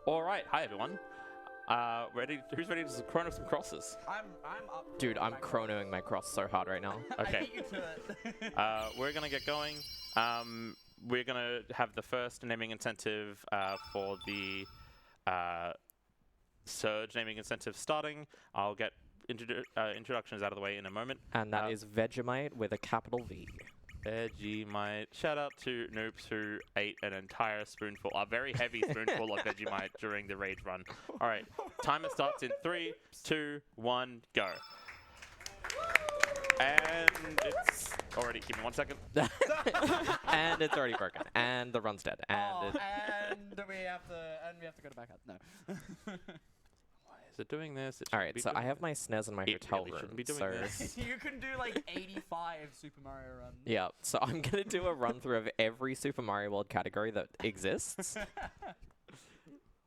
All right, hi everyone. Who's ready to chrono some crosses? I'm up. Dude, I'm chronoing my cross so hard right now. Okay. I beat you to it. We're gonna get going. We're gonna have the first naming incentive for the Surge naming incentive starting. I'll get introductions out of the way in a moment. And that is Vegemite with a capital V. Vegemite. Shout out to Noobs who ate an entire spoonful, a very heavy spoonful of Vegemite during the rage run. All right, timer starts in 3, 2, 1, go. And it's already. Give me 1 second. And it's already broken. And the run's dead. And we have to go to back up. No. Why is it doing this? all right, so I have my SNES in my hotel really room. shouldn't be doing So this. You can do like 85 Super Mario runs. yeah, so I'm gonna do a run through of every Super Mario World category that exists.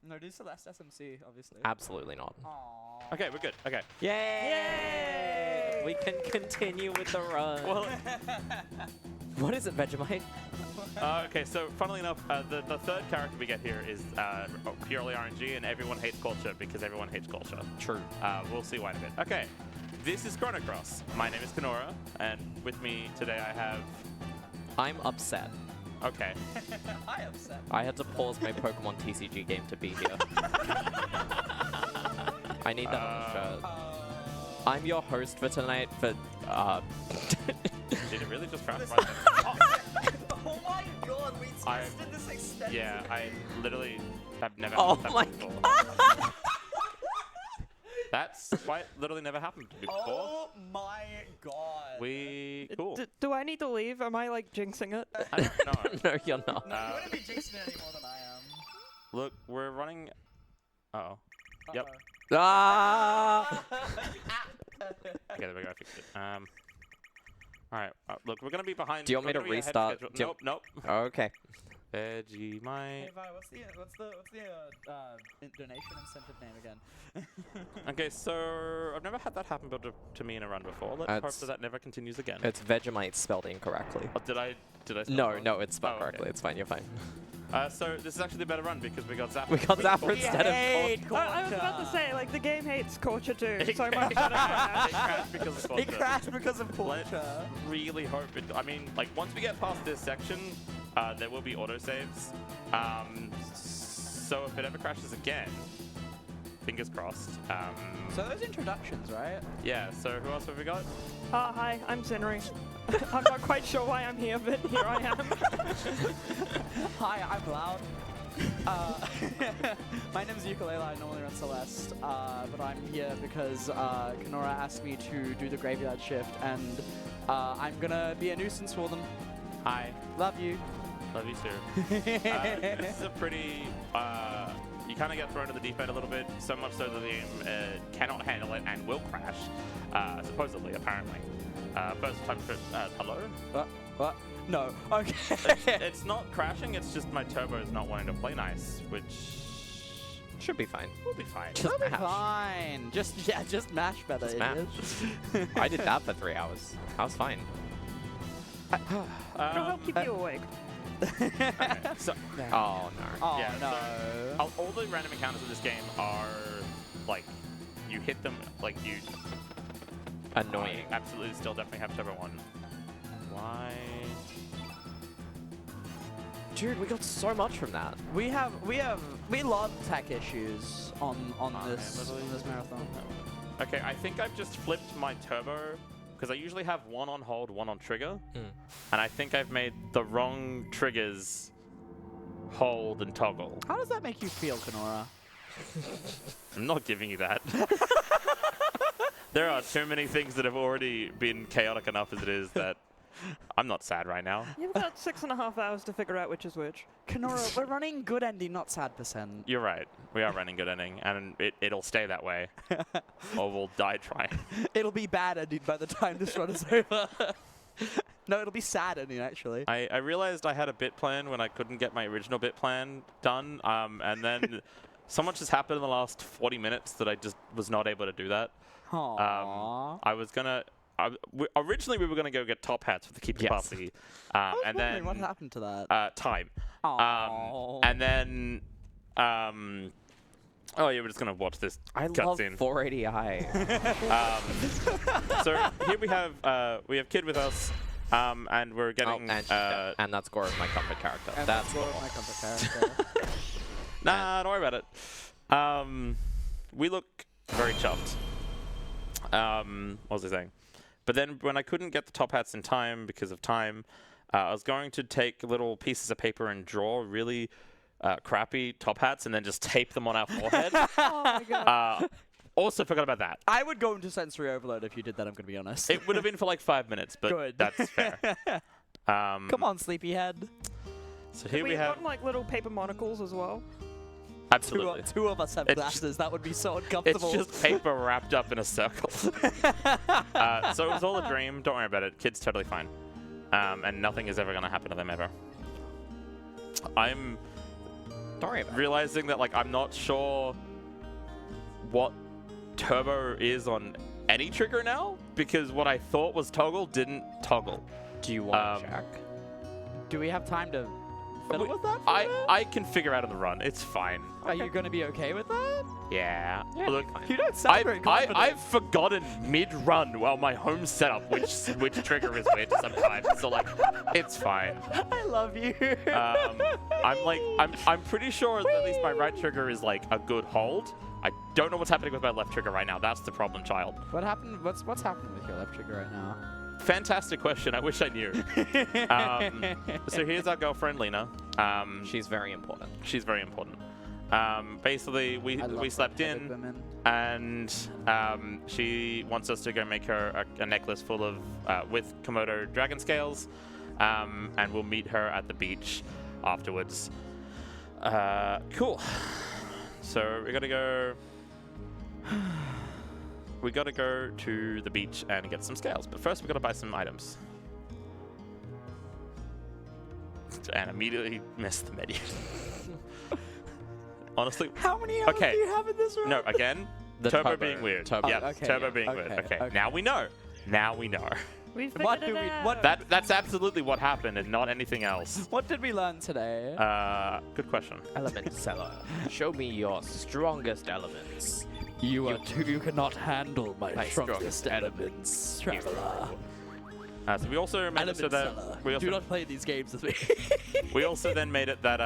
No, do Celeste SMC, obviously. Absolutely not. Aww. Okay, we're good. Okay. Yay! We can continue with the run. Well, What is it, Vegemite? okay. So, funnily enough, the third character we get here is purely RNG, and everyone hates culture because everyone hates culture. True. We'll see why in a bit. Okay. This is Chrono Cross. My name is Kenorah, and with me today I have. I'm upset. Okay. I upset. I had to pause my Pokemon TCG game to be here. I need that on the shirt. I'm your host for tonight for, Did it really just crash This- right there? Oh my god, we tested this extensively. Yeah, I literally have never Oh had that my before. That's quite literally never happened to me before. Oh my god. Cool. Do I need to leave? Am I like jinxing it? I don't know. no, you're not. No, you wouldn't be jinxing it any more than I am. Look, we're running. Uh-oh. Yep. Ah! Okay, there we go. I fixed it. Alright, look, we're gonna be behind. Do you want me we're to gonna be ahead of restart? schedule. Do you- Nope. Okay. Hey Vegemite. Vi, what's the donation incentive name again? Okay, so I've never had that happen to me in a run before. Let's hope It's- that never continues again. It's Vegemite spelled incorrectly. Oh, did I spell No, it wrong? no, it's spelled Oh, okay. correctly. It's fine. You're fine. So this is actually the better run because we got Zapper. We got Zapper We instead of hate Corn. I was about to say, like, the game hates culture too, It so much better. crashed because of It culture. crashed because of Let's culture. really hope it. I mean, like once we get past this section, there will be autosaves. So if it ever crashes again, fingers crossed. So those introductions, right? Yeah. So who else have we got? Hi, I'm Zenry. I'm not quite sure why I'm here, but here I am. Hi, I'm Loud. My name is Ukulele. I normally run Celeste, but I'm here because Kenorah asked me to do the graveyard shift, and I'm gonna be a nuisance for them. Hi. Love you. Love you too. This is a pretty. You kind of get thrown to the deep end a little bit, so much so that the game cannot handle it and will crash. Supposedly, apparently. First time for hello. What? No. Okay. It's not crashing. It's just my turbo is not wanting to play nice, which Should be fine. will be fine. Just It'll be mash. fine. Just mash better. Just idiot. mash. I did that for 3 hours. I was fine. It'll help keep you awake. Okay, so Oh no. Oh Yeah, no. all the random encounters in this game are like you hit them like you. Annoying. I absolutely, still definitely have turbo one. Why? Dude, we got so much from that. We love tech issues on this marathon. Okay, I think I've just flipped my turbo because I usually have one on hold, one on trigger, and I think I've made the wrong triggers hold and toggle. How does that make you feel, Kenorah? I'm not giving you that. There are too many things that have already been chaotic enough as it is that I'm not sad right now. You've got 6.5 hours to figure out which is which. Kenorah, we're running good ending, not sad %. You're right. We are running good ending, and it'll stay that way, or we'll die trying. It'll be bad ending by the time this run is over. No, it'll be sad ending, actually. I realized I had a bit plan when I couldn't get my original bit plan done, and then so much has happened in the last 40 minutes that I just was not able to do that. Aww. I was gonna. Originally, we were gonna go get top hats for the keep Yes. party, I was and wondering then what happened to that. time. Aww. And then Oh yeah, we're just gonna watch this I love cutscene. 480i. So here we have Kid with us, and we're getting. And that's Gore, my comfort character. And That's Gore, cool. my comfort character. Nah, don't worry about it. We look very chuffed. What was I saying? But then when I couldn't get the top hats in time because of time, I was going to take little pieces of paper and draw really crappy top hats and then just tape them on our forehead. Oh my god. Also forgot about that. I would go into sensory overload if you did that, I'm going to be honest. It would have been for like 5 minutes, but Good. that's fair. Come on, sleepyhead. So here we We've have... got like little paper monocles as well. Absolutely. Two of us have It's glasses. That would be so It's uncomfortable. just paper wrapped up in a circle. So it was all a dream. Don't worry about it. Kid's totally fine. And nothing is ever going to happen to them ever. I'm Don't worry about it. realizing that like I'm not sure what turbo is on any trigger now because what I thought was toggle didn't toggle. Do you want to check? Do we have time to fiddle with that? for a bit? I can figure out on the run. It's fine. Are you going to be okay with that? Yeah. Yeah, Look, fine. You don't sound very confident. I've forgotten mid-run while my home setup which trigger is which sometimes. So like, it's fine. I love you. I'm pretty sure that at least my right trigger is like a good hold. I don't know what's happening with my left trigger right now. That's the problem, child. What happened? What's happening with your left trigger right now? Fantastic question. I wish I knew. So here's our girlfriend Lena. She's very important. She's very important. Basically, I love we slept red-headed in, women. and she wants us to go make her a necklace full of with Komodo dragon scales, and we'll meet her at the beach afterwards. Cool. So we gotta go. We gotta go to the beach and get some scales, but first we gotta buy some items. And immediately missed the menu. Honestly, How many items Okay. do you have in this room? no. Again, The turbo being weird. Turbo. Yeah, okay, turbo yeah, being okay, weird. Okay, okay. now we know. Now we know. We figured What it do we? out. What? That's absolutely what happened, and not anything else. What did we learn today? Good question. Element seller. Show me your strongest elements. You cannot handle my My strongest elements, traveler. So we also made it so that we also Do not play these games with me. we also then made it that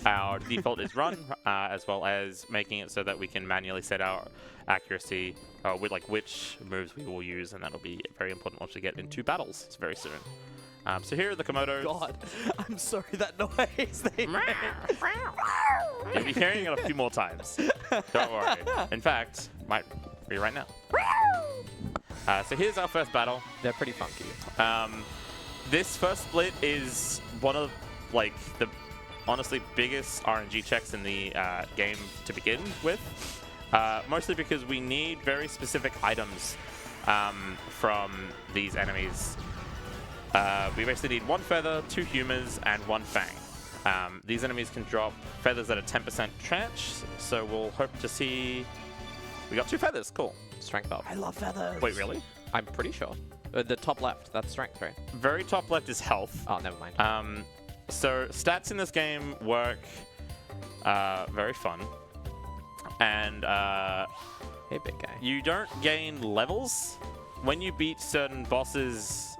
our default is run, as well as making it so that we can manually set our accuracy with like which moves we will use, and that'll be very important once we get into battles. It's very soon. So here are the Komodos. God, I'm sorry that noise. They made. You'll be hearing it a few more times. Don't worry. In fact, might be right now. So here's our first battle. They're pretty funky. This first split is one of like the honestly biggest RNG checks in the game to begin with. Mostly because we need very specific items from these enemies. We basically need 1 feather, 2 humors, and 1 fang. These enemies can drop feathers at a 10% chance, so we'll hope to see... We got 2 feathers, cool. Strength up. I love feathers. Wait, really? I'm pretty sure. The top left, that's strength, right? Very top left is health. Oh, never mind. So stats in this game work very fun. And Hey, big guy. you don't gain levels when you beat certain bosses,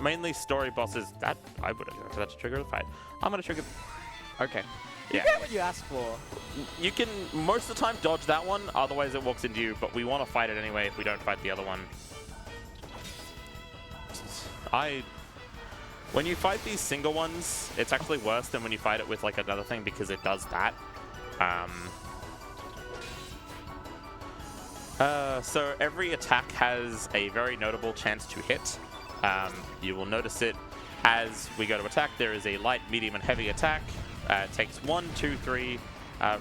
mainly story bosses. That I would have for that to trigger the fight. I'm gonna trigger. Okay. Yeah, Get what you asked for. you can most of the time dodge that one. Otherwise, it walks into you. But we want to fight it anyway. If we don't fight the other one, when you fight these single ones, it's actually worse than when you fight it with like another thing because it does that. So every attack has a very notable chance to hit. You will notice it as we go to attack. There is a light, medium, and heavy attack. It takes 1, 2, 3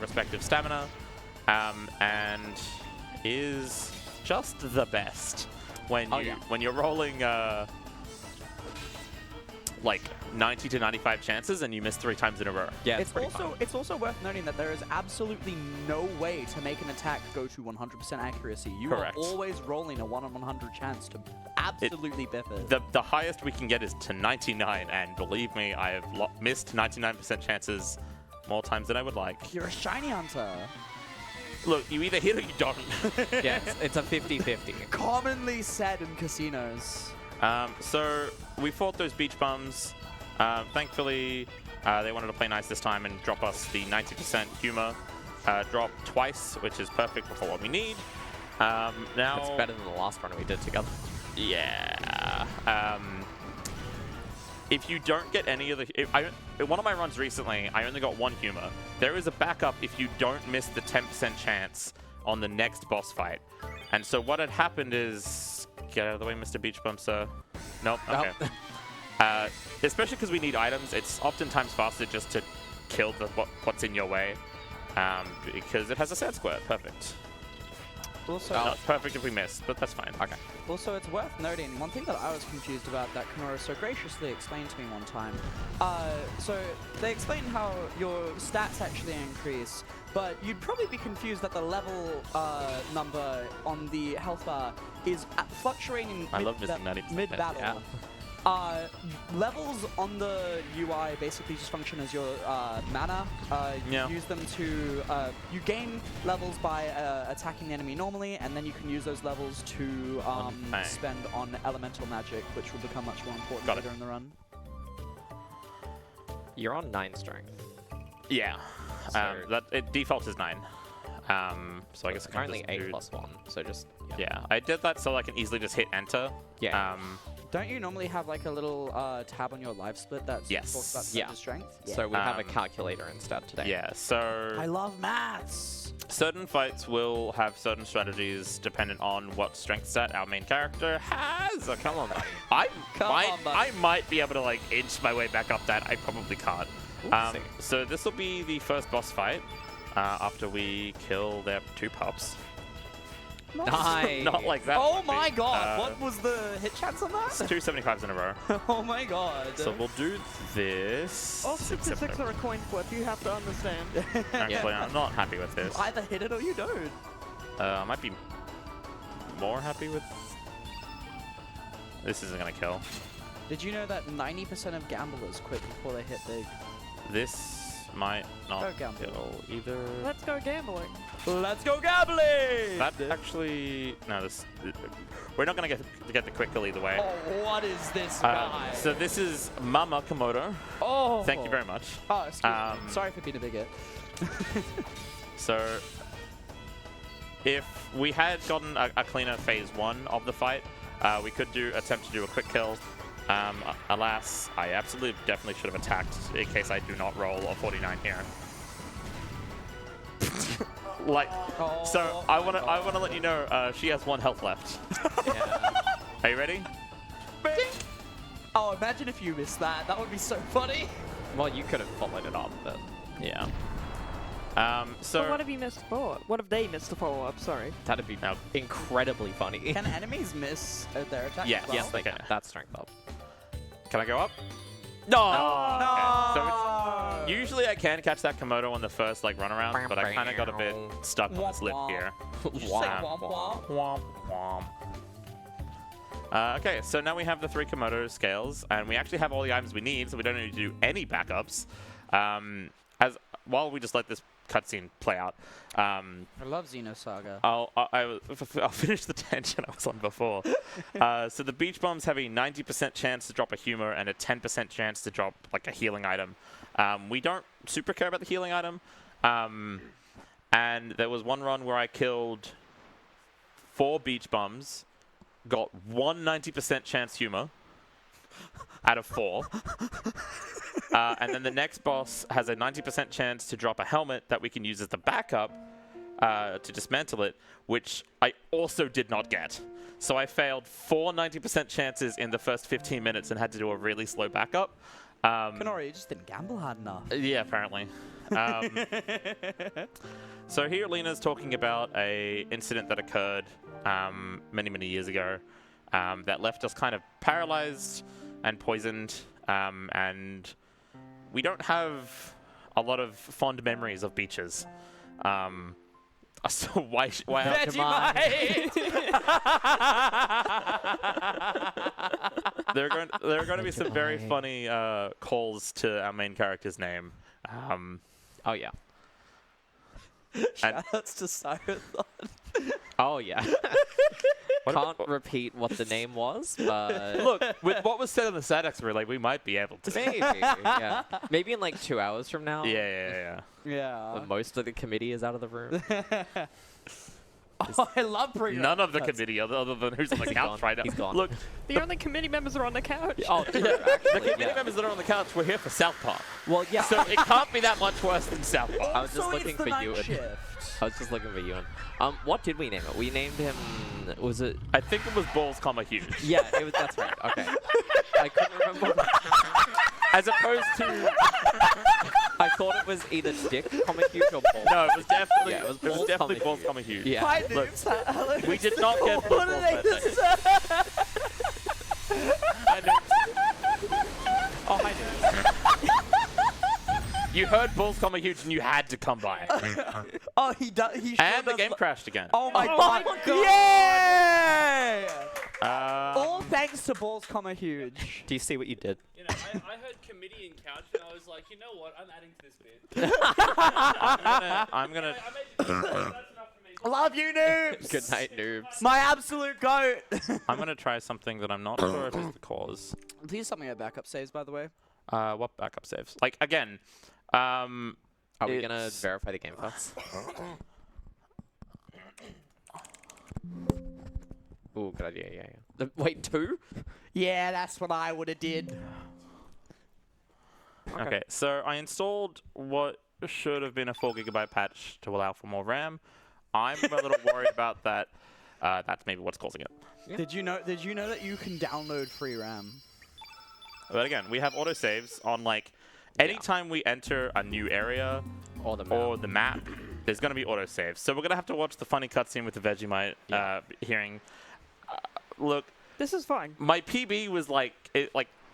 respective stamina, and is just the best when when you're rolling like 90 to 95 chances and you miss 3 times in a row. Yeah, It's also worth noting that there is absolutely no way to make an attack go to 100% accuracy. You Correct. are always rolling a 1 in 100 chance to absolutely biff it. The highest we can get is to 99, and believe me, I have missed 99% chances more times than I would like. You're a shiny hunter. Look, you either hit or you don't. Yeah, it's a 50-50. Commonly said in casinos. So we fought those beach bums. Thankfully, they wanted to play nice this time and drop us the 90% humor drop twice, which is perfect for what we need. Now It's better than the last run we did together. Yeah. If you don't get any of the... one of my runs recently, I only got 1 humor. There is a backup if you don't miss the 10% chance on the next boss fight. And so what had happened is... Get out of the way, Mr. Beach Bum, sir. Nope. Okay. Especially because we need items, it's oftentimes faster just to kill what's in your way. Because it has a sad square. Perfect. Also, Not perfect if we miss, but that's fine. Okay. Also, it's worth noting, one thing that I was confused about that Kenorah so graciously explained to me one time. So they explained how your stats actually increase, but you'd probably be confused that the level number on the health bar is fluctuating I love missing 90%. mid-battle. Yeah. Levels on the UI basically just function as your mana. You use them to... you gain levels by attacking the enemy normally, and then you can use those levels to spend on elemental magic, which will become much more important later in the run. You're on 9 strength. Yeah. So Default is 9. So I guess I can currently just 8+1, so just... Yeah, I did that so I can easily just hit enter. Yeah. Don't you normally have like a little tab on your live split that talks about the strength? So we have a calculator instead today. Yeah, so... I love maths! Certain fights will have certain strategies dependent on what strength stat our main character has. Oh, come on, buddy. I might be able to like inch my way back up that. I probably can't. So this will be the first boss fight after we kill their 2 pups. Nice. Not like that. Oh my god, what was the hit chance on that? 2 75s in a row. Oh my god. So we'll do this. All 66 are a coin flip, you have to understand. Actually, I'm not happy with this. Either hit it or you don't. I might be more happy with... This isn't going to kill. Did you know that 90% of gamblers quit before they hit big? This might not gamble. kill either. Let's go gambling. Let's go gambling! That actually... No, this... We're not going to get the quick kill either way. Oh, what is this guy? So this is Mama Komodo. Oh! Thank you very much. Oh, excuse me. Sorry for being a bigot. So... If we had gotten a cleaner phase 1 of the fight, we could attempt to do a quick kill. Alas, I absolutely definitely should have attacked in case I do not roll a 49 here. So I want to let you know she has 1 health left. Are you ready? Oh, imagine if you missed that. That would be so funny. Well, you could have followed it up, but... Yeah. So what have you missed for? What have they missed to follow up? Sorry. That'd be incredibly funny. Can enemies miss their attack? Yeah, as well? Yes, they can. That's strength up. Can I go up? No! Okay. So it's, usually I can catch that Komodo on the first like run around, but I kind of got a bit stuck on this lip here. Did you say womp womp? Womp womp. Okay, so now we have the 3 Komodo scales, and we actually have all the items we need, so we don't need to do any backups. While we just let this cutscene play out. I love Xenosaga. I'll finish the tangent I was on before. So the beach bombs have a 90% chance to drop a humor and a 10% chance to drop like a healing item. We don't super care about the healing item. And there was one run where I killed 4 beach bums, got 1 90% chance humor out of 4. And then the next boss has a 90% chance to drop a helmet that we can use as the backup to dismantle it, which I also did not get. So I failed 4 90% chances in the first 15 minutes and had to do a really slow backup. Kenorah, you just didn't gamble hard enough. Yeah, apparently. So here Lena's talking about a incident that occurred many, many years ago that left us kind of paralyzed and poisoned, and we don't have a lot of fond memories of beaches. So why Vegemite! there are going to be some very funny calls to our main character's name. Oh, yeah. Shoutouts to Cyrothon. Oh, yeah. Can't repeat what the name was, but... Look, with what was said on the SADX relay, we might be able to. Maybe, yeah. Maybe in like 2 hours from now. Yeah. Yeah. When most of the committee is out of the room. Oh, I love bringing None of the committee, other than who's on the couch right now. He's gone. Look, The only committee members are on the couch. Oh, true, the actually, committee yeah. members that are on the couch, we're here for South Park. Well, yeah. So it can't be that much worse than South Park. I was just Also, looking it's the for night Ewan. shift. I was just looking for Ewan. What did we name it? We named him... Was it... I think it was Balls, huge. Yeah, it was. That's right. Okay. I couldn't remember. As opposed to... I thought it was either Dick, huge, or Ball. No, it was definitely, Yeah, it was definitely Balls, Balls, huge. Yeah. Hi, Look, noobs. Hello. we did not get What Balls, are they that day. I know. Oh, hi, dude. You heard Balls, huge, and you had to come by. Oh, he does. He sure And the does game crashed again. Oh my Oh god! my God. Yay! All Um, thanks to Balls, huge. Do you see what you did? You know, I heard committee and couch, and I was like, you know what? I'm adding to this bit. I'm gonna. I made that's enough for me. Love you, noobs. Good night, noobs. My absolute goat. I'm gonna try something that I'm not sure if it's the cause. Please tell me about backup saves, by the way. What backup saves? Like again, Are we gonna it's- verify the game paths? Ooh, good idea. Yeah. Wait, 2? Yeah, that's what I would have did. Okay, so I installed what should have been a 4 GB patch to allow for more RAM. I'm a little worried about that. That's maybe what's causing it. Yeah. Did you know that you can download free RAM? But again, we have autosaves on like anytime we enter a new area Or the map. or the map, there's going to be autosaves. So we're going to have to watch the funny cutscene with the Vegemite hearing. Look, This is fine. my PB was like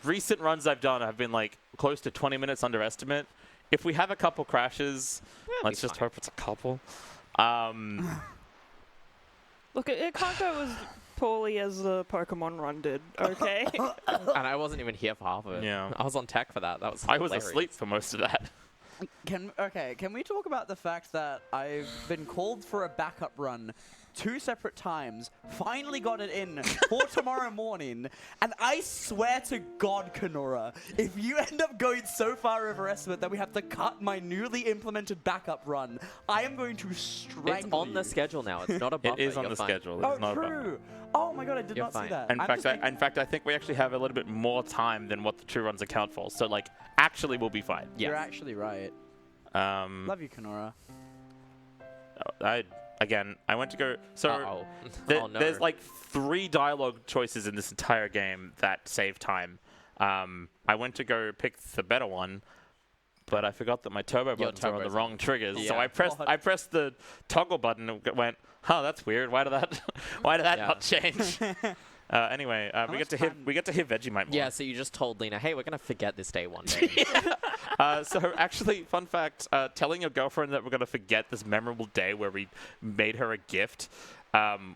recent runs I've done have been like close to 20 minutes under estimate. If we have a couple crashes, let's just hope it's a couple. Look, it can't go as poorly as the Pokemon run did, okay? And I wasn't even here for half of it. Yeah. I was on tech for that. That was I was hilarious. asleep for most of that. Can we talk about the fact that I've been called for a backup run 2 separate times, finally got it in for tomorrow morning, and I swear to God, Kenorah, if you end up going so far over estimate that we have to cut my newly implemented backup run, I am going to strangle It's on you. the schedule now. It's not a buffer. It is on You're the fine. schedule. Oh, It's not about- true. Oh my God, I did You're not fine. see that. In I'm fact, just thinking- in fact, I think we actually have a little bit more time than what the 2 runs account for. So, like, actually, we'll be fine. You're Yes. actually right. Love Love you, Kenorah. I went to go. So Uh-oh. Oh, no. there's like 3 dialogue choices in this entire game that save time. I went to go pick the better one, but I forgot that my turbo buttons are on the turbos. wrong triggers. So Yeah. I pressed the toggle button and went, "Huh, that's weird. Why did that Yeah. not change?" Anyway, we much get to hit time- Vegemite more. Yeah, so you just told Lena, hey, we're going to forget this day one day. So actually, fun fact, telling your girlfriend that we're going to forget this memorable day where we made her a gift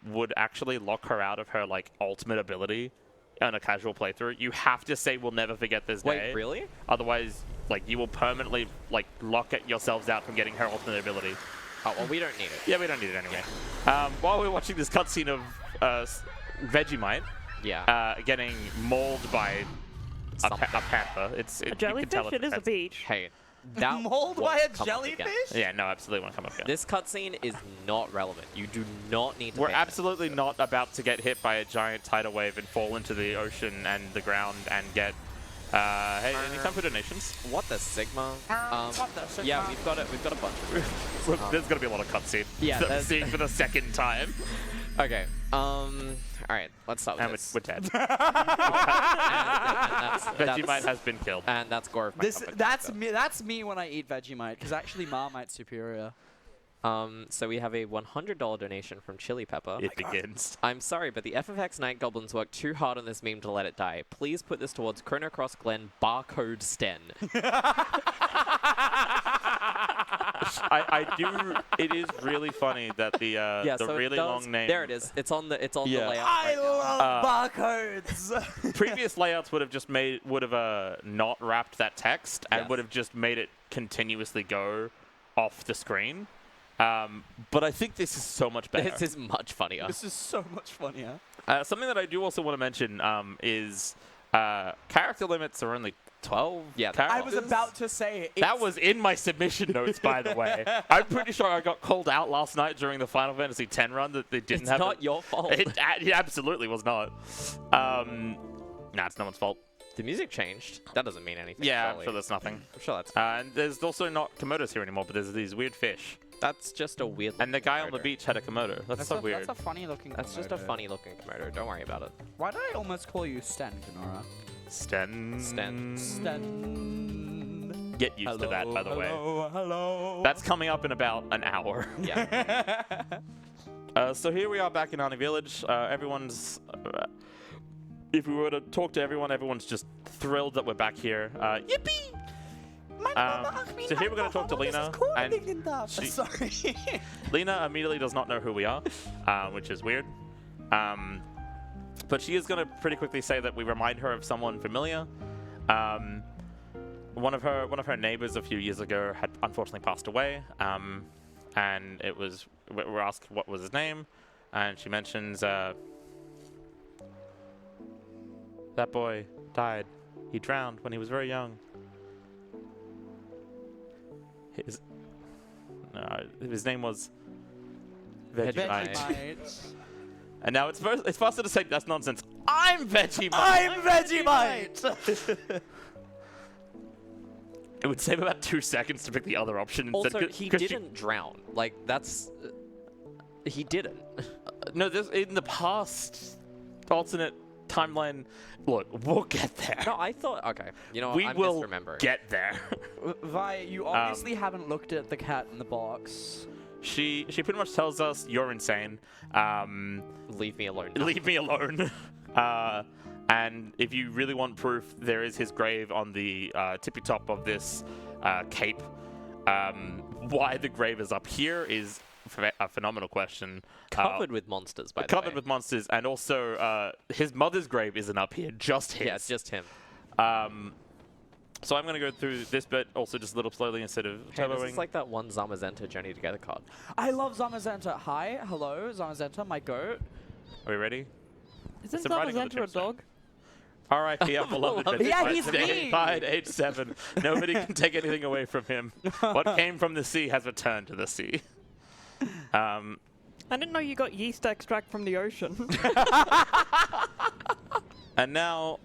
would actually lock her out of her like ultimate ability on a casual playthrough. You have to say we'll never forget this day. Wait, really? Otherwise, like you will permanently like lock yourselves out from getting her ultimate ability. Oh, well, we don't need it. Yeah, we don't need it anyway. While we're watching this cutscene of Vegemite Yeah. getting mauled by a Something. panther, A you can jellyfish? tell It is a it's- beach. Hey, that Mauled by won't a come up again. jellyfish? Yeah, no, absolutely won't come up again. This cutscene is not relevant. You do not need to We're pay attention absolutely to it. not about to get hit by a giant tidal wave and fall into the ocean and the ground and get. Hey, any time for donations? What the Sigma? What the Sigma? Yeah, we've got a bunch of Look, there's gonna be a lot of cutscene. Yeah, that we're there's- seeing for the second time, Okay. All right. Let's start with and this. we're dead. And Vegemite has been killed. And that's gore of my This company, that's so. me. That's me when I eat Vegemite, because actually Marmite's superior. So we have a $100 donation from Chili Pepper. It begins. I'm sorry, but the FFX Night Goblins worked too hard on this meme to let it die. Please put this towards Chrono Cross Glen barcode Sten. I do. It is really funny that the so it really does- long name. There it is. It's on the Yeah. the layout. I right now. love barcodes. Previous layouts would have just not wrapped that text and Yes. would have just made it continuously go off the screen. But I think this is so much better. This is much funnier. This is so much funnier. Something that I do also want to mention is character limits are only 12 Yeah, characters. I was about to say That was in my submission notes, by the way. I'm pretty sure I got called out last night during the Final Fantasy X run that they didn't It's have. not your fault. It absolutely was not. Nah, it's no one's fault. The music changed. That doesn't mean anything. Yeah, I'm surely. sure that's nothing. I'm sure that's And there's also not Komodos here anymore, but there's these weird fish. that's just a weird. And the guy on the Komodo. beach had a Komodo. That's so weird. That's a funny looking. That's just a Komodo. funny looking Komodo. Don't worry about it. Why did I almost call you Sten, Kenorah? Sten. Sten. Get used to that, by the way. Hello. That's coming up in about an hour. Yeah. So here we are back in Arnie Village. Everyone's... if we were to talk to everyone, everyone's just thrilled that we're back here. Yippee! So here we're going to talk to Lena. And she, Sorry. Lena immediately does not know who we are, which is weird. But she is going to pretty quickly say that we remind her of someone familiar. One of her neighbors a few years ago had unfortunately passed away. And it was, we're asked what was his name, and she mentions that boy died. He drowned when he was very young. His name was Vegemite. Vegemite. And now it's faster to say that's nonsense. I'm Vegemite. I'm Vegemite. It would save about 2 seconds to pick the other option. Also, instead, he 'cause she- didn't drown. Like that's. He didn't. No, this in the past alternate timeline. Look, we'll get there. No, I thought. Okay, you know what? We I'm will misremembering. get there. Vi, you obviously haven't looked at the cat in the box. She pretty much tells us you're insane. Leave me alone. Leave me alone. And if you really want proof, there is his grave on the tippy top of this cape. Why the grave is up here is a phenomenal question. Covered with monsters, by the way. Covered with monsters, and also his mother's grave isn't up here, just his. Yeah, it's just him. So I'm going to go through this bit also just a little slowly instead of Hey, turboing. this is like that one Zamazenta Journey Together card. I love Zamazenta. Hi, hello, Zamazenta, my goat. Are we ready? Isn't Some writing on the Zamazenta a tombstone. dog? R.I.P. our beloved Beloved Vegemite. Yeah, he's Today me. died age 7. Nobody can take anything away from him. What came from the sea has returned to the sea. I didn't know you got yeast extract from the ocean. And now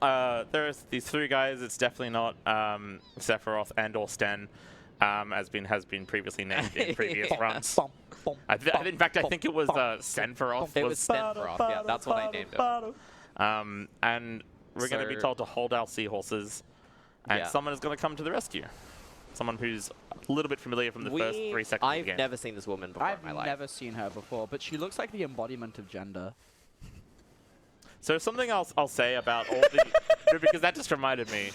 there's these 3 guys. It's definitely not Sephiroth and or Sten, has been previously named in previous runs. In fact, I think it was Senferoth. It was Stenfroth. Yeah, that's what I named it. And we're going to be So- told to hold our seahorses, and Yeah. someone is going to come to the rescue. Someone who's a little bit familiar from the first 3 seconds of the I've game. never seen this woman before I've in my life. never seen her before, but she looks like the embodiment of gender. So something else I'll say about all the... because that just reminded me.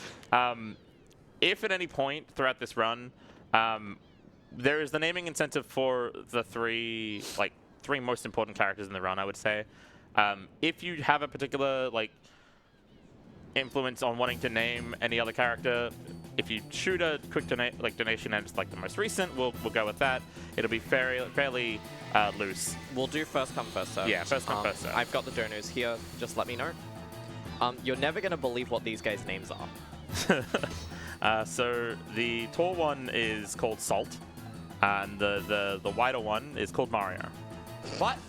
If at any point throughout this run, there is the naming incentive for the 3 most important characters in the run, I would say. If you have a particular influence on wanting to name any other character, if you shoot a quick donation and it's the most recent, we'll go with that. It'll be fairly loose. We'll do first come, first served. Yeah, first come, first served. I've got the donors here. Just let me know. You're never going to believe what these guys' names are. So the tall one is called Salt, and the wider one is called Mario. What?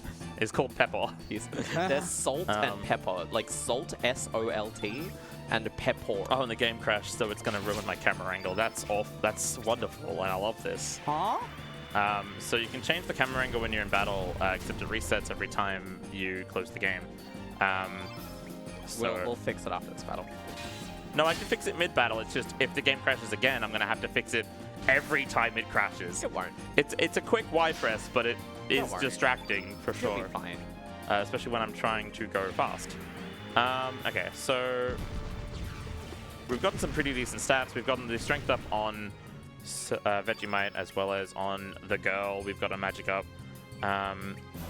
Is called Pepper. There's Salt and Pepper. Like Salt, S-O-L-T, and Pepper. Oh, and the game crashed, so it's going to ruin my camera angle. That's off. That's wonderful, and I love this. Huh? So you can change the camera angle when you're in battle, except it resets every time you close the game. We'll fix it after this battle. No, I can fix it mid-battle. It's just if the game crashes again, I'm going to have to fix it every time it crashes. It won't. It's a quick Y press, but it is worry. distracting for You'll sure. be fine. Especially when I'm trying to go fast. Okay, so we've gotten some pretty decent stats. We've gotten the strength up on Vegemite as well as on the girl. We've got a magic up.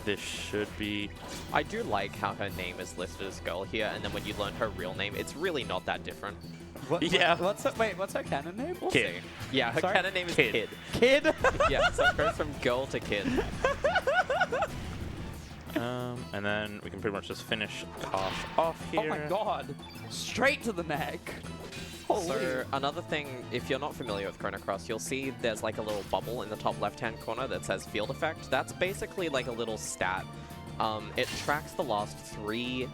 This should be... I do like how her name is listed as girl here, and then when you learn her real name, it's really not that different. Yeah. What's her canon name? We'll Kid. see. Yeah, her Sorry? canon name is Kid. Kid. Kid. Yeah, so it goes from girl to kid. And then we can pretty much just finish Kosh off here. Oh my god. Straight to the neck. Holy. So another thing, if you're not familiar with Chrono Cross, you'll see there's like a little bubble in the top left-hand corner that says field effect. That's basically like a little stat. It tracks the last 3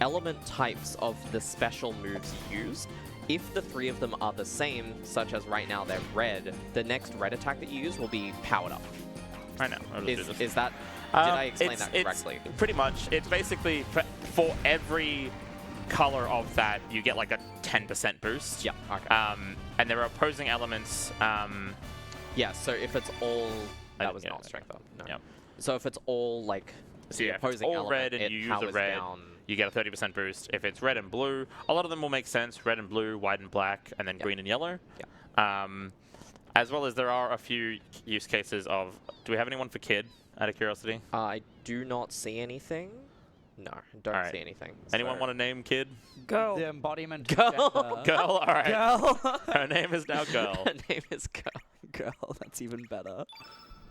element types of the special moves used. If the 3 of them are the same, such as right now they're red, the next red attack that you use will be powered up. I know. I'll just do this. Is that... Did I explain that correctly? It's pretty much. It's basically for every color of that, you get like a 10% boost. Yeah, okay. And there are opposing elements. Yeah, so if it's all... That was not strength up. No. Yep. So if it's all like... So yeah, if it's opposing all element, red and it you use a powers red, down. you get a 30% boost. If it's red and blue, a lot of them will make sense. Red and blue, white and black, and then green and yellow. Yeah. As well as there are a few use cases of... Do we have anyone for Kid, out of curiosity? I do not see anything. No, don't see anything. Anyone want to name Kid? Girl. The embodiment. Girl. of gender. Girl? All right. Girl. Her name is now Girl. Her name is Girl. Girl. That's even better.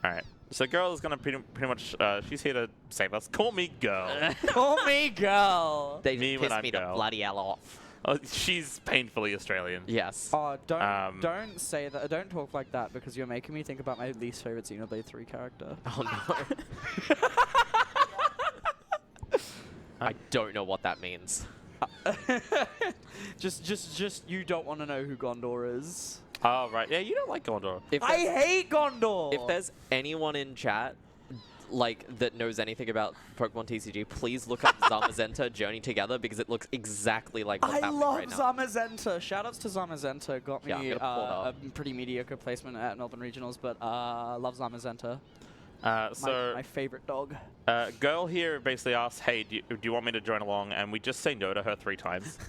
All right. So Girl is going to pretty much... she's here to save us. Call me Girl. Call me girl. They Me just when pissed I'm me the girl. bloody hell off. Oh, she's painfully Australian. Yes. Oh, don't Um, say that. Don't talk like that because you're making me think about my least favorite Xenoblade 3 character. Oh no. I don't know what that means. just you don't want to know who Gondor is. Oh, right. Yeah, you don't like Gondor. If I there's- hate Gondor. If there's anyone in chat like that knows anything about Pokemon TCG, please look up Zamazenta Journey Together because it looks exactly like what's I happening love right now. Zamazenta. Shoutouts to Zamazenta. Got me Yeah, I'm gonna pull it a pretty mediocre placement at Melbourne Regionals, but love Zamazenta. So My favorite dog. Girl here basically asks, hey, do you want me to join along? And we just say no to her 3 times.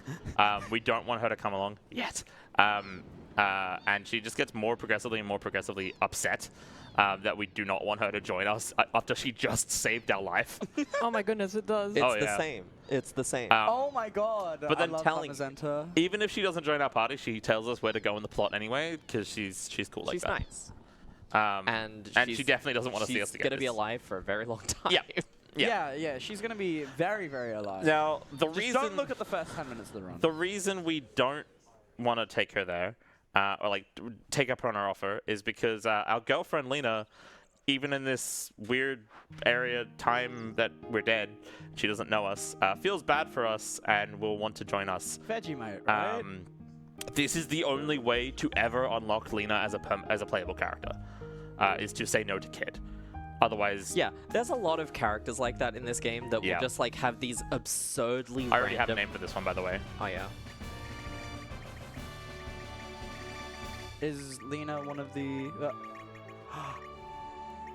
We don't want her to come along yet. And she just gets more progressively and more progressively upset that we do not want her to join us after she just saved our life. Oh my goodness, it does. It's Oh, the yeah. same. It's the same. Oh my god. but then I love telling- Zamazenta. Even if she doesn't join our party, she tells us where to go in the plot anyway, because she's cool like She's that. nice. And she's- she definitely doesn't want to see us She's together. going to be alive for a very long time. Yeah. Yeah, she's gonna be very, very alive. Now, Just don't look at the first 10 minutes of the run. The reason we don't want to take her there, or like take up on our offer, is because our girlfriend Lena, even in this weird time that we're dead, she doesn't know us, feels bad for us and will want to join us. Vegemite, right? This is the only way to ever unlock Lena as a playable character, is to say no to Kid. Otherwise, Yeah, there's a lot of characters like that in this game that will just like have these absurdly I already have a random... name for this one, by the way. Oh yeah. Is Lena one of the...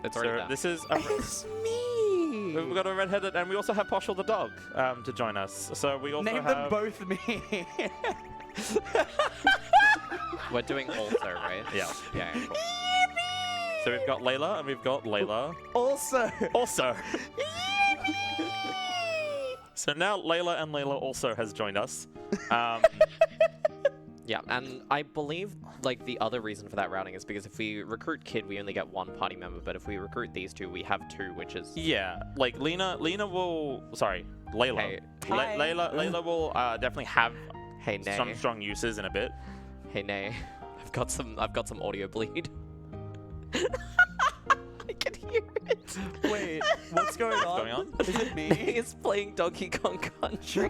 It's already So there. this is It's me! we've got a redheaded, and we also have Poshel the dog to join us. So we also Name have them both me. We're doing also, right? Yeah. Yeah, cool. So we've got Layla and we've got Layla. Also. Also. So now Layla and Layla also has joined us. Yeah, and I believe like the other reason for that routing is because if we recruit Kid, we only get 1 party member, but if we recruit these 2, we have 2, which is... Yeah, like Lena will. Sorry, Layla. Hey. Hi. Layla will definitely have Hey, Nay. some strong uses in a bit. Hey, Nay. I've got some audio bleed. I can hear it. Wait, what's going on? going on? Is it me? Nay is playing Donkey Kong Country.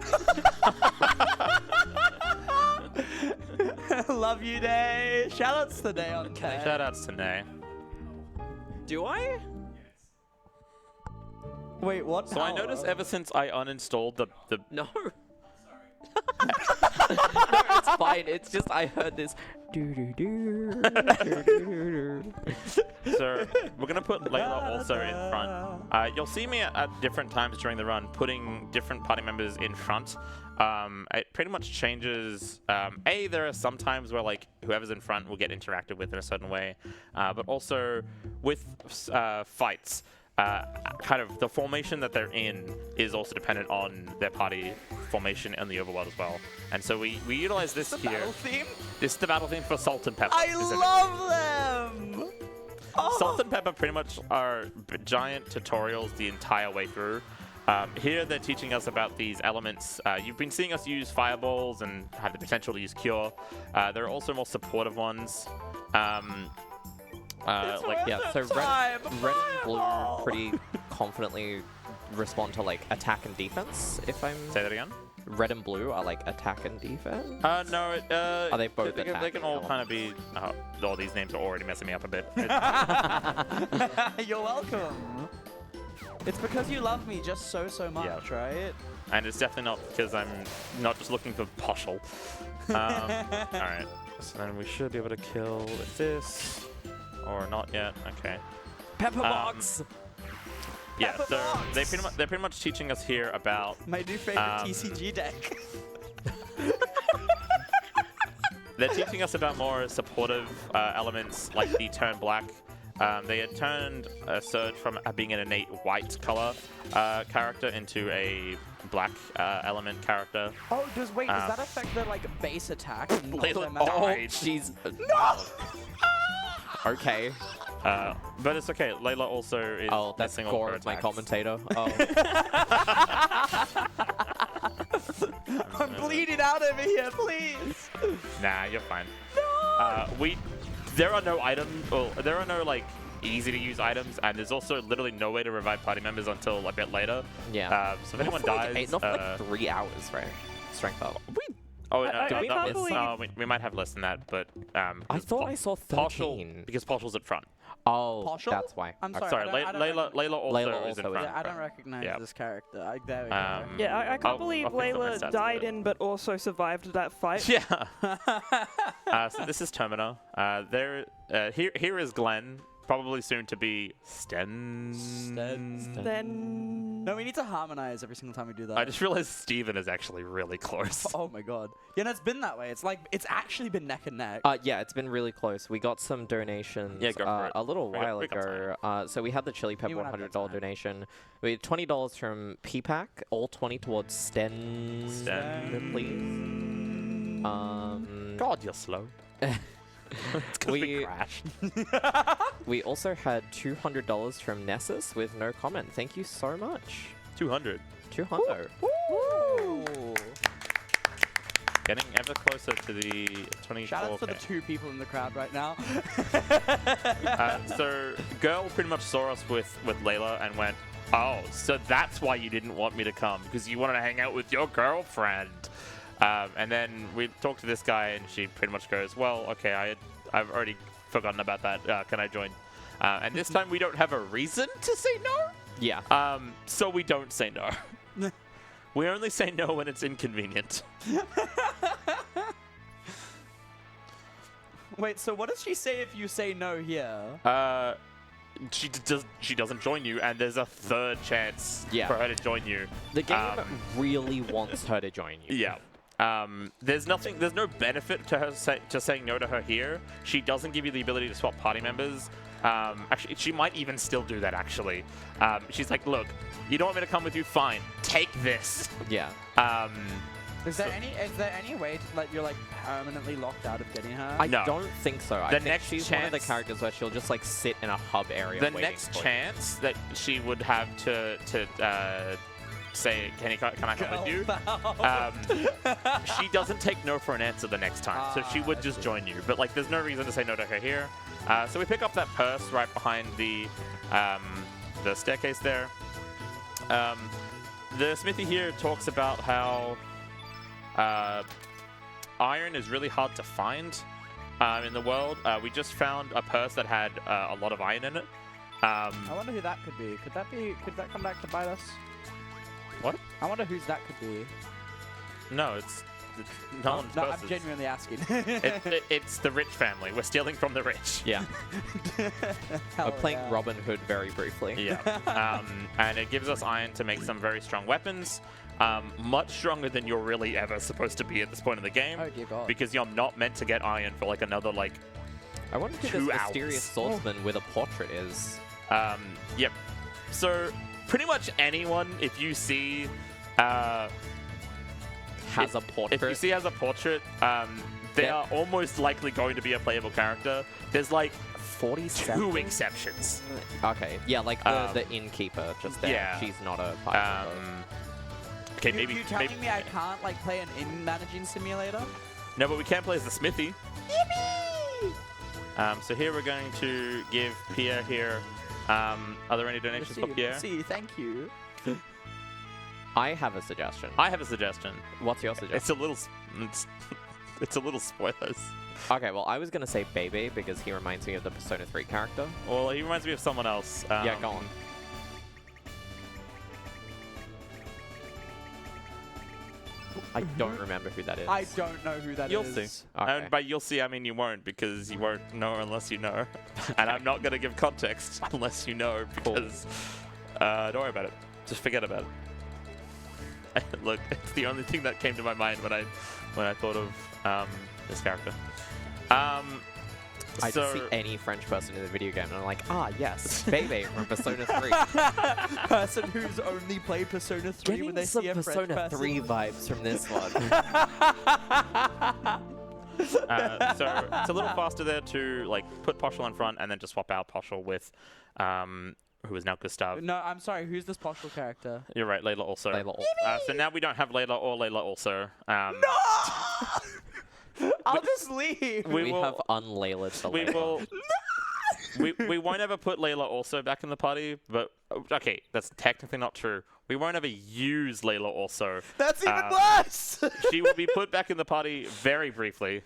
Love you, Day. Shoutouts to Day on K. Shoutouts to Nay. Do I? Wait, what? So I noticed ever since I uninstalled the No. No, it's fine. It's just I heard this. So we're gonna put Layla also in front. You'll see me at different times during the run putting different party members in front. It pretty much changes. There are some times where like whoever's in front will get interacted with in a certain way, but also with fights. Kind of the formation that they're in is also dependent on their party formation in the overworld as well. And so we utilize this The here. battle theme? This is the battle theme for Salt and Pepper. I isn't it? love them! Oh. Salt and Pepper pretty much are giant tutorials the entire way through. Here they're teaching us about these elements. You've been seeing us use fireballs and have the potential to use cure. There are also more supportive ones. So red and blue pretty confidently respond to like attack and defense. If I'm Say that again? red and blue are like attack and defense. No. Are they both They can all kind of be. All these names are already messing me up a bit. You're welcome. It's because you love me just so much, right? And it's definitely not because I'm not just looking for Poshel. Alright. So then we should be able to kill with this. Or not yet. Okay. Pepper box. Yeah, Pepper so box. they're pretty much teaching us here about My new favorite TCG deck. they're teaching us about more supportive elements like the turn black. They had turned Surge from being an innate white color character into a black element character. Oh, does that affect the like base attack? And Layla also died. Jeez. No! Okay. But it's okay. Layla also is Oh, that's missing all core her of my attacks. commentator. Oh. I'm bleeding out over here, please. Nah, you're fine. There are no items, or there are no like easy to use items, and there's also literally no way to revive party members until a bit later. Yeah. So if anyone dies, not for like 3 hours, right? Strength up. I can't we might have less than that, but I thought I saw 13. Partial, because Partial's at front. Oh, Partial? that's why. I'm Okay. sorry. Sorry, I don't Layla also Layla is in also front. is I don't recognize Yeah. this character. There we go. Yeah, I can't believe I'll fix up my Layla stats died later. in but also survived that fight. Yeah. So this is Termina. Here is Glenn, probably soon to be Sten. Then No, we need to harmonize every single time we do that. I just realized Steven is actually really close. Oh my god. Yeah, no, it's been that way. It's like, it's actually been neck and neck. Yeah, it's been really close. We got some donations Yeah, go for it. a little We got while ago. So we had the Chili Pepper You won't have $100 that time. donation. We had $20 from PPAC, all 20 towards Sten, please. God, you're slow. It's 'cause we crashed. We also had $200 from Nessus with no comment. Thank you so much. 200. 200. Woo! Getting ever closer to the 24K. Shout out to the 2 people in the crowd right now. So, girl pretty much saw us with Layla and went, oh, so that's why you didn't want me to come, because you wanted to hang out with your girlfriend. And then we talked to this guy, and she pretty much goes, well, okay, I've already forgotten about that. Can I join? And this time we don't have a reason to say no. Yeah. So we don't say no. We only say no when it's inconvenient. Wait, so what does she say if you say no here? She doesn't join you, and there's a third chance Yeah. for her to join you. The game really wants her to join you. Yeah. There's no benefit to her saying no to her here. She doesn't give you the ability to swap party members. Actually, she might even still do that, actually. She's like, look, you don't want me to come with you? Fine. Take this. Yeah. Is there any way that you're like permanently locked out of getting her? I No. don't think so. I The think next she's one of the chance- characters where she'll just like sit in a hub area. The waiting next for you. chance that she would have to say, can I come with you? She doesn't take no for an answer the next time, so she would I just see. join you. But like, there's no reason to say no to her here. So we pick up that purse right behind the staircase there. The smithy here talks about how iron is really hard to find in the world. We just found a purse that had a lot of iron in it. I wonder who that could be. Could that come back to bite us? What? I wonder whose that could be. No, it's no one's No, purses. I'm genuinely asking. It's the rich family. We're stealing from the rich. Yeah. Hell We're playing yeah. Robin Hood very briefly. Yeah. And it gives us iron to make some very strong weapons. Much stronger than you're really ever supposed to be at this point in the game. Oh dear God. Because you're not meant to get iron for like another like. I wonder who 2 this hours. mysterious swordsman with a portrait is. Yep. So pretty much anyone, if you see Has a portrait. if you see has a portrait, they Yeah. are almost likely going to be a playable character. There's like 47. 2 exceptions. Okay, yeah, like the innkeeper just there. yeah. She's not a party member. Okay, You, maybe. you telling me I can't like play an in-managing simulator? No, but we can play as the Smithy. So here we're going to give Pierre here. Are there any donations for Pierre? See, thank you. I have a suggestion. I have a suggestion. What's your suggestion? It's a little. It's a little spoilers. Okay, well, I was gonna say Bebe because he reminds me of the Persona 3 character. Well, he reminds me of someone else. Yeah, go on. I don't remember who that is. I don't know who that is. You'll see. Okay. And by you'll see, I mean you won't, because you won't know unless you know. And I'm not going to give context unless you know, because don't worry about it. Just forget about it. Look, it's the only thing that came to my mind when I thought of this character. I so, didn't see any French person in the video game, and I'm like, ah, yes, Bebe from Persona 3. Person who's only played Persona 3 when Getting they some see a Persona French person. 3 vibes from this one. so it's a little faster there to like put Poshel in front and then just swap out Poshel with who is now Gustav. No, I'm sorry. Who's this partial character? You're right, Layla also. Layla also. So now we don't have Layla or Layla also. No! I'll just leave. We will- have unlaylaed the We Layla. will. we won't ever put Layla also back in the party, but okay, that's technically not true. We won't ever use Layla also. That's even worse. She will be put back in the party very briefly.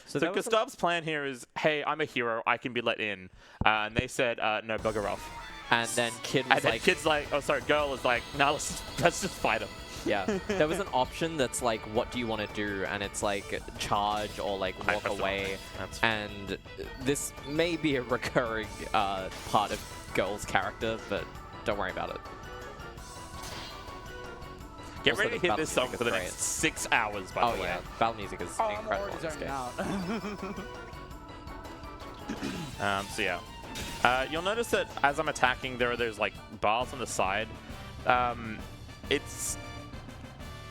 So there was Gustav's plan here is, hey, I'm a hero, I can be let in. And they said, no, bugger off. And then Kid And was then like, kid's like, oh, sorry, girl is like, no, let's just fight him. yeah. There was an option that's like, what do you want to do? And it's like charge or like I walk pressed the away. button. That's And this may be a recurring part of Girl's character, but don't worry about it. Get Also, ready to the hear this battle song for the music is next 6 hours, by Oh the way. yeah, battle music is I'm incredible already in this zoning game. out. So yeah. You'll notice that as I'm attacking, there are those like bars on the side. It's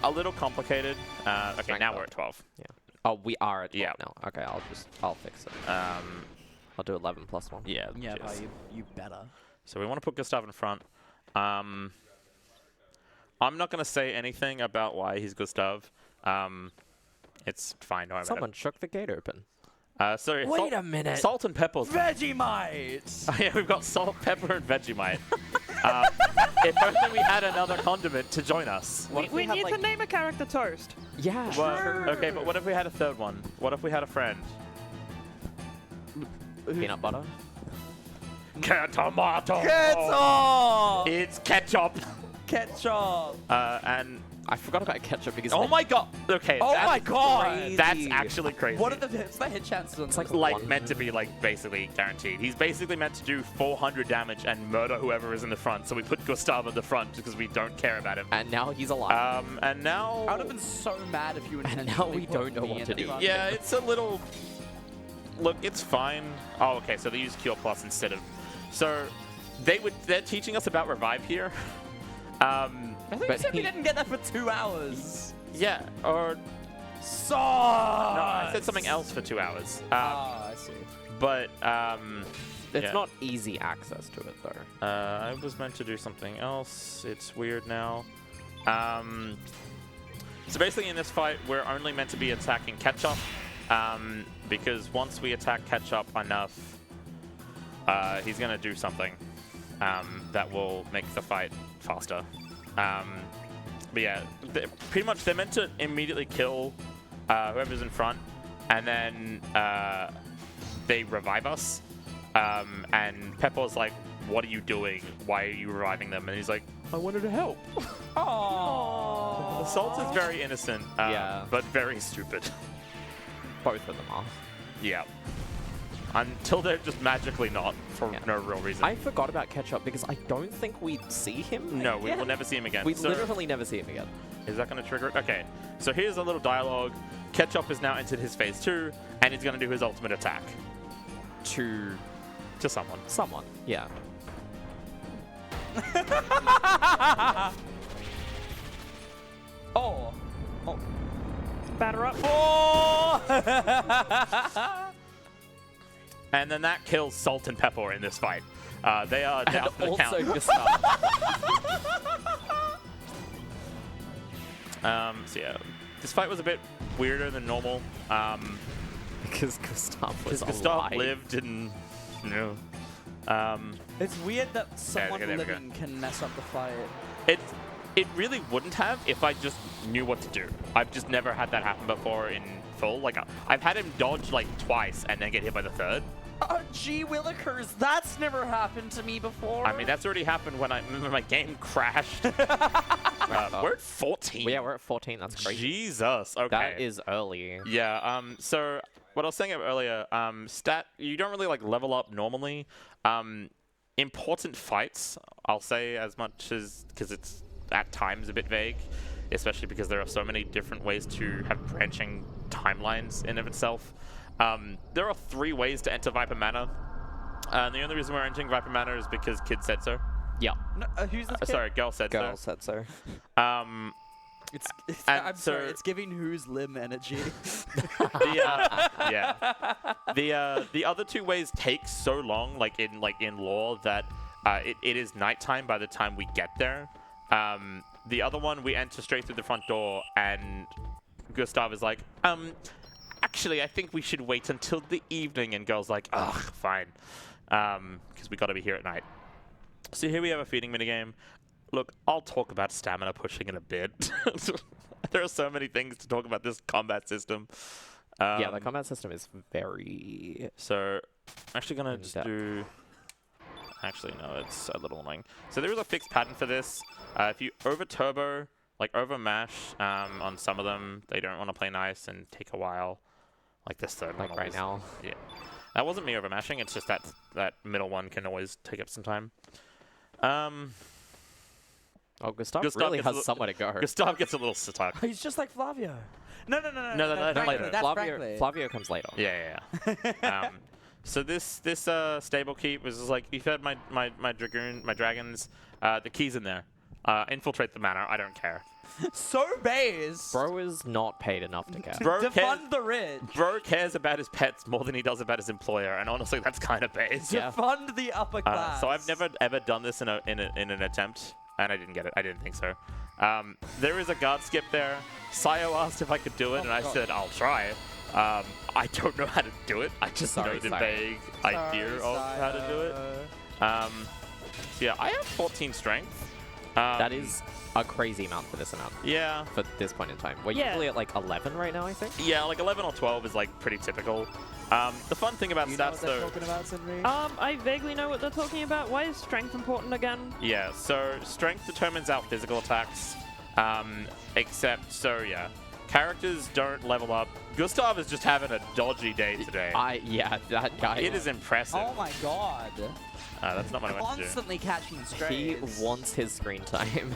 a little complicated. Okay, Strength now up. we're at 12. Yeah. Oh, we are at 12 Yeah. now. Okay, I'll fix it. I'll do 11 plus 1. Yeah. Yeah, cheers. but you better. So we want to put Gustav in front. I'm not going to say anything about why he's Gustav. It's fine. Don't worry Someone shook the gate open. about it. So Wait a minute. Salt and pepper's Vegemite! Oh, yeah, we've got salt, pepper, and Vegemite. If only we had another condiment to join us. What if We had, need like- to name a character Toast. Yeah. Well, okay, but what if we had a third one? What if we had a friend? Peanut butter. Tomato. Ketchup! It's ketchup. Ketchup! And I forgot about ketchup because oh my god. Okay. Oh that's my god! crazy. That's actually crazy. What are the hit chances on It's like like one- meant to be like basically guaranteed. He's basically meant to do 400 damage and murder whoever is in the front. So we put Gustav at the front because we don't care about him. And now he's alive. And now I would have been so mad if you And intentionally now we put don't know me what in to the do. front. yeah, it's a little. Look, it's fine. Oh, okay. So they use Cure Plus instead of. So they're teaching us about revive here. I think you But said we he- didn't get that for 2 hours. Yeah, or Sauce! no, I said something else for 2 hours. I see. But it's yeah. not easy access to it though. I was meant to do something else. It's weird now. So basically in this fight, we're only meant to be attacking Ketchup, because once we attack Ketchup enough, he's going to do something that will make the fight faster. But yeah, pretty much they're meant to immediately kill whoever's in front, and then they revive us. And Pepper's like, what are you doing? Why are you reviving them? And he's like, I wanted to help. Aww. Salt is very innocent, Yeah. but very stupid. Both of them are. Yeah. Until they're just magically not, for Yeah. no real reason. I forgot about ketchup because I don't think we see him. No, we again. will never see him again. We So, literally never see him again. is that going to trigger it? Okay. So here's a little dialogue. Ketchup has now entered his phase 2, and he's going to do his ultimate attack To to someone. someone. Yeah. Oh. Oh. Batter up. Oh! And then that kills Salt and Pepper in this fight. They are down for the Also count. Gustav. So yeah, this fight was a bit weirder than normal. Because Gustav was Because Gustav alive. lived and, you know, It's weird that someone there we go. living can mess up the fight. it really wouldn't have if I just knew what to do. I've just never had that happen before in full. Like, I've had him dodge like twice and then get hit by the third. Gee willikers, that's never happened to me before. I mean, that's already happened when my game crashed. We're at 14. Yeah, we're at 14. That's crazy. Jesus. Okay. That is early. Yeah. So what I was saying earlier, you don't really like level up normally. Important fights, I'll say as much as because it's at times a bit vague, especially because there are so many different ways to have branching timelines in of itself. There are 3 ways to enter Viper Manor. And the only reason we're entering Viper Manor is because kid said so. Yeah. No, who's this kid? Sorry, girl said Girl so. said so. I'm sorry, it's giving who's limb energy. Yeah. The other 2 ways take so long, like in lore, that it is nighttime by the time we get there. The other one, we enter straight through the front door, and Gustav is like, actually, I think we should wait until the evening. And girl's like, ugh, fine, because we got to be here at night. So here we have a feeding minigame. Look, I'll talk about stamina pushing in a bit. There are so many things to talk about this combat system. Yeah, the combat system is very... So, I'm actually going to just in-depth. do... Actually, no, it's a little annoying. So there is a fixed pattern for this. If you over-turbo, like over-mash on some of them, they don't want to play nice and take a while. Like this third one. Like right always- now. Yeah. That wasn't me over-mashing, it's just that middle one can always take up some time. Oh, Gustav Gustav really gets has a li- somewhere to go. Gustav gets a little stuck. He's just like Flavio. No, No, that's Franklin, later. That's Franklin. Flavio comes later. Yeah. So this stable keep was just like, you fed my dragons, the key's in there. Infiltrate the manor, I don't care. So base. Bro is not paid enough to care. Bro to cares, fund the rich. bro cares about his pets more than he does about his employer, and honestly, that's kind of base. Yeah. To fund the upper class. So I've never ever done this in an attempt, and I didn't get it. I didn't think so. There is a guard skip there. Sayo asked if I could do it, and I said I'll try. I don't know how to do it. I just know the vague idea of how to do it. So yeah, I have 14 strength. That is a crazy amount for this amount. Yeah. For this point in time. We're Yeah. usually at like 11 right now, I think. Yeah, like 11 or 12 is like pretty typical. The fun thing about You know stats what they're though. talking about, Sinri? I vaguely know what they're talking about. Why is strength important again? Yeah, so strength determines our physical attacks. Except, so yeah, characters don't level up. Gustav is just having a dodgy day today. Yeah, that guy. It is impressive. Oh my god. That's not what I meant to do. Constantly catching He strays. wants his screen time.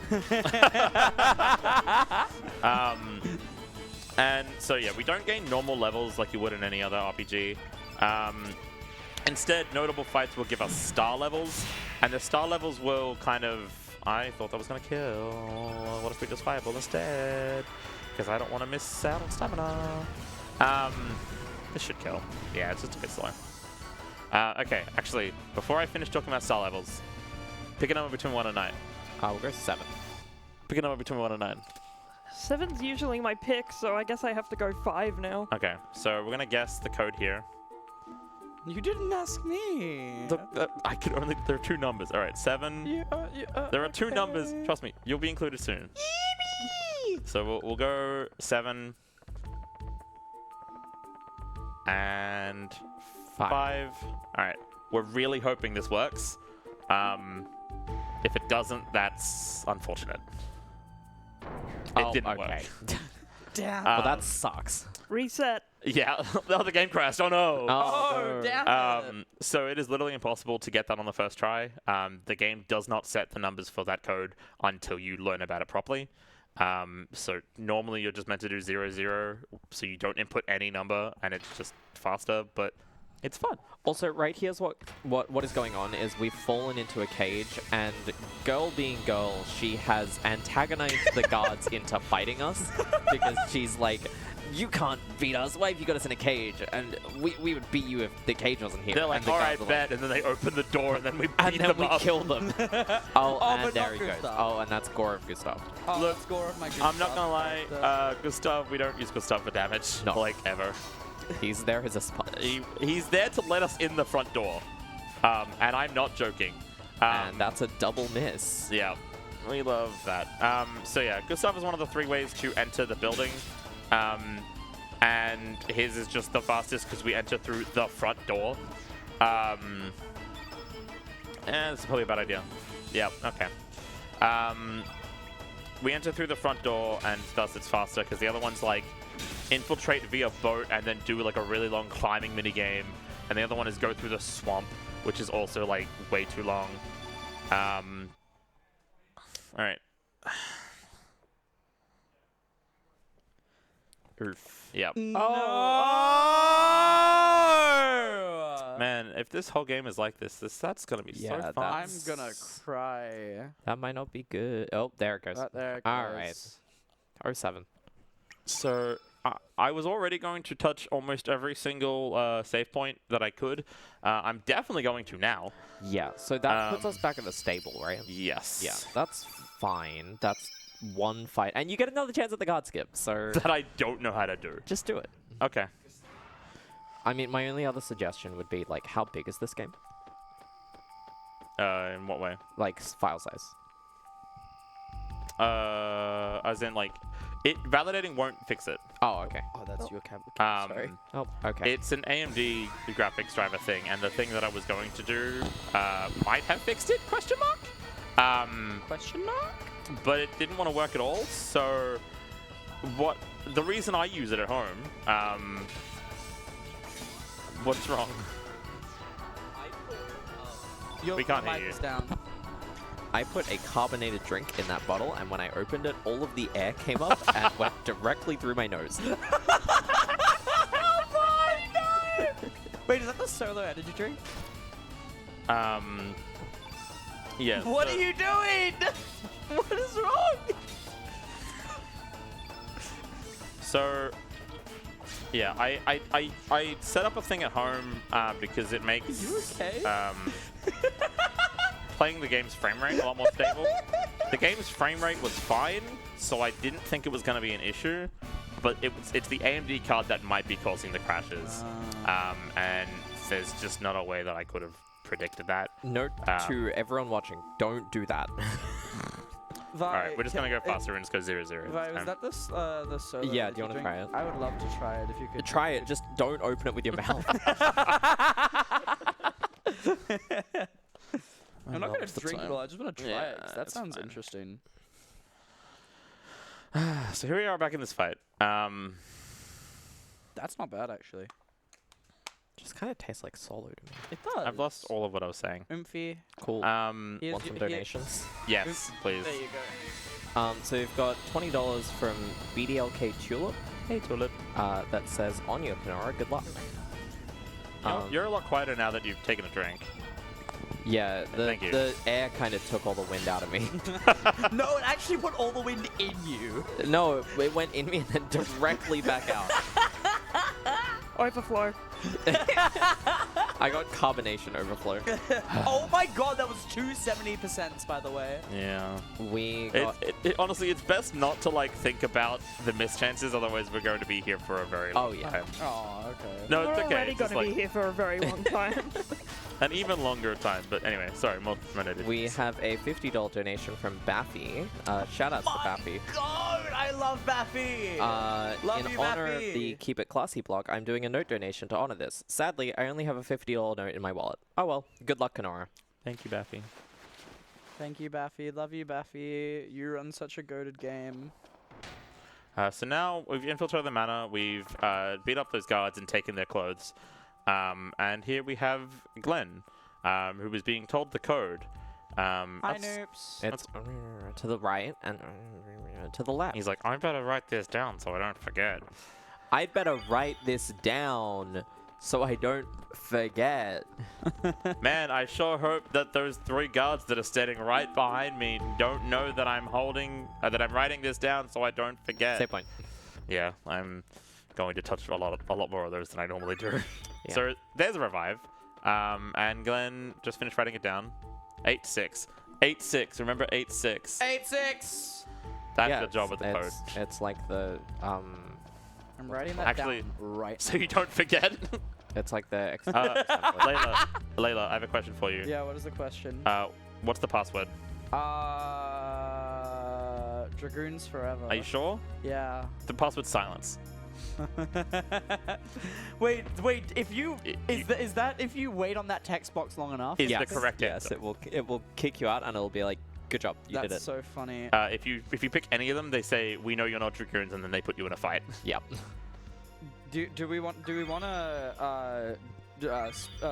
And so yeah, we don't gain normal levels like you would in any other RPG. Instead, notable fights will give us star levels, and the star levels will kind of... I thought that was going to kill. What if we just fireball instead? Because I don't want to miss out on stamina. This should kill. Yeah, it's just a bit slow. Okay, actually, before I finish talking about star levels, pick a number between 1 and 9. We'll go 7. Pick a number between 1 and 9. 7's usually my pick, so I guess I have to go 5 now. Okay, so we're going to guess the code here. You didn't ask me. I could only... There are 2 numbers. All right, 7. There are 2 numbers. Trust me, you'll be included soon. So we'll go 7 and 5. All right, we're really hoping this works. If it doesn't, that's unfortunate. It didn't work. Damn. Well, that sucks. Reset. Yeah, the other game crashed. Oh no. Oh, damn. So it is literally impossible to get that on the first try. The game does not set the numbers for that code until you learn about it properly. So normally you're just meant to do 0, 0, so you don't input any number and it's just faster. But It's fun. Also, right here's what is going on is we've fallen into a cage, and girl being girl, she has antagonized the guards into fighting us because she's like, you can't beat us. Why have you got us in a cage? And we would beat you if the cage wasn't here. They're like, and the all guards right, are bet. And then they open the door, and then we beat and then them we up. kill them. Oh, and but there not he goes. Gustav. Oh, and that's gore of Gustav. Oh, Look, score of my I'm not gonna lie, Gustav, we don't use Gustav for damage, No. like, ever. He's there as a sponge. He's there to let us in the front door. And I'm not joking. And that's a double miss. Yeah, we love that. So yeah, Gustav is one of the 3 ways to enter the building. And his is just the fastest because we enter through the front door. And it's probably a bad idea. Yeah, okay. We enter through the front door, and thus it's faster because the other one's like infiltrate via boat and then do like a really long climbing mini game, and the other one is go through the swamp, which is also like way too long. All right. Oof. Yep. Oh! Man, if this whole game is like this, that's gonna be Yeah, so fun. I'm gonna cry. That might not be good. Oh, there it goes. Right there it All goes. right. 07. So I was already going to touch almost every single save point that I could. I'm definitely going to now. Yeah, so that puts us back at the stable, right? Yes. Yeah, that's fine. That's one fight. And you get another chance at the guard skip, so That I don't know how to do. just do it. Okay. I mean, my only other suggestion would be, like, how big is this game? In what way? Like, file size. As in, like, validating won't fix it. Oh, okay. Oh, that's your camera. Sorry. Oh, okay. It's an AMD graphics driver thing, and the thing that I was going to do might have fixed it? Question mark. Question mark? But it didn't want to work at all. So, the reason I use it at home. What's wrong? We can't hear you. Down. I put a carbonated drink in that bottle, and when I opened it, all of the air came up and went directly through my nose. Wait, is that the solo energy drink? Yeah. What are you doing? What is wrong? So, yeah, I set up a thing at home because it makes You okay? playing the game's frame rate a lot more stable. The game's frame rate was fine, so I didn't think it was going to be an issue. But it's the AMD card that might be causing the crashes, and there's just not a way that I could have predicted that. Note to everyone watching, don't do that. All right, we're just gonna go faster and just go 0-0. Vi, was that the solo? Yeah, energy do you wanna drink? try it? I would love to try it if you could. Try it, just don't open it with your mouth. I'm not gonna drink it all. I just want to try it. 'Cause that that's sounds fine. interesting. So here we are back in this fight. That's not bad actually. Just kind of tastes like solo to me. It does. I've lost all of what I was saying. Oomphy. Cool. Here's Want some your- here- donations? Yes, please. There you go. So we've got $20 from BDLK Tulip. Hey, Tulip. That says, on your Kenorah, good luck. You're a lot quieter now that you've taken a drink. Yeah, Thank you. the air kind of took all the wind out of me. No, it actually put all the wind in you. No, it went in me and then directly back out. Overflow. I got carbonation overflow. Oh my god, that was 270% by the way. Yeah. We got... Honestly, it's best not to like think about the missed chances, otherwise we're going to be here for a very long yeah. time. Oh, okay. No, We're it's okay. already It's going just to be like here for a very long time. an even longer time. But anyway, sorry, more donated. We have a $50 donation from Baffy. Shout outs to Baffy. God, I love Baffy. Love In you, honor of Baffy. the Keep It Classy blog, I'm doing a note donation to honor this. Sadly, I only have a $50 note in my wallet. Oh well, good luck, Kenorah. Thank you, Baffy. Thank you, Baffy. Love you, Baffy. You run such a goated game. So now we've infiltrated the manor, we've beat up those guards and taken their clothes. And here we have Glenn, who was being told the code. Hi, noobs. It's to the right and to the left. He's like, I better write this down so I don't forget. I'd better write this down so I don't forget. Man, I sure hope that those 3 guards that are standing right behind me don't know that I'm holding, that I'm writing this down so I don't forget. Save point. Yeah, I'm going to touch a lot more of those than I normally do. Yeah. So there's a revive. And Glenn just finished writing it down. 8-6. 8-6. Remember 8-6. 8-6. That's the job with the code. It's like the I'm writing that Actually, down right so you don't forget. it's like the Layla, I have a question for you. Yeah, what is the question? What's the password? Dragoons forever. Are you sure? Yeah. The password's silence. wait. If you is that if you wait on that text box long enough? Is the correct yes, answer. it will kick you out and it'll be like, good job, you did it. That's so funny. If you pick any of them, they say we know you're not dragoons, and then they put you in a fight. Yep. Do we want to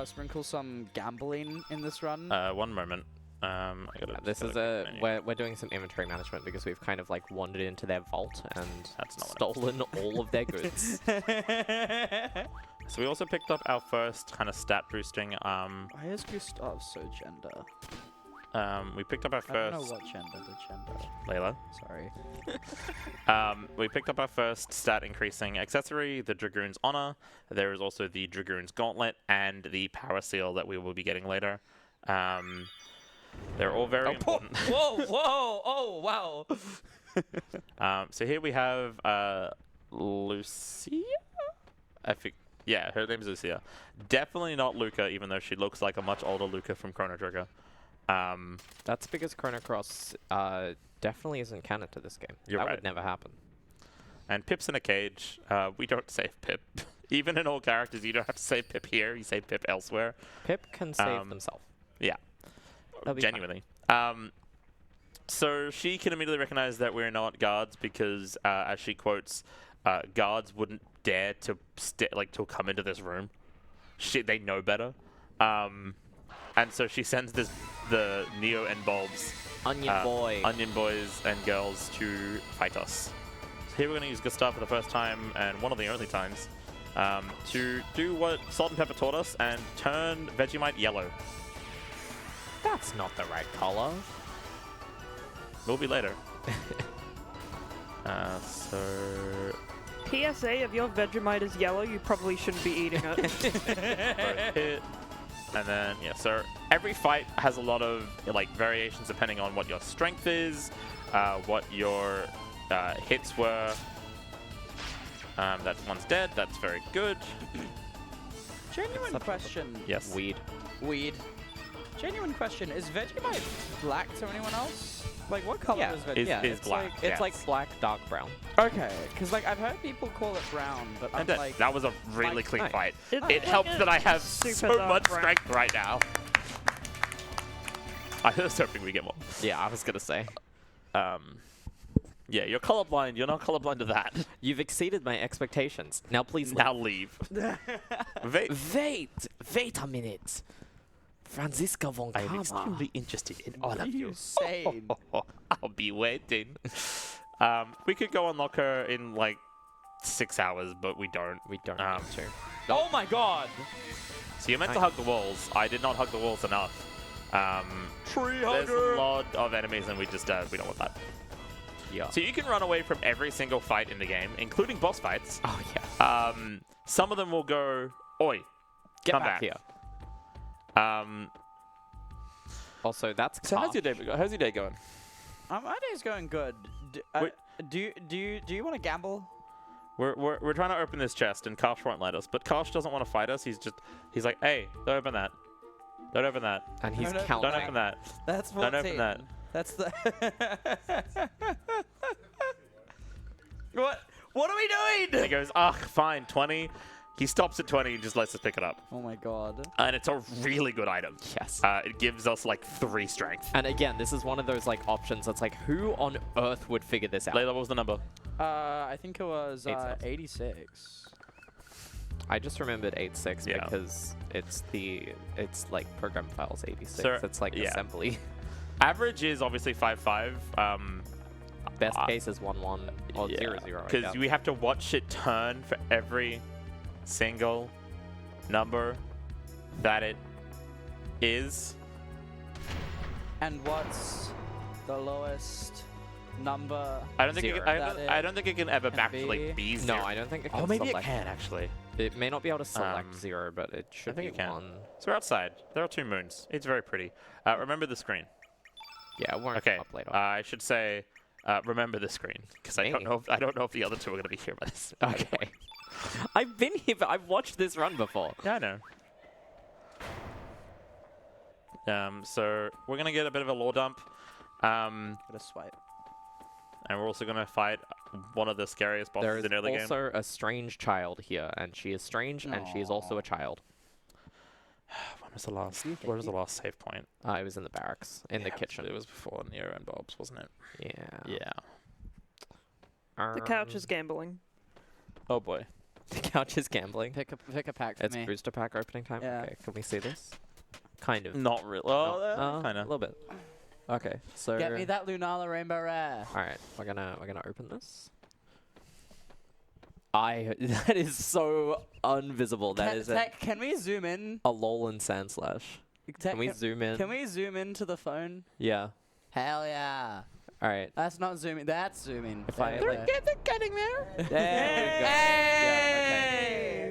sprinkle some gambling in this run? One moment. I gotta This is we're doing some inventory management because we've kind of like wandered into their vault and That's not stolen all of their goods. So we also picked up our first kind of stat boosting. Why is Gustav so gender? We picked up our I don't know first. what gender. The gender. Layla. Sorry. We picked up our first stat increasing accessory, the Dragoon's Honor. There is also the Dragoon's Gauntlet and the Power Seal that we will be getting later. They're all very important. Whoa! Oh, wow! So here we have Lucia? I think, yeah, her name is Lucia. Definitely not Luca, even though she looks like a much older Luca from Chrono Trigger. That's because Chrono Cross definitely isn't canon to this game. You're that right. would never happen. And Pip's in a cage. We don't save Pip. Even in all characters, you don't have to save Pip here. You save Pip elsewhere. Pip can save themselves. Yeah. They'll be Genuinely. So she can immediately recognize that we're not guards because, as she quotes, guards wouldn't dare to to come into this room. They know better. And so she sends the Neo and Bulbs, Onion Boys and girls to fight us. So here we're going to use Gustav for the first time and one of the only times to do what Salt and Pepper taught us and turn Vegemite yellow. That's not the right color. Will be later. So PSA, if your Vegemite is yellow, you probably shouldn't be eating it. first hit, and then yeah. So every fight has a lot of variations depending on what your strength is, what your hits were. That one's dead. That's very good. Genuine question. Yes. Weed. Genuine question. Is Vegemite black to anyone else? Like, what color is Vegemite? Is black. It's like black, dark brown. Okay, because I've heard people call it brown, but I'm And like... that was a really clean nice. fight. It's It like helps a that I have super so dark much brown. strength right now. I was hoping we get more. Yeah, I was gonna say. Yeah, you're colorblind. You're not colorblind to that. You've exceeded my expectations. Now please Now leave. Wait a minute. Franziska von I'm Kama. extremely interested in all What of are you. you saying? I'll be waiting. We could go unlock her in 6 hours, but we don't. We don't Um, need to. Oh my god! So you're meant to hug the walls. I did not hug the walls enough. Tree There's a lot of enemies, and we don't want that. Yeah. So you can run away from every single fight in the game, including boss fights. Oh yeah. Some of them will go, "Oi, Get come back back." here. Also, that's So how's Karsh. your day going? My day's going good. Wait. Do you want to gamble? We're trying to open this chest, and Karsh won't let us. But Karsh doesn't want to fight us. He's like, "Hey, don't open that. Don't open that. And he's Don't counting. Don't open that." That's 14. Don't open that. That's the... What are we And doing? he goes, "Ugh, fine, 20." He stops at 20 and just lets us pick it up. Oh my god. And it's a really good item. Yes. It gives us 3 strength. And again, this is one of those options that's who on earth would figure this out? Layla, what was the number? I think it was 86. 86. I just remembered 86 Yeah. because it's program files 86. So, It's yeah. assembly. Average is obviously 5.5. Best case is 1.1 or 0.0. Because we have to watch it turn for every single number that it is. And what's the lowest number? I don't think Zero. I don't think it can ever Can actually be zero. No, I don't think it can Oh, maybe it select. can actually. It may not be able to select Um, 0, but it should I think be it can. 1. So we're outside. There are 2 moons. It's very pretty. Remember the screen. Yeah, it won't Okay. come up later. I should say, remember the screen because I don't Hey. know. I don't know if the other 2 are going to be here by this. Okay. I've been here, but I've watched this run before. Yeah, I know. So we're gonna get a bit of a lore dump, and Gotta swipe. we're also gonna fight one of the scariest There bosses is in early game. also a strange child here, and she is strange, and she is also a child. When was the last? Where was the last save point? It was in the barracks, in the kitchen. It was before Nero and Bob's, wasn't it? Yeah. Yeah. The couch is gambling. Oh boy. The couch is gambling. Pick a pack for It's me. booster pack opening time. Yeah. Okay, can we see this? Kind of. Not really. No. Well, kind A of. little bit. Okay, so Get me that Lunala Rainbow Rare. all right, we're gonna open this. That is so invisible. That is Can we zoom in? a lol and sand slash. Can we zoom in? Can we zoom into the phone? Yeah. Hell yeah. All right. That's not zooming. That's zooming. If I, There we like- go. They're getting there. There we go. Yeah,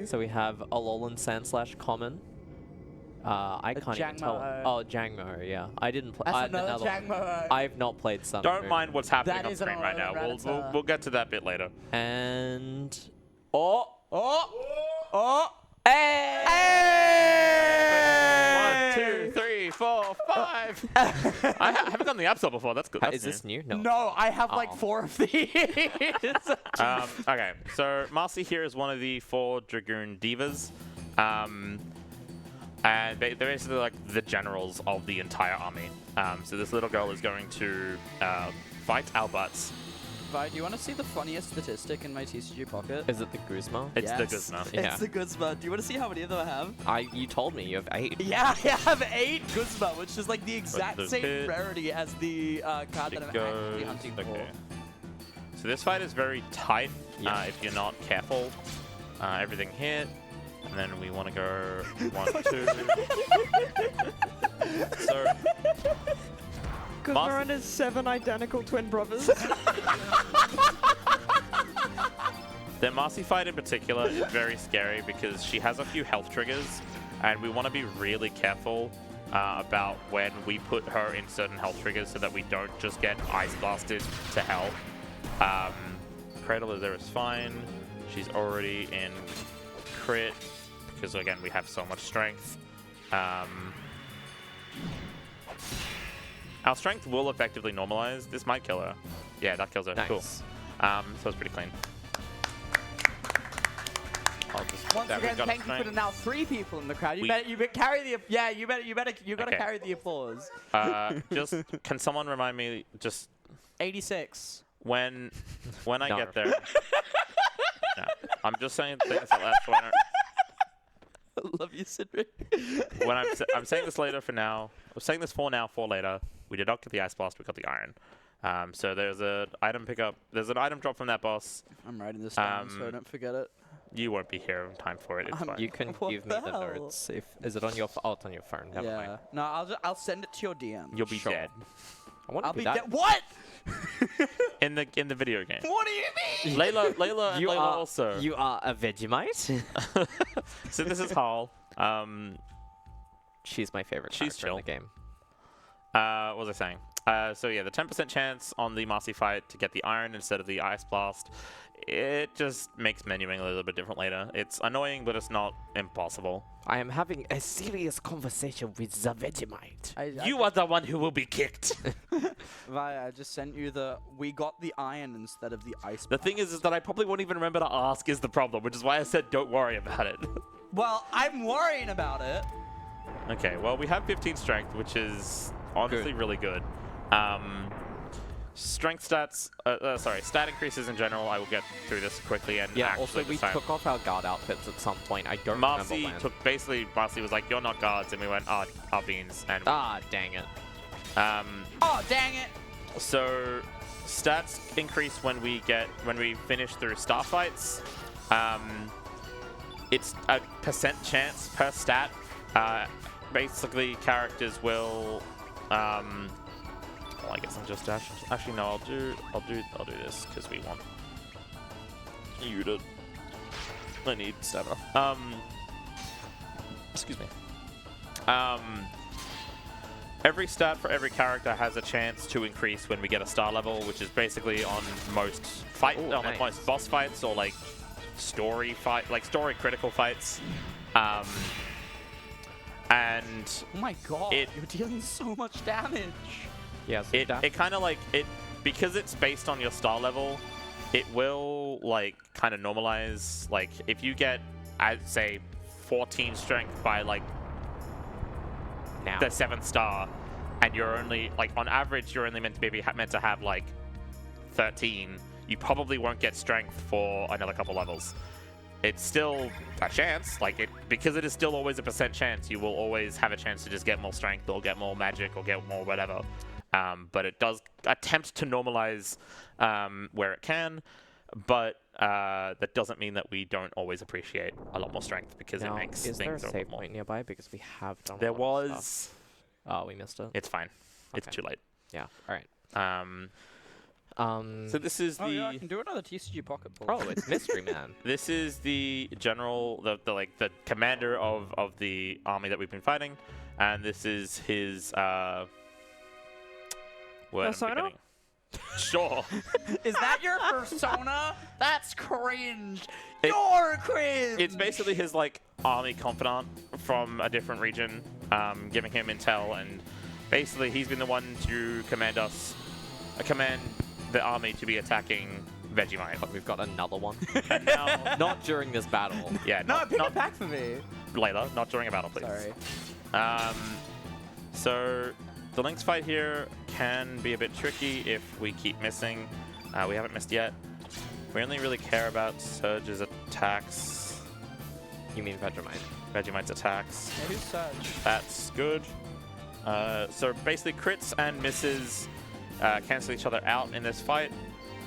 okay. So we have a lol and sand slash common. I can't even tell. Jangmo-o. Oh, Jangmo, yeah. I didn't play. That's another one. Jangmo. I've not played Sun. Don't Moon. mind what's happening That on is an screen right now. Rattata. We'll get to that bit later. And Oh! Hey! 1, 2, 3, 4, 5. I haven't done the app store before. That's good. That's is this new? No. No, I have like Oh. 4 of these. Okay, so Marcy here is one of the 4 Dragoon Divas. And they're basically like the generals of the entire army. So this little girl is going to fight our butts. Vi, do you want to see the funniest statistic in my TCG pocket? Is it the Guzma? It's the Yes. Guzma. Yeah. It's the Guzma. Do you want to see how many of them I have? You told me you have 8. Yeah, I have 8 Guzma, which is like the exact the same pit. rarity as the card that I'm actually hunting for. Okay. So this fight is very tight Yeah. if you're not careful. Everything hit. And then we want to go 1, 2. So Kenorah has 7 identical twin brothers. the Marcy fight in particular is very scary because she has a few health triggers, and we want to be really careful about when we put her in certain health triggers so that we don't just get ice blasted to hell. Cradle there is fine. She's already in crit because again we have so much strength. Our strength will effectively normalize. This might kill her. Yeah, that kills her. Nice. Cool. So it's pretty clean. I'll just Once there, we've again, got thank you strength. for the now 3 people in the crowd. You We- better carry the you gotta Okay. carry the applause. Just can someone remind me just 86. when I No. get there? No, I'm just saying things that last when Love you, Cedric. I'm saying this later for now. I'm saying this for now for later. We did not get the ice blast. We got the iron. So there's an item pickup. There's an item drop from that boss. I'm writing this down so I don't forget it. You won't be here in time for it. It's fine. You can What give me the the hell? notes. Is it on your? Oh, it's on your phone. Never mind. No, I'll send it to your DM. You'll be Sure. dead I want I'll to be do dead. that. What? in the video game. What do you mean? Layla and You Layla are also. You are a Vegemite. So this is Hal. She's my favorite She's character in the game. What was I saying? So yeah, the 10% chance on the Marcy fight to get the iron instead of the ice blast. It just makes menuing a little bit different later. It's annoying, but it's not impossible. I am having a serious conversation with the Vegemite. You are the one who will be kicked. Vi, I just sent you we got the iron instead of the ice. The thing is that I probably won't even remember to ask is the problem, which is why I said don't worry about it. Well, I'm worrying about it. Okay, well, we have 15 strength, which is honestly really good. Strength stats, stat increases in general, I will get through this quickly. And Yeah, actually also we this time, took off our guard outfits at some point. I don't Marcy remember when. Marcy was like, you're not guards, and we went, our beans. And Ah, dang it. Oh, dang it. so stats increase when we finish through star fights. it's a percent chance per stat. Basically, characters will. Well, I guess I'm just actually no. I'll do this because we want you to. I need stamina. Excuse me. Every stat for every character has a chance to increase when we get a star level, which is basically on most like most boss fights or like story critical fights. And Oh my god, you're dealing so much damage. Yeah, so it kind of like it because it's based on your star level. It will like kind of normalize. Like if you get, I'd say, 14 strength by like the 7th star, and you're only like on average you're only meant to have like 13. You probably won't get strength for another couple levels. It's still a chance, like because it is still always a percent chance. You will always have a chance to just get more strength or get more magic or get more whatever. But it does attempt to normalize where it can, but that doesn't mean that we don't always appreciate a lot more strength because it makes is there things a a save lot more. point nearby? Because we have done. There a lot of was. stuff. Oh, we missed it. It's fine. It's Okay. too late. Yeah. All right. So this is the. Oh yeah, I can do another TCG pocket ball. Oh, it's Mystery Man. This is the general, the commander of the army that we've been fighting, and this is his word I'm Persona? forgetting. Sure. Is that your persona? That's cringe. It- You're cringe. It's basically his like army confidant from a different region, giving him intel, and basically he's been the one to command the army to be attacking Vegemite. But we've got another one. And now, Not during this battle. yeah, No, not, pick not it back for me. later, not during a battle, please. Sorry. So the Lynx fight here can be a bit tricky if we keep missing. We haven't missed yet. We only really care about Surge's attacks, You mean Vegemite? Vegemite's attacks. Yeah, who's Surge? That's good. So basically crits and misses cancel each other out in this fight.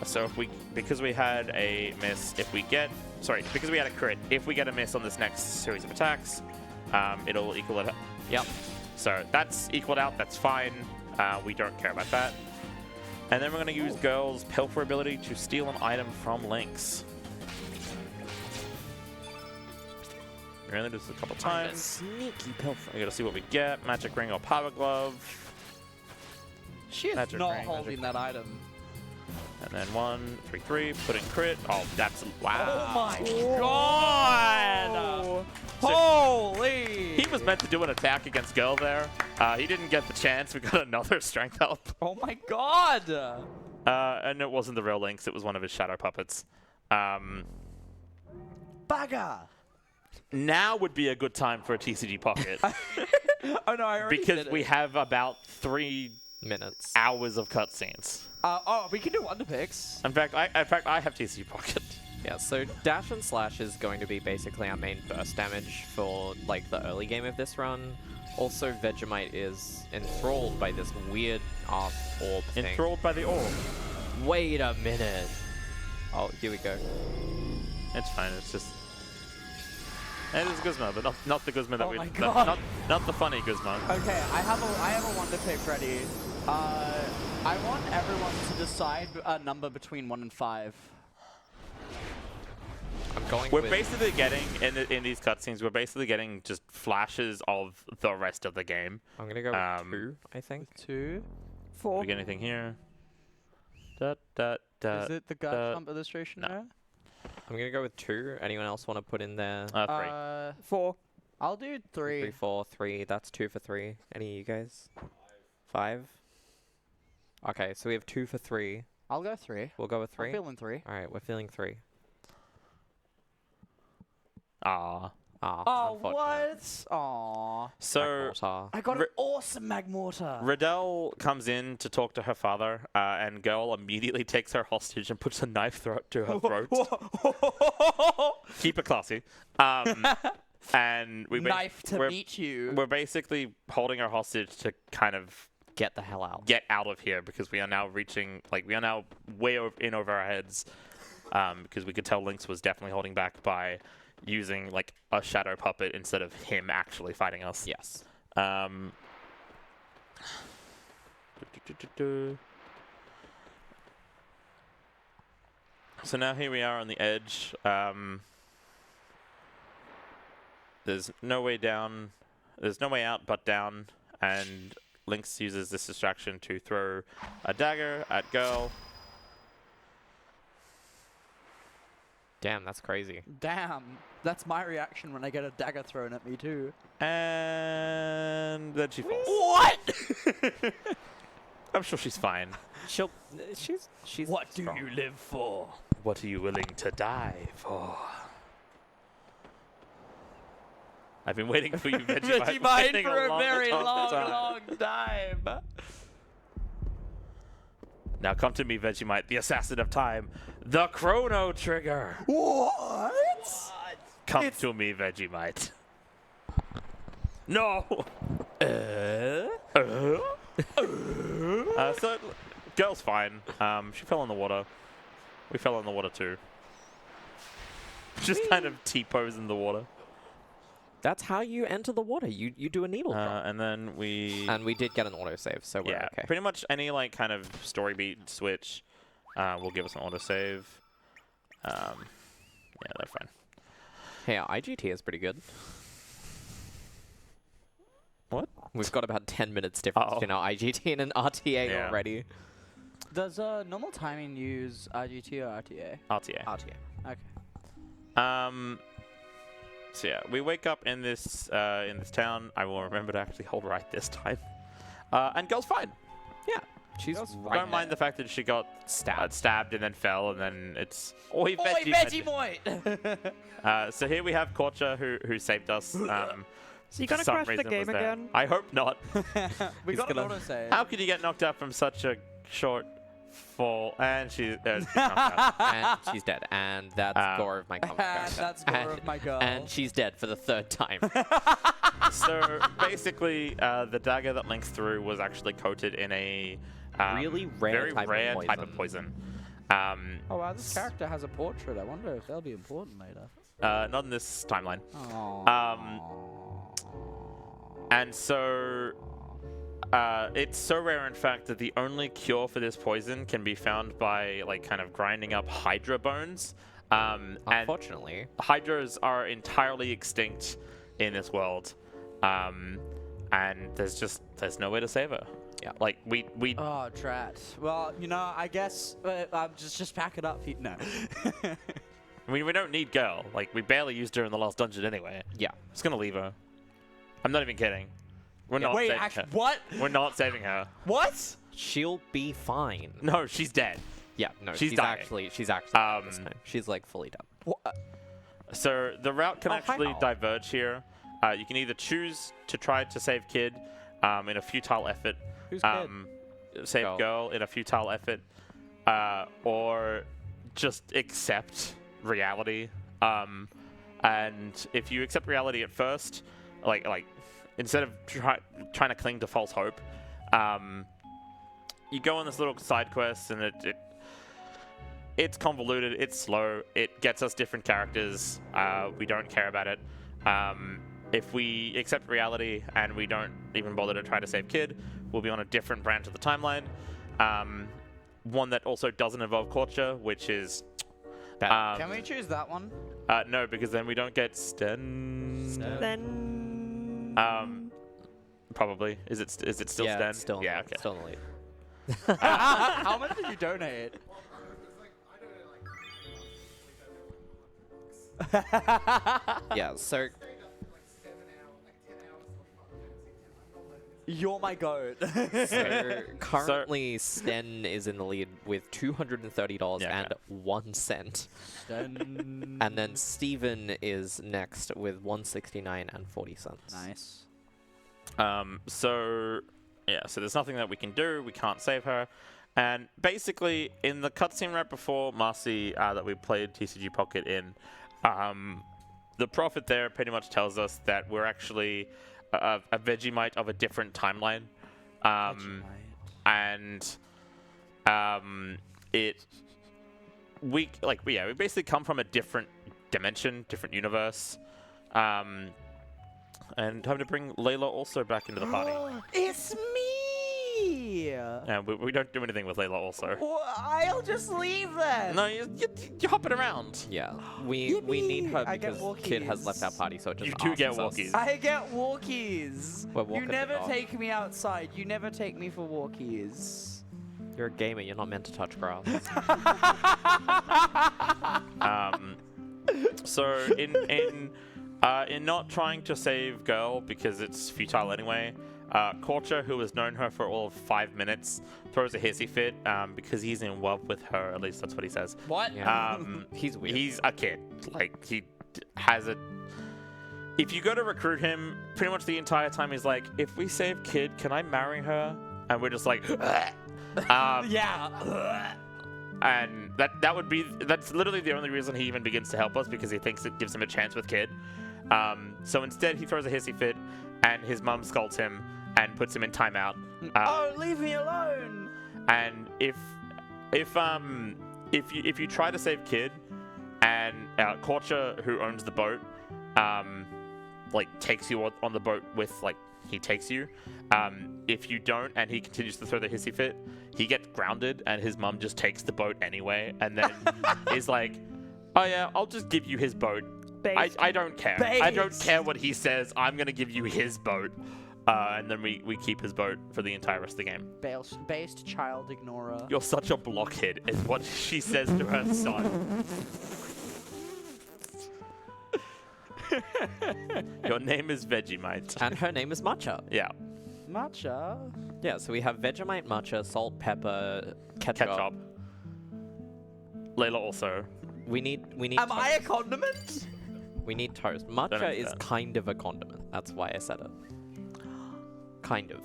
So because we had a miss, because we had a crit, if we get a miss on this next series of attacks, it'll equal it. Yep. So that's equaled out, that's fine. We don't care about that. And then we're going to use Girl's Pilfer ability to steal an item from Lynx. We only do this a couple times. Sneaky pilfer. We got to see what we get. Magic Ring or Power Glove. She is Magic not ring, holding magic that item. And then 1, 3, 3. Put in crit. Oh, that's... Wow. Oh my god! Holy! He was meant to do an attack against Girl there. He didn't get the chance. We got another strength up. Oh my god! And it wasn't the real Lynx. It was one of his shadow puppets. Bagger! Now would be a good time for a TCG Pocket. Oh no, I already because did it. we have about 3 Minutes. hours of cutscenes. Oh, we can do wonder picks. In fact, I have TCG Pocket. Yeah, so Dash and Slash is going to be basically our main burst damage for like the early game of this run. Also, Vegemite is enthralled by this weird orb thing. Enthralled by the orb. Wait a minute. Oh, here we go. It's fine. It's just. It is Guzma, but not the Guzma that Oh we. my God. Not the funny Guzma. Okay, I have a wonder pick ready. I want everyone to decide a number between 1 and 5. I'm going We're with... basically getting in these cutscenes. We're basically getting just flashes of the rest of the game. I'm gonna go with 2, I think. 2. 4. We get anything here? Is it the gut pump illustration no. there? I'm gonna go with 2. Anyone else want to put in there? 3. 4. I'll do 3. 3, 4, 3. That's 2 for 3. Any of you guys? 5? Okay, so we have 2 for 3. I'll go 3. We'll go with 3. I'm feeling 3. All right, we're feeling 3. Ah. Oh, unfortunate. what? Aw. So Magmortar. I got an awesome Magmortar. Riddell comes in to talk to her father, and Girl immediately takes her hostage and puts a knife to her throat. Keep it classy. And Knife to meet you. We're basically holding her hostage to kind of Get the hell out. get out of here because we are now way in over our heads. Because we could tell Lynx was definitely holding back by using like a shadow puppet instead of him actually fighting us. Yes. So now here we are on the edge. There's no way down. There's no way out but down. And Lynx uses this distraction to throw a dagger at Girl. Damn, that's crazy. Damn. That's my reaction when I get a dagger thrown at me too. And then she falls. What? I'm sure she's fine. She's What do strong. you live for? What are you willing to die for? I've been waiting for you, Vegemite. Vegemite for a long very time. long time. Now come to me, Vegemite, the assassin of time, the Chrono trigger. What? Come to me, Vegemite. No. So Girl's fine. She fell in the water. We fell in the water too. Just kind of T-pose in the water. That's how you enter the water. You do a needle drop. And then we... And we did get an autosave, so we're yeah, okay. pretty much any like kind of story beat switch will give us an autosave. Yeah, they're fine. Hey, our IGT is pretty good. What? We've got about 10 minutes difference between our IGT and an RTA Yeah. already. Does normal timing use RGT or RTA? RTA. RTA. Okay. So yeah, we wake up in this town. I will remember to actually hold right this time. And Girl's fine. Yeah. She's Girl's right Don't mind the fact that she got stabbed and then fell, and then it's Oi Vegemite. So here we have Korcha who saved us. So you for gonna some crash the reason game was there. again? I hope not. We He's got an gonna- autosave. How could you get knocked out from such a short fall? And she knocked out. And she's dead. And that's gore of my comic And character. that's gore of my girl. And she's dead for the 3rd time. So basically, the dagger that Lynx threw was actually coated in a Really rare very type of rare poison. type of poison. Oh wow, this character has a portrait. I wonder if they'll be important later. Not in this timeline. Oh. And so it's so rare, in fact, that the only cure for this poison can be found by like kind of grinding up Hydra bones. And Unfortunately. Hydras are entirely extinct in this world, and there's no way to save her. Yeah. Like we Oh, drat. Well, you know, I guess just pack it up. No. I mean, we don't need Girl. Like, we barely used her in the last dungeon anyway. Yeah. Just gonna leave her. I'm not even kidding. We're not Wait, saving actually, her. what? We're not saving her. What? She'll be fine. No, she's dead. Yeah, no, She's she's dying. actually dead this time. She's like fully dead. What? So the route can actually how? diverge here. You can either choose to try to save Kid in a futile effort. Who's Kid? Save Girl in a futile effort. Or just accept reality. And if you accept reality at first, like instead of trying to cling to false hope, you go on this little side quest, and it's convoluted, it's slow, it gets us different characters. We don't care about it. If we accept reality and we don't even bother to try to save Kid, we'll be on a different branch of the timeline. One that also doesn't involve Korcha, which is... Can we choose that one? No, because then we don't get Sten. Then. Probably. Is it still yeah, Sten? it's still, yeah, okay. still in the lead. How much did you donate? Yeah, so You're my goat. currently Sten is in the lead with $230 Yeah, and 1 cent. And then Steven is next with $169 and 40 cents. Nice. So there's nothing that we can do. We can't save her. And basically, in the cutscene right before Marcy that we played TCG Pocket in, the prophet there pretty much tells us that we're actually a Vegemite of a different timeline. And we basically come from a different dimension, different universe. And time to bring Layla also back into the party. It's me! And we don't do anything with Layla also. Well, I'll just leave then. No, you're hopping around. Yeah, we need her I get because Kid has left our walkies. party, so it just You do get asks us. walkies. I get walkies. We're You walking the never dog. take me outside. You never take me for walkies. You're a gamer. You're not meant to touch grass. So in not trying to save Girl because it's futile anyway, Korcha, who has known her for all of 5 minutes, throws a hissy fit because he's in love with her. At least that's what he says. What? Yeah. He's weird. He's a kid. Like he has a. If you go to recruit him, pretty much the entire time he's like, "If we save Kid, can I marry her?" And we're just like, Yeah. And that's literally the only reason he even begins to help us, because he thinks it gives him a chance with Kid. So instead he throws a hissy fit and his mum scolds him and puts him in timeout. Oh, leave me alone. And if you try to save Kid and Korcha, who owns the boat, like takes you on the boat with, like, he takes you. If you don't and he continues to throw the hissy fit, he gets grounded and his mum just takes the boat anyway and then is like, oh yeah, I'll just give you his boat. I don't care. I don't Based. care what he says. I'm going to give you his boat. And then we keep his boat for the entire rest of the game. Based child Kenorah. You're such a blockhead, is what she says to her son. Your name is Vegemite. And her name is Matcha. Yeah. Matcha. Yeah, so we have Vegemite, Matcha, salt, pepper, Ketchup. Layla also. We need Am toast. I a condiment? We need toast. Don't Matcha is understand. kind of a condiment. That's why I said it. Kind of.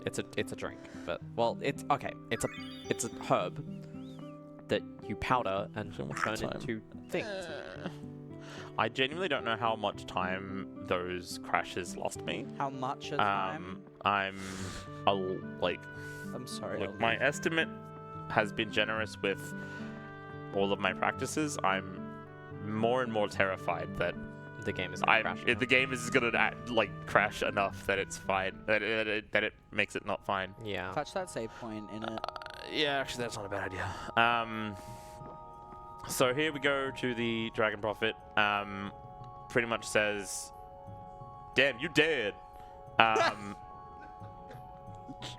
It's a drink, but well, it's okay. It's a herb that you powder and turn into things. I genuinely don't know how much time those crashes lost me. How much of time? I'm I'm sorry. look, my estimate has been generous with all of my practices. I'm more and more terrified that The game is crashing. the game is gonna crash enough that it's fine. That it makes it not fine. Yeah. Touch that save point in it. Yeah, actually, that's not a bad idea. So here we go to the Dragon Prophet. Pretty much says, "Damn, you dead."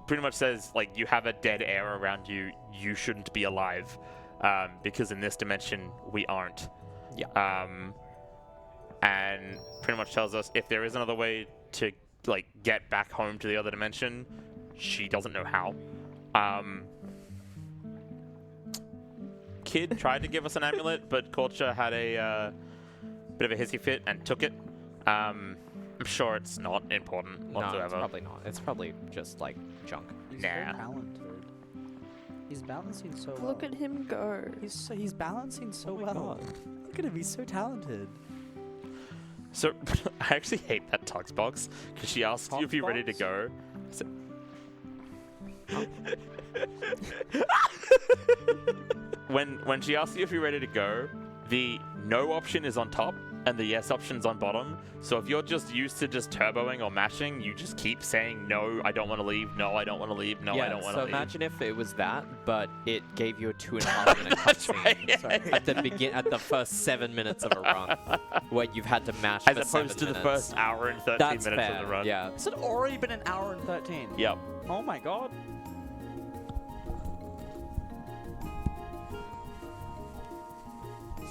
Pretty much says, like, you have a dead air around you. You shouldn't be alive, because in this dimension we aren't. Yeah. And pretty much tells us if there is another way to get back home to the other dimension, she doesn't know how. Kid tried to give us an amulet, but Korcha had a bit of a hissy fit and took it. I'm sure it's not important No, whatsoever. it's probably not. It's probably just like junk. He's Nah. so talented. He's balancing so well. Look at him go. He's balancing so Oh my well. God. Look at him. He's so talented. So I actually hate that Tux box because she asks you if you're ready to Tux? go. So, when she asks you if you're ready to go, the no option is on top and the yes option's on bottom. So if you're just used to just turboing or mashing, you just keep saying no, I don't want to leave. No, I don't want to leave. No, yeah, I don't want so to leave. imagine if it was that, but it gave you a 2.5 minute That's cutscene right. Yeah. at the first 7 minutes of a run, where you've had to mash As for opposed 7 to the minutes. first hour and 13 That's minutes fair. of the run. Yeah. It's already been an hour and 13. Yep. Oh my god.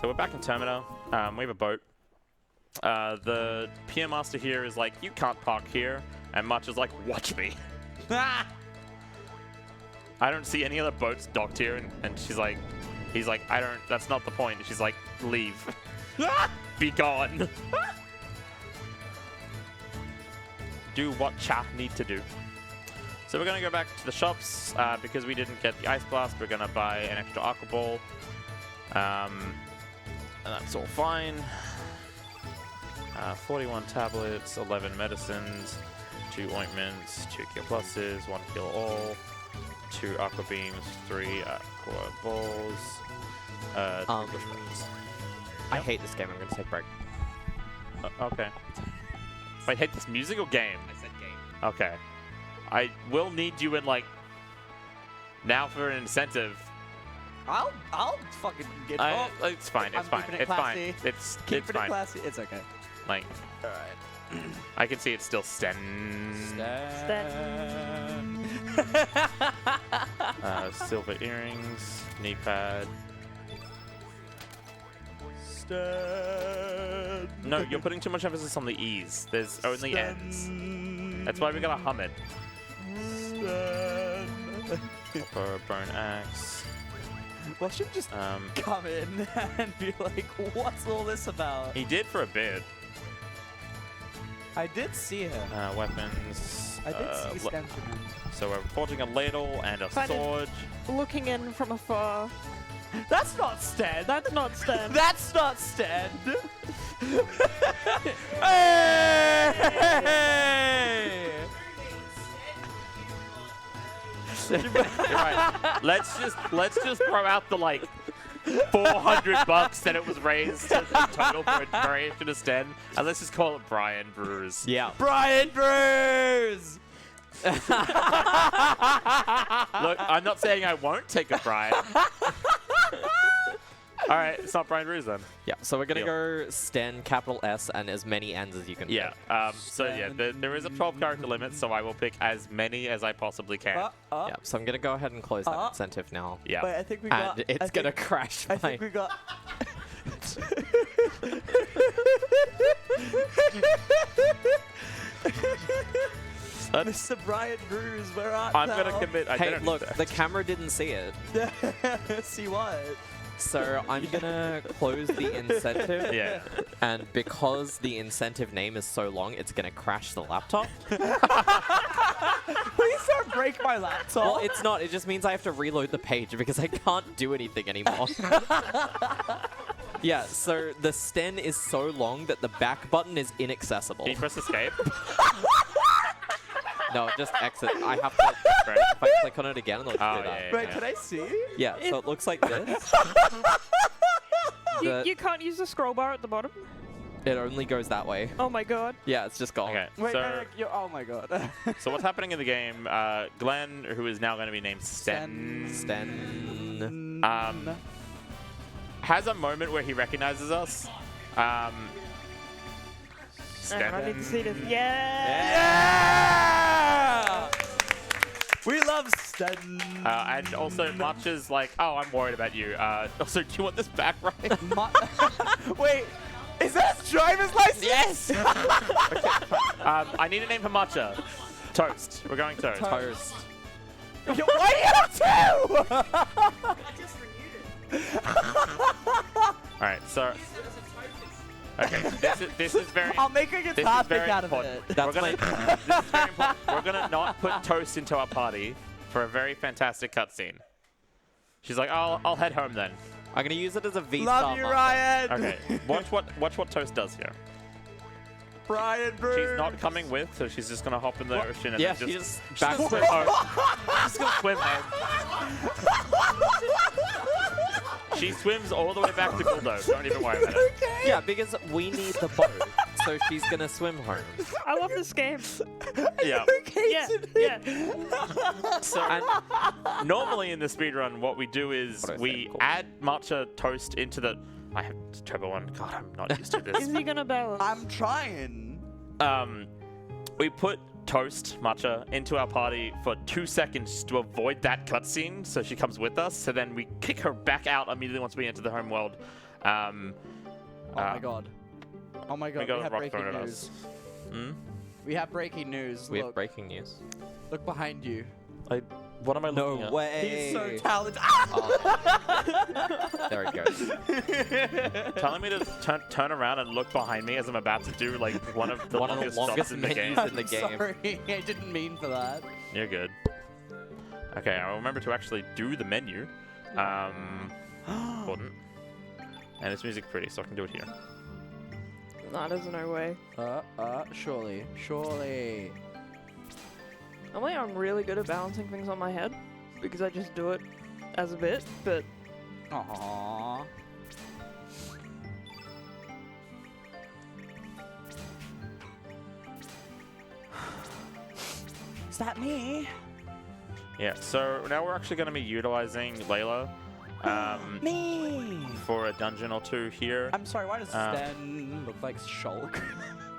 So we're back in Termina. We have a boat. The PM Master here is like, you can't park here. And Matcha's like, watch me. I don't see any other boats docked here. And he's like, that's not the point. And she's like, leave. Be gone. Do what chat need to do. So we're going to go back to the shops because we didn't get the Ice Blast. We're going to buy an extra Aqua Ball. And that's all fine. 41 tablets, 11 medicines, 2 ointments, 2 cure pluses, 1 heal all, 2 aqua beams, 3 aqua balls, 2 push buttons. I hate this game. I'm going to take a break. Okay. Wait, hate this music or game? I said game. Okay. I will need you in, like, now for an incentive. I'll fucking get It's fine. It's I'm fine. keeping it It's fine. classy. It's Keep it fine. classy. It's okay. Like, Alright. I can see it's still Sten. Silver earrings, knee pad. Stan. No, you're putting too much emphasis on the E's. There's only N's. That's why we gotta hum it. Copper, bone axe. Watch him just come in and be like, what's all this about? He did for a bit. I did see her. Weapons. I did see Stan. So we're forging a ladle and a Kind of- sword. Looking in from afar. That's not Stan. That's not Stan. That's not Stan. Hey! You're right. Let's just throw out the like $400 that it was raised in total for a variation of Sten, and let's just call it Brian Brews. Yeah. Brian Bruce! Look, I'm not saying I won't take a Brian. All right, it's not Brian Brews then. Yeah, so we're going to Deal. go Sten, capital S, and as many N's as you can Yeah. fit. So yeah, there is a 12 character limit, so I will pick as many as I possibly can. Yeah, so I'm going to go ahead and close that incentive now. Yeah. Wait, I think we And got... it's going to crash I my... think we got... Mr. Brian Bruce, where art I'm thou? gonna commit. Hey, look, the camera didn't see it. See what? So I'm going to close the incentive. Yeah. And because the incentive name is so long, it's going to crash the laptop. Please don't break my laptop. Well, it's not. It just means I have to reload the page because I can't do anything anymore. Yeah, so the Sten is so long that the back button is inaccessible. Can you press escape? No, just exit. I have to... Right. If I click on it again, it'll do Oh, that. yeah. Wait, can I see? Yeah, so it looks like this. You can't use the scroll bar at the bottom? It only goes that way. Oh my god. Yeah, it's just gone. Okay. Wait, so, no, oh my god. so what's happening in the game? Glenn, who is now going to be named Sten, Sten. has a moment where he recognizes us. And I need to see this. Yeah! Yeah! We love Stan. And also, much as like, oh, I'm worried about you. Also, do you want this back, right? Wait, is that his driver's license? Yes! I need a name for Matcha. Toast. We're going Toast. Toast. Why do you have two? Alright, so... Okay, this is very... I'll make a This guitar is very pick out of important. it. That's this is very important. We're gonna not put Toast into our party for a very fantastic cutscene. She's like, I'll head home then. I'm going to use it as a V-star Love you, marker. Ryan. Okay, watch what Toast does here. Brian Bruce. She's not coming with, so she's just gonna hop in the ocean and Yeah, then she just just back swim home. She's gonna swim home. She swims all the way back to Guldo. Don't even worry about it. Yeah, because we need the boat, so she's going to swim home. I love this game. Yeah. Yeah, yeah. So normally in the speedrun, what we do is What do I say? we Cool. add matcha toast into the. I have turbo one. God, I'm not used to Is this. he gonna balance? I'm trying. We put toast matcha into our party for 2 seconds to avoid that cutscene, so she comes with us. So then we kick her back out immediately once we enter the home world. Oh my god. Oh my god, We we, got have rock breaking thrown at news. us. Hmm? We have breaking news. We have Look, breaking news. look behind you. What am I looking at? He's so talented. There it goes. Telling me to turn around and look behind me as I'm about to do like one of the longest stops in the game. menus in the game. Sorry, I didn't mean for that. You're good. Okay, I'll remember to actually do the menu. Important. And this music's pretty, so I can do it here. Nah, there's no way. Surely. I'm really good at balancing things on my head because I just do it as a bit, but Aww. that me? Yeah, so now we're actually going to be utilizing Layla Me! for a dungeon or two here. I'm sorry, why does Sten look like Shulk?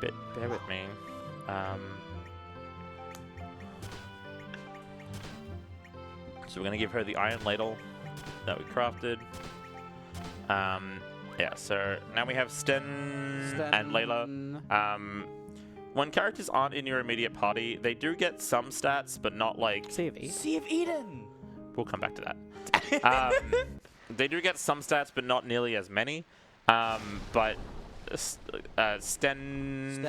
Bear with me. So we're going to give her the iron ladle that we crafted. Yeah, so now we have Sten and Layla. When characters aren't in your immediate party, they do get some stats, but not like... Sea of E. Sea of Eden! We'll come back to that. They do get some stats, but not nearly as many. But Sten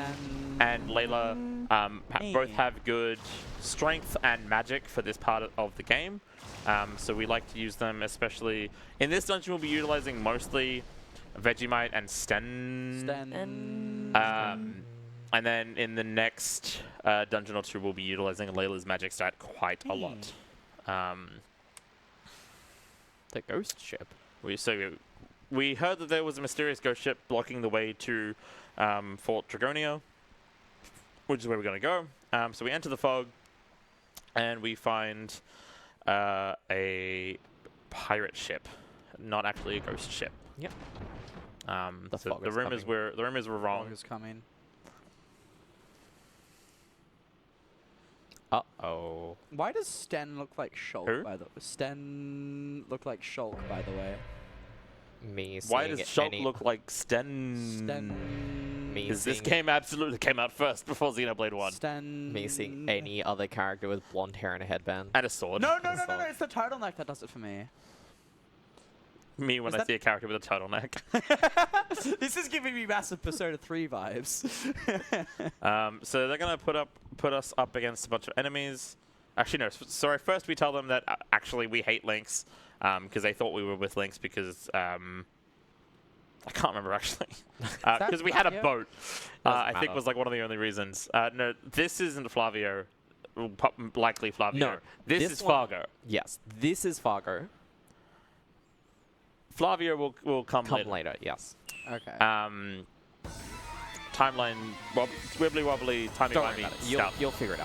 and Layla both have good strength and magic for this part of the game. So we like to use them, especially... In this dungeon, we'll be utilizing mostly Vegemite and Sten. And then in the next dungeon or two, we'll be utilizing Layla's magic stat quite a lot. The ghost ship. We heard that there was a mysterious ghost ship blocking the way to Fort Dragonia, which is where we're going to go. So we enter the fog, and we find a pirate ship, not actually a ghost ship. Yep. So the rumors were wrong. Fog is coming. Uh-oh. Why does Sten look like Shulk, Who? by the way? Sten look like Shulk, by the way. Me Why seeing does Shulk any- look like Sten? Sten. Me Because this seeing- game absolutely came out first before Xenoblade 1. Sten. Me seeing any other character with blonde hair and a headband. And a sword. No, it's the turtleneck that does it for me. Me when Is I that- see a character with a turtleneck. This is giving me massive Persona 3 vibes. So they're going to put us up against a bunch of enemies. Actually, no. Sorry, first we tell them that actually we hate Lynx because they thought we were with Lynx because... I can't remember actually. Because we had a Flavio? boat. I think matter. was like one of the only reasons. No, this isn't Flavio. Likely Flavio. No, This is Fargo. Yes, this is Fargo. Flavio will come Later, yes. Okay. Timeline, wibbly wobbly, timey Don't worry wimey about it. stuff. You'll figure it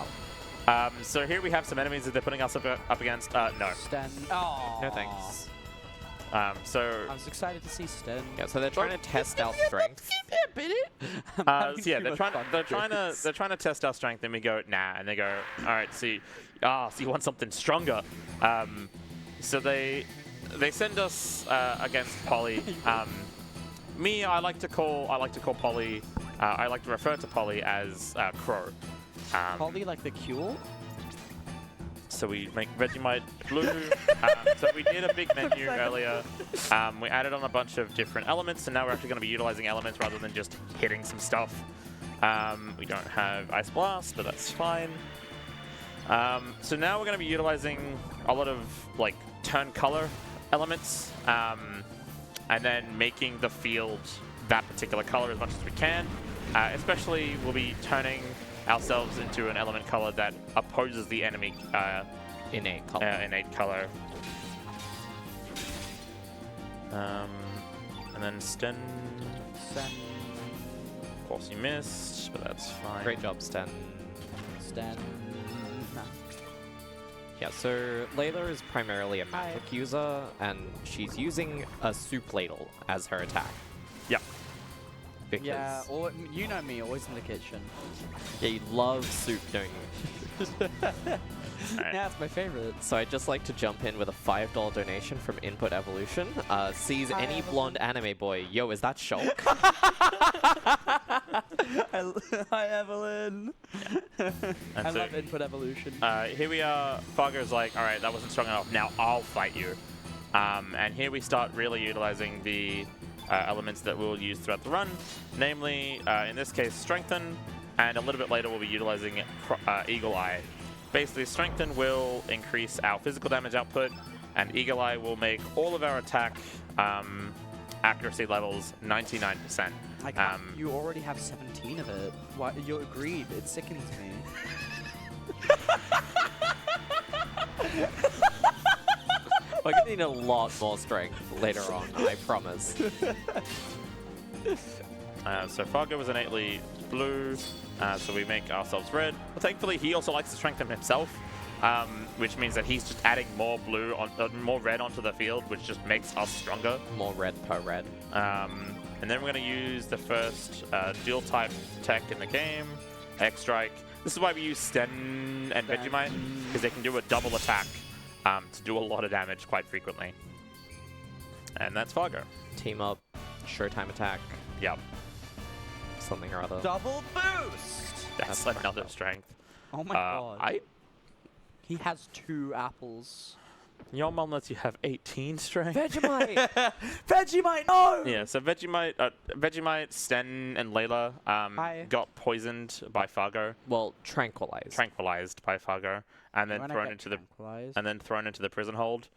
out. So here we have some enemies that they're putting us up against. No. Sten. Oh. No thanks. So I was excited to see Sten. Yeah, so they're trying to test our strength. so yeah, they're trying to test our strength, and we go nah, and they go, all right, so you want something stronger. So they send us against Polly. Me, I like to call Polly. I like to refer to Polly as Crow. Polly like the Cule? So we make Vegemite blue. So we did a big menu earlier. We added on a bunch of different elements, and now we're actually going to be utilizing elements rather than just hitting some stuff. We don't have Ice Blast, but that's fine. So now we're going to be utilizing a lot of like turn color elements, and then making the field that particular color as much as we can. Especially, we'll be turning ourselves into an element color that opposes the enemy Innate color. innate color. And then Sten. Of course, you missed, but that's fine. Great job, Stan. Sten. Yeah, so Layla is primarily a magic user, and she's using a soup ladle as her attack. Yep. Because Yeah, you know me, always in the kitchen. yeah, you love soup, don't you? Yeah, it's my favorite. So I'd just like to jump in with a $5 donation from Input Evolution. Sees Hi, any Evelyn. blonde anime boy. Yo, is that Shulk? Hi, Evelyn. And I so, love Input Evolution. here we are. Fargo's like, all right, that wasn't strong enough. Now I'll fight you. And here we start really utilizing the elements that we'll use throughout the run. Namely, in this case, Strengthen. And a little bit later, we'll be utilizing Eagle Eye. Basically, Strengthen will increase our physical damage output, and Eagle Eye will make all of our attack accuracy levels 99%. I can't, you already have 17 of it. Why, you agreed. It sickens me. We're gonna need a lot more strength later on, I promise. So Fargo was innately blue, so we make ourselves red. But thankfully, he also likes to strengthen himself, which means that he's just adding more blue on, more red onto the field, which just makes us stronger. More red per red. And then we're going to use the first dual type tech in the game, X-Strike. This is why we use Sten and Vegemite, because they can do a double attack to do a lot of damage quite frequently. And that's Fargo. Team up, Showtime attack, Yep. something or other. Double boost! That's That's another correct. strength. Oh my god. He has 2 apples. Your mom lets you have 18 strength. Vegemite! Vegemite, no! Yeah, so Vegemite, Sten, and Layla got poisoned by Fargo, Well, tranquilized by Fargo, and then When I thrown get into the prison hold.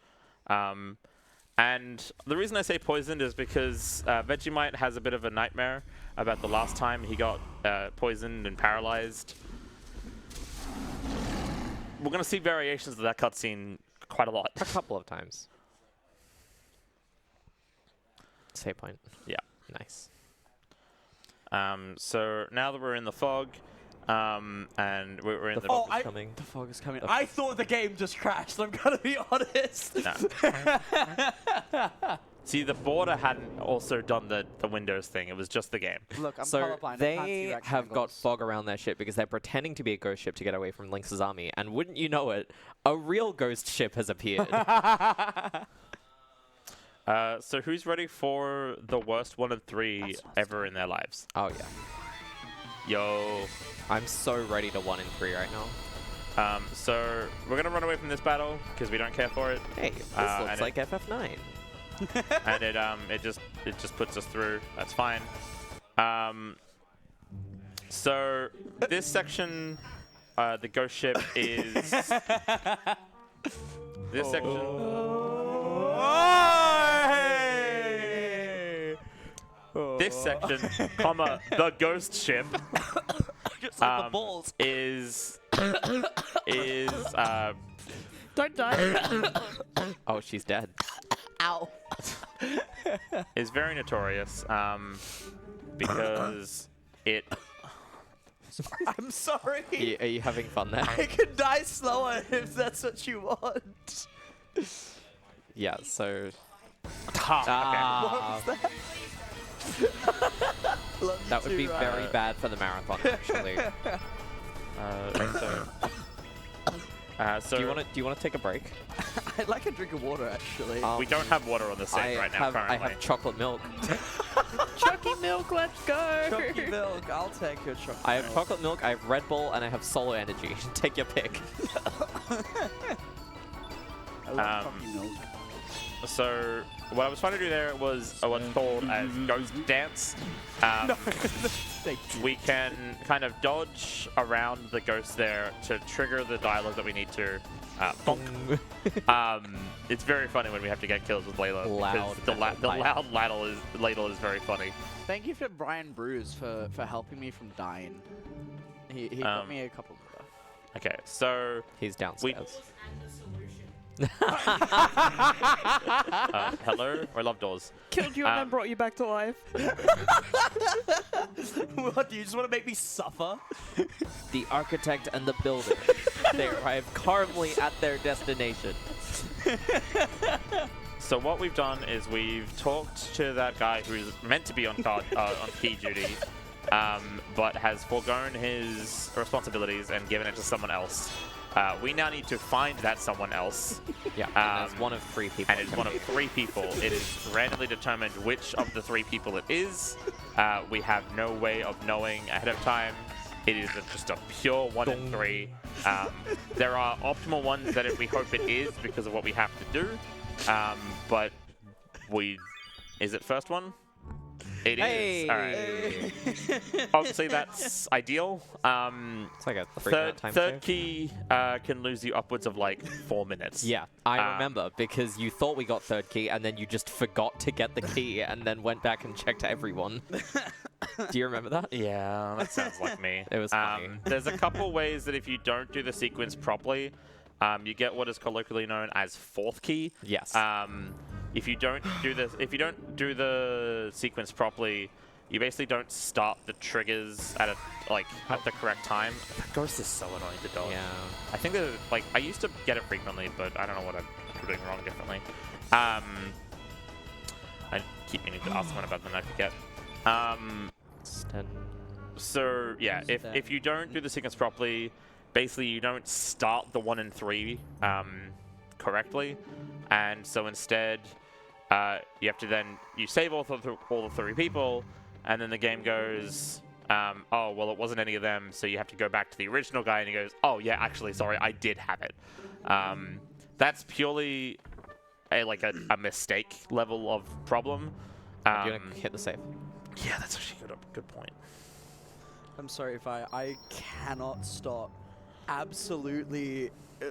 And the reason I say poisoned is because Vegemite has a bit of a nightmare about the last time he got poisoned and paralyzed. We're going to see variations of that cutscene quite a lot. A couple of times. Save point. Yeah. Nice. So now that we're in the fog, and we're in the... fog is coming. The fog is coming. I thought the game just crashed, I'm gonna be honest. No. See, the border hadn't also done the Windows thing. It was just the game. Look, I'm So colorblind. I can't see they have got rectangles. fog around their ship because they're pretending to be a ghost ship to get away from Lynx's army. And wouldn't you know it, a real ghost ship has appeared. So who's ready for the worst 1 and 3 ever in their lives? Oh, yeah. Yo. I'm so ready to 1 and 3 right now. So we're going to run away from this battle because we don't care for it. Hey, this looks and like FF9. And it just puts us through. That's fine. So this section, the ghost ship is this section. This section, comma, the ghost ship, Just like the balls. is Don't die. Oh, she's dead. Ow. is very notorious because it. I'm sorry. Are you having fun there? I can die slower if that's what you want. Yeah, so... What was that? Love you That would too, be Ryan. very bad for the marathon, actually. So Do you want to take a break? I'd like a drink of water, actually. we don't have water on the stage right now currently. I have chocolate milk. Chucky milk, let's go. Chocolate milk. I'll take your chocolate. I have chocolate milk, I have Red Bull, and I have Solo Energy. Take your pick. I love chocolate milk. So what I was trying to do there was what's called as Ghost Dance. Thank you. We can kind of dodge around the ghost there to trigger the dialogue that we need to. Bonk. It's very funny when we have to get kills with Layla. Loud because the ladle. loud ladle is very funny. Thank you for Brian Bruce for helping me from dying. He got me a couple of them. Okay, so He's downstairs. hello, I love doors. Killed you and then brought you back to life. What, do you just want to make me suffer? The architect and the builder. They arrive calmly at their destination. So what we've done is we've talked to that guy who's meant to be on key duty, but has foregone his responsibilities and given it to someone else. We now need to find that someone else. Yeah, and there's one of 3 people. And it's one of 3 people. It is randomly determined which of the 3 people it is. We have no way of knowing ahead of time. It is just a pure 1 in 3. There are optimal ones that we hope it is because of what we have to do. But is it first one? It is. All right. Obviously, that's ideal. It's like a 3-minute time Third save. key can lose you upwards of like 4 minutes. Yeah, I remember because you thought we got 3rd key and then you just forgot to get the key and then went back and checked everyone. Do you remember that? Yeah, that sounds like me. It was funny. There's a couple ways that if you don't do the sequence properly, you get what is colloquially known as 4th key. Yes. If you don't do the sequence properly, you basically don't start the triggers at at the correct time. That ghost is so annoying to dodge. Yeah. I think that like I used to get it frequently, but I don't know what I'm doing wrong differently. I keep meaning to ask someone about them, I forget. So yeah, if you don't do the sequence properly, basically you don't start the 1 and 3 correctly, and so instead you have to you save all the 3 people, and then the game goes, oh well, it wasn't any of them, so you have to go back to the original guy, and he goes, oh yeah, actually sorry, I did have it. That's purely a mistake level of problem. You're gonna hit the save. Yeah, that's actually a good point. I'm sorry if I cannot stop absolutely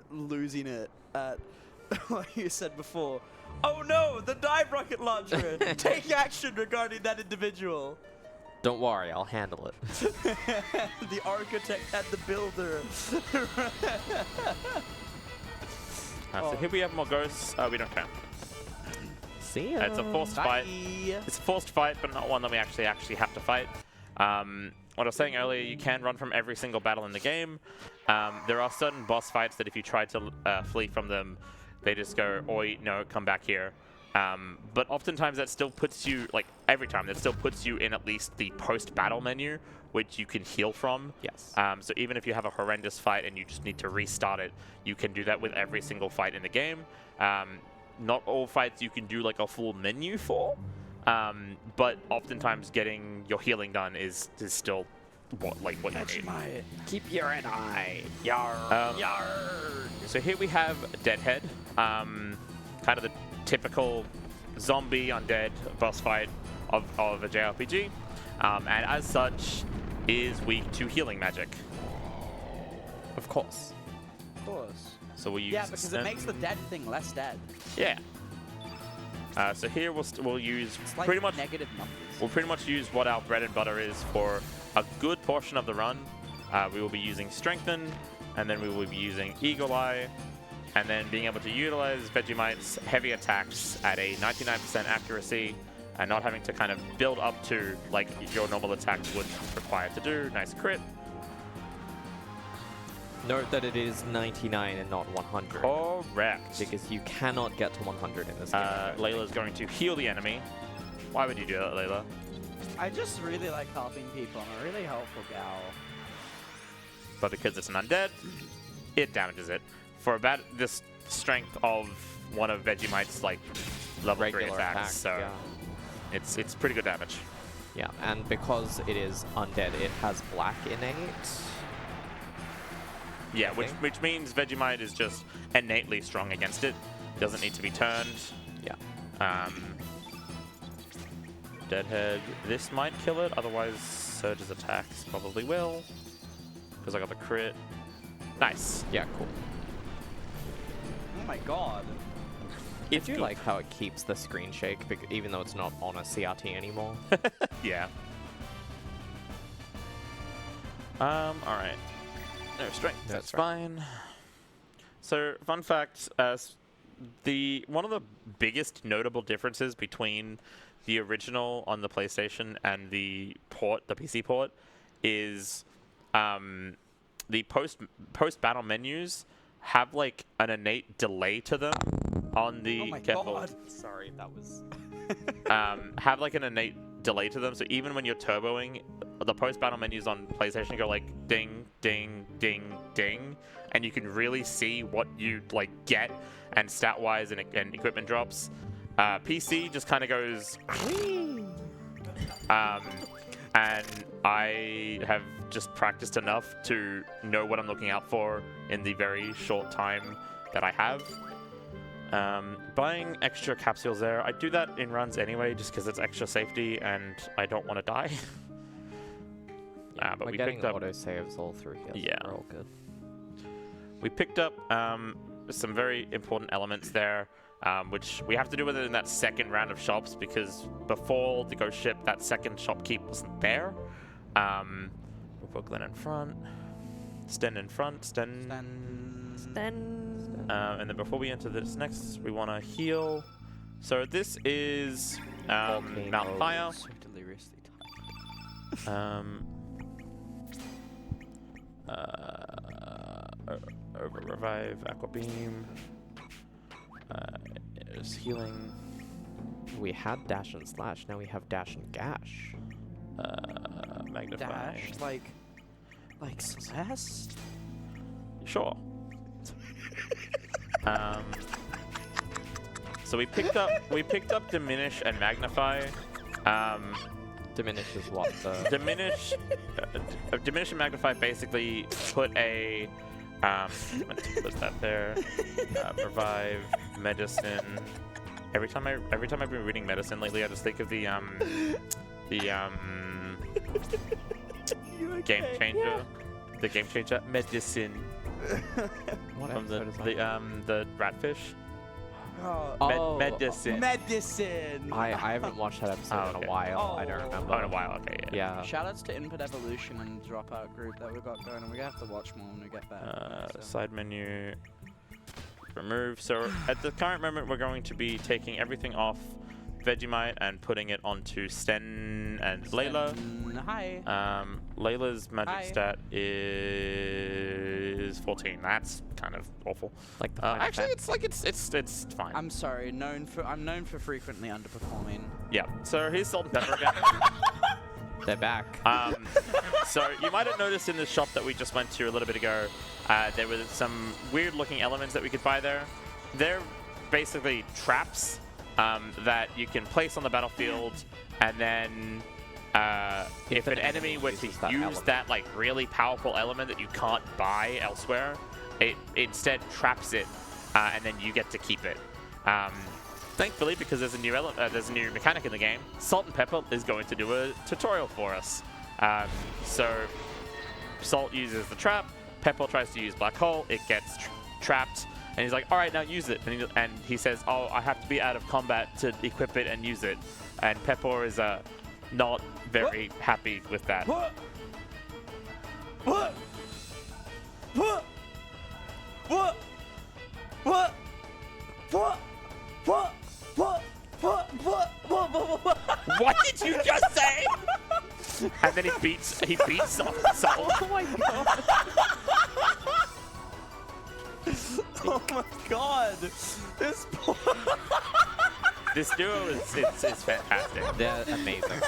losing it at what you said before. Oh no, the dive rocket launcher! Take action regarding that individual. Don't worry, I'll handle it. The architect and the builder. So here we have more ghosts. We don't care. See ya. It's a forced fight. It's a forced fight, but not one that we actually have to fight. What I was saying earlier, you can run from every single battle in the game. There are certain boss fights that if you try to flee from them, they just go, oi, no, come back here. But oftentimes that still puts you, every time, that still puts you in at least the post-battle menu, which you can heal from. Yes. So even if you have a horrendous fight and you just need to restart it, you can do that with every single fight in the game. Not all fights you can do a full menu for, but oftentimes getting your healing done is still what you need. Keep your eye. Yar. Yar. So here we have Deadhead, kind of the typical zombie undead boss fight of a JRPG, and as such is weak to healing magic. Of course. Of course. So we use because it makes the dead thing less dead. Yeah. So here we'll use It's like pretty much negative numbers. we'll pretty much use what our bread and butter is for a good portion of the run. We will be using Strengthen, and then we will be using Eagle Eye, and then being able to utilize Vegemite's heavy attacks at a 99% accuracy, and not having to kind of build up to like your normal attacks would require to do. Nice crit. Note that it is 99 and not 100. Correct. Because you cannot get to 100 in this game. Layla's going to heal the enemy. Why would you do that, Layla? I just really like helping people. I'm a really helpful gal. But because it's an undead, it damages it. For about this strength of one of Vegemite's level Regular 3 attacks. attacks, So yeah. it's pretty good damage. Yeah, and because it is undead, it has black innate. Yeah, which means Vegemite is just innately strong against it. Doesn't need to be turned. Yeah. Deadhead, this might kill it, otherwise Surge's attacks probably will. Because I got the crit. Nice. Yeah, cool. Oh my god. I do like how it keeps the screen shake, even though it's not on a CRT anymore. Yeah. Alright. No strength, that's fine. So, fun fact, one of the biggest notable differences between the original on the PlayStation and the PC port, is the post-battle menus have an innate delay to them on the... Oh my god. Sorry, that was... have an innate delay to them, so even when you're turboing, the post-battle menus on PlayStation go ding, ding, ding, ding, and you can really see what you get and stat-wise and equipment drops. PC just kind of goes, and I have just practiced enough to know what I'm looking out for in the very short time that I have. Buying extra capsules there, I do that in runs anyway, just because it's extra safety and I don't want to die. But we picked up autosaves all through here. Yeah. We're all good. We picked up some very important elements there, which we have to do with it in that second round of shops, because before the ghost ship, that second shopkeep wasn't there. We'll put Glenn in front, Sten in front, Sten. And then before we enter this next, we want to heal. So this is Mount Fire. So deliriously tired. Revive, Aqua Beam. Is healing. We had dash and slash. Now we have dash and gash. Magnify. Dash, like Celeste? Sure. So we picked up diminish and magnify. Diminish is what the Diminish and magnify basically put a let's put that there. Revive, medicine. Every time I've been reading medicine lately, I just think of the game changer. Yeah. The game changer medicine what from episode is that? the ratfish. Oh, Medicine. Medicine! I haven't watched that episode okay. in a while. I don't Oh. remember. Oh, in a while. Okay, yeah. Yeah. Shoutouts to Input Evolution and Dropout group that we got going, and we have to watch more when we get back. so. Side menu. Remove. So at the current moment, we're going to be taking everything off Vegemite and putting it onto Sten and Layla. Hi. Layla's magic Hi. stat is 14. That's kind of awful. Like the Actually, it's fine. I'm sorry. I'm known for frequently underperforming. Yeah. So here's salt and pepper again. they're back. So you might have noticed in the shop that we just went to a little bit ago, there were some weird-looking elements that we could buy there. They're basically traps that you can place on the battlefield, and then if an enemy were to uses that use element. that like really powerful element that you can't buy elsewhere, it instead traps it, and then you get to keep it. Thankfully, because there's a new there's a new mechanic in the game, Salt and Pepper is going to do a tutorial for us. So Salt uses the trap, Pepper tries to use Black Hole, it gets trapped, and he's like, all right, now use it. And he says, oh, I have to be out of combat to equip it and use it. And Pepper is not very happy with that. What? What? What? What? What? What? What? What? What? What? What? What did you just say? And then he beats Salt. Oh my god. Oh my god! This poor. This duo is fantastic. They're amazing.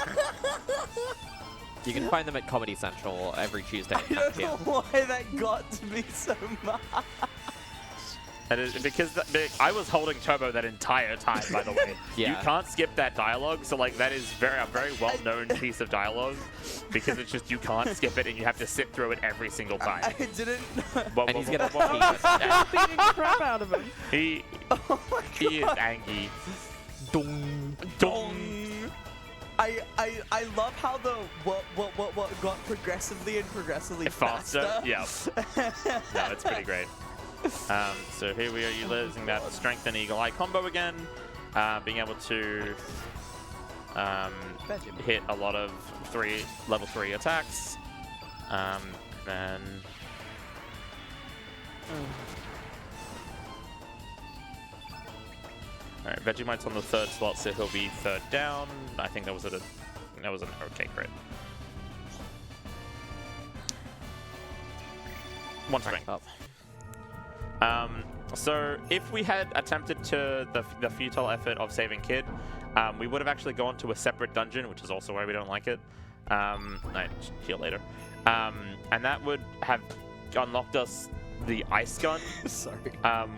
You can find them at Comedy Central every Tuesday at I 10 don't p.m. know why that got to me so much. And because I was holding turbo that entire time, by the way. Yeah. You can't skip that dialogue, so like that is a very well-known piece of dialogue, because it's just you can't skip it and you have to sit through it every single time. I didn't. And he's gonna Beating the crap out of him. He is angry. Dong. I love how the what got progressively faster. Yeah. No, it's pretty great. So here we are using that Strength and Eagle Eye combo again, being able to hit a lot of level 3 attacks. Then all right, Vegemite's on the 3rd slot, so he'll be 3rd down. I think that was an okay crit. One strength. up. So if we had attempted the futile effort of saving Kid, we would have actually gone to a separate dungeon, which is also why we don't like it. Heal later. And that would have unlocked us the ice gun, Sorry.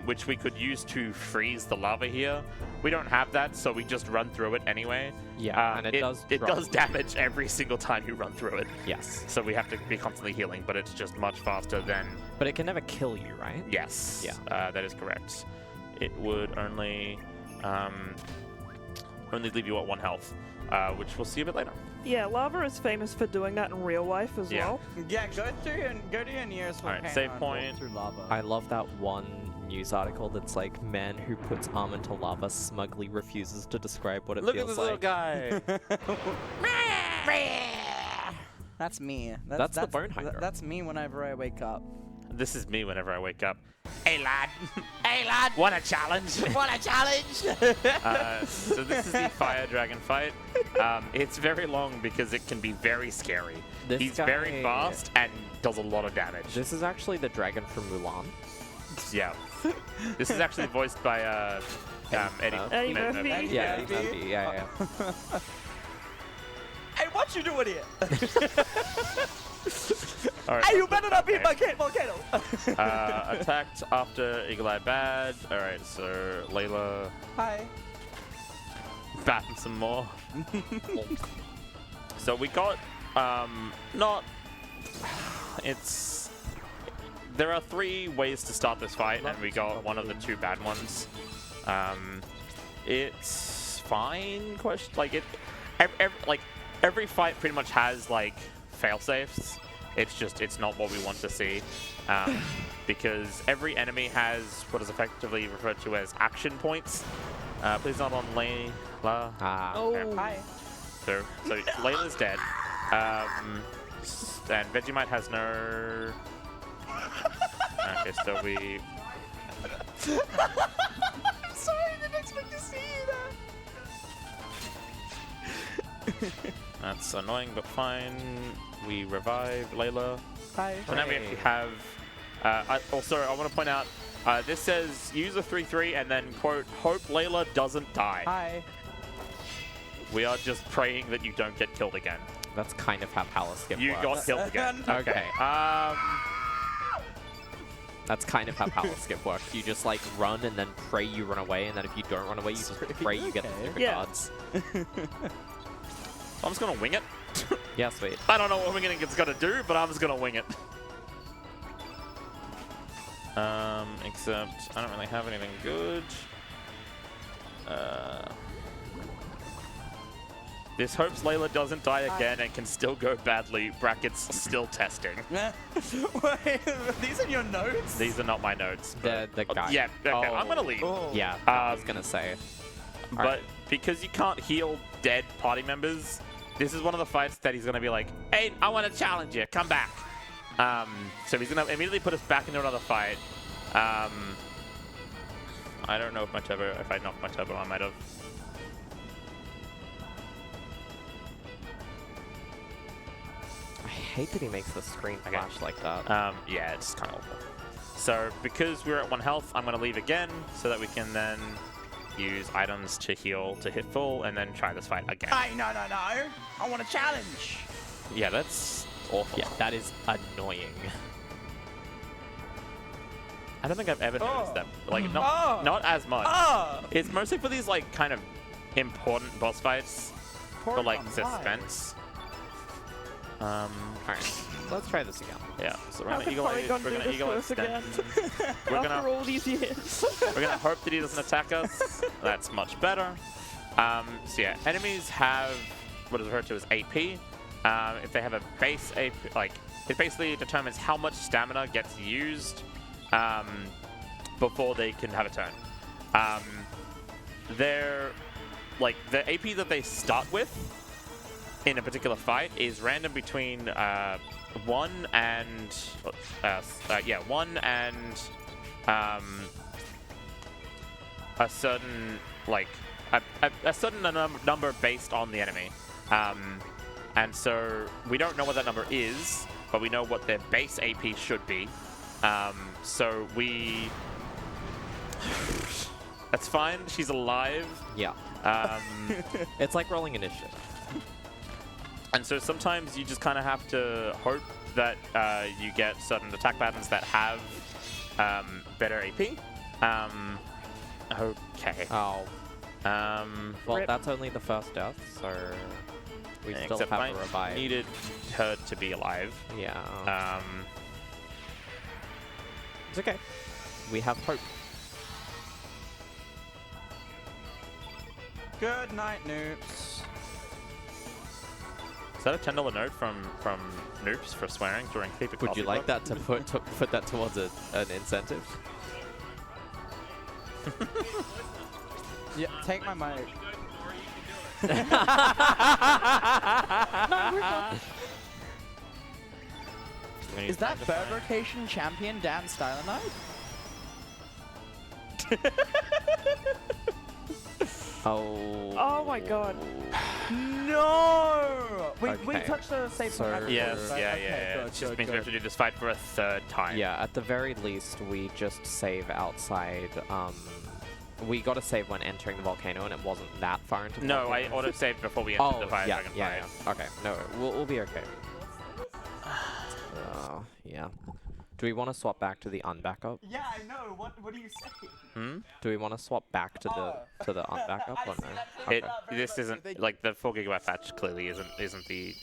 which we could use to freeze the lava here. We don't have that, so we just run through it anyway. Yeah, and it does damage every single time you run through it. Yes. So we have to be constantly healing, but it's just much faster than... But it can never kill you, right? Yes. Yeah. That is correct. It would only leave you at 1 health, which we'll see a bit later. Yeah, lava is famous for doing that in real life as Yeah. well. Yeah, go to your nearest Alright, volcano save and point. walk through lava. I love that one news article that's like, man who puts arm into lava smugly refuses to describe what it Look at feels this like. little guy. That's me. That's the bone hydra. That's me whenever I wake up. This is me whenever I wake up. Hey lad! Hey lad! Want a challenge? Want a challenge? So this is the Fire Dragon fight. It's very long because it can be very scary. This He's guy- very fast and does a lot of damage. This is actually the dragon from Mulan. Yeah. This is actually voiced by Eddie. Eddie Murphy. Yeah, Murphy. Murphy. Yeah. Hey, what you doing here? All right, Hey, you let's better look not be back my volcano. here. Attacked after Eagle Eye Bad. All right, so Layla Hi. batting some more. So we got not. It's there are 3 ways to start this fight, and we got one of the 2 bad ones. It's fine. Question like it. Every fight pretty much has like fail safes. It's not what we want to see, because every enemy has what is effectively referred to as action points. Please not on Layla. Ah. Oh. Okay. Hi. So Layla's dead. And Vegemite has no. Okay, so we. I'm sorry, I didn't expect to see that. That's annoying, but fine. We revive Layla. Hi. So now we actually have. Also, I want to point out. This says use a 3-3 and then quote hope Layla doesn't die. Hi. We are just praying that you don't get killed again. That's kind of how Palace Skip You works. got killed again. Okay. Um. That's kind of how Palace Skip works. You just like run and then pray you run away, and then if you don't run away, you just pray you get the Okay. stupid Yeah. cards. I'm just gonna wing it. Yeah, sweet. I don't know what winging it's gonna do, but I'm just gonna wing it. Except I don't really have anything good. This hopes Layla doesn't die again and can still go badly. Brackets still testing. Wait, these are your notes? These are not my notes. The but- guy. Yeah. Okay. Oh. I'm gonna leave. Oh. Yeah, I was gonna say. But Alright. because you can't heal dead party members, this is one of the fights that he's gonna be like, "Hey, I want to challenge you. Come back." So he's gonna immediately put us back into another fight. I don't know if I knocked my turbo, I might have. I hate that he makes the screen flash like that. Yeah, it's kind of awful. So because we're at 1 health, I'm gonna leave again so that we can then use items to heal to hit full and then try this fight again. Hey, no. I want a challenge. Yeah, that's awful. Yeah, that is annoying. I don't think I've ever noticed that. Like, Oh. not as much. Oh. It's mostly for these like kind of important boss fights for like suspense. Alright, let's try this again. Yeah. So we're How gonna can eagle eye. Porygon We're do gonna this eagle eye to us again? extend. We're After gonna all these years. we're gonna hope that he doesn't attack us. That's much better. So yeah, enemies have what is referred to as AP. If they have a base AP, like it basically determines how much stamina gets used before they can have a turn. They're like the AP that they start with in a particular fight is random between 1 and a certain like a certain number based on the enemy, and so we don't know what that number is, but we know what their base AP should be. So we that's fine. She's alive. Yeah. It's like rolling initiative. And so sometimes you just kind of have to hope that you get certain attack patterns that have better AP. Okay. Oh, well, Rip. that's only the first death, so we still Except have I a revive. needed her to be alive. Yeah. It's okay. We have hope. Good night, noobs. Is that a $10 note from Noops for swearing during Keep It Would you Coffee like Club? that to put that towards an incentive? Yeah, take my mic. We need Is that to find- Burbercation champion Dan Stylenide? Oh. Oh my god. no! We Okay. touched the save So- point. Yes, right? yeah, Okay, yeah. good, It just good, means we have good. to do this fight for a third time. Yeah, at the very least, we just save outside. We got to save when entering the volcano, and it wasn't that far into the No, I volcano. auto-saved before we entered Oh, the fire yeah, dragon yeah, fight. yeah. Okay, no, we'll be okay. Yeah. Do we want to swap back to the unbackup? Yeah, I know. What do you say? Hmm? Do we want to swap back to the unbackup or no? It, this isn't like the 4 GB patch clearly isn't the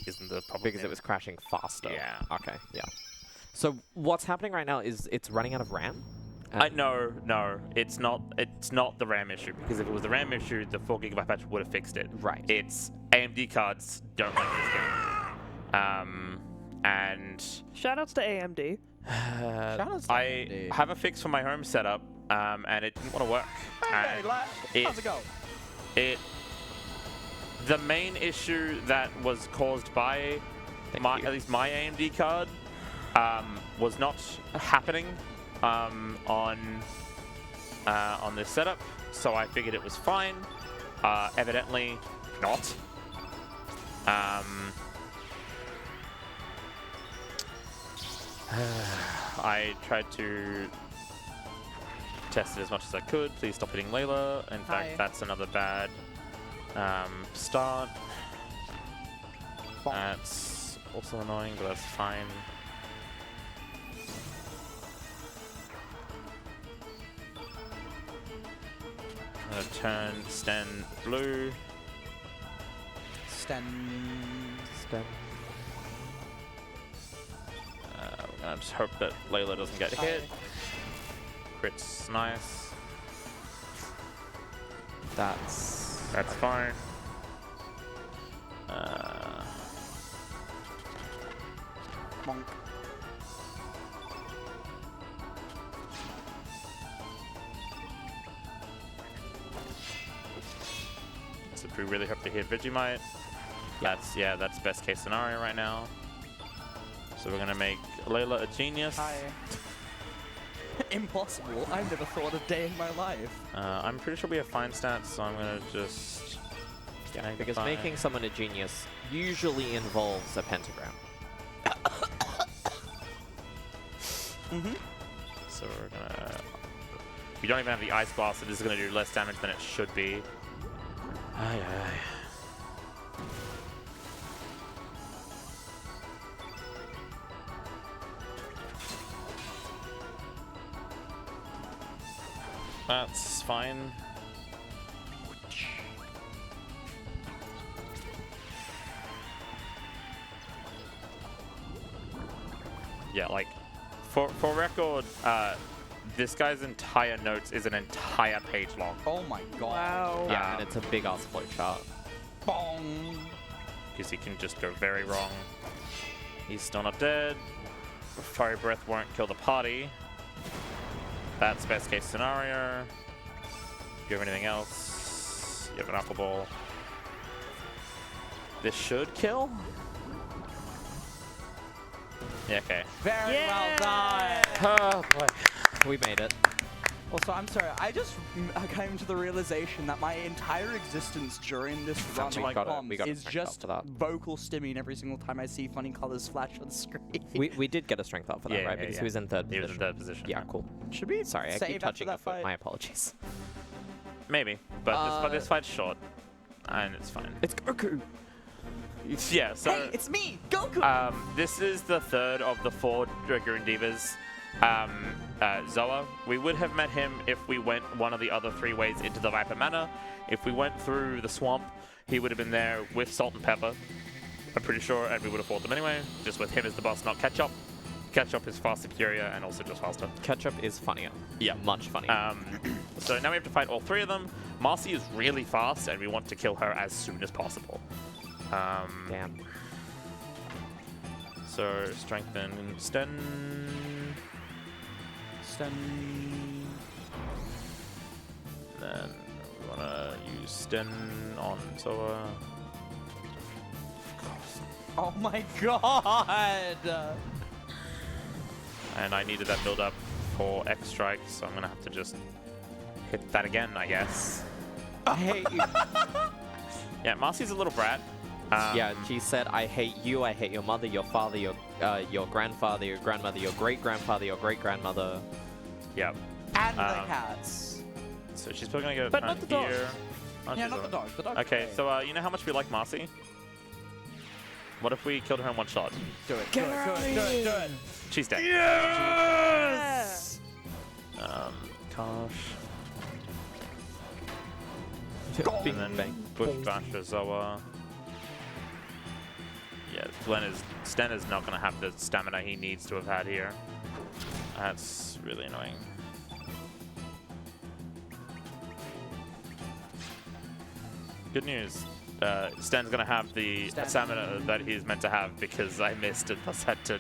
problem Because here. it was crashing faster. Yeah. Okay, yeah. So what's happening right now is it's running out of RAM? No, it's not the RAM issue, because if it was the RAM issue, the 4 GB patch would have fixed it. Right. It's AMD cards don't like this game. And Shoutouts to AMD. Shoutouts to I AMD. have a fix for my home setup, and it didn't want to work. Hey, And how's it going? The main issue that was caused by at least my AMD card was not happening on this setup, so I figured it was fine. Evidently not. I tried to test it as much as I could. Please stop hitting Layla. In fact, Hi. that's another bad start. That's also annoying, but that's fine. I'm gonna turn Sten blue. Sten. We're gonna just hope that Layla doesn't get hit. Crit's nice. That's Fine. Monk. So if we really hope to hit Vegemite, that's best case scenario right now. So we're gonna make Layla a genius. Hi. Impossible. I've never thought a day in my life. I'm pretty sure we have fine stats, so I'm gonna just because making someone a genius usually involves a pentagram. So we're gonna. We don't even have the ice blast, so this is gonna do less damage than it should be. Aye, aye. That's fine. Yeah, like, for record, this guy's entire notes is an entire page long. Oh my god. Wow. Yeah, and it's a big ass flowchart. Bong. Because he can just go very wrong. He's still not dead. Fiery Breath won't kill the party. That's best case scenario. Do you have anything else? You have an Aqua Ball. This should kill? Yeah, okay. Very well done. Oh boy. We made it. Also, I'm sorry, I just came to the realization that my entire existence during this run We like got bombs a is strength just up for that. vocal stimming every single time I see funny colors flash on screen. We did get a strength up for that, Yeah, right? yeah, Because yeah. he was in third He position. was in third position. Yeah, cool. Should we Sorry, I save keep after touching that the foot. fight? My apologies. Maybe. But this fight's short. And it's fine. It's Goku. Yeah, so... Hey, it's me, Goku! This is the third of the 4 Dragoon Divas. Zoa. We would have met him if we went one of the other 3 ways into the Viper Manor. If we went through the swamp, he would have been there with Salt and Pepper. I'm pretty sure, and we would have fought them anyway, just with him as the boss, not Ketchup. Ketchup is far superior and also just faster. Ketchup is funnier. Yeah. Much funnier. So now we have to fight all 3 of them. Marcy is really fast, and we want to kill her as soon as possible. Damn. So strengthen Sten. Then we want to use Sten on Zoa. Oh my god! And I needed that build up for X Strike, so I'm going to have to just hit that again, I guess. I hate you. Yeah, Marcy's a little brat. Yeah, she said, I hate you, I hate your mother, your father, your grandfather, your grandmother, your great-grandfather, your great-grandmother. Yep. And the cats. So she's probably gonna go But not the dog. here. Oh, Yeah, she's not the alright. dog. The dog. Okay, so you know how much we like Marcy? What if we killed her in one shot? Do it. Do it. Do it. Do it. Do it. She's dead. Yes! Gosh. Bing, And then bang. Bush Basher Zoa. Yeah, Sten is not gonna have the stamina he needs to have had here. That's really annoying. Good news. Sten's gonna have the stamina that he's meant to have because I missed and thus had to.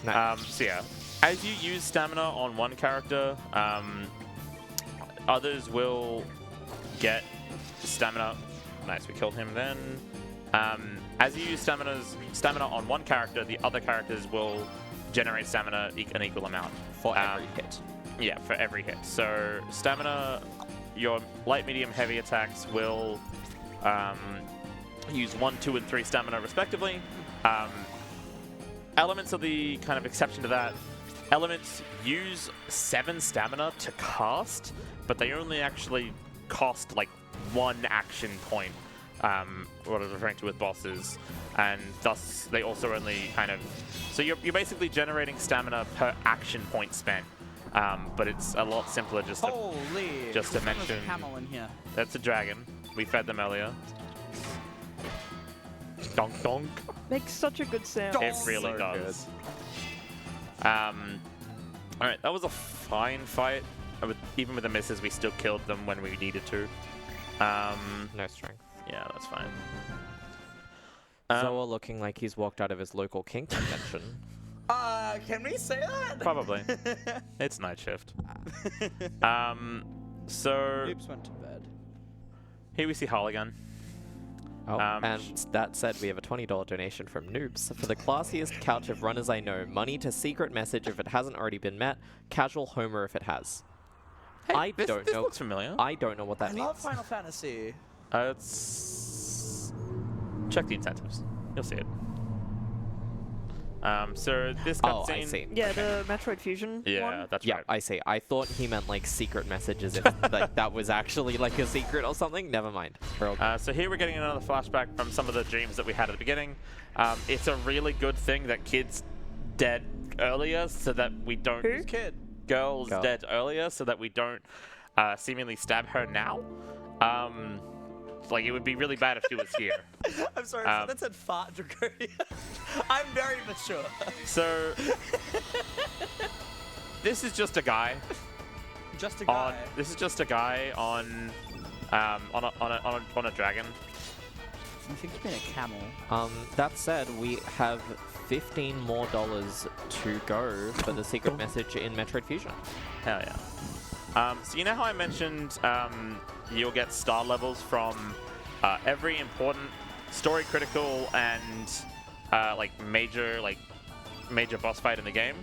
Nice. So yeah, as you use stamina on one character, others will get stamina. Nice, we killed him then. As you use stamina on one character, the other characters will generate stamina an equal amount. For every hit. Yeah, for every hit. So stamina, your light, medium, heavy attacks will use 1, 2, and 3 stamina respectively. Elements are the kind of exception to that. Elements use 7 stamina to cast, but they only actually cost like 1 action point. What I was referring to with bosses, and thus they also only kind of. So you're basically generating stamina per action point spent, but it's a lot simpler just to Holy. just to There's mention. a camel in here. That's a dragon. We fed them earlier. Donk donk. Makes such a good sound. Donk. It really So does. Alright, that was a fine fight. Even with the misses, we still killed them when we needed to. No strength. Yeah, that's fine. Zoa looking like he's walked out of his local kink convention. Can we say that? Probably. It's night shift. So Oops, went to bed. here we see Hull again. Oh, and that said, we have a $20 donation from Noobs. For the classiest couch of runners I know, money to secret message if it hasn't already been met, casual homer if it has. Hey, This looks familiar. I don't know what that I means. love Final Fantasy. Let's check the incentives. You'll see it. So this cutscene. Oh, I see. Yeah, the Metroid Fusion Yeah, one. that's Yeah, right. I see. I thought he meant like secret messages if like that was actually like a secret or something. Never mind. We're okay. So here we're getting another flashback from some of the dreams that we had at the beginning. It's a really good thing that kids dead earlier so that we don't. Who? Kid. Girls Girl. dead earlier so that we don't seemingly stab her now. Like it would be really bad if she was here. I'm sorry, that said fart Dragonia. I'm very mature. So this is just a guy. Just a guy. This is just a guy on a dragon. You think he's been a camel? That said, we have $15 more to go for the secret message in Metroid Fusion. Hell yeah. So you know how I mentioned you'll get star levels from every important story critical and major boss fight in the game?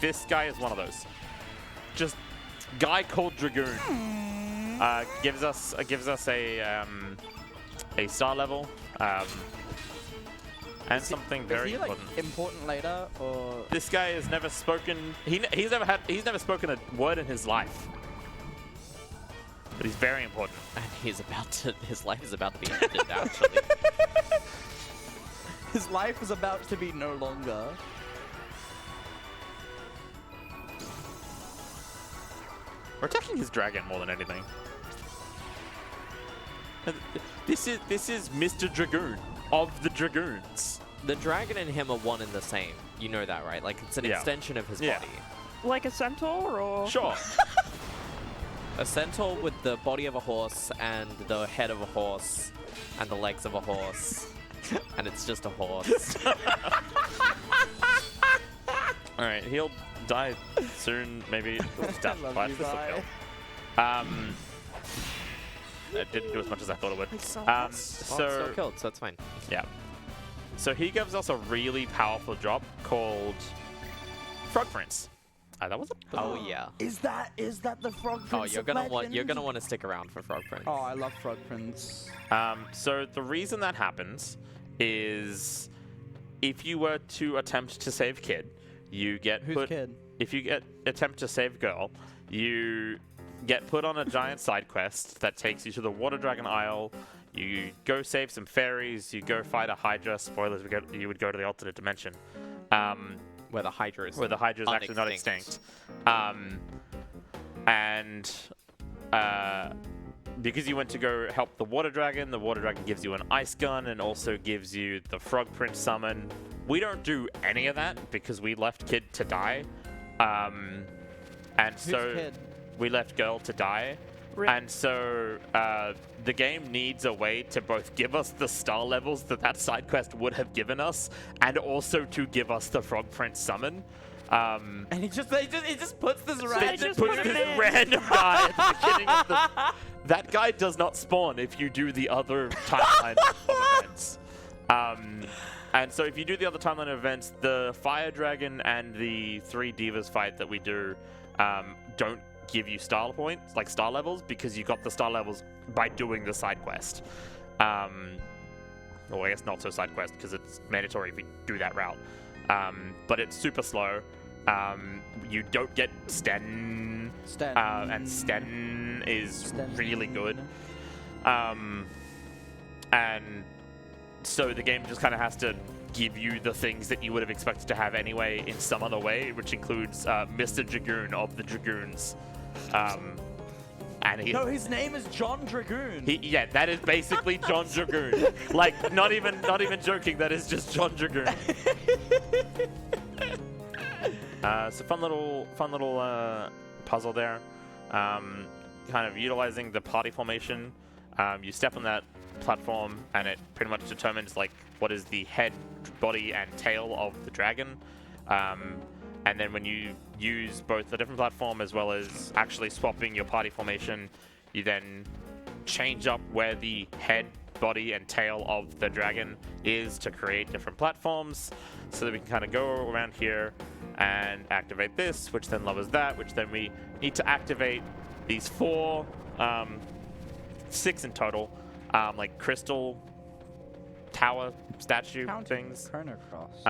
This guy is one of those. Just guy called Dragoon gives us a star level and something very is he, important. Important later, or This guy has never spoken. He's never spoken a word in his life. But he's very important. And his life is about to be ended, actually. his life is about to be no longer. We're attacking his dragon more than anything. This is Mr. Dragoon of the Dragoons. The dragon and him are one and the same. You know that, right? Like, it's an Yeah. extension of his Yeah. body. Like a centaur, or Sure. A centaur with the body of a horse and the head of a horse and the legs of a horse. And it's just a horse. All right, he'll die soon, maybe. I love you, guy. It didn't do as much as I thought it would. Oh, still killed, so it's fine. Yeah. So he gives us a really powerful drop called Frog Prince. That was a... Oh yeah. Is that the Frog Prince? Oh, you're gonna want to stick around for Frog Prince. Oh, I love Frog Prince. So the reason that happens is if you were to attempt to save Kid, you get Who's Kid? If you attempt to save Girl, you get put on a giant side quest that takes you to the Water Dragon Isle. You go save some fairies. You go fight a Hydra. Spoilers: you would go to the alternate dimension, Where the Hydra is actually not extinct. Because you went to go help the Water Dragon gives you an ice gun and also gives you the Frog Prince summon. We don't do any of that because we left Kid to die. And so Kid? we left Girl to die. Rip. And so the game needs a way to both give us the star levels that side quest would have given us and also to give us the Frog Prince summon. And he just puts this They random. just just put put him this in. random guy at the beginning of the... That guy does not spawn if you do the other timeline of events. And so if you do the other timeline of events, the Fire Dragon and the 3 Divas fight that we do don't give you star points, like star levels, because you got the star levels by doing the side quest. Well, I guess not so side quest because it's mandatory if you do that route. But it's super slow. You don't get Sten. And Sten is really good. And so the game just kind of has to give you the things that you would have expected to have anyway in some other way, which includes Mr. Dragoon of the Dragoons. And No, his name is John Dragoon. Yeah, that is basically John Dragoon. Like, not even joking. That is just John Dragoon. So fun little puzzle there. Kind of utilizing the party formation. You step on that platform, and it pretty much determines like what is the head, body, and tail of the dragon. And then when you use both a different platform as well as actually swapping your party formation, you then change up where the head, body, and tail of the dragon is to create different platforms so that we can kind of go around here and activate this, which then levers that, which then we need to activate these 4, 6 in total, like crystal tower statue things. Chrono Cross.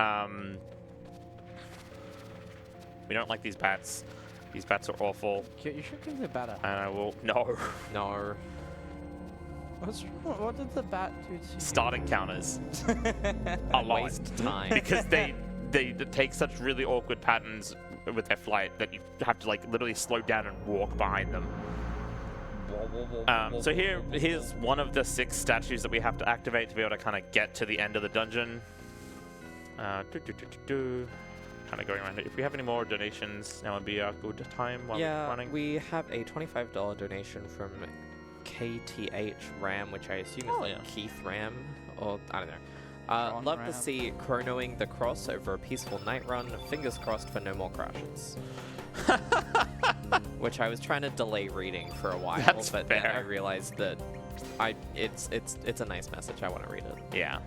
We don't like these bats. These bats are awful. You should give the bat a. And I will... No. No. What did the bat do to you? Start encounters. A lot. Waste time. Because they take such really awkward patterns with their flight that you have to like literally slow down and walk behind them. So here's one of the 6 statues that we have to activate to be able to kind of get to the end of the dungeon. Kind of going around it. If we have any more donations, now would be a good time while we're running. We have a $25 donation from KTH Ram, which I assume is like Keith Ram, or I don't know. Love Ram. to see Chronoing the cross over a peaceful night run. Fingers crossed for no more crashes. Which I was trying to delay reading for a while, That's but then fair. I realized that it's a nice message. I want to read it. Yeah.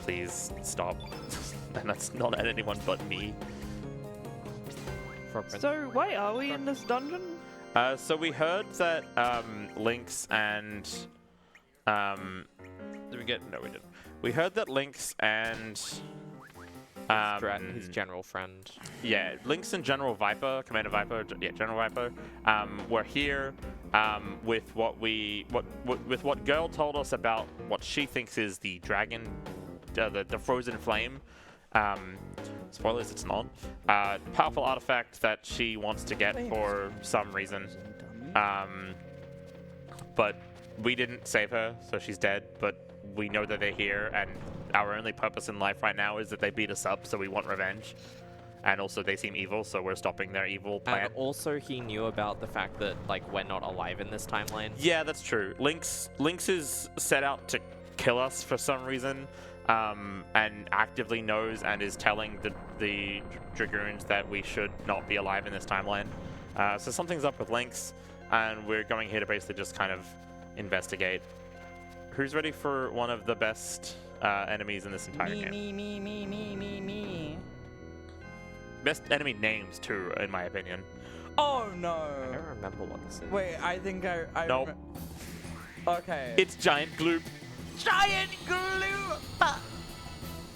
Please stop. And that's not at anyone but me. So, wait, are we in this dungeon? So we heard that Lynx and did we get? No, we didn't. We heard that Lynx and his general friend. Yeah, Lynx and General Viper, Commander Viper, General Viper, were here with what Girl told us about what she thinks is the dragon, the frozen flame. Spoilers, it's not. Powerful artifact that she wants to get for some reason. But we didn't save her, so she's dead. But we know that they're here, and our only purpose in life right now is that they beat us up, so we want revenge. And also, they seem evil, so we're stopping their evil plan. And also, he knew about the fact that like we're not alive in this timeline. Yeah, that's true. Lynx is set out to kill us for some reason. And actively knows and is telling the Dragoons that we should not be alive in this timeline. So something's up with Lynx, and we're going here to basically just kind of investigate. Who's ready for one of the best enemies in this entire game? Me. best enemy names too, in my opinion. Oh I no. don't remember what this is. Wait, I think I Nope. Okay. It's Giant Gloop. Giant Glue!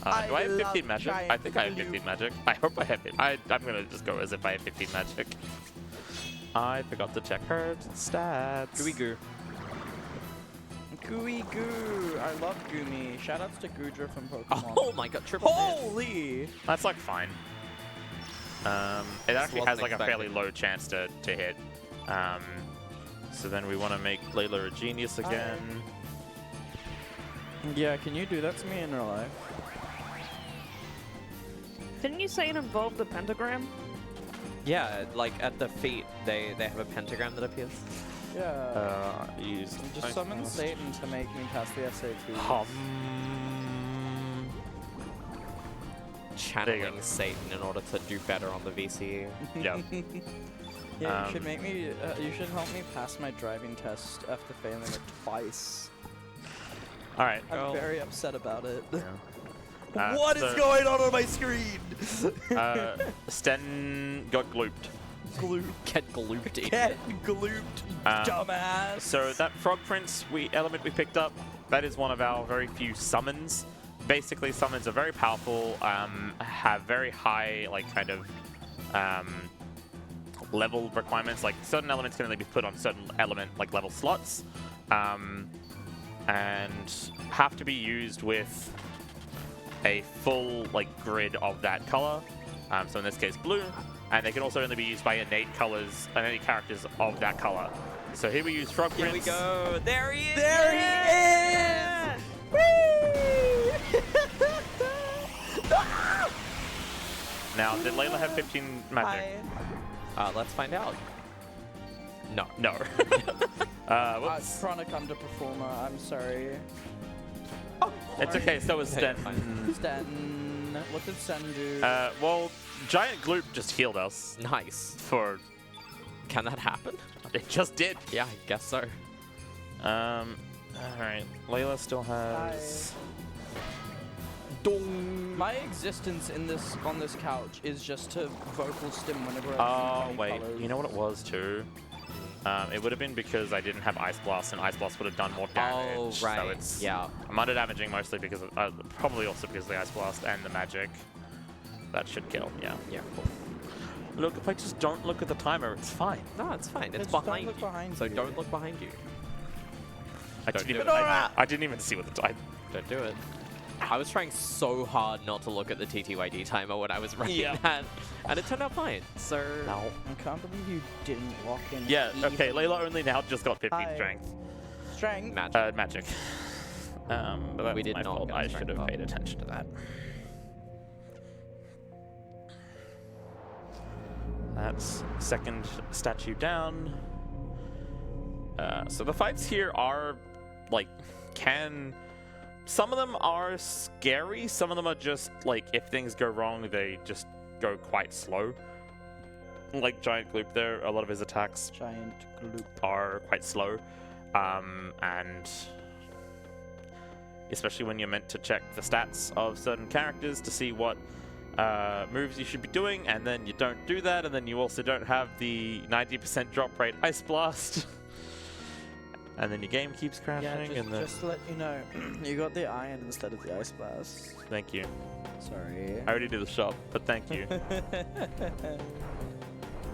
I Do I have love 15 magic? Giant I think I have Gloop. 15 magic. I hope I have it. I'm gonna just go as if I have 15 magic. I forgot to check her stats. Gooey goo. Gooey Goo. I love Goomy. Shoutouts to Goodra from Pokemon. Oh my god, triple hit. Holy! That's like fine. It actually wasn't has like a fairly expected. low chance to hit. So then we want to make Layla a genius again. Yeah, can you do that to me in real life? Didn't you say it involved the pentagram? Yeah, like at the feet, they have a pentagram that appears. Yeah. Use Just summon Satan to make me pass the SAT. Channeling Satan in order to do better on the VCE. Yeah. Yeah, you should make me. You should help me pass my driving test after failing it twice. All right. I'm very upset about it. Yeah. What is so, going on my screen? Sten got glooped. Get glooped. Get glooped, dumbass. So that Frog Prince element we picked up, that is one of our very few summons. Basically, summons are very powerful, have very high, like, kind of level requirements. Like, certain elements can only be put on certain element, like, level slots, and have to be used with a full, like, grid of that color. So in this case, blue. And they can also only be used by innate colors, innate characters of that color. So here we use Frog Prince. Here we go. There he is. There he is. Now, did Layla have 15 magic? Let's find out. No. No. Whoops. Chronic underperformer. I'm sorry. It's okay, so is Sten. Sten. What did Sten do? Well, Giant Gloop just healed us Nice. for... Can that happen? It just did. Yeah, I guess so. Alright. Layla still has... My existence in this on this couch is just to vocal stim whenever I Oh, see any wait. colors. You know what it was, too? It would have been because I didn't have Ice Blast, and Ice Blast would have done more damage. Oh, So right. it's... Yeah. I'm under-damaging mostly because of... probably also because of the Ice Blast and the magic. That should kill, yeah. Yeah, cool. Look, if I just don't look at the timer, it's fine. No, it's fine. It's Just don't behind look you. behind So you. don't look behind you. I Don't didn't do even, it. I didn't even see what the time... Don't do it. I was trying so hard not to look at the TTYD timer when I was running Yeah. that, and it turned out fine. So No. I can't believe you didn't lock in. Yeah, even okay, Layla only now just got 15 Hi. strength. Strength. magic. Magic. But that's We did my not fault. get I strength should have up. paid attention to that. That's second statue down. So the fights here are, like, some of them are scary, some of them are just, like, if things go wrong, they just go quite slow. Like Giant Gloop there, a lot of his attacks Giant gloop. are quite slow, and especially when you're meant to check the stats of certain characters to see what moves you should be doing, and then you don't do that, and then you also don't have the 90% drop rate Ice Blast, and then your game keeps crashing. Yeah, and then just to let you know, you got the iron instead of the ice blast. thank you. Sorry. I already did the shop, but thank you.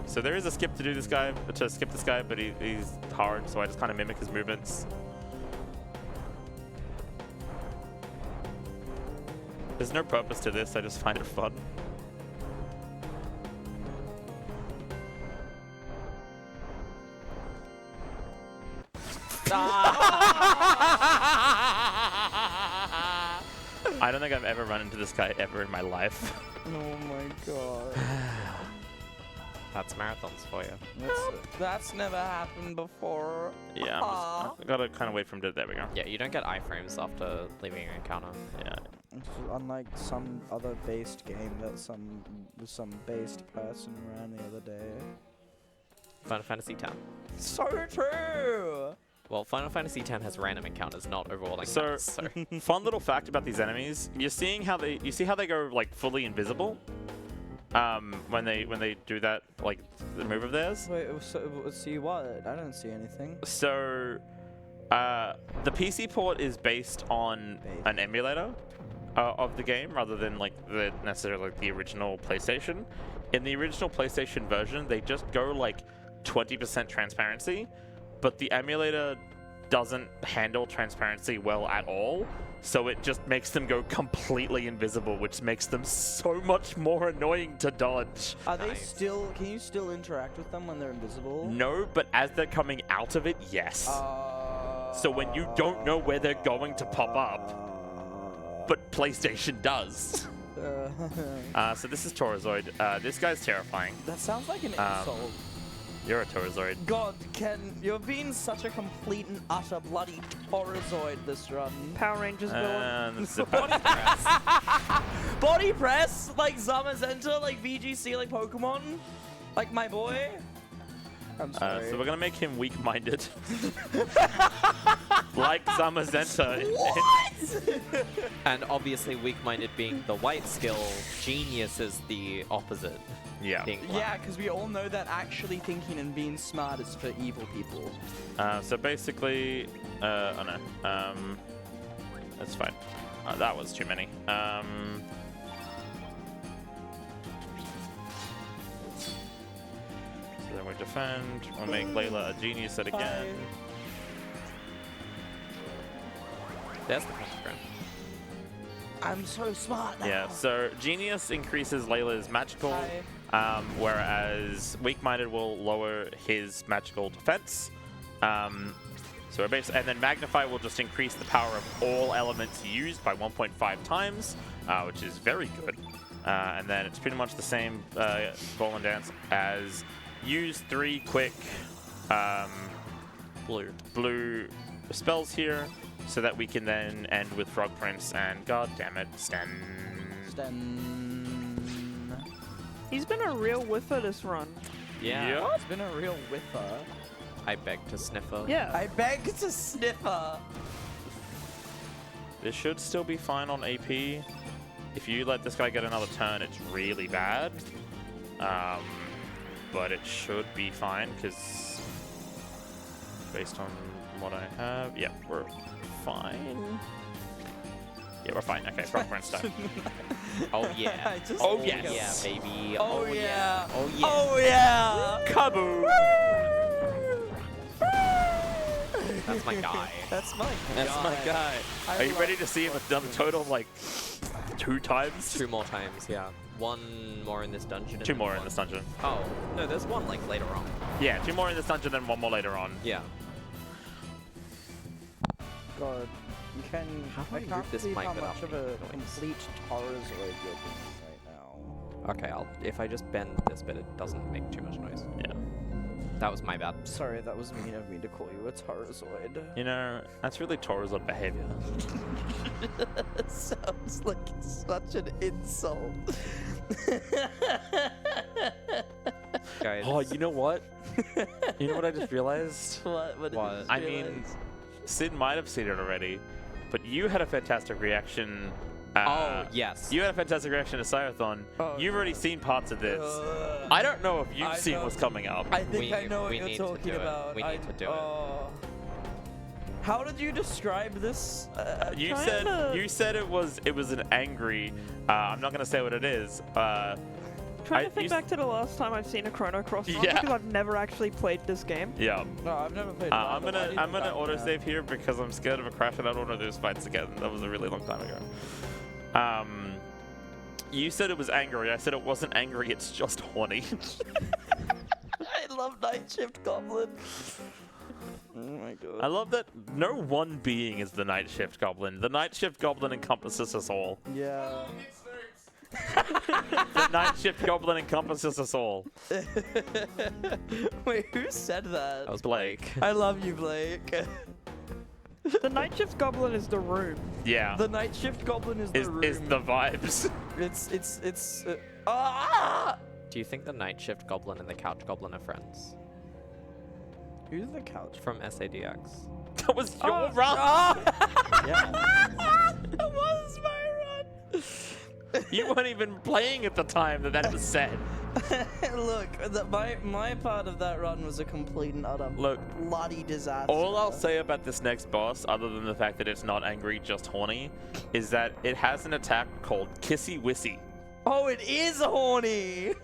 So there is a skip to this guy, but he's hard, so I just kind of mimic his movements. There's no purpose to this, I just find it fun. I don't think I've ever run into this guy ever in my life. Oh my god. That's marathons for you. That's never happened before. Yeah, I gotta kind of wait for him to. There we go. Yeah, you don't get iframes after leaving an encounter. Yeah. Unlike some other based game that some based person ran the other day. Final Fantasy X. So true. Well, Final Fantasy X has random encounters, not overall So, encounters. So fun little fact about these enemies: you see how they go like fully invisible. when they do that, like, the move of theirs. Wait, so, see what? I don't see anything. So, the PC port is based on an emulator of the game rather than like necessarily like the original PlayStation. In the original PlayStation version, they just go like 20% transparency, but the emulator doesn't handle transparency well at all. So it just makes them go completely invisible, which makes them so much more annoying to dodge. Are they still? Can you still interact with them when they're invisible? No, but as they're coming out of it, yes. So when you don't know where they're going to pop up, but PlayStation does. So this is Torozoid. This guy's terrifying. That sounds like an insult. You're a Torozoid. God, Ken, you're being such a complete and utter bloody Torozoid this run. Power Rangers villain. This is a body press. Body press? Like Zamazenta? Like VGC? Like Pokemon? Like my boy? I'm sorry. So we're gonna make him weak-minded. Like Zamazenta. What? And obviously weak-minded being the white skill, genius is the opposite. Yeah. Being black. Yeah, because we all know that actually thinking and being smart is for evil people. So basically, oh no, that's fine. That was too many. So then we defend. We'll make Layla a genius yet again. There's the pentagram. I'm so smart now. Yeah. So genius increases Layla's magical, whereas weak-minded will lower his magical defense. So we're basically, and then Magnify will just increase the power of all elements used by 1.5 times, which is very good. And then it's pretty much the same ball and dance as use 3 quick blue spells here, so that we can then end with Frog Prince and god damn it, Sten. He's been a real whiffer this run. Yeah. It's been a real whiffer. I beg to sniffer. Yeah. I beg to sniffer. This should still be fine on AP. If you let this guy get another turn, it's really bad. But it should be fine, because based on what I have, yeah, we're fine. Yeah, we're fine. Okay, Frog Prince time. Oh yeah. Oh yes. Yeah, baby. Oh yeah. Oh yeah. Oh yeah. Kaboom! That's my guy. That's my guy. Are you ready to see him done total like 2 times? 2 more times, yeah. 1 more in this dungeon. and 2 then more in 1. this dungeon. Oh, no, there's 1 like later on. Yeah, 2 more in this dungeon, then 1 more later on. Yeah. God, you can. How do I I can't move this believe mic how without much of making a noise? complete Torozoid you're being right now. Okay, if I just bend this bit, it doesn't make too much noise. Yeah. That was my bad. Sorry, that was mean of me to call you a Torozoid. You know, that's really Torozoid behavior. Sounds like such an insult. Guys. Oh, you know what? You know what I just realized? What did you What? just I mean, realize? Sid might have seen it already, but you had a fantastic reaction. Oh, yes. You had a fantastic reaction to Scython. Oh, You've already seen parts of this. Ugh. I don't know if you've I seen know. what's coming up. I think I know what we you're need to talking do it. about. We need to do it. How did you describe this? You trying to- said it was an angry. I'm not gonna say what it is. Trying to think back to the last time I've seen a Chrono Cross run, Yeah. because I've never actually played this game. Yeah. No, I've never played. I'm gonna autosave here because I'm scared of a crash and I don't want to do fights again. That was a really long time ago. You said it was angry. I said it wasn't angry. It's just horny. I love Night Shift Goblin. Oh my god. I love that no one being is the Night Shift Goblin. The Night Shift Goblin encompasses us all. Yeah. The Night Shift Goblin encompasses us all. Wait, who said that? That was Blake. I love you, Blake. The Night Shift Goblin is the room. Yeah. The Night Shift Goblin is the room. Is the vibes. It's ah! Do you think the Night Shift Goblin and the Couch Goblin are friends? Who's the couch? From SADX. That was your run. Ah! Yeah. That was my run. You weren't even playing at the time that was said. Look, my part of that run was a complete and utter bloody disaster. All I'll say about this next boss, other than the fact that it's not angry, just horny, is that it has an attack called Kissy Wissy. Oh, it is horny!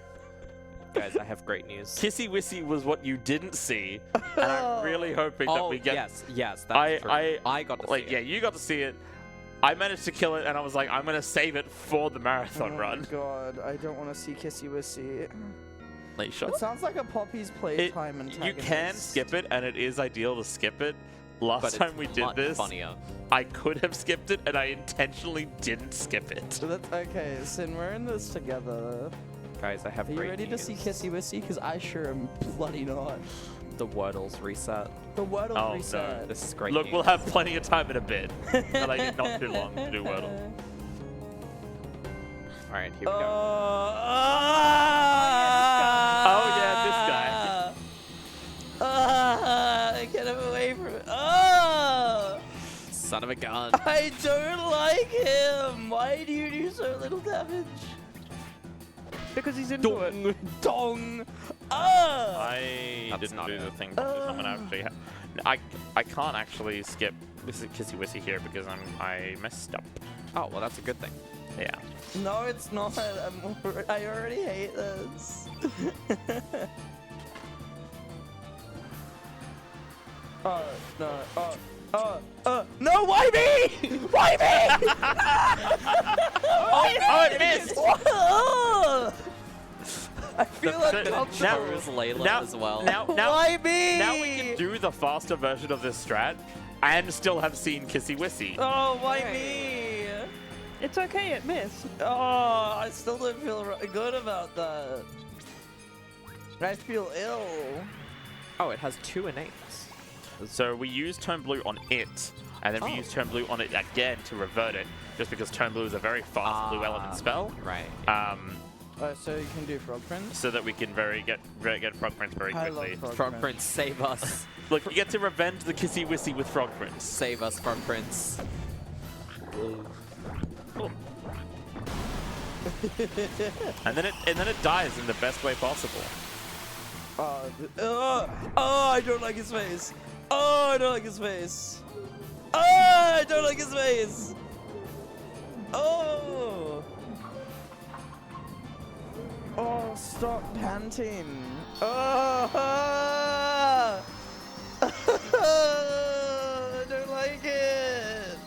Guys, I have great news. Kissy Wissy was what you didn't see, and I'm really hoping that we get... yes, that's true. I got to see it. Yeah, you got to see it. I managed to kill it, and I was like, I'm going to save it for the marathon run. Oh, God. I don't want to see Kissy Wissy. Are you sure? It sounds like a Poppy's playtime antagonist. You can skip it, and it is ideal to skip it. Last time we did this, funnier. I could have skipped it, and I intentionally didn't skip it. So that's okay, Sin, we're in this together. Guys, I have Are you great ready news. to see Kissy Wissy? Because I sure am bloody not. The Wordle's reset. The Wordle reset. No. This is great Look, news. we'll have plenty of time in a bit. But like, not too long to do Wordle. Alright, here we go. Oh, yeah, this guy. Get him away from it. Son of a gun. I don't like him. Why do you do so little damage? Because he's into it. Dong. I That's didn't not do it. the thing. I'm gonna actually. I can't actually skip this is Kissy Wissy here because I messed up. Oh, well, that's a good thing. Yeah. No, it's not. I already hate this. No. No, why me? Why me? Oh, it missed! I feel uncomfortable. Chose Layla as well. Now, Why me? now we can do the faster version of this strat and still have seen Kissy Wissy. Oh, why me? It's okay, it missed. Oh, I still don't feel good about that. I feel ill. Oh, it has 2 innates. So we use Turn Blue on it, and then we use Turn Blue on it again to revert it, just because Turn Blue is a very fast blue element spell. Right. So you can do Frog Prince? So that we can get Frog Prince very I love quickly. Frog Prince, save us. Look, you get to revenge the Kissy Wissy with Frog Prince. Save us, Frog Prince. And then it dies in the best way possible. I don't like his face. Oh, I don't like his face. Oh, I don't like his face. Oh. Oh, stop panting. Oh. I don't like it.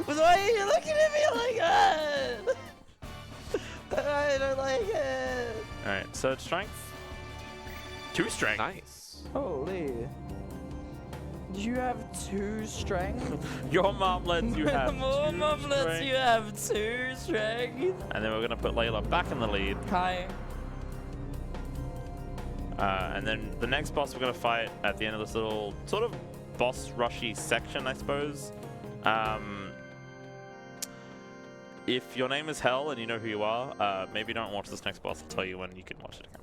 Why are you looking at me like that? I don't like it. Alright, so it's strength. 2 strength. Nice. Holy. You have 2 strength? Your mom lets you have More 2 mom lets strength. you have 2 strength. And then we're going to put Layla back in the lead. Hi. And then the next boss we're going to fight at the end of this little sort of boss rushy section, I suppose. If your name is Hell and you know who you are, maybe don't watch this next boss. I'll tell you when you can watch it again.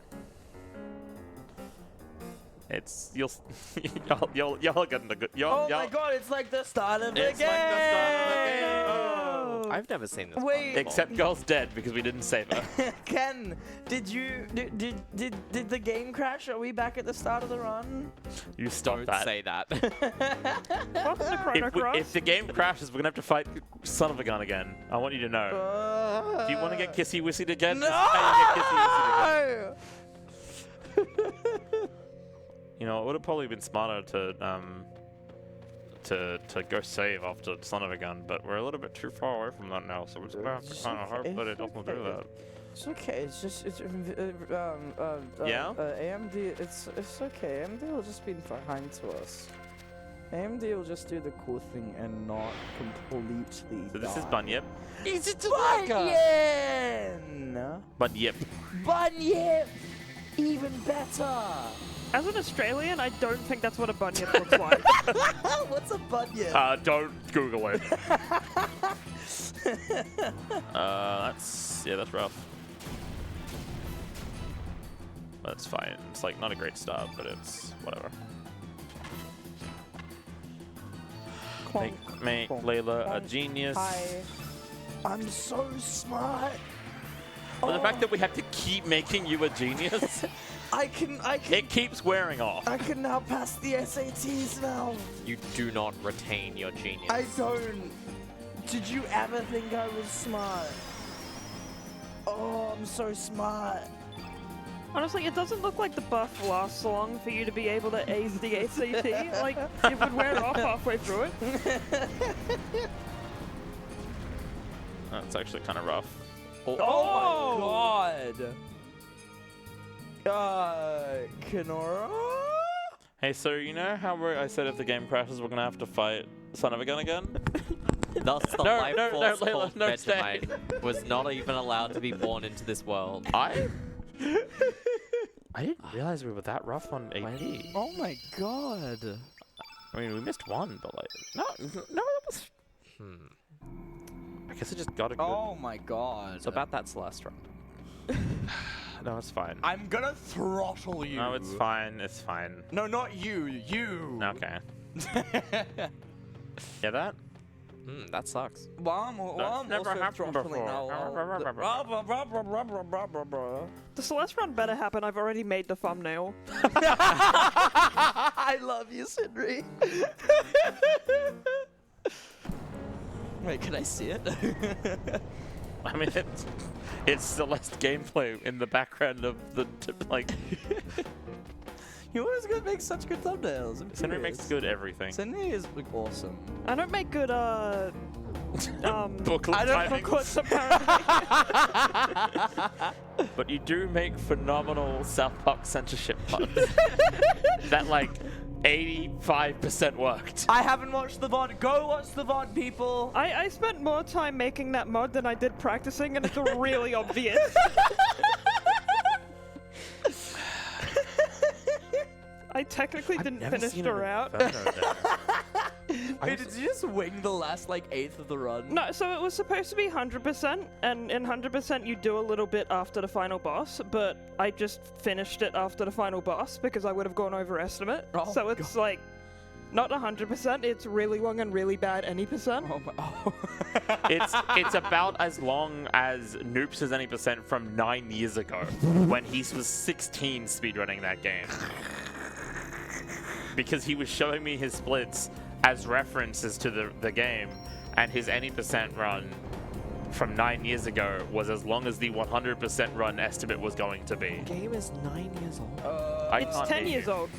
It's you'll get in the good. Oh my god, it's like the start of the game. It's like the start of the game. Oh. I've never seen this. Wait. before. Except Girl's dead because we didn't save her. Ken, did the game crash? Are we back at the start of the run? You stop Don't that. say that. Welcome to Chrono Cross. If the game crashes, we're gonna have to fight Son of a Gun again. I want you to know. Do you want to get Kissy Wissied again? No! This is how you get Kissy Wissied again. You know, it would have probably been smarter to go save after Son of a Gun, but we're a little bit too far away from that now, so we're just gonna have to kind of hope that it doesn't do that. It's okay. It's just Yeah? AMD. It's okay. AMD will just be behind to us. AMD will just do the cool thing and not completely. So this is die. Bunyip. Is it Bunyan? Bunyip. Bunyip. Even better. As an Australian, I don't think that's what a bunyip looks like. What's a bunyip? Don't Google it. That's rough. That's fine. It's like not a great start, but it's whatever. Clonk, Make clonk, Layla a clonk. genius. Hi. I'm so smart. But the fact that we have to keep making you a genius, I can it keeps wearing off. I can now pass the SATs now. You do not retain your genius. I don't. Did you ever think I was smart? Oh, I'm so smart. Honestly, it doesn't look like the buff lasts long for you to be able to ace the ACT. Like, it would wear off halfway through it. That's actually kind of rough. Oh my god. Kenorah? Hey, so you know how I said if the game crashes, we're gonna have to fight Son of a Gun again? Thus, the No, life no, force no, Layla, called no, stay. Vegemite was not even allowed to be born into this world. I didn't realize we were that rough on AP. Oh my god. I mean, we missed one, but like, no, that was. I guess I just got a good. Oh my god. So about that Celeste run. No, it's fine. I'm gonna throttle you. No, it's fine. It's fine. No, not you. You. Okay. Yeah, that. That sucks. Well, I'm never also happened throttling before. The Celeste run better happen. I've already made the thumbnail. I love you, Sindri. Wait, can I see it? I mean, it's Celeste gameplay in the background of the like. You always gonna make such good thumbnails. Henry makes good everything. Sindri is like, awesome. I don't make good, Booklet I don't timing. booklets apparently. But you do make phenomenal South Park censorship puns. That like 85% worked. I haven't watched the VOD. Go watch the VOD, people. I spent more time making that mod than I did practicing, and it's really obvious. I technically didn't finish the route. Wait, did you just wing the last like eighth of the run? No, so it was supposed to be 100%, and in 100% you do a little bit after the final boss, but I just finished it after the final boss because I would have gone over estimate. Oh So it's like, not 100%, it's really long and really bad any percent. Oh my. Oh. It's about as long as Noops' any percent from 9 years ago when he was 16 speedrunning that game. Because he was showing me his splits as references to the game, and his any percent run from 9 years ago was as long as the 100% run estimate was going to be. The game is 9 years old. I It's can't 10 hear years you. old.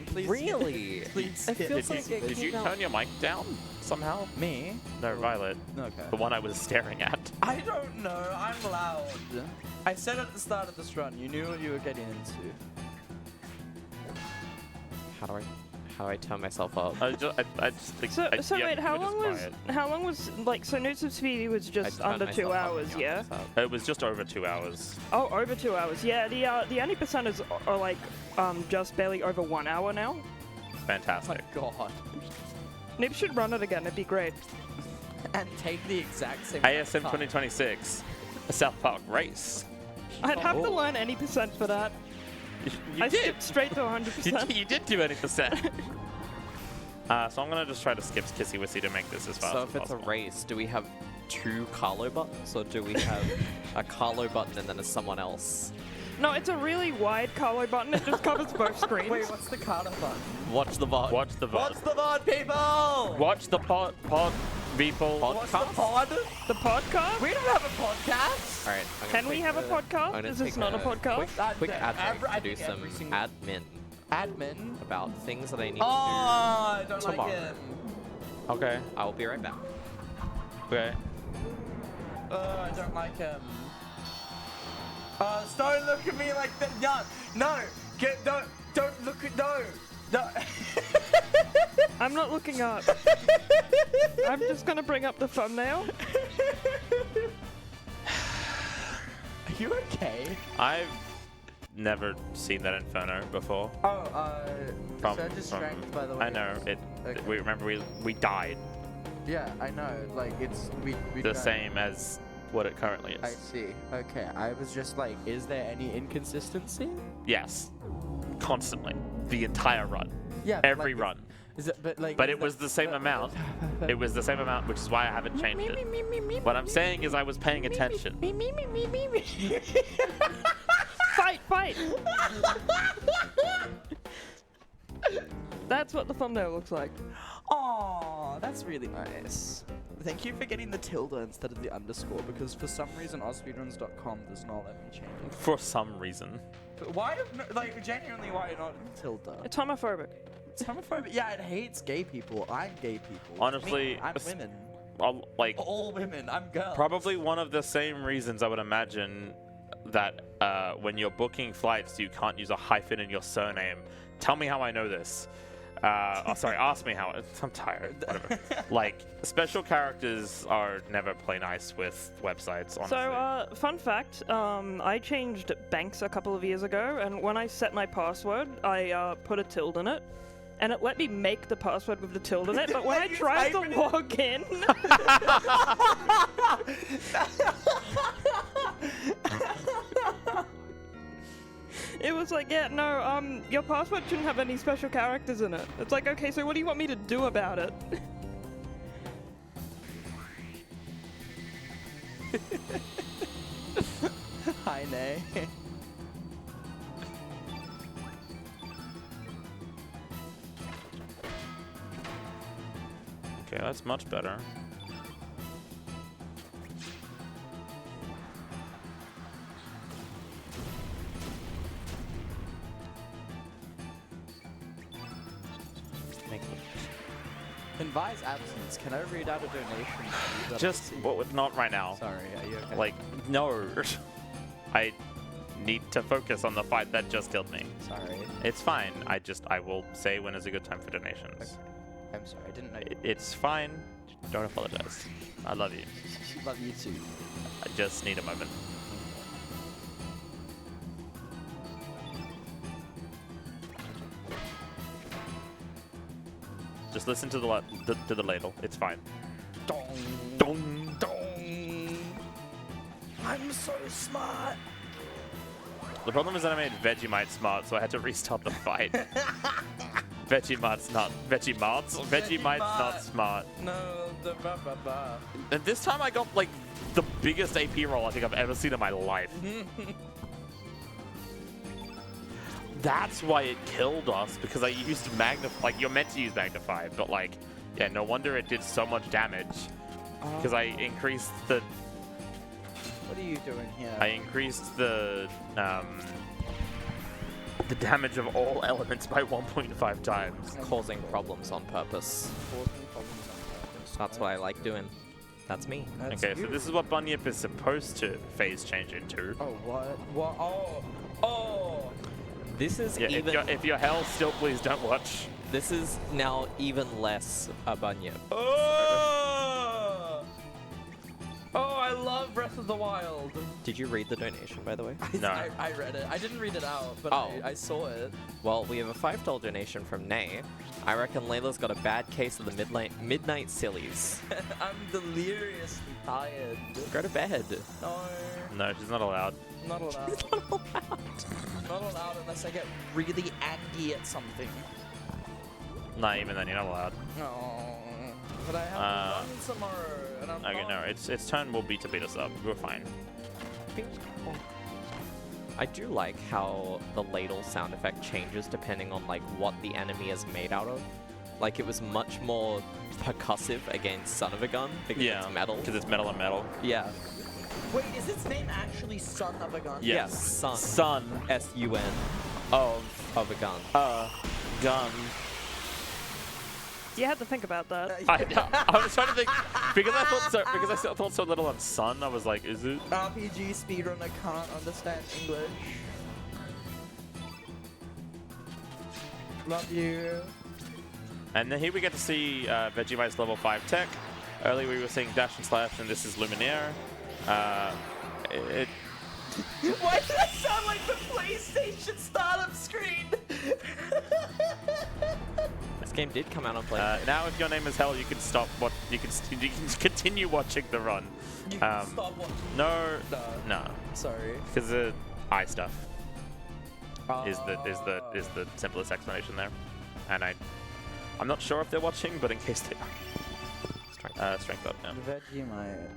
Please. Really? Please. It feels Did like you, it did you came out- turn your mic down somehow? Me? No, Violet. Okay. The one I was staring at. I don't know. I'm loud. I said at the start of this run, you knew what you were getting into. How do I turn myself up? I just think. So yeah, wait, you how were just long was like, so Noots of Speedy was I just turned under 2 myself up hours, and yeah? yawned myself. It was just over 2 hours. Oh, over 2 hours. Yeah, the any percenters are like just barely over 1 hour now. Fantastic. Oh my god. Noob should run it again. It'd be great. And take the exact same ASM time. 2026, a South Park race. I'd have to learn any percent for that. You I did. skipped straight to 100%. You did do any percent. So I'm gonna just try to skip Kissy Wissy to make this as fast So as if it's a possible. race, do we have 2 Carlo buttons, or do we have a Carlo button and then a someone else? No, it's a really wide Carlo button. It just covers both screens. Wait, what's the Carter button? Watch the VOD. Watch the VOD. What's the VOD, people? Watch the pod people. What's the pod? The podcast? We don't have a podcast. Alright, Can we have a podcast? Is this not a podcast? Quick ad break I to do think some every single- admin Admin. about things that I need Oh, I don't tomorrow. like him. Okay. to do. I will be right back. Okay. I don't like him. Don't look at me like that. No. Don't look at, no. I'm not looking up. I'm just gonna bring up the thumbnail. Are you okay? I've never seen that Inferno before. Oh, Surge is strength, by the way. I know it. Okay. We remember we died Yeah, I know. Like, it's, we the don't- same as what it currently is. I see. Okay, I was just like, is there any inconsistency? Yes. constantly, the entire run, Yeah. every run. Is it? But it was the same amount. It was the same amount, which is why I haven't changed it. What I'm saying is I was paying attention. Fight! That's what the thumbnail looks like. Aw, that's really nice. Thank you for getting the tilde instead of the underscore, because for some reason AusSpeedruns.com does not let me change it. For some reason. But why, like, genuinely, why not tilde? It's homophobic. It's homophobic. Yeah, it hates gay people. I'm gay people. Honestly, Me, I'm women. Like, All women. I'm girls. probably one of the same reasons I would imagine that when you're booking flights, you can't use a hyphen in your surname. Tell me how I know this. Sorry, ask me how. I'm tired. Whatever. Like, special characters are never play nice with websites, honestly. So, fun fact, I changed banks a couple of years ago, and when I set my password, I put a tilde in it, and it let me make the password with the tilde in it, but when I tried to log in... It was like, yeah, no, your password shouldn't have any special characters in it. It's like, okay, so what do you want me to do about it? Hi, Nay. Okay, that's much better. In Vi's absence, can I read out a donation? Just, not right now. Sorry, are you okay? Like, no. I need to focus on the fight that just killed me. Sorry. It's fine. I will say when is a good time for donations. I'm sorry, I didn't know. It's fine. Don't apologize. I love you. Love you too. I just need a moment. Just listen to the ladle. It's fine. Dong. Dong. Dong. I'm so smart. The problem is that I made Vegemite smart, so I had to restart the fight. Vegemite's not smart. No, the ba ba ba. And this time I got like the biggest AP roll I think I've ever seen in my life. That's why it killed us, because I used Magnify. Like, you're meant to use Magnify, but like, yeah, no wonder it did so much damage. Because I increased the... What are you doing here? I increased the damage of all elements by 1.5 times. Causing problems on purpose. That's what I like doing. That's me. That's Okay, you. so this is what Bunyip is supposed to phase change into. Oh, what? What? Oh. Oh. This is Yeah, even. if you're hell, still please don't watch. This is now even less a bunyip. Oh! Oh, I love Breath of the Wild. Did you read the donation, by the way? No. I read it. I didn't read it out, but Oh. I saw it. Well, we have a $5 donation from Nay. I reckon Layla's got a bad case of the midnight sillies. I'm deliriously tired. Go to bed. No, No, she's not allowed. not allowed. Not allowed unless I get really angry at something. Nah, even then, you're not allowed. No. But I have to run tomorrow, and I'm Okay, not. no, its turn will be to beat us up. We're fine. I do like how the ladle sound effect changes depending on like what the enemy is made out of. Like it was much more percussive against Son of a Gun because it's metal. Because it's metal and metal. Yeah. Wait, is its name actually Son of a Gun? Yeah. Yes. Son. Son S-U-N. of a gun. gun. You had to think about that. I was trying to think because I thought so little on sun. I was like, is it? RPG speedrunner can't understand English. Love you. And then here we get to see Vegemite's level 5 tech. Earlier we were seeing dash and slash, and this is Luminaire. Why does that sound like the PlayStation startup screen? This game did come out on PlayStation. Now, if your name is Hell, you can stop. You can continue watching the run. You can stop watching. No. No. No. Sorry. Because eye stuff. is the simplest explanation there. And I'm not sure if they're watching, but in case they are, strength up now. Vegemite.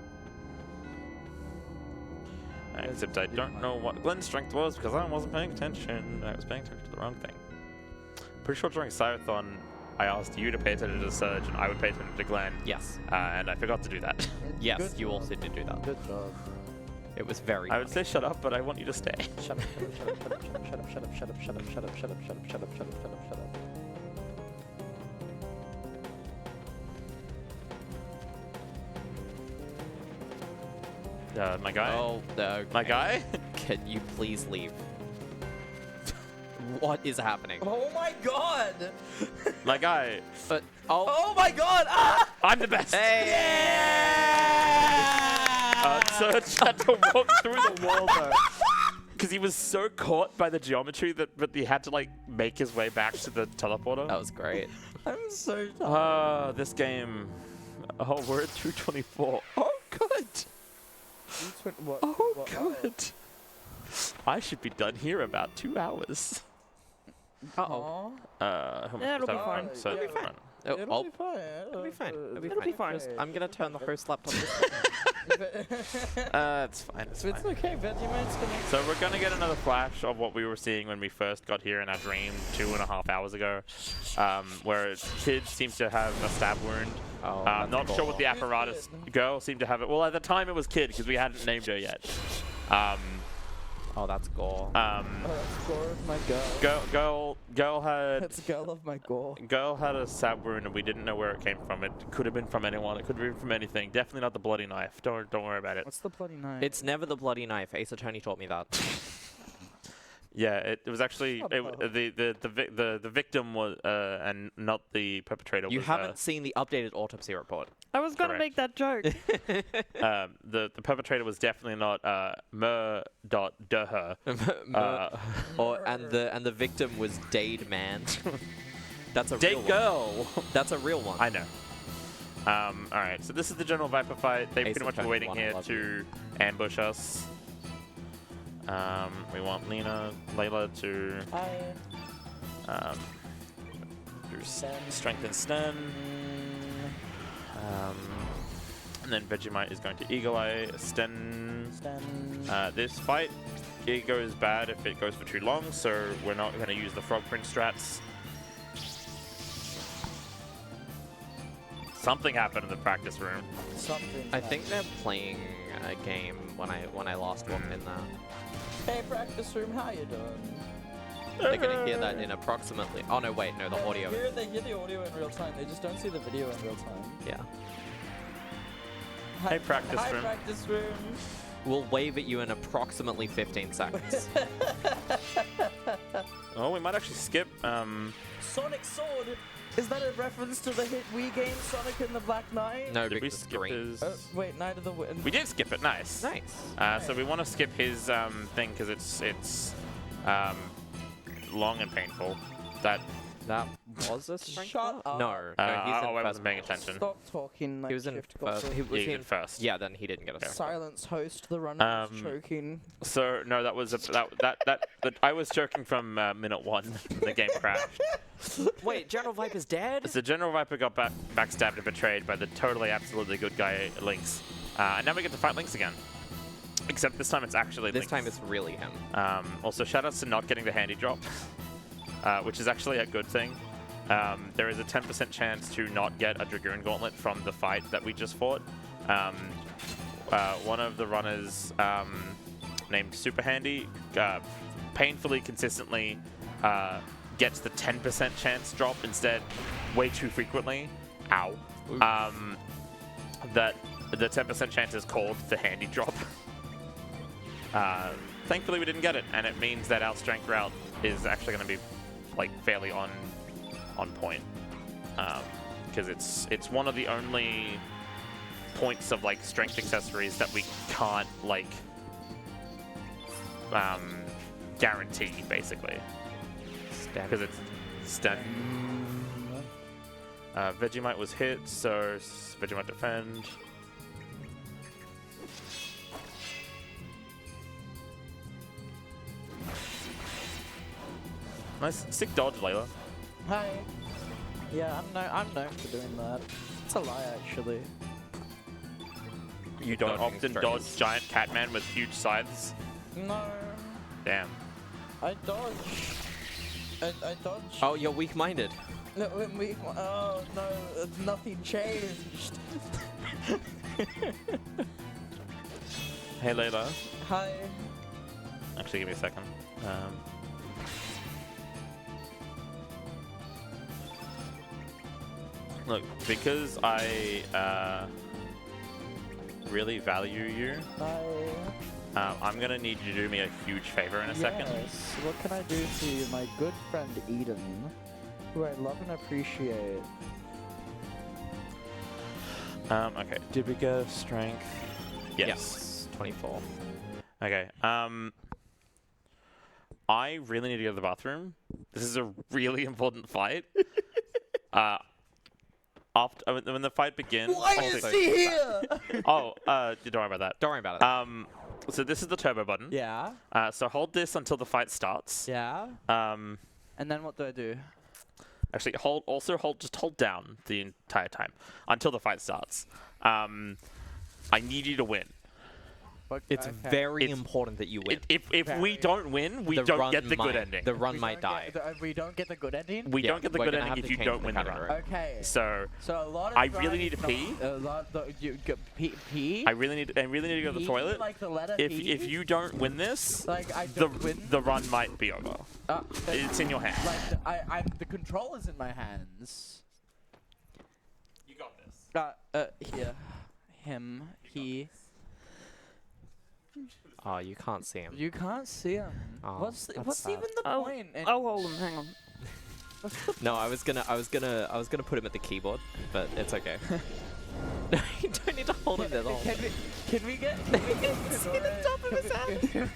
Except I don't know what Glenn's strength was because I wasn't paying attention. I was paying attention to the wrong thing. Pretty sure during Scython, I asked you to pay attention to Surge and I would pay attention to Glenn. Yes. And I forgot to do that. Yes, Good you job. also did do that. Good job. It was very I would say funny. shut up, but I want you to stay. Shut up, shut up, shut up, shut up, shut up, shut up, shut up, shut up, shut up, shut up, shut up, shut up, shut up, shut up. My guy? Oh, no. My guy? Can you please leave? What is happening? Oh my god! My guy. But Oh my god! Ah! I'm the best. Hey! Surge had to walk through the wall though. Because he was so caught by the geometry that he had to like make his way back to the teleporter. That was great. I'm so tired. This game. Oh, we're at 224. Oh, good. What? Oh, what- good. I should be done here about 2 hours. Uh-oh. Aw. Yeah, it'll be fine. So It'll be fine. Oh, It'll be fine. It'll be fine. It'll be fine. I'm gonna turn the host laptop this It's fine. It's It's fine. okay, Vegemite's gonna... So we're gonna get another flash of what we were seeing when we first got here in our dream 2.5 hours ago, where Kid seems to have a stab wound. Oh, Not sure what the apparatus girl seemed to have it. Well, at the time it was Kid because we hadn't named her yet. Oh, that's gore. Oh, that's gore of my girl. Girl had That's girl of my gore. girl had a stab wound and we didn't know where it came from. It could have been from anyone. It could have been from anything. Definitely not the bloody knife. Don't worry about it. What's the bloody knife? It's never the bloody knife. Ace Attorney taught me that. Yeah, it was actually Oh. the victim was and not the perpetrator. You was, haven't seen the updated autopsy report. I was gonna Correct. make that joke. the perpetrator was definitely not Mer.Deher. And the victim was Dade Man. That's a real Date one. girl. That's a real one. I know. All right, so this is the general Viper fight. They Ace pretty much were Attorney waiting one, I here love to ambush us. We want Layla to do strength and stun. And then Vegemite is going to Eagle Eye, stun. This fight, it goes bad if it goes for too long, so we're not going to use the Frog Prince strats. Something happened in the practice room. Something. I think they're playing a game when I last walked in there. Hey, practice room, how you doing? They're gonna hear that in approximately. Oh no, wait, no, the audio. They hear the audio in real time. They just don't see the video in real time. Yeah. Hey, practice Hi, room. practice room. We'll wave at you in approximately 15 seconds. Oh, we might actually skip. Sonic Sword. Is that a reference to the hit Wii game Sonic and the Black Knight? No, Did we because it's skip green. his? Wait, Night of the Wind. We did skip it. Nice. Nice. So we want to skip his thing because it's long and painful. That That was a strength Shut up? up. No, he's in I first wasn't paying match. attention. Stop talking. He was in Shift got first. to- He was Yeah, he in did first. Yeah, then he didn't get a strength. Silence host. The runner was choking. So no, that was that I was choking from minute 1. The game crashed. Wait, General Viper's dead? So General Viper got backstabbed and betrayed by the totally, absolutely good guy Lynx. And now we get to fight Lynx again. Except this time it's actually This Lynx. time it's really him. Also, shoutouts to not getting the handy drop, which is actually a good thing. There is a 10% chance to not get a Dragoon Gauntlet from the fight that we just fought. One of the runners named Super Handy painfully, consistently gets the 10% chance drop instead way too frequently. Ow. That the 10% chance is called the handy drop. Thankfully we didn't get it, and it means that our strength route is actually going to be like fairly on point, because it's one of the only points of like strength accessories that we can't like guarantee, basically, because it's stun. Vegemite was hit, so Vegemite defend. Nice. Sick dodge, Layla. Hi. Yeah, I'm known for doing that. It's a lie, actually. You don't Dodging often strays. dodge giant catman with huge scythes? No, Damn. I dodge. I dodge. Oh, you're weak-minded. No, oh no, nothing changed. Hey, Layla. Hi. Actually, give me a second. Look, because I really value you, Hi. I'm gonna need you to do me a huge favor in a second. Yes. What can I do for you, my good friend Eden, who I love and appreciate? Okay. Did we get strength? Yes. 24. Okay. I really need to go to the bathroom. This is a really important fight. After when the fight begins. Why is he here? Oh, don't worry about that. Don't worry about it. So this is the turbo button. Yeah. So hold this until the fight starts. Yeah. Um, And then what do I do? actually, just hold down the entire time until the fight starts. I need you to win. It's Okay. very It's- important that you win. If we don't win, we The don't run get the good might- ending. The run might die. We don't get the good ending. We Yeah, don't get the we're good gonna ending have if to you change don't the win the run. category. Okay. So So a lot of I really need to driving pee. A lot. You go pee. I really need to go to the Pee, toilet. Like the letter If P? you don't win this, Like I the don't win. the run might be over. It's in your hands. Like the controller's in my hands. You got this. Here. Him. He. Oh, you can't see him. You can't see him. Oh, what's that's sad. even the Oh, point? I'll hold him. Hang on. No, I was gonna put him at the keyboard, but it's okay. No, you don't need to hold him there the whole time. Can we get? See the top of his head?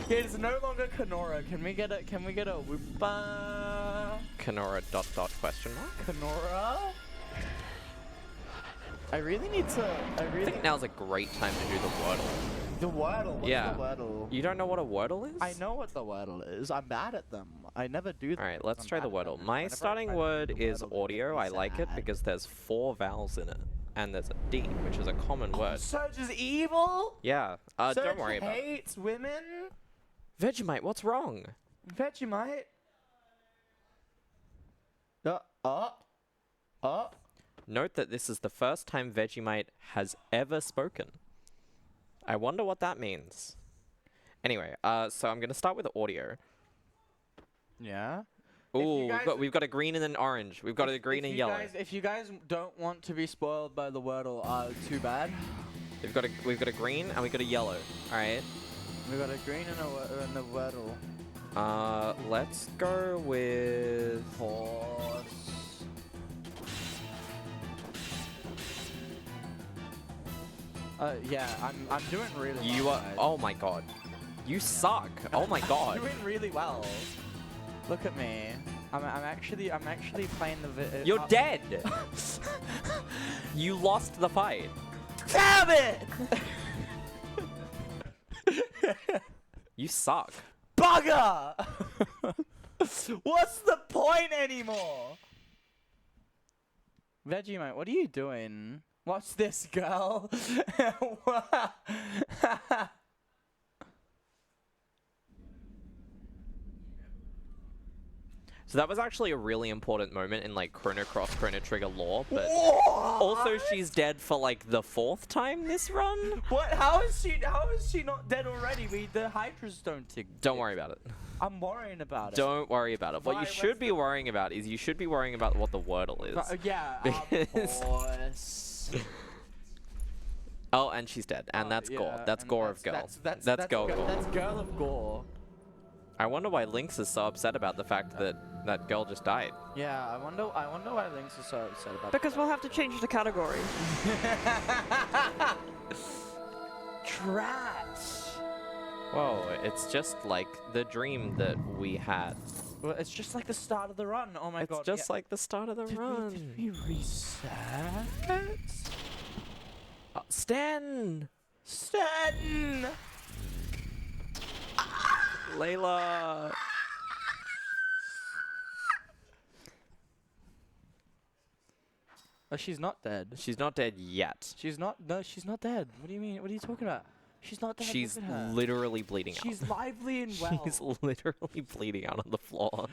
It's no longer Kenorah. Can we get a whoopa? Kenorah ... question mark? Kenorah? I really need to. I think now's a great time to do the Wordle. The Wordle. What's Yeah. the Wordle? You don't know what a Wordle is? I know what the Wordle is. I'm bad at them. I never do them. Alright, let's I'm try the bad at Wordle. them. My Whenever I starting try to do word the is Wordle, they audio. make I me like it sad. because there's 4 vowels in it. And there's a D, which is a common word. Surge is evil. Yeah, don't Surge worry about it. hates women. Vegemite, what's wrong? Vegemite. Note that this is the first time Vegemite has ever spoken. I wonder what that means. Anyway, so I'm going to start with audio. Yeah. Ooh, guys- we've got a green and an orange. We've got a green and yellow. If you guys don't want to be spoiled by the Wordle, too bad. We've got a green and we've got a yellow. All right. We got a green and a Wordle. Let's go with Horse. Yeah, I'm doing really well. you are. guys. Oh my god, you suck. Oh my god. I'm doing really well. Look at me. I'm actually playing the. You're dead. You lost the fight. Damn it! You suck. Bugger! What's the point anymore? Vegemite, what are you doing? Watch this, girl. So that was actually a really important moment in like Chrono Trigger lore, but also she's dead for like the 4th time this run. What? How is she not dead already? The Hydras don't tick. Don't worry about it. I'm worrying about it. Don't worry about it. What you Why, should what's be worrying about is you should be worrying about what the Wordle is. Yeah, Because- of course. Oh, and she's dead, and that's Gore. yeah, That's and Gore of Girl. That's Gore. That's Girl of Gore. I wonder why Lynx is so upset about the fact that that girl just died. Yeah, I wonder why Lynx is so upset about Because we'll have to change the category. Trash. Whoa, it's just like the dream that we had. Well, it's just like the start of the run. Oh my god. It's just like the start of the run. Did we reset? Stan! Stanton! Layla. Oh, she's not dead. She's not dead yet. She's not. No, she's not dead. What do you mean? What are you talking about? She's not dead. She's Look at her. literally bleeding out. She's lively and well. She's literally bleeding out on the floor.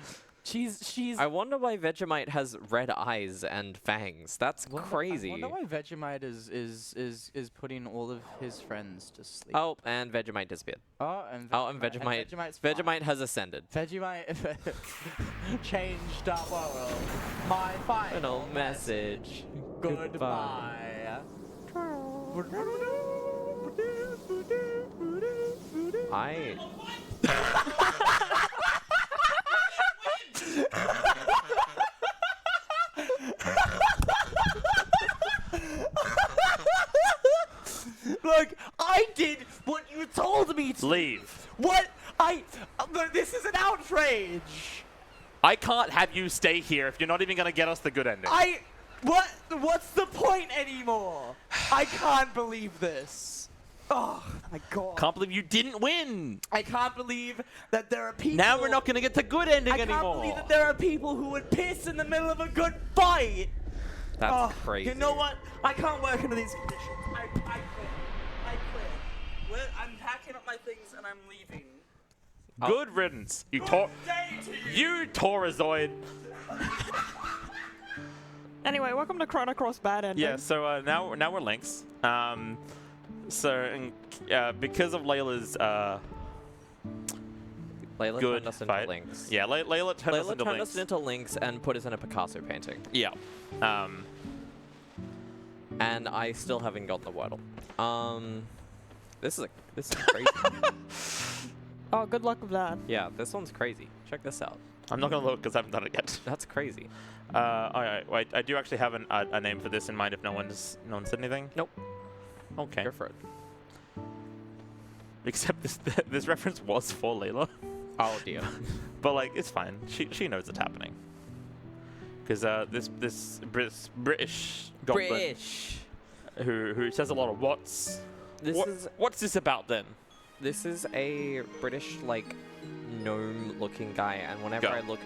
She's. I wonder why Vegemite has red eyes and fangs. That's crazy. I wonder why Vegemite is putting all of his friends to sleep. Oh, and Vegemite disappeared. And Vegemite. Vegemite's Vegemite has ascended. Vegemite changed our world. My final message. Goodbye. I. Look, I did what you told me to. Leave. What? This is an outrage. I can't have you stay here if you're not even going to get us the good ending. What's the point anymore? I can't believe this. Oh my god. Can't believe you didn't win. I can't believe that there are people. Now we're not going to get the good ending I can't anymore. believe that there are people who would piss in the middle of a good fight. That's crazy. You know what? I can't work under these conditions. I quit. I quit. I'm packing up my things and I'm leaving. Good riddance. You Good day to you. You Taurozoid. Anyway, welcome to Chrono Cross Bad Ending. Yeah, so now we're Lynx. Because of Layla's Layla good turned us into fight. Lynx. Yeah, Layla turned us into turned Lynx. us into Lynx and put us in a Picasso painting. Yeah. And I still haven't got the Wordle. This is crazy. Oh, good luck with that. Yeah, this one's crazy. Check this out. I'm not gonna look because I haven't done it yet. That's crazy. Alright, wait, I do actually have a name for this in mind if no one said anything. Nope. Okay. Go for it. Except this reference was for Layla. Oh dear. But like it's fine. She knows it's happening. Because this British goblin who says a lot of what's this about then? This is a British like gnome looking guy, and whenever I look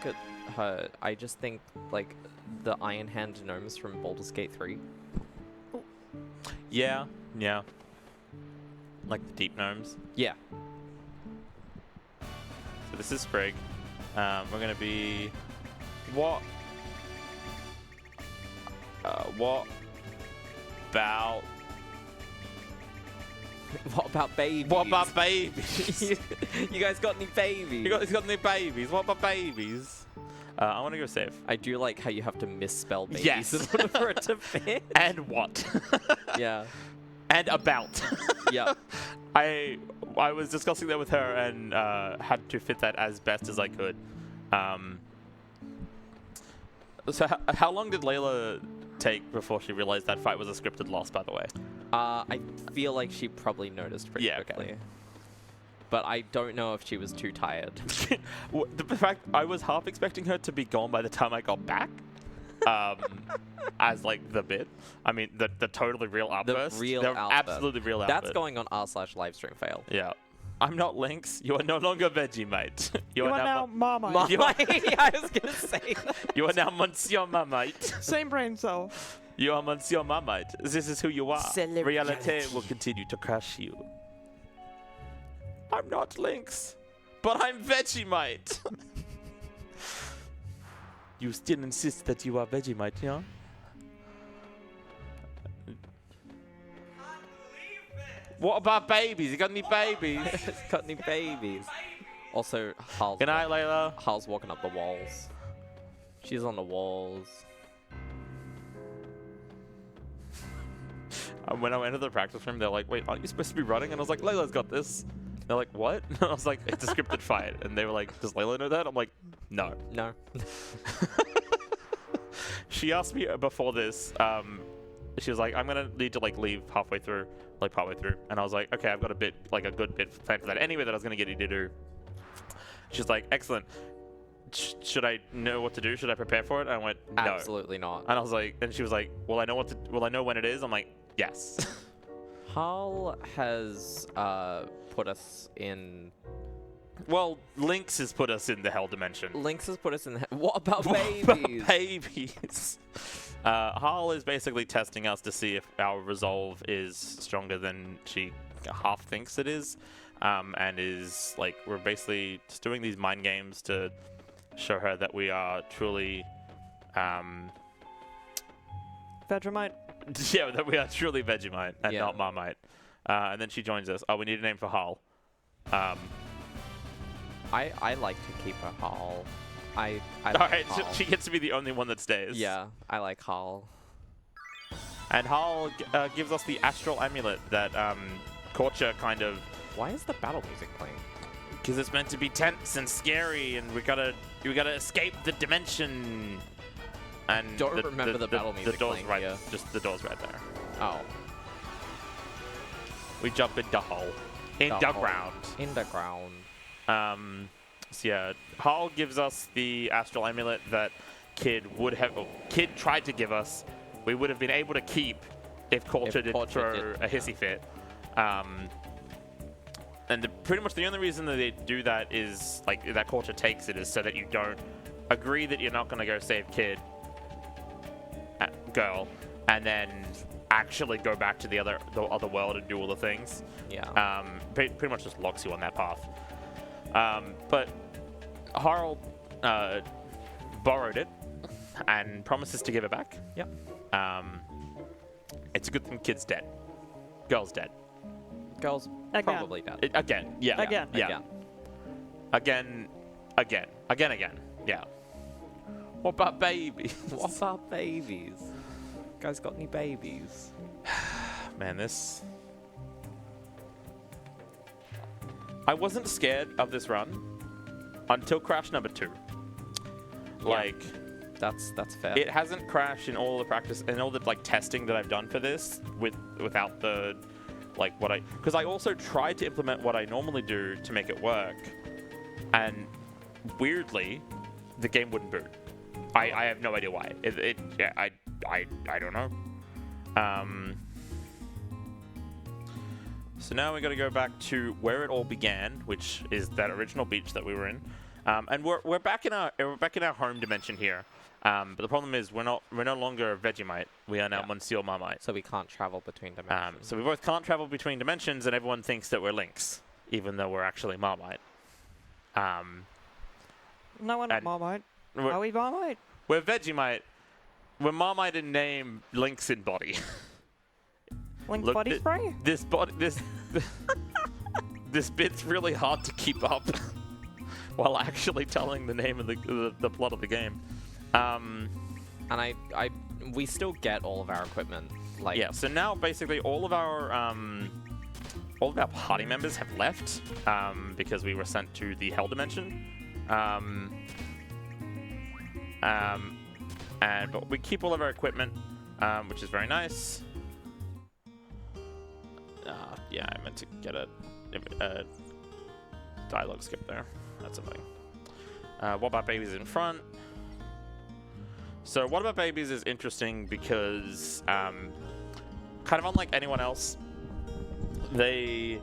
at her, I just think like the Iron Hand gnomes from Baldur's Gate 3. Yeah. Like the deep gnomes. Yeah. So this is Sprig. We're gonna be what about What about babies? What about babies? You guys got any babies? You got any babies? What about babies? I want to go safe. I do like how you have to misspell babies Yes. in order for it to fit. And what? Yeah. And about. Yeah. I was discussing that with her and had to fit that as best as I could. So how long did Layla take before she realized that fight was a scripted loss, by the way? I feel like she probably noticed pretty quickly. Okay. But I don't know if she was too tired. The fact I was half expecting her to be gone by the time I got back. As like the bit. I mean the totally real outburst. The real the outburst. Absolutely real outburst. That's going on r/livestreamfail. Yeah. I'm not Lynx. You are no longer Vegemite. You are now Marmite. You are, I was gonna say that. you are now Monsieur Marmite. Same brain cell. You are Monsieur Marmite. This is who you are. Celebrity. Reality will continue to crush you. I'm not Lynx, but I'm Vegemite. You still insist that you are Vegemite, yeah? What about babies? You got any babies? Got any babies? Also, Good night, Layla. Hal's walking up the walls. She's on the walls. When I went to the practice room, they're like, wait, aren't you supposed to be running? And I was like, Layla's got this. They're like, what? And I was like, it's a scripted fight. And they were like, does Layla know that? I'm like, no. No. She asked me before this, she was like, I'm going to need to like leave halfway through, like partway through. And I was like, okay, I've got a bit, like a good bit planned for that anyway that I was going to get you to do. She's like, excellent. Should I know what to do? Should I prepare for it? And I went, no. Absolutely not. And I was like, and she was like, will I know when it is? I'm like, yes. Harl has put us in. Well, Lynx has put us in the hell dimension. Lynx has put us in. What about What babies? about babies? Harl is basically testing us to see if our resolve is stronger than she half thinks it is, and is like we're basically just doing these mind games to show her that we are truly, Vegemite. yeah, that we are truly Vegemite and Yeah. not Marmite. And then she joins us. Oh, we need a name for Harl. I like to keep a Harl. I All like right, Harl. she gets to be the only one that stays. Yeah, I like Harl. And Harl gives us the astral amulet that Korcha kind of, Why is the battle music playing? because it's meant to be tense and scary, and we gotta escape the dimension. And Don't remember the battle music The door's playing right, here. just the door's right there. Oh, We jump in the hole, in the hole. ground. in the ground. So yeah, Harl gives us the astral amulet that Kid tried to give us. We would have been able to keep if Korcha didn't Korcha throw didn't, a hissy fit. And pretty much the only reason that they do that is like that Korcha takes it is so that you don't agree that you're not going to go save Kid, girl, and then actually go back to the other world and do all the things. Yeah. Pretty much just locks you on that path. But Harl borrowed it and promises to give it back. Yep. It's a good thing Kid's dead. Girl's dead. Girls Again. probably dead. Again. Yeah. Again. Yeah. Again. Yeah. What about baby? What about babies? Guys got any babies? Man, this... I wasn't scared of this run until crash number 2. Like, That's fair. it hasn't crashed in all the practice and all the like testing that I've done for this without the like what because I also tried to implement what I normally do to make it work, and weirdly, the game wouldn't boot. I have no idea why. I don't know. So now we got to go back to where it all began, which is that original beach that we were in, and we're back in our home dimension here. But the problem is we're no longer Vegemite. We are now Monsieur Marmite. So we can't travel between dimensions. So we both can't travel between dimensions, and everyone thinks that we're Lynx, even though we're actually Marmite. No, we're not And Marmite. we're- Are we Marmite? We're Vegemite. We're Marmite in name, Lynx in body. Link Look, body spray? This bit's really hard to keep up while actually telling the name of the plot of the game. And we still get all of our equipment. Like Yeah, so now basically all of our party members have left because we were sent to the Hell Dimension. But we keep all of our equipment, which is very nice. Yeah, I meant to get a dialogue skip there. That's annoying. What About Babies in front? So What About Babies is interesting because kind of unlike anyone else, they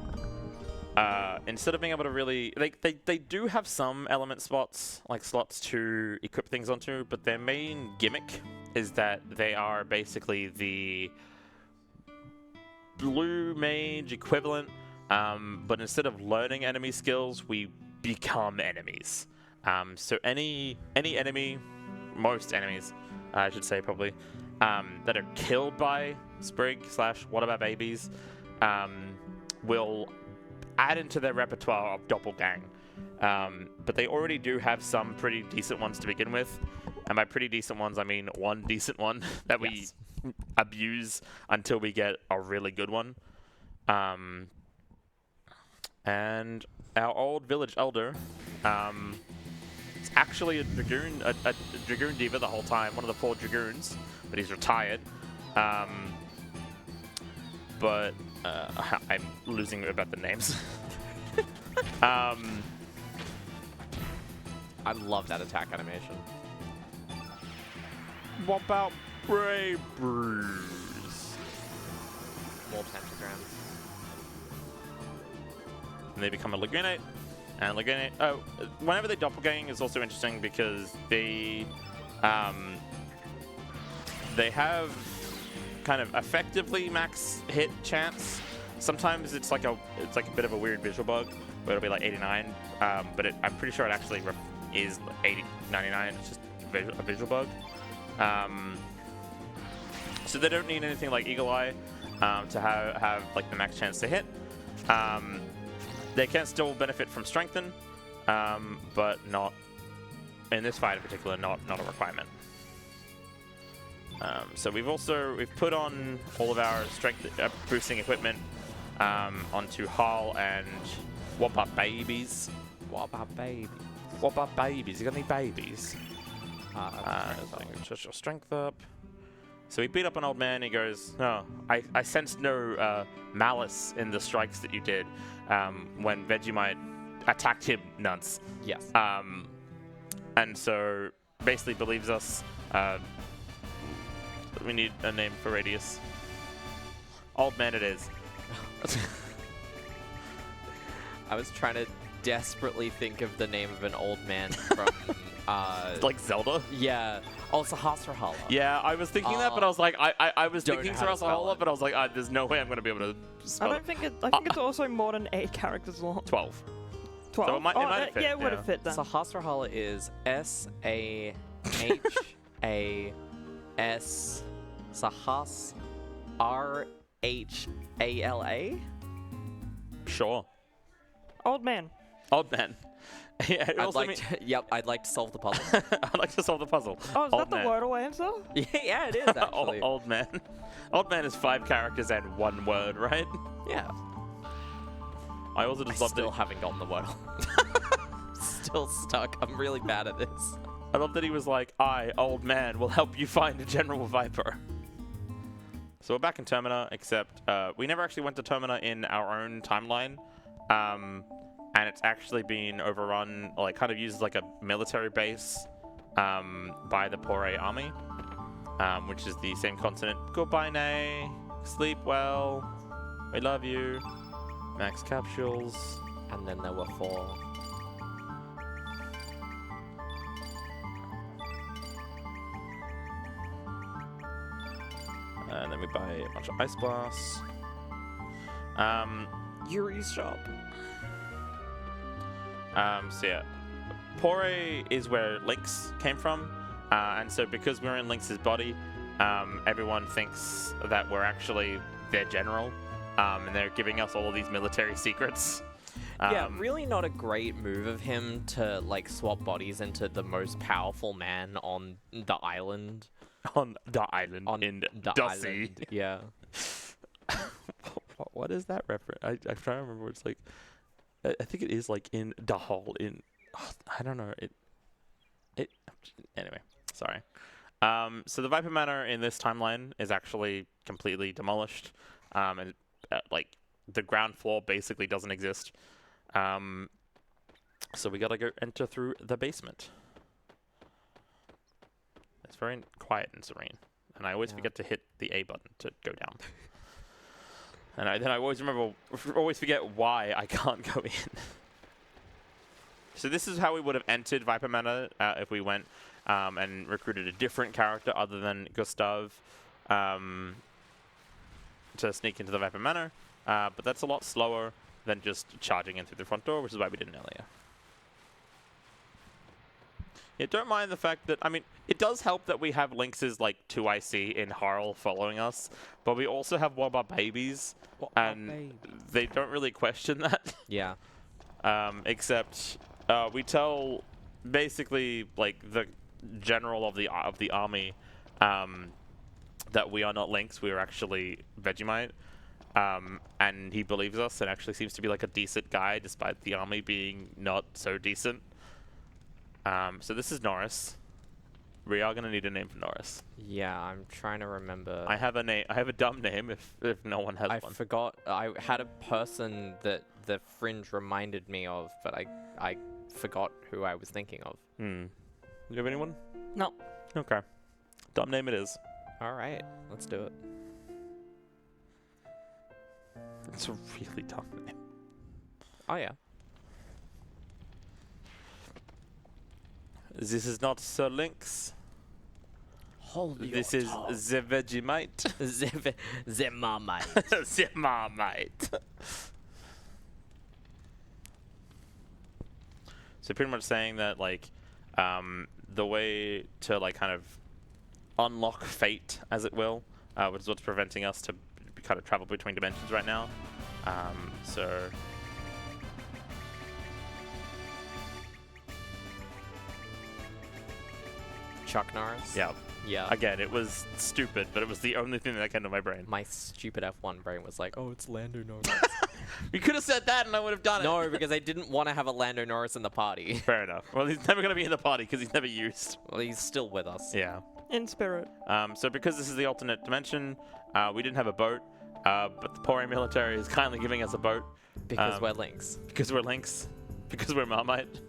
instead of being able to really they do have some element slots to equip things onto, but their main gimmick is that they are basically the blue mage equivalent, but instead of learning enemy skills, we become enemies. So any enemy, most enemies, I should say probably, that are killed by Sprig / What About Babies, will add into their repertoire of doppelgang. But they already do have some pretty decent ones to begin with. And by pretty decent ones, I mean one decent one that we abuse until we get a really good one. And our old village elder, it's actually a dragoon, a dragoon diva the whole time, one of the 4 dragoons, but he's retired. But I'm losing about the names. I love that attack animation. What about Brave Bruise? More pentagrams. and they become a Lagoonate. And Lagoonate, whenever they doppelgang is also interesting because they have kind of effectively max hit chance. Sometimes it's like a bit of a weird visual bug where it'll be like 89, but I'm pretty sure it actually is 80, 99. It's just a visual bug. So they don't need anything like Eagle Eye to have like the max chance to hit. They can still benefit from Strengthen, but not in this fight in particular. Not a requirement. So we've put on all of our strength boosting equipment onto Hal and Wobba Babies. Wobba baby. Wobba Babies. You got any babies? Just your strength up. So we beat up an old man. He goes, "Oh, I sensed no malice in the strikes that you did when Vegemite attacked him, nuns." Yes. And so basically believes us. We need a name for Radius. Old man it is. I was trying to desperately think of the name of an old man from... like Zelda? Yeah. Oh, Sahasrarhala. Yeah, I was thinking that, but I was like, I was Don't thinking know how to spell Sahasrarhala, it. but I was like, there's no way I'm going to be able to I spell don't it. think it. I think it's also more than 8 characters long. 12. 12. So it might have fit, yeah, it would yeah. have fit then. Sahasrarhala is S-A-H-A-S... Sahas... R-H-A-L-A? Sure. Old man. Old man. Yeah, it also Yep, I'd like to solve the puzzle. I'd like to solve the puzzle. Oh, is Old that the man. Wordle answer? Yeah, it is actually. Old man. Old man is 5 characters and 1 word, right? Yeah. I also just love Still that. haven't gotten the Wordle. Still stuck. I'm really bad at this. I love that he was like, "I, old man, will help you find a General Viper." So we're back in Termina, except we never actually went to Termina in our own timeline. And it's actually been overrun, like kind of used as like a military base by the Pore army, which is the same continent. Goodbye, Nay. Sleep well. We love you. Max capsules. And then there were 4. And then we buy a bunch of ice blasts. Yuri's shop. So yeah, Pore is where Lynx came from, and so because we're in Lynx's body, everyone thinks that we're actually their general, and they're giving us all of these military secrets. Yeah, really not a great move of him to like swap bodies into the most powerful man on the island. On the island in the sea. Island, yeah. What is that reference? I'm trying to remember. It's like, I think it is like in the hall in. Oh, I don't know. Anyway, sorry. So the Viper Manor in this timeline is actually completely demolished, and like the ground floor basically doesn't exist. So we gotta go enter through the basement. It's very quiet and serene, and I always forget to hit the A button to go down. And then I always forget why I can't go in. So this is how we would have entered Viper Manor if we went and recruited a different character other than Gustav to sneak into the Viper Manor. But that's a lot slower than just charging in through the front door, which is why we did it earlier. Yeah, don't mind the fact that, I mean, it does help that we have Lynx's, like, 2IC in Harl following us, but we also have Wobba Babies, and they don't really question that. Yeah. Except we tell, basically, like, the general of the army that we are not Lynx, we are actually Vegemite, and he believes us and actually seems to be, like, a decent guy, despite the army being not so decent. So this is Norris. We are going to need a name for Norris. Yeah, I'm trying to remember. I have a name. I have a dumb name if no one has I one. forgot. I had a person that the Fringe reminded me of, but I forgot who I was thinking of. Do you have anyone? No. Okay. Dumb name it is. All right, let's do it. It's a really dumb name. Oh yeah. This is not Sir Lynx. Holy This is the Vegemite. the Marmite. The Marmite. So pretty much saying that like the way to like kind of unlock fate, as it will, which is what's preventing us to kind of travel between dimensions right now. So Chuck Norris. yeah, Yeah. again, it was stupid, but it was the only thing that came to my brain. My stupid F1 brain was like, oh, it's Lando Norris. You could have said that, and I would have done it. No, because I didn't want to have a Lando Norris in the party. Fair enough. Well, he's never going to be in the party because he's never used. Well, he's still with us. Yeah. In spirit. So because this is the alternate dimension, we didn't have a boat, but the Pori military is kindly giving us a boat. Because we're Lynx. Because we're Lynx. Because we're Marmite.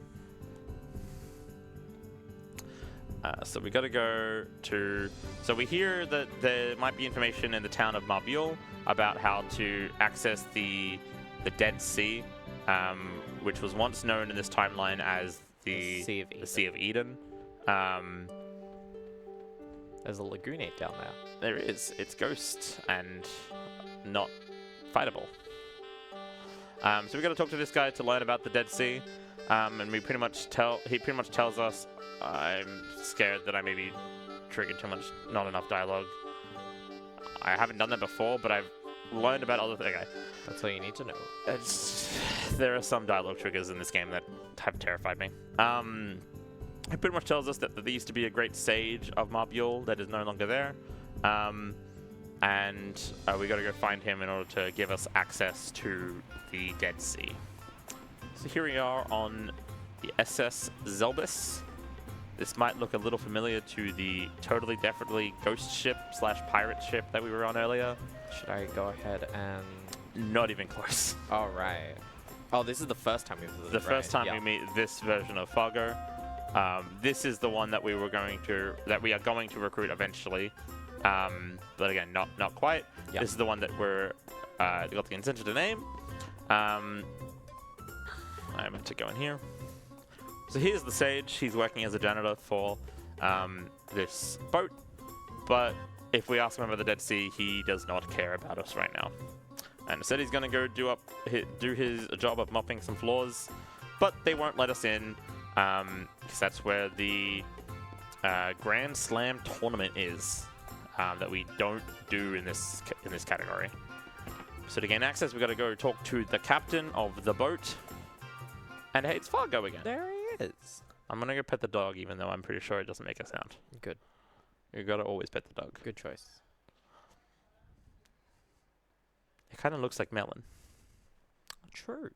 So we got to go to... So we hear that there might be information in the town of Marbule about how to access the Dead Sea, which was once known in this timeline as the Sea of Eden. There's a lagoonate down there. There is. It's ghost and not fightable. So we got to talk to this guy to learn about the Dead Sea, and he pretty much tells us, I'm scared that I maybe triggered not enough dialogue. I haven't done that before, but I've learned about other things. Okay. That's all you need to know. There are some dialogue triggers in this game that have terrified me. It pretty much tells us that there used to be a great sage of Marbule that is no longer there. And we got to go find him in order to give us access to the Dead Sea. So here we are on the SS Zelbus. This might look a little familiar to the totally, definitely ghost ship / pirate ship that we were on earlier. Should I go ahead and... Not even close. All right. Oh, this is the first time we visited, The first time yeah. we meet this version of Fargo. This is the one that we are going to recruit eventually. But again, not quite. Yep. This is the one that we're got the intention to name. I'm going to go in here. So here's the sage. He's working as a janitor for this boat. But if we ask him about the Dead Sea, he does not care about us right now. And instead he's going to go do his job of mopping some floors. But they won't let us in because that's where the Grand Slam tournament is. That we don't do in this category. So to gain access, we got to go talk to the captain of the boat. And hey, it's Fargo again. There he is. I'm gonna go pet the dog, even though I'm pretty sure it doesn't make a sound. Good. You gotta always pet the dog. Good choice. It kind of looks like Melon. True.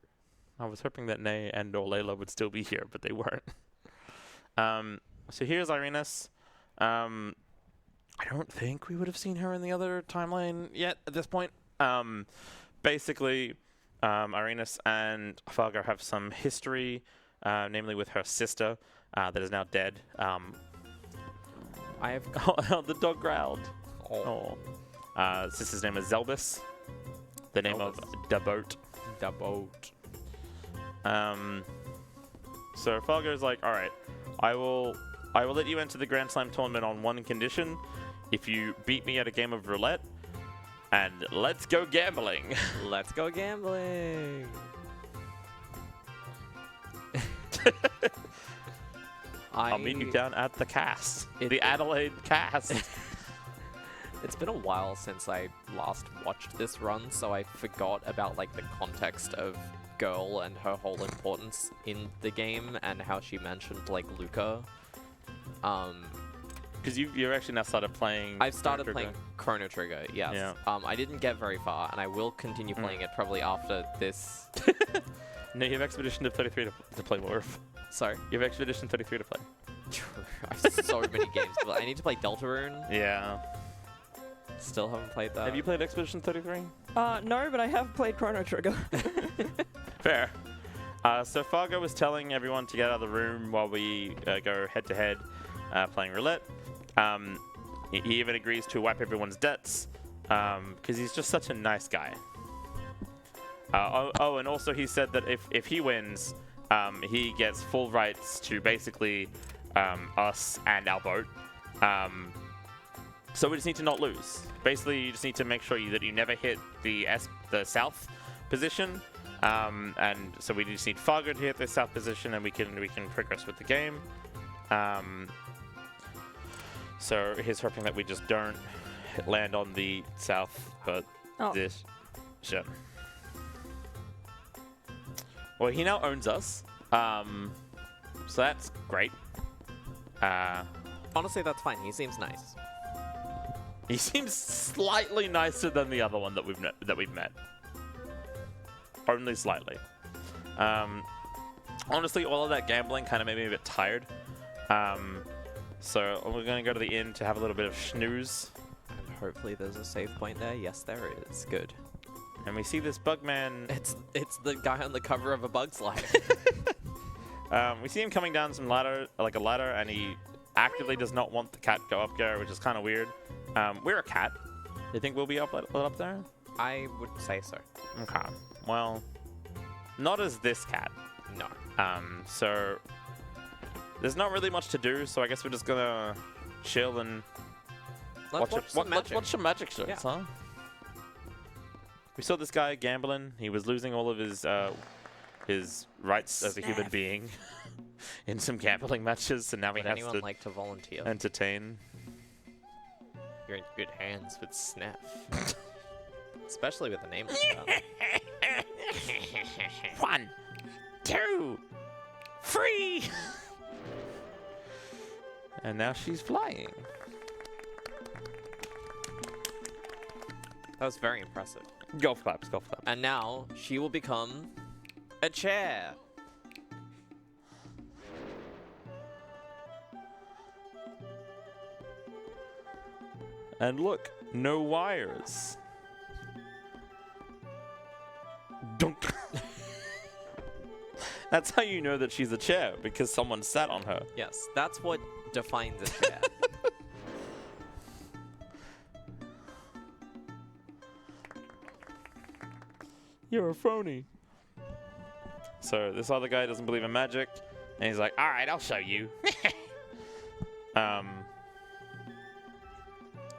I was hoping that Nay and or Layla would still be here, but they weren't. So here's Irenas. I don't think we would have seen her in the other timeline yet at this point. Basically, Irenas and Fargo have some history, namely with her sister that is now dead. I have... Oh, the dog growled. Oh. Sister's name is Zelbus. The name of the boat. The boat. So Fargo's like, all right, I will let you enter the Grand Slam tournament on one condition. If you beat me at a game of roulette, and let's go gambling. Let's go gambling. I'll meet you down at the cast. The Adelaide cast. It's been a while since I last watched this run, so I forgot about like the context of Girl and her whole importance in the game and how she mentioned like Luca. Because you've actually now started playing. I've started playing Chrono Trigger, yes. Yeah. I didn't get very far, and I will continue playing it probably after this. No, you have Expedition of 33 to play more of. Sorry? You have Expedition 33 to play. True. I have so many games to play. I need to play Deltarune. Yeah. Still haven't played that. Have you played Expedition 33? No, but I have played Chrono Trigger. Fair. So Fargo was telling everyone to get out of the room while we go head-to-head playing roulette. He even agrees to wipe everyone's debts because he's just such a nice guy. And also he said that if he wins, he gets full rights to basically us and our boat. So we just need to not lose. Basically, you just need to make sure that you never hit the south position. And so we just need Fargo to hit the south position, and we can progress with the game. So he's hoping that we just don't land on the south, but this shit. Well, he now owns us, so that's great. Honestly, that's fine. He seems nice. He seems slightly nicer than the other one that we've met. Only slightly. Honestly, all of that gambling kind of made me a bit tired. So we're going to go to the inn to have a little bit of snooze. And hopefully there's a save point there. Yes, there is. Good. And we see this bug man. It's the guy on the cover of A Bug's Life. We see him coming down some ladder, like a ladder, and he actively does not want the cat to go up there, which is kind of weird. We're a cat. Do you think we'll be up there? I would say so. Okay. Well, not as this cat. No. So there's not really much to do, so I guess we're just gonna chill and Let's watch some magic. Watch some magic shows, huh? We saw this guy gambling. He was losing all of his rights as a human being in some gambling matches, so now Would he has anyone to like to volunteer? entertain. You're in good hands with Sneff. Especially with a name like that. 1, 2, 3. And now she's flying. That was very impressive. Golf claps, golf claps. And now she will become a chair. And look, no wires. Dunk. That's how you know that she's a chair, because someone sat on her. Yes, that's what defines a chair. You're a phony. So this other guy doesn't believe in magic, and he's like, all right, I'll show you.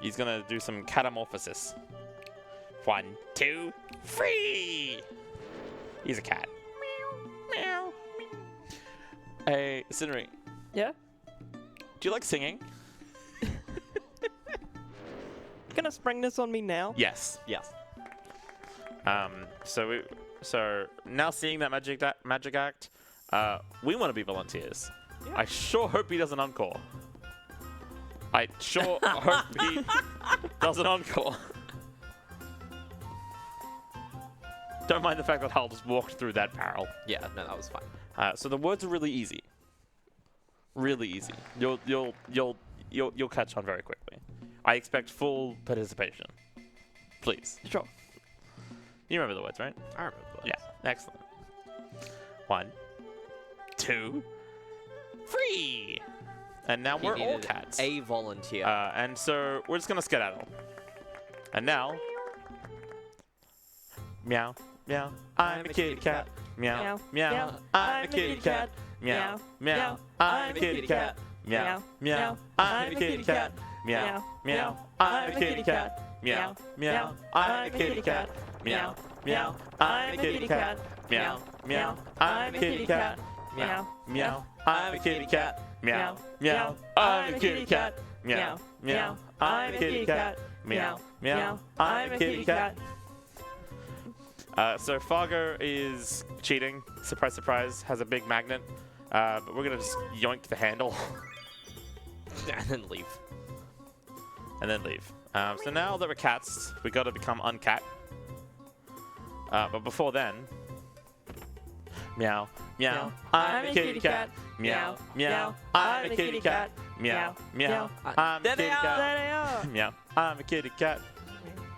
He's gonna do some catamorphosis. 1, 2, 3. He's a cat. Meow. Hey, Cindery, Yeah? do you like singing? Gonna spring this on me now? Yes. Yes. So now seeing that magic act, we want to be volunteers. Yeah. I sure hope he does an encore. I sure hope he does an encore. Don't mind the fact that Hal just walked through that barrel. Yeah, no, that was fine. So the words are really easy. Really easy. You'll catch on very quickly. I expect full participation. Please. Sure. You remember the words, right? I remember that. Yeah. Excellent. 1, 2, 3. And now He we're all needed cats. a volunteer. And so we're just gonna skedaddle. And now, meow, meow. I'm a kitty cat. Meow, meow. I'm a kitty cat. Meow, meow. I'm a kitty cat. Meow, meow. I'm a kitty cat. Meow, meow. I'm a kitty cat. Meow, meow. I'm a kitty cat. Meow, meow. I'm a kitty cat. Meow, meow. I'm a kitty cat. Meow, meow. I'm a kitty cat. Meow, meow. I'm a kitty cat. Meow, meow. I'm a kitty cat. Meow, meow. I'm a kitty cat. So Fargo is cheating. Surprise, surprise. Has a big magnet. But we're gonna just yoink the handle And then leave. and then leave. So now that we're cats, we gotta become uncat. But before then, meow, meow. I'm a kitty cat. Meow, meow. I'm a kitty cat. Meow, meow. I'm a There kitty they are. cat. There they are! Meow, I'm a kitty cat.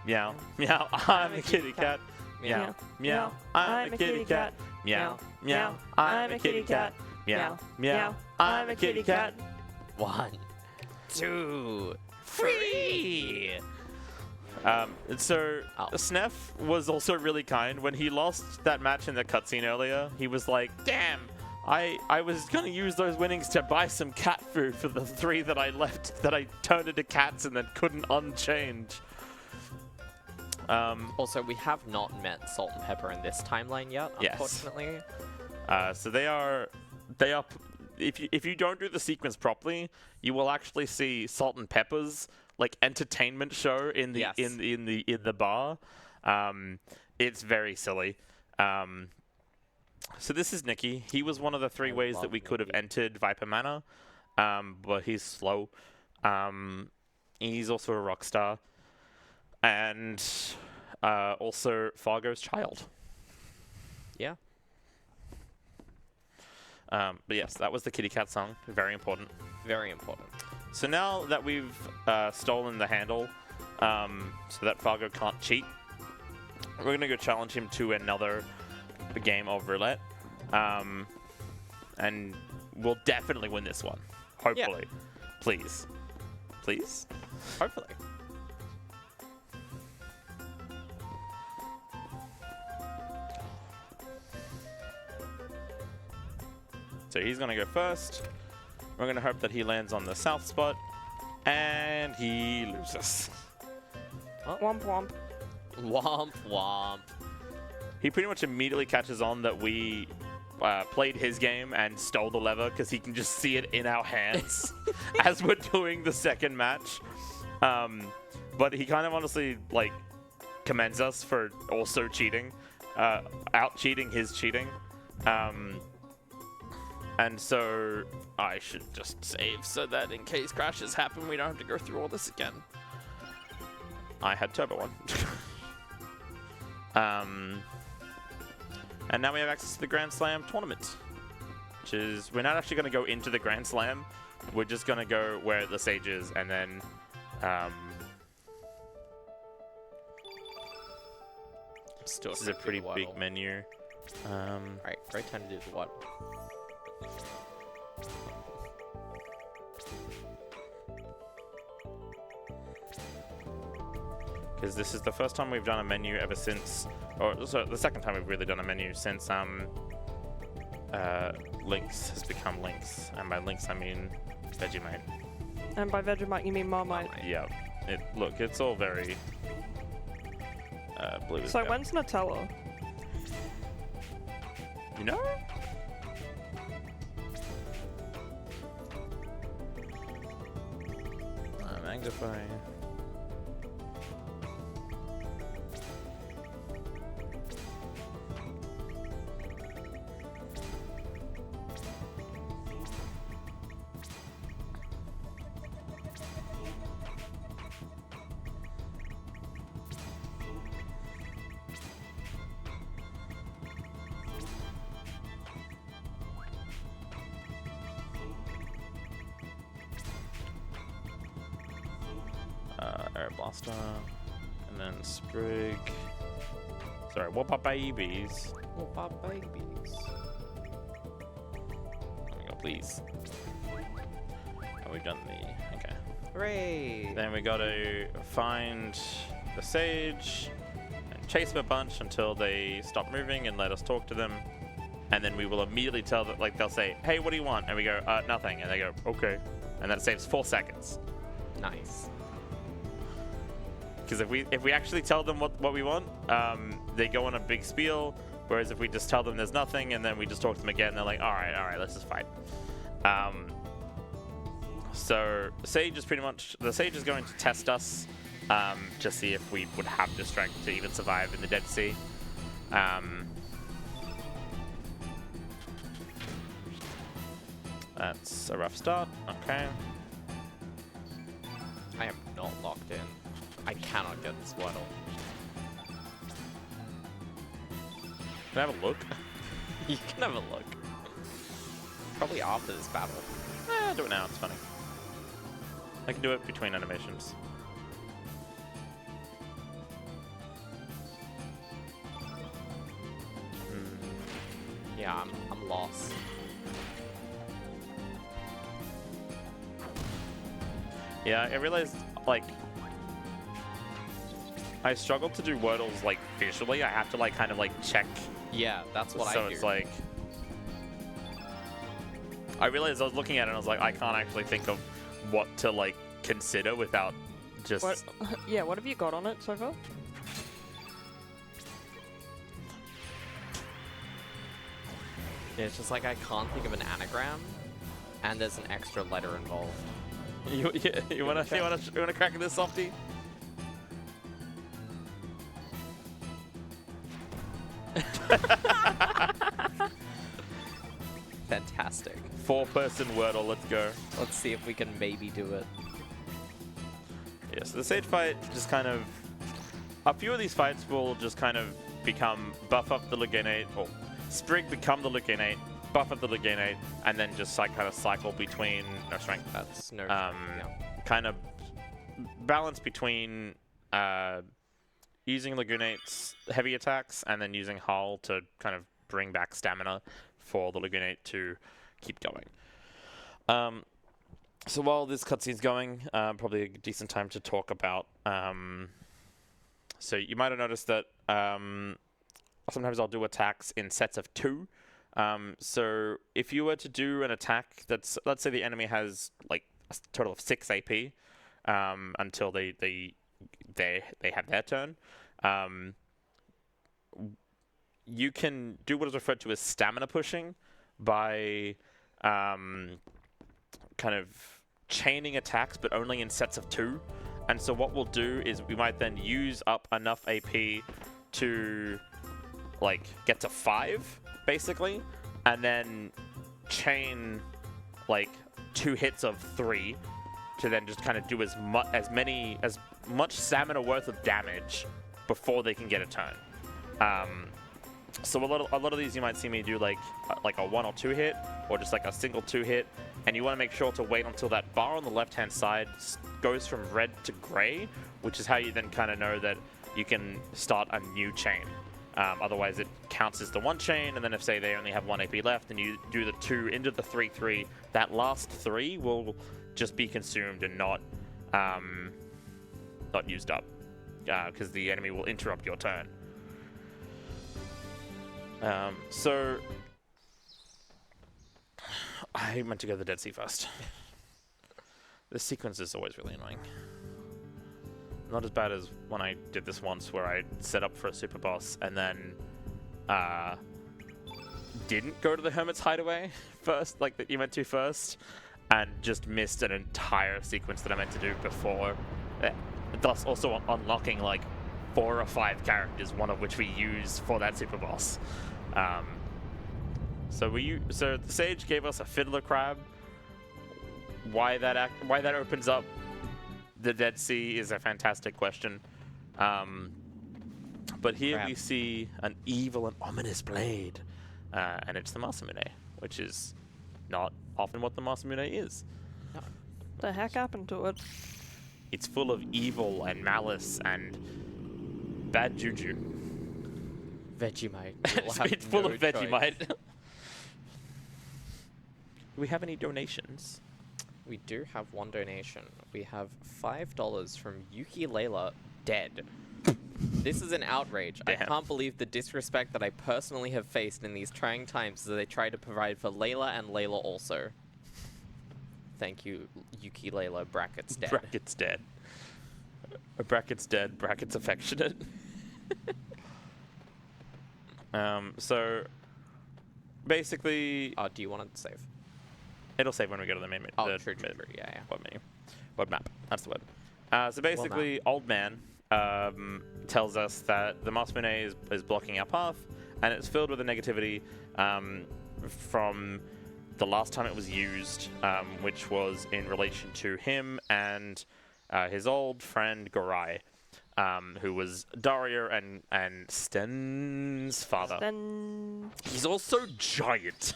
Meow, meow. I'm a kitty cat. Meow, meow. I'm a kitty cat. Meow, meow. I'm a kitty cat. Meow, meow. I'm a kitty cat. 1, 2, 3. And so Snef was also really kind. When he lost that match in the cutscene earlier, he was like, damn, I was going to use those winnings to buy some cat food for the 3 that I left, that I turned into cats and then couldn't unchange. Also, we have not met Salt and Pepper in this timeline yet, unfortunately. So they are, if you don't do the sequence properly, you will actually see Salt and Pepper's like entertainment show in the in the bar. It's very silly. So this is Nikki. He was one of the 3 ways that we could have entered Viper Manor, but he's slow. He's also a rock star, and also Fargo's child. Yeah. But yes, that was the kitty cat song. Very important. Very important. So now that we've stolen the handle, so that Fargo can't cheat, we're going to go challenge him to another game of roulette. And we'll definitely win this one. Hopefully. Yeah. Please. Please? Hopefully. So he's going to go first. We're going to hope that he lands on the south spot. And he loses. Oh. Womp womp. Womp womp. He pretty much immediately catches on that we played his game and stole the lever because he can just see it in our hands as we're doing the second match. But he kind of honestly like commends us for also cheating, out-cheating his cheating. And so I should just save so that in case crashes happen, we don't have to go through all this again. I had Turbo One. And now we have access to the Grand Slam tournament, which is, we're not actually going to go into the Grand Slam. We're just going to go where the stage is, and then this is a pretty big menu. Alright, great time to do the what? Because this is the first time we've done a menu ever since, or so the second time we've really done a menu since Lynx has become Lynx, and by Lynx I mean Vegemite. And by Vegemite you mean Marmite. Yeah. Look, it's all very blue. So when's Nutella? You know? Magnify. Air Blaster, and then Sprig. Sorry, what about babies? What about babies? There we go, please. And we've done the, okay. Hooray! Then we gotta find the Sage and chase them a bunch until they stop moving and let us talk to them. And then we will immediately tell them, like, they'll say, hey, what do you want? And we go, nothing. And they go, okay. And that saves 4 seconds. Nice. Because if we actually tell them what we want, they go on a big spiel. Whereas if we just tell them there's nothing and then we just talk to them again, they're like, all right, let's just fight. So Sage is pretty much, the Sage is going to test us to see if we would have the strength to even survive in the Dead Sea. That's a rough start. Okay. I am not locked in. I cannot get this Wordle. Can I have a look? You can have a look. Probably after this battle. Do it now, it's funny. I can do it between animations. Yeah, I'm lost. Yeah, I realized, like, I struggle to do Wordles like visually. I have to like kind of like check. Yeah, that's what I So do. it's like I realized I was looking at it and I was like, I can't actually think of what to like consider without just. What? Yeah, what have you got on it so far? Yeah, it's just like I can't think of an anagram, and there's an extra letter involved. You wanna crack this, Softy? Fantastic. 4-person Wordle. Let's go. Let's see if we can maybe do it. Yeah, so the Sage fight just kind of... A few of these fights will just kind of become buff up the Luginate, or Sprig become the Luginate, buff up the Luginate, and then just like kind of cycle between... No strength. That's no. Kind of balance between using Lagunate's heavy attacks and then using Hull to kind of bring back stamina for the Luginate to keep going. So while this cutscene's going, probably a decent time to talk about... so you might have noticed that sometimes I'll do attacks in sets of 2. So if you were to do an attack that's... Let's say the enemy has like a total of 6 AP until they have their turn. You can do what is referred to as stamina pushing by kind of chaining attacks, but only in sets of 2. And so what we'll do is we might then use up enough AP to like get to 5, basically, and then chain like 2 hits of 3 to then just kind of do as much stamina worth of damage before they can get a turn. So a lot of these you might see me do like a 1 or 2 hit, or just like a single 2 hit, and you want to make sure to wait until that bar on the left hand side goes from red to gray, which is how you then kind of know that you can start a new chain. Otherwise it counts as the 1 chain, and then if say they only have 1 AP left and you do the 2 into the 3-3, that last 3 will just be consumed and not used up, because the enemy will interrupt your turn. So I meant to go to the Dead Sea first. This sequence is always really annoying. Not as bad as when I did this once, where I set up for a super boss and then didn't go to the Hermit's Hideaway first, like that you meant to first, and just missed an entire sequence that I meant to do before. Thus also unlocking like 4 or 5 characters, one of which we use for that super boss. So the Sage gave us a Fiddler Crab. Why that opens up the Dead Sea is a fantastic question. But here we see an evil and ominous blade, and it's the Masamune, which is not often what the Masamune is. The heck happened to it? It's full of evil and malice and bad juju. Vegemite. It's full of Vegemite. Do we have any donations? We do have one donation. We have $5 from Yuki Layla, dead. This is an outrage. Damn. I can't believe the disrespect that I personally have faced in these trying times as they try to provide for Layla and Layla also. Thank you, Yuki Layla, brackets dead. Brackets dead. Brackets dead, brackets affectionate. So basically, Do you want to save? it'll save when we go to the main menu. Oh, true, yeah. Web menu. Web map. That's the word. So basically, Old Man tells us that the Masamune is blocking our path, and it's filled with a negativity from the last time it was used, which was in relation to him and his old friend Gorai, who was Daria and Sten's father. He's also giant.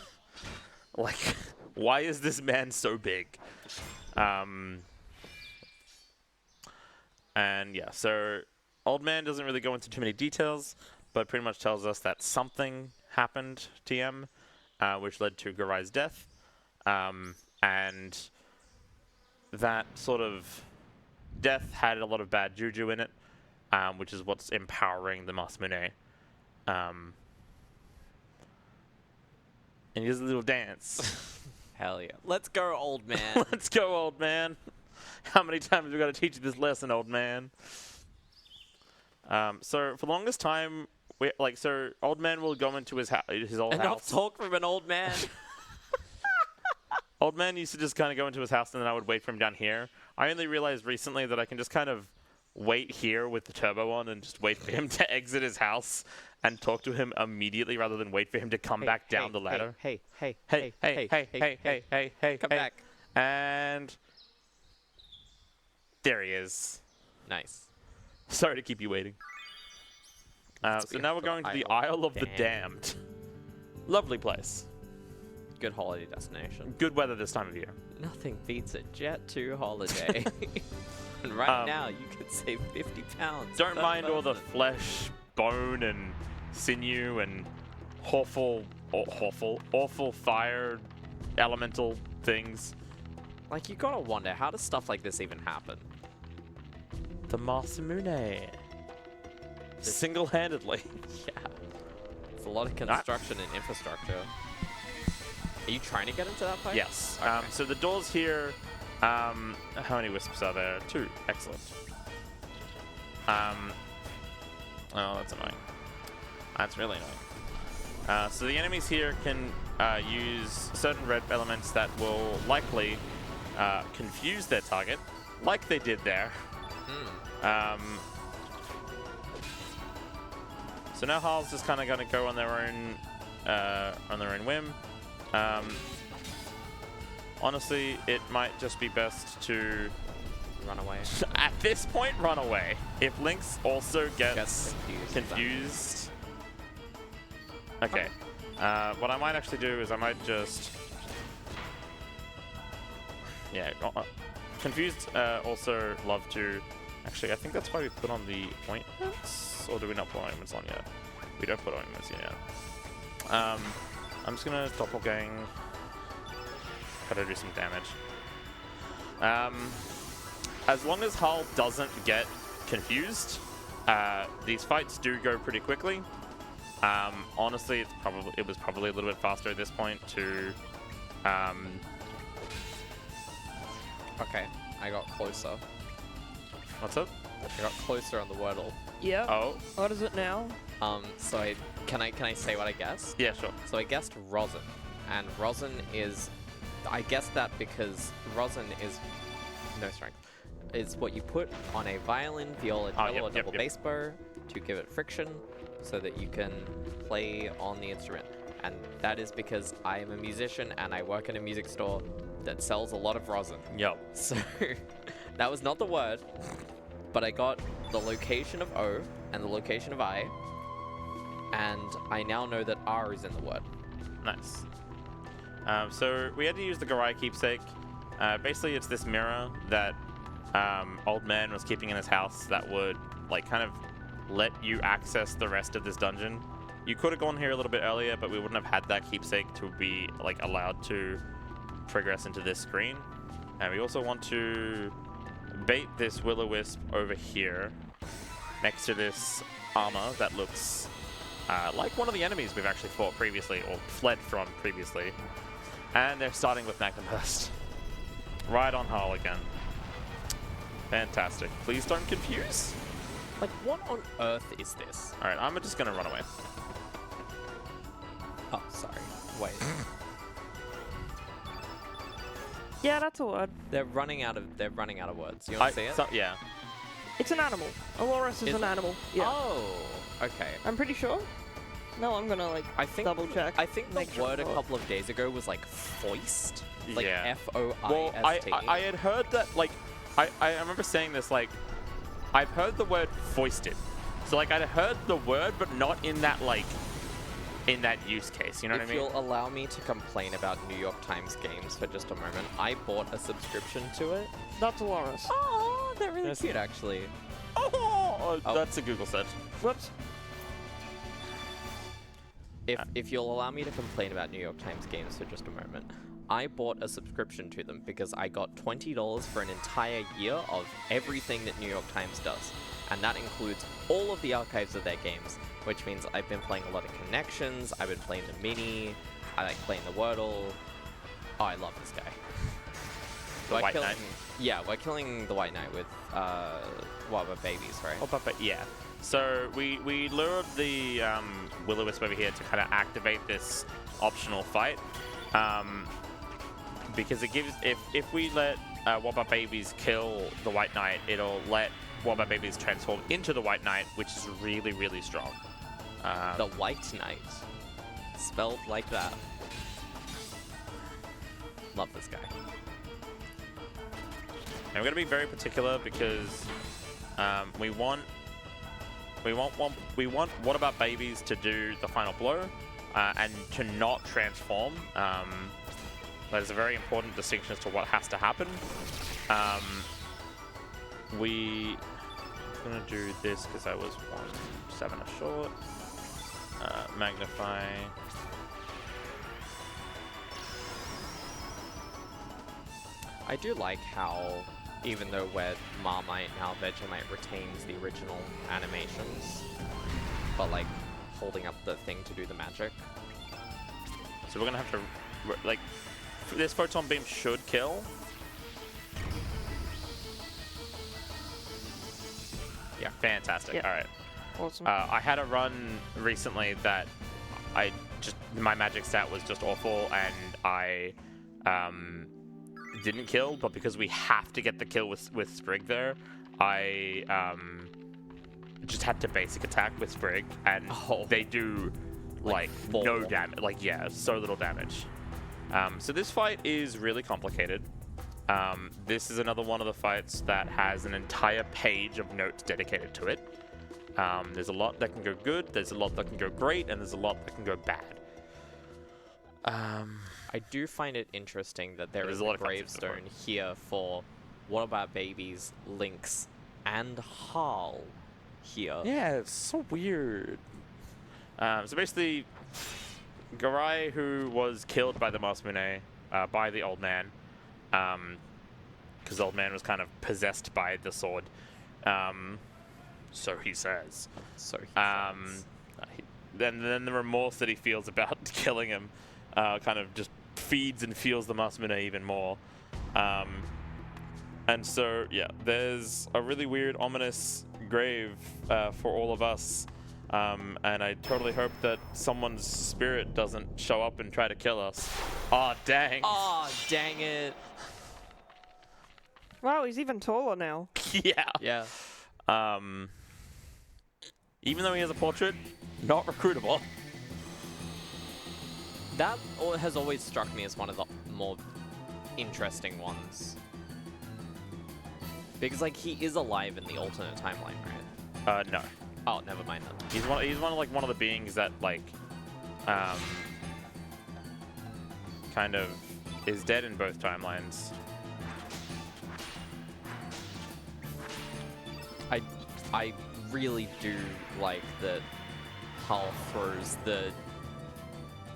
Like, why is this man so big? And yeah, so Old Man doesn't really go into too many details, but pretty much tells us that something happened to him, which led to Garai's death, and that sort of death had a lot of bad juju in it, which is what's empowering the Masamune. And here's a little dance. Hell yeah. Let's go, old man. Let's go, old man. How many times have we got to teach you this lesson, old man? So for the longest time, so old man will go into his old Enough house. talk from an old man. Old man used to just kind of go into his house, and then I would wait for him down here. I only realized recently that I can just kind of wait here with the turbo on and just wait for him to exit his house and talk to him immediately rather than wait for him to come back down the ladder. Hey. Hey, Come back. And there he is. Nice. Sorry to keep you waiting. So now we're going to the Isle of the Damned. Lovely place. Good holiday destination. Good weather this time of year. Nothing beats a Jet 2 holiday. And right now, you could save 50 pounds. Don't mind all the flesh, bone, and sinew, and awful fire elemental things. Like, you gotta wonder, how does stuff like this even happen? The Masamune. Single-handedly. Yeah. It's a lot of construction and infrastructure. Are you trying to get into that place? Yes. Okay. So the doors here, how many wisps are there? 2. Excellent. Oh, that's annoying. That's really annoying. So the enemies here can use certain red elements that will likely confuse their target, like they did there. So now Harl's just kind of going to go on their own whim. Honestly, it might just be best to Run away. at this point run away. If Lynx also gets confused. Okay. What I might actually do is I might just... Yeah, confused also love to... Actually, I think that's why we put on the ointments. Or do we not put ointments on yet? We don't put ointments in yet. I'm just gonna doppelgang. Gotta do some damage. As long as Hull doesn't get confused, these fights do go pretty quickly. Honestly, it was probably a little bit faster at this point to. Okay, I got closer. What's up? I got closer on the Wordle. Yeah. Oh. What is it now? So can I say what I guessed? Yeah, sure. So I guessed rosin, and rosin is, I guessed that because rosin is no strength. Is what you put on a violin, viola, cello, or double bass bow to give it friction, so that you can play on the instrument. And that is because I am a musician and I work in a music store that sells a lot of rosin. Yep. So that was not the word, but I got the location of O and the location of I, and I now know that R is in the word. Nice. So we had to use the Garai keepsake. Basically, it's this mirror that old man was keeping in his house that would like kind of let you access the rest of this dungeon. You could have gone here a little bit earlier, but we wouldn't have had that keepsake to be like allowed to progress into this screen. And we also want to bait this will-o-wisp over here next to this armor that looks like one of the enemies we've actually fought previously or fled from previously. And they're starting with Magnum Burst. Right on Hull again. Fantastic. Please don't confuse. Like, what on earth is this? Alright, I'm just gonna run away. Oh, sorry. Wait. Yeah, that's a word. They're running out of words. You want to see it? Yeah. It's an animal. A walrus is an animal. Yeah. Oh, okay. I'm pretty sure. No, I'm gonna like double check. I think the make sure word a it's couple of days ago was like foist. Like Yeah. F-O-I-S-T. Well, I had heard that, like, I remember saying this, like, I've heard the word foisted. So, like, I'd heard the word, but not in that, like, in that use case, you know what I mean? If you'll allow me to complain about New York Times games for just a moment, I bought a subscription to it. That's a walrus. Oh, they're really cute, actually. Oh, that's a Google search. Whoops. If you'll allow me to complain about New York Times games for just a moment, I bought a subscription to them because I got $20 for an entire year of everything that New York Times does. and that includes all of the archives of their games, which means I've been playing a lot of Connections, I've been playing the Mini, I like playing the Wordle. Oh, I love this guy. The White Knight? Yeah, we're killing the White Knight with, Wobber babies, right? Oh, but yeah. So we lured the Will-O-Wisp over here to kind of activate this optional fight. Because it gives, if we let Wobber babies kill the White Knight, it'll let Wobber babies transform into the White Knight, which is really, really strong. The White Knight. Spelled like that. Love this guy. And we're going to be very particular because we want What About Babies to do the final blow and to not transform. There's a very important distinction as to what has to happen. I'm going to do this because I was 1-7 short. Magnify. I do like how, even though we're Marmite, now Vegemite retains the original animations, but like holding up the thing to do the magic. So we're gonna have to, like, this photon beam should kill. Yeah, fantastic. Yeah. All right. Awesome. I had a run recently that my magic stat was just awful, and I didn't kill, but because we have to get the kill with Sprig there, I just had to basic attack with Sprig, and they do like no damage. Like, yeah, so little damage. So this fight is really complicated. This is another one of the fights that has an entire page of notes dedicated to it. There's a lot that can go good, there's a lot that can go great, and there's a lot that can go bad. I do find it interesting that there There's is a lot a of concepts gravestone here for What About Babies, Lynx, and Harl here. Yeah, it's so weird. So basically, Garai, who was killed by the Masmune, by the old man, because the old man was kind of possessed by the sword. So he says. So he says. Then the remorse that he feels about killing him kind of just feeds and fuels the Masmune even more. And so, yeah, there's a really weird, ominous grave for all of us. And I totally hope that someone's spirit doesn't show up and try to kill us. Aw, dang. Aw, dang it. Wow, he's even taller now. Yeah. Yeah. Even though he has a portrait, not recruitable. That has always struck me as one of the more interesting ones. Because, like, he is alive in the alternate timeline, right? No. Oh, never mind then. He's one of the beings that, like, kind of is dead in both timelines. I really do like that Hull throws the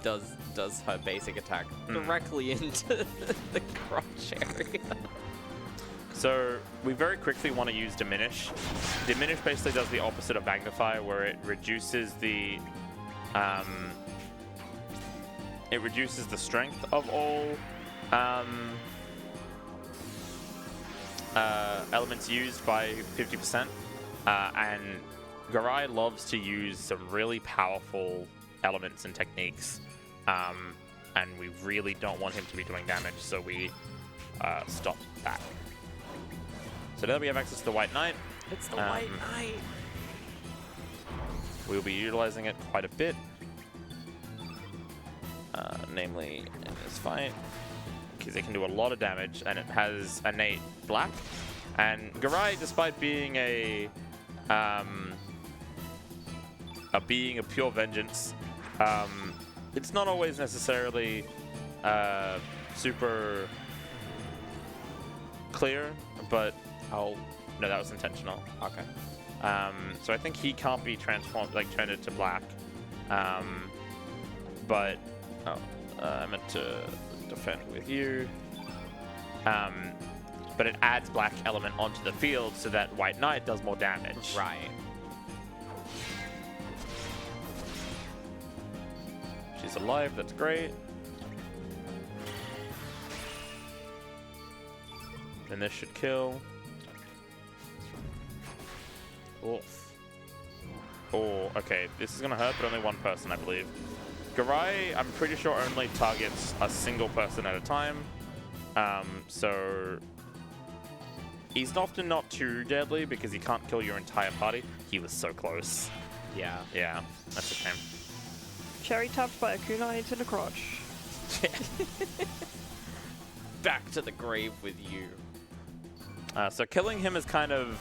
does her basic attack directly into the crotch area. So we very quickly want to use Diminish. Diminish basically does the opposite of Magnify, where it reduces the strength of all elements used by 50%. And Garai loves to use some really powerful elements and techniques, and we really don't want him to be doing damage, so we stop that. So now that we have access to the White Knight, It's the White Knight. we'll be utilizing it quite a bit, namely in this fight, because it can do a lot of damage, and it has innate black. And Garai, despite being a being of pure vengeance, it's not always necessarily super clear, but no, that was intentional. Okay. So I think he can't be transformed, like turned into black. But I meant to defend with you. but it adds black element onto the field so that White Knight does more damage. Right. She's alive, that's great. And this should kill. Oof. Oh, okay. This is gonna hurt, but only one person, I believe. Garai, I'm pretty sure, only targets a single person at a time. So he's often not too deadly because he can't kill your entire party. He was so close. Yeah. Yeah, that's a shame. Cherry tapped by a kunai to the crotch. Back to the grave with you. So killing him has kind of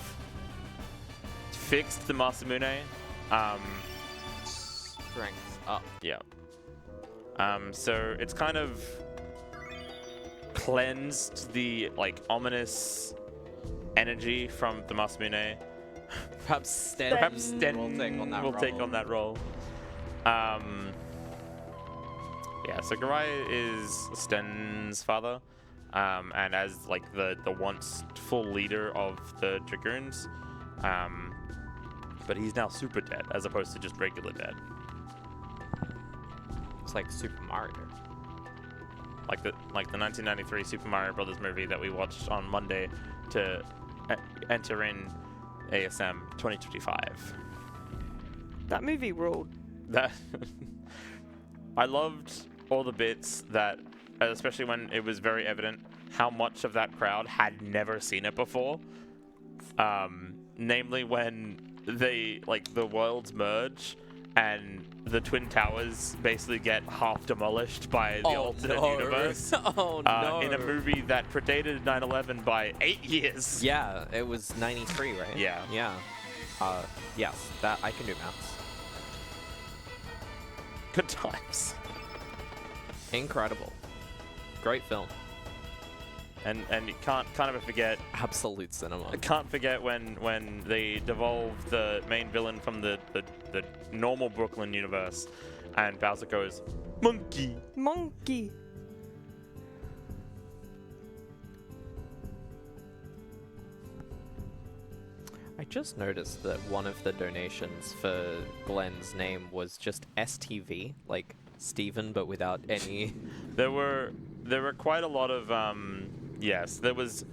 fixed the Masamune. Strength up. Yeah. So it's kind of cleansed the like ominous energy from the Masamune. Perhaps Sten will take on that will role. take on that role. Yeah, so Garai is Sten's father, and as like the once full leader of the Dragoons, but he's now super dead as opposed to just regular dead. It's like Super Mario. Like the 1993 Super Mario Brothers movie that we watched on Monday to enter in ASM 2025. That movie ruled. That I loved all the bits that, especially when it was very evident how much of that crowd had never seen it before. Namely when they the worlds merge and the Twin Towers basically get half demolished by the alternate universe. Oh no. In a movie that predated 9/11 by 8 years. Yeah, it was 93, right? Yeah. Yeah. Yes, that I can do maths. Good times. Incredible. Great film. And you can't ever forget. Absolute cinema. I can't forget when they devolved the main villain from the normal Brooklyn universe, and Bowser goes, "Monkey." Monkey. I just noticed that one of the donations for Glenn's name was just STV, like Steven, but without any. There were quite a lot of yes. There was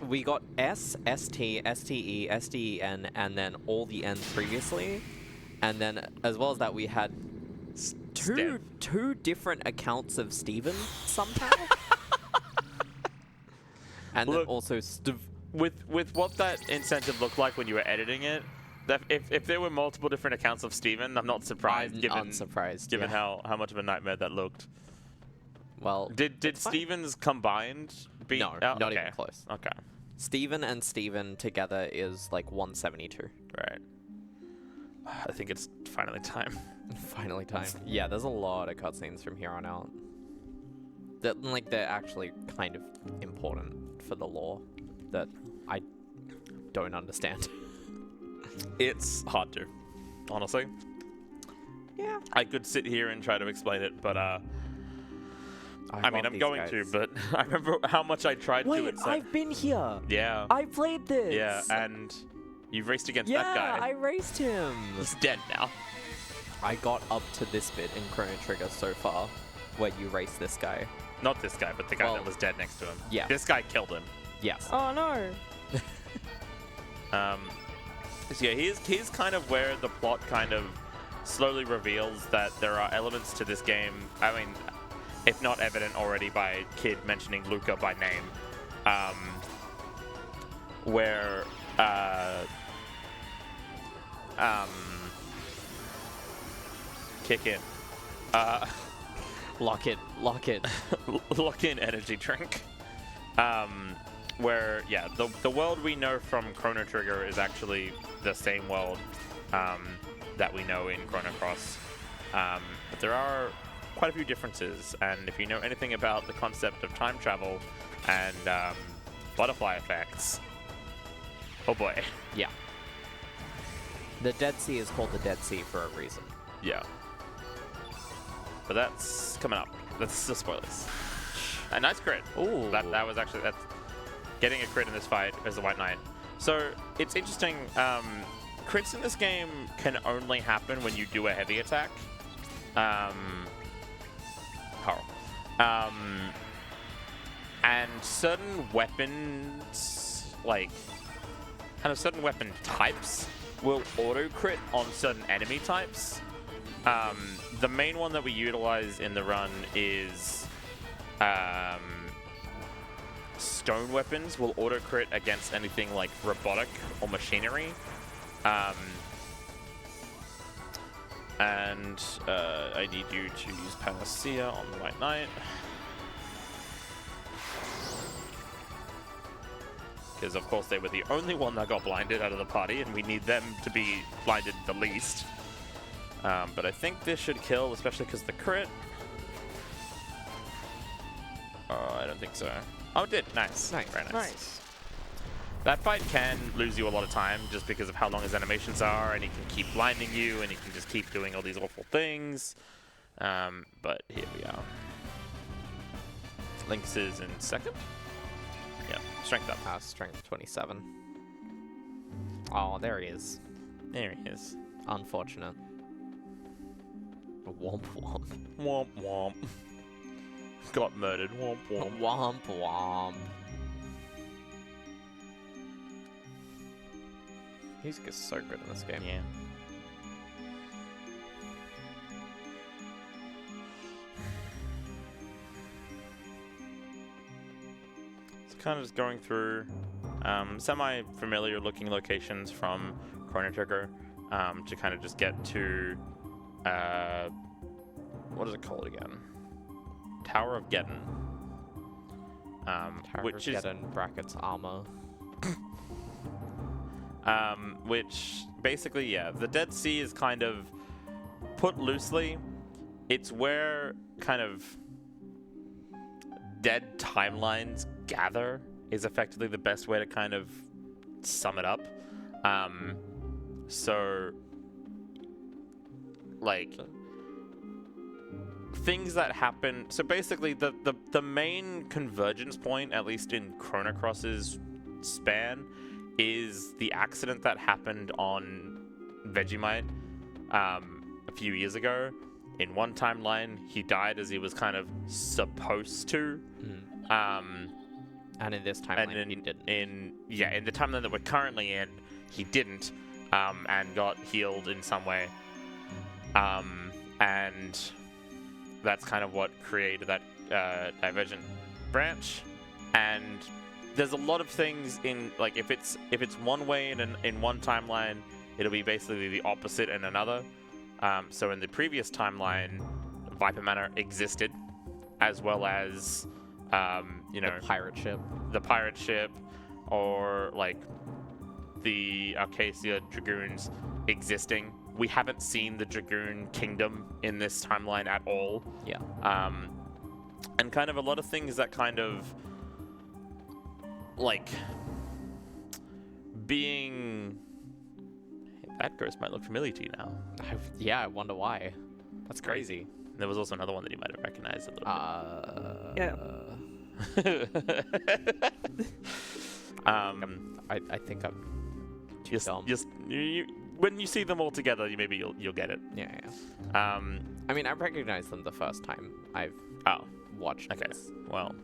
we got S, ST, STE, STEN, and then all the N's previously, and then as well as that we had two different accounts of Steven somehow. And Look, then also with what that incentive looked like when you were editing it, that if there were multiple different accounts of Steven, I'm not surprised. I'm unsurprised. Given Yeah. how much of a nightmare that looked. Well, Did Stevens combined beat? No, oh, not even close. Okay. Steven and Steven together is like 172. Right. I think it's finally time. Finally time. Yeah, there's a lot of cutscenes from here on out. That they're actually kind of important for the lore that I don't understand. It's hard to, honestly. Yeah. I could sit here and try to explain it, but I mean, I'm going to, but I remember how much I tried to. Wait, I've been here. Yeah. I played this. Yeah, and you've raced against yeah, that guy. I raced him. He's dead now. I got up to this bit in Chrono Trigger so far, where you race this guy. Not this guy, but the guy Well, that was dead next to him. yeah. This guy killed him. Yes. Oh no. So yeah, here's kind of where the plot kind of slowly reveals that there are elements to this game. I mean, if not evident already by Kid mentioning Luca by name, where kick in. Lock it. Lock in energy drink. Where, yeah, the world we know from Chrono Trigger is actually the same world that we know in Chrono Cross. But there are quite a few differences, and if you know anything about the concept of time travel and butterfly effects, oh boy. Yeah. The Dead Sea is called the Dead Sea for a reason. Yeah. But that's coming up. That's the spoilers. A nice crit. Ooh. That was actually that's getting a crit in this fight as the White Knight. So it's interesting. Crits in this game can only happen when you do a heavy attack. And certain weapons, like kind of certain weapon types, will auto crit on certain enemy types. The main one that we utilize in the run is stone weapons will auto crit against anything like robotic or machinery. And I need you to use Panacea on the White Knight. Because of course they were the only one that got blinded out of the party, and we need them to be blinded the least. But I think this should kill, especially because the crit. Oh, I don't think so. Oh, it did. Nice. Nice. Very nice. Nice. That fight can lose you a lot of time just because of how long his animations are, and he can keep blinding you, and he can just keep doing all these awful things. But here we are. Lynx is in second. Yeah, strength up. Strength 27. Oh, there he is. There he is. Unfortunate. Womp womp. Womp womp. Got murdered. Womp womp. Womp womp. Music is so good in this game. Yeah. So kind of just going through semi-familiar looking locations from Chrono Trigger to kind of just get to what is it called again? Tower of Geddon. Tower Which of is Geddon brackets armor. which basically, yeah, the Dead Sea is kind of, put loosely, it's where kind of dead timelines gather is effectively the best way to kind of sum it up. So, like, things that happen. So basically, the main convergence point, at least in Chrono Cross's span, is the accident that happened on Vegemite a few years ago. In one timeline, he died as he was kind of supposed to. And in this timeline, he didn't. In the timeline that we're currently in, he didn't, and got healed in some way. And that's kind of what created that divergent branch. And there's a lot of things in, like, if it's one way in one timeline, it'll be basically the opposite in another. So in the previous timeline, Viper Manor existed, as well as The pirate ship, or like the Acacia Dragoons existing. We haven't seen the Dragoon Kingdom in this timeline at all. Yeah. And kind of a lot of things that kind of like being. That ghost might look familiar to you now. Yeah, I wonder why. That's crazy. There was also another one that you might have recognized a little bit. I think I'm too dumb. When you see them all together, maybe you'll get it. Yeah. I mean, I recognized them the first time I've watched this. Well,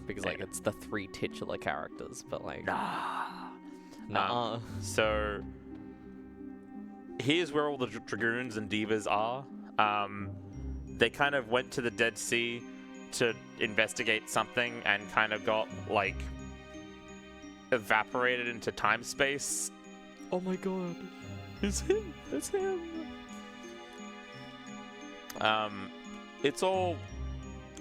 because like it's the 3 titular characters, but like nah. So here's where all the Dragoons and Divas are. They kind of went to the Dead Sea to investigate something and kind of got like evaporated into time space. Oh my god. It's him. It's him. It's all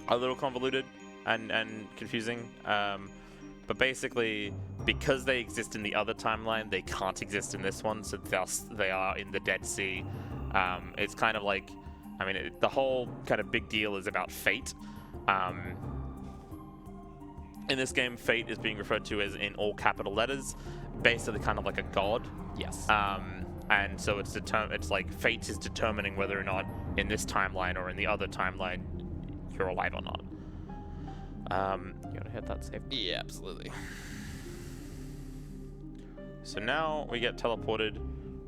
a little convoluted and confusing. But basically, because they exist in the other timeline, they can't exist in this one, so thus they are in the Dead Sea. It's kind of like, I mean, the whole kind of big deal is about fate. In this game, fate is being referred to as in all capital letters, basically kind of like a god. Yes. And so it's like fate is determining whether or not in this timeline or in the other timeline you're alive or not. You want to hit that save? Yeah, absolutely. So now we get teleported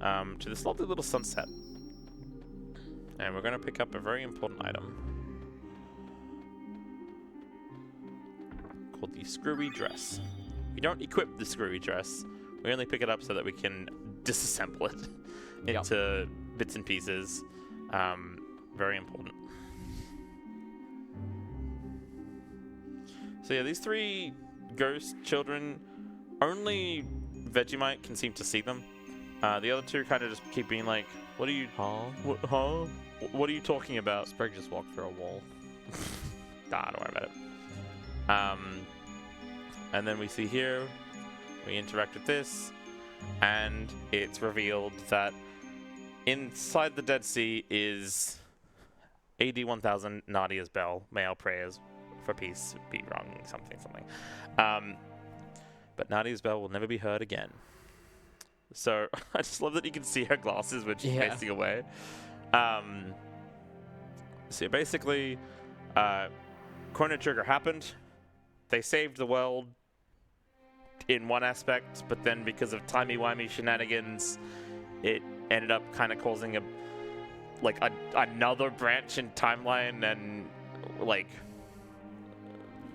to this lovely little sunset. And we're going to pick up a very important item called the screwy dress. We don't equip the screwy dress. We only pick it up so that we can disassemble it into bits and pieces. Very important. So yeah, these 3 ghost children, only Vegemite can seem to see them. The other 2 kind of just keep being like, what are you... Huh? Huh? What are you talking about? Sprig just walked through a wall. Nah, don't worry about it. And then we see here, we interact with this, and it's revealed that inside the Dead Sea is AD 1000 Nadia's bell, male prayers for peace, be wrong, something. But Nadia's bell will never be heard again. So I just love that you can see her glasses when she's facing away. So basically, Chrono Trigger happened. They saved the world in one aspect, but then because of timey-wimey shenanigans, it ended up kind of causing another branch in timeline, and like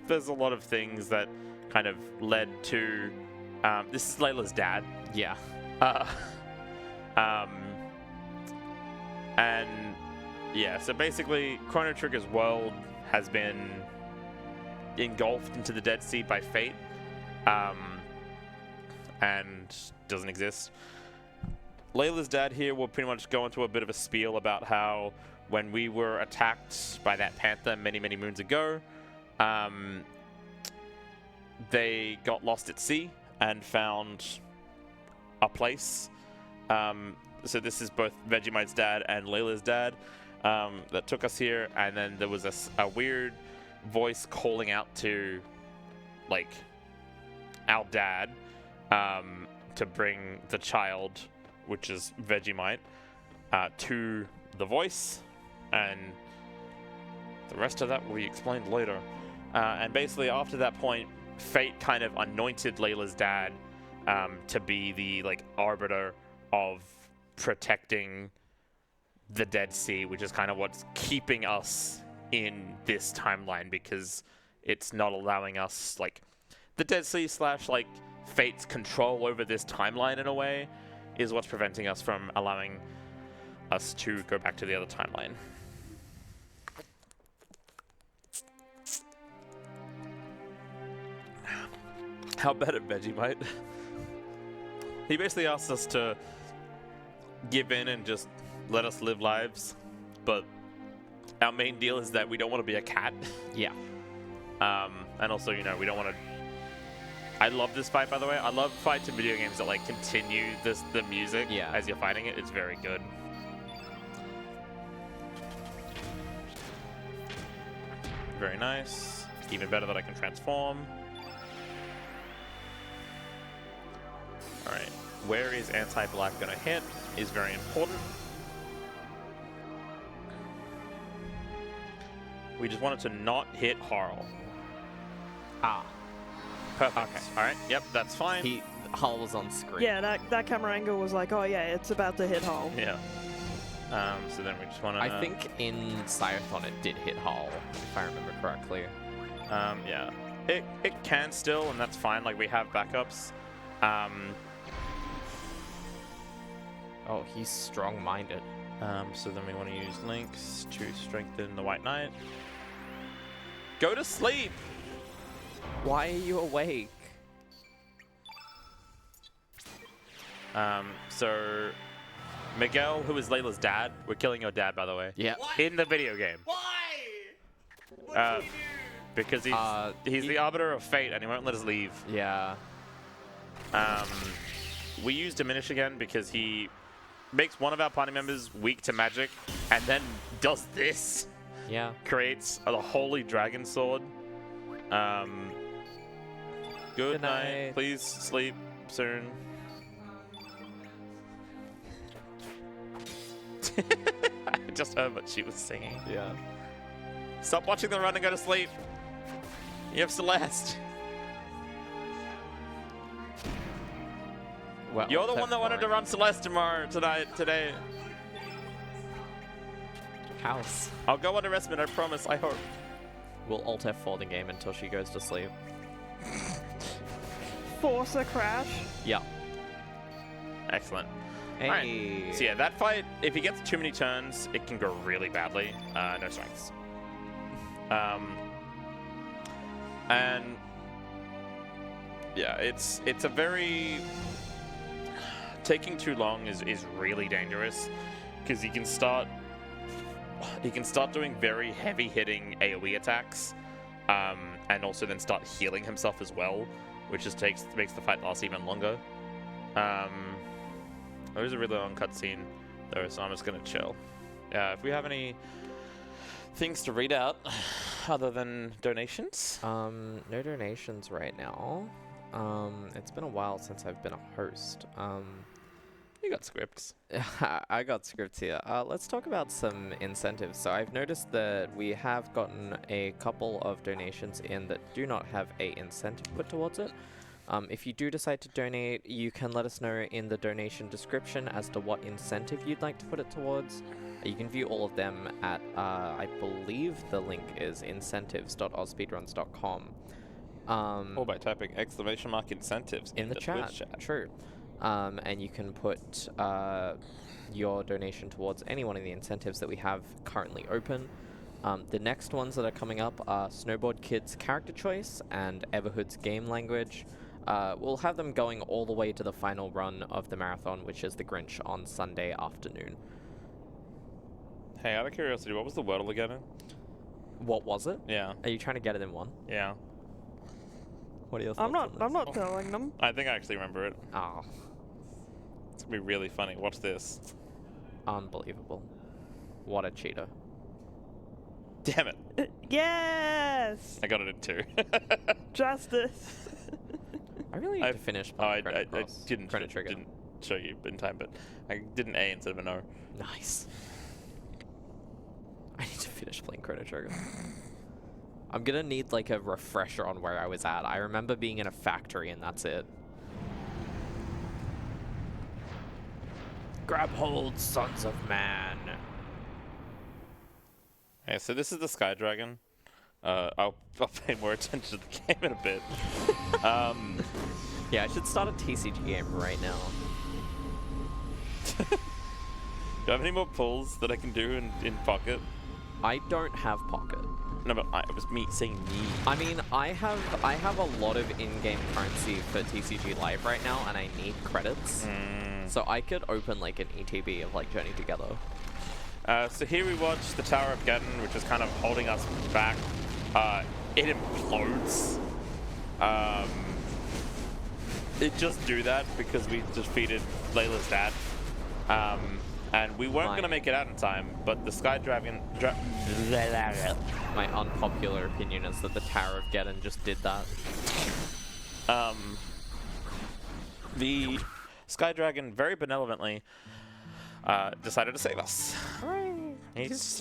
there's a lot of things that kind of led to this is Layla's dad. Yeah. And yeah, so basically Chrono Trigger's world has been engulfed into the Dead Sea by fate, and doesn't exist. Layla's dad here will pretty much go into a bit of a spiel about how when we were attacked by that panther many, many moons ago, they got lost at sea and found a place. So this is both Vegemite's dad and Layla's dad that took us here, and then there was a weird voice calling out to, like, our dad to bring the child, which is Vegemite, to the voice, and the rest of that will be explained later. And basically after that point, fate kind of anointed Layla's dad to be the arbiter of protecting the Dead Sea, which is kind of what's keeping us in this timeline, because it's not allowing us, the Dead Sea / fate's control over this timeline in a way is what's preventing us from allowing us to go back to the other timeline. How bad at Vegemite? He basically asked us to give in and just let us live lives, but our main deal is that we don't want to be a cat. Yeah. And also, we don't want to... I love this fight, by the way. I love fights in video games that continue the music as you're fighting it. It's very good. Very nice. Even better that I can transform. Alright. Where is anti-black gonna hit is very important. We just wanted to not hit Harl. Ah. Perfect. Okay. Alright, yep, that's fine. Hull was on screen. Yeah, that camera angle was like, oh yeah, it's about to hit Hull. Yeah. So then we just want to... I think in Sciathon it did hit Hull, if I remember correctly. Yeah. It can still, and that's fine. We have backups. Oh, he's strong-minded. So then we want to use links to strengthen the White Knight. Go to sleep! Why are you awake? So Miguel, who is Layla's dad, we're killing your dad, by the way. Yeah. In the video game. Why? What did he do? Because he's the arbiter of fate, and he won't let us leave. Yeah. We use Diminish again because he makes one of our party members weak to magic, and then does this. Yeah. Creates the Holy Dragon Sword. Good night. Please sleep soon. I just heard what she was singing. Yeah. Stop watching the run and go to sleep. You have Celeste. Well, You're the one that wanted to run Celeste today. House. I'll go on Respite, I promise, I hope. We'll Alt F4 the game until she goes to sleep. Force a crash. Yeah. Excellent. Hey. Alright. So yeah, that fight, if he gets too many turns, it can go really badly. No strengths. And yeah, it's a very... Taking too long is really dangerous because he can start doing very heavy-hitting AoE attacks, and also then start healing himself as well, which just makes the fight last even longer. There is a really long cutscene though, so I'm just gonna chill. If we have any things to read out other than donations? No donations right now. It's been a while since I've been a host. You got scripts. I got scripts here. Let's talk about some incentives. So I've noticed that we have gotten a couple of donations in that do not have a incentive put towards it. If you do decide to donate, you can let us know in the donation description as to what incentive you'd like to put it towards. You can view all of them at, I believe the link is incentives.ausspeedruns.com. Or by typing !incentives in the chat. True. And you can put your donation towards any one of the incentives that we have currently open. The next ones that are coming up are Snowboard Kid's character choice and Everhood's game language. We'll have them going all the way to the final run of the marathon, which is the Grinch on Sunday afternoon. Hey, out of curiosity, what was the Wordle again? What was it? Yeah. Are you trying to get it in one? Yeah. What are your thoughts on this? I'm not telling them. I think I actually remember it. Oh, It's gonna be really funny. Watch this. unbelievable. What a cheater. Damn it. Yes! I got it in 2. Justice. I really need to finish playing Chrono I Cross. didn't Chrono Trigger. didn't show you in time, but I did an A instead of an O. Nice. I need to finish playing Chrono Trigger. I'm gonna need like a refresher on where I was at. I remember being in a factory and that's it. Grab hold, sons of man. Okay, so this is the Sky Dragon. I'll pay more attention to the game in a bit. Yeah, I should start a TCG game right now. Do I have any more pulls that I can do in Pocket? I don't have Pocket. No, but it was me saying me. I mean, I have a lot of in-game currency for TCG Live right now, and I need credits. So I could open like an ETB of like Journey Together. So here we watch the Tower of Geddon, which is kind of holding us back. It implodes. It just do that because we defeated Layla's dad. And we weren't going to make it out in time, but the Sky Dragon... My unpopular opinion is that the Tower of Geddon just did that. The Sky Dragon very benevolently decided to save us. He's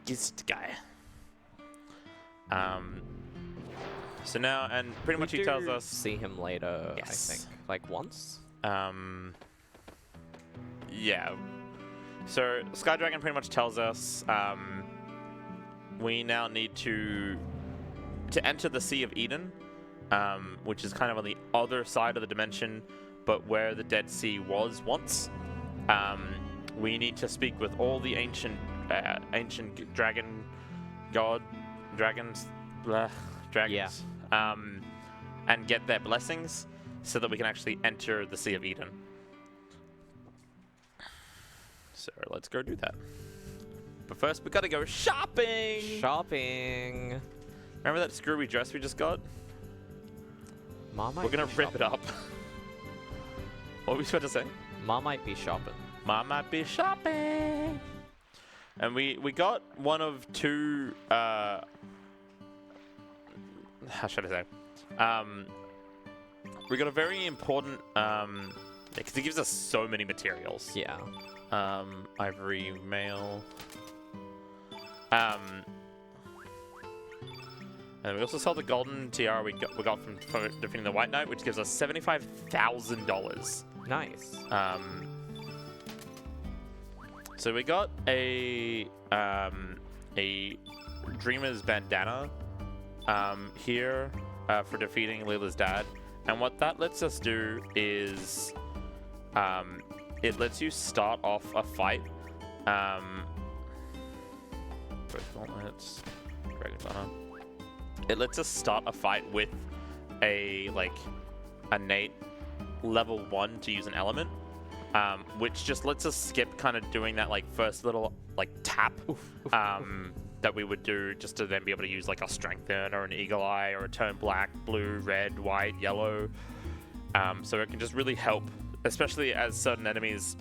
just a guy. So now, and pretty much he tells us... see him later, Yes. I think. Like once? Yeah. So Sky Dragon pretty much tells us we now need to enter the Sea of Eden, which is kind of on the other side of the dimension, but where the Dead Sea was once. We need to speak with all the ancient dragons, Yeah. and get their blessings so that we can actually enter the Sea of Eden. So let's go do that. But first, we gotta go shopping! Shopping! Remember that screwy dress we just got? Mom might We're gonna be rip it shopping. up. What were we supposed to say? Mom might be shopping. Mom might be shopping! And we got one of two, how should I say? We got a very important, because it gives us so many materials. Yeah. Ivory mail. And we also saw the golden tiara we got from defeating the White Knight, which gives us $75,000. Nice. So we got a Dreamer's bandana here for defeating Leela's dad, and what that lets us do is it lets you start off a fight. It lets us start a fight with a innate level 1 to use an element, which just lets us skip kind of doing that first little tap that we would do just to then be able to use a strengthen or an eagle eye or a turn black, blue, red, white, yellow. So it can just really help, especially as certain enemies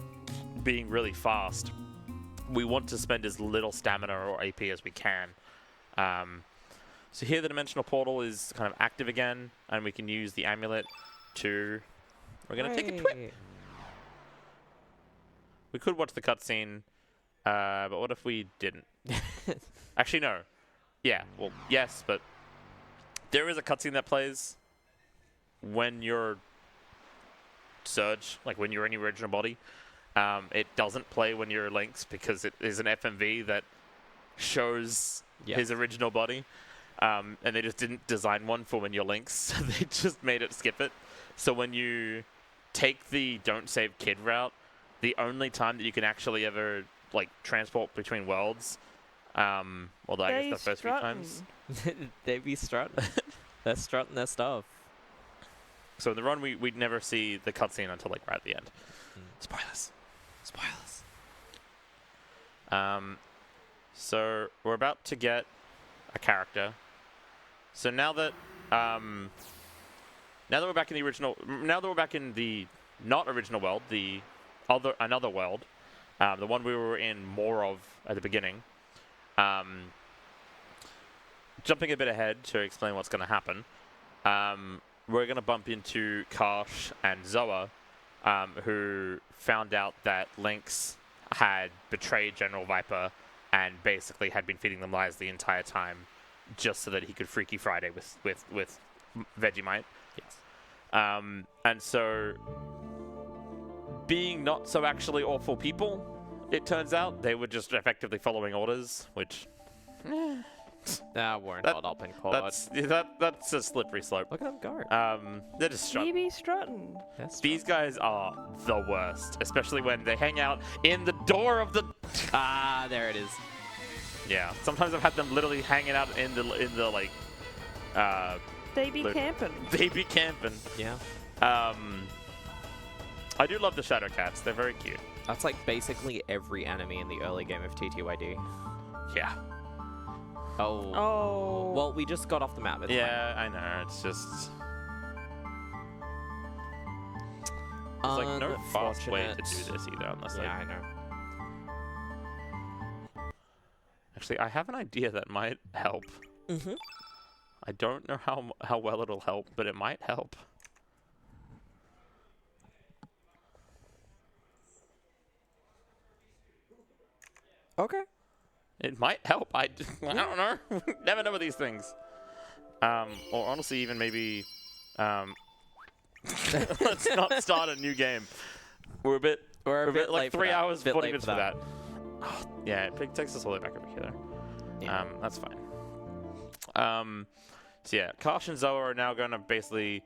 being really fast. We want to spend as little stamina or AP as we can. So here the dimensional portal is kind of active again, and we can use the amulet to... We're going to take a trip. We could watch the cutscene, but what if we didn't? Actually, no. Yeah, well, yes, but there is a cutscene that plays when you're Surge, when you're in your original body. It doesn't play when you're Lynx because it is an FMV that shows his original body. And they just didn't design one for when you're Lynx, so they just made it skip it. So when you take the don't save kid route, the only time that you can actually ever transport between worlds, although I guess the first few times, they be strutting. They're strutting their stuff. So in the run, we'd never see the cutscene until right at the end. Spoilers. So we're about to get a character. So now that we're back in the original, now that we're back in the not original world, another world, the one we were in more of at the beginning. Jumping a bit ahead to explain what's going to happen, we're going to bump into Karsh and Zoa, who found out that Lynx had betrayed General Viper and basically had been feeding them lies the entire time, just so that he could Freaky Friday with Vegemite. Yes. And so, being not so actually awful people, it turns out they were just effectively following orders, which we're not up in court. That's a slippery slope. Look at them go. They're just strutting. Maybe strutting. These guys are the worst, especially when they hang out in the door of the. There it is. Yeah, sometimes I've had them literally hanging out in the They be camping. They be camping. Yeah. I do love the Shadow Cats. They're very cute. That's basically every enemy in the early game of TTYD. Yeah. Oh. Well, we just got off the map. It's fine. I know. It's just... There's no fast way to do this either, unless I know. Actually, I have an idea that might help. Mm-hmm. I don't know how well it'll help, but it might help. Okay. It might help. I don't know. Never know with these things. Or honestly, even maybe... let's not start a new game. We're a bit like 3 hours, 40 minutes for that. Oh, yeah, it takes us all the way back over here. Yeah. That's fine. So yeah, Karsh and Zoa are now going to basically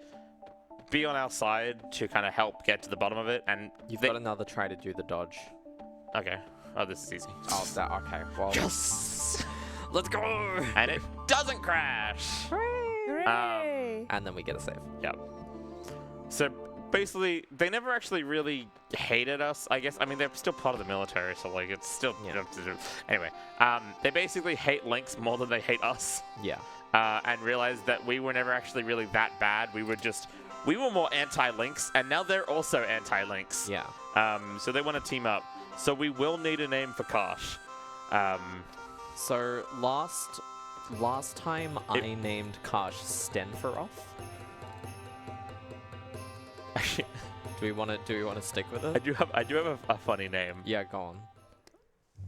be on our side to kind of help get to the bottom of it. And you've got another try to do the dodge. Okay. Oh, this is easy. Oh, that okay. Well, yes. Let's go. And it doesn't crash. Hooray! And then we get a save. Yep. So basically, they never actually really hated us, I guess. I mean, they're still part of the military, so it's still... Yeah. Anyway, they basically hate Lynx more than they hate us. Yeah. And realized that we were never actually really that bad. We were more anti-Lynx, and now they're also anti-Lynx. Yeah. So they want to team up. So we will need a name for Karsh. So last time I named Karsh Stenferoff. Do we want to stick with it? I do have a funny name. Yeah, go on.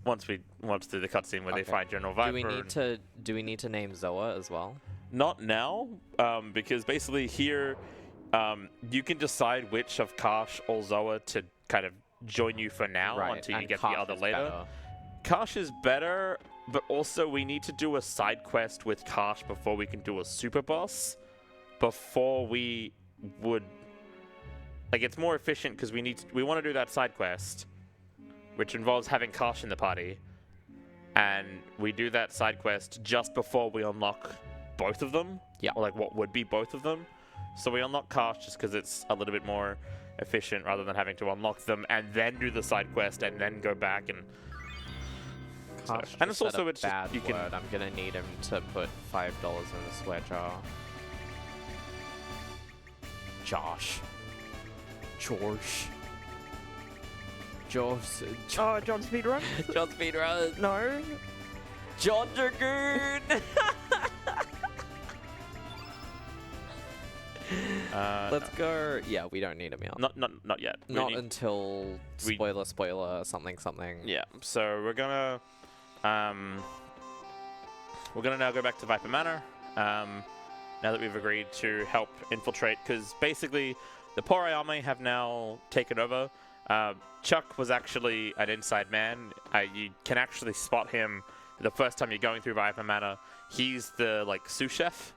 Once through the cutscene where they find General Viper. Do we need to name Zoa as well? Not now, because basically here, you can decide which of Karsh or Zoa to kind of join you for now until you and get Karsh the other is later. better. Karsh is better, but also we need to do a side quest with Karsh before we can do a super boss. Before we would, like, it's more efficient because we want to do that side quest, which involves having Karsh in the party, and we do that side quest just before we unlock both of them. Yeah. Or like what would be both of them. So we unlock Karsh just because it's a little bit more efficient rather than having to unlock them and then do the side quest and then go back and. Karsh And just it's said also a it's just bad you can. word. I'm gonna need him to put $5 in the swear jar. Josh. George. Oh, John Speedrun? John Speedrun. No. John Dragoon. Let's go. Yeah, we don't need him yet. Not yet. We Not need- until spoiler something. Yeah. So we're gonna now go back to Viper Manor. Now that we've agreed to help infiltrate, because basically the Pore army have now taken over. Chuck was actually an inside man. You can actually spot him the first time you're going through Viper Manor. He's the like sous chef.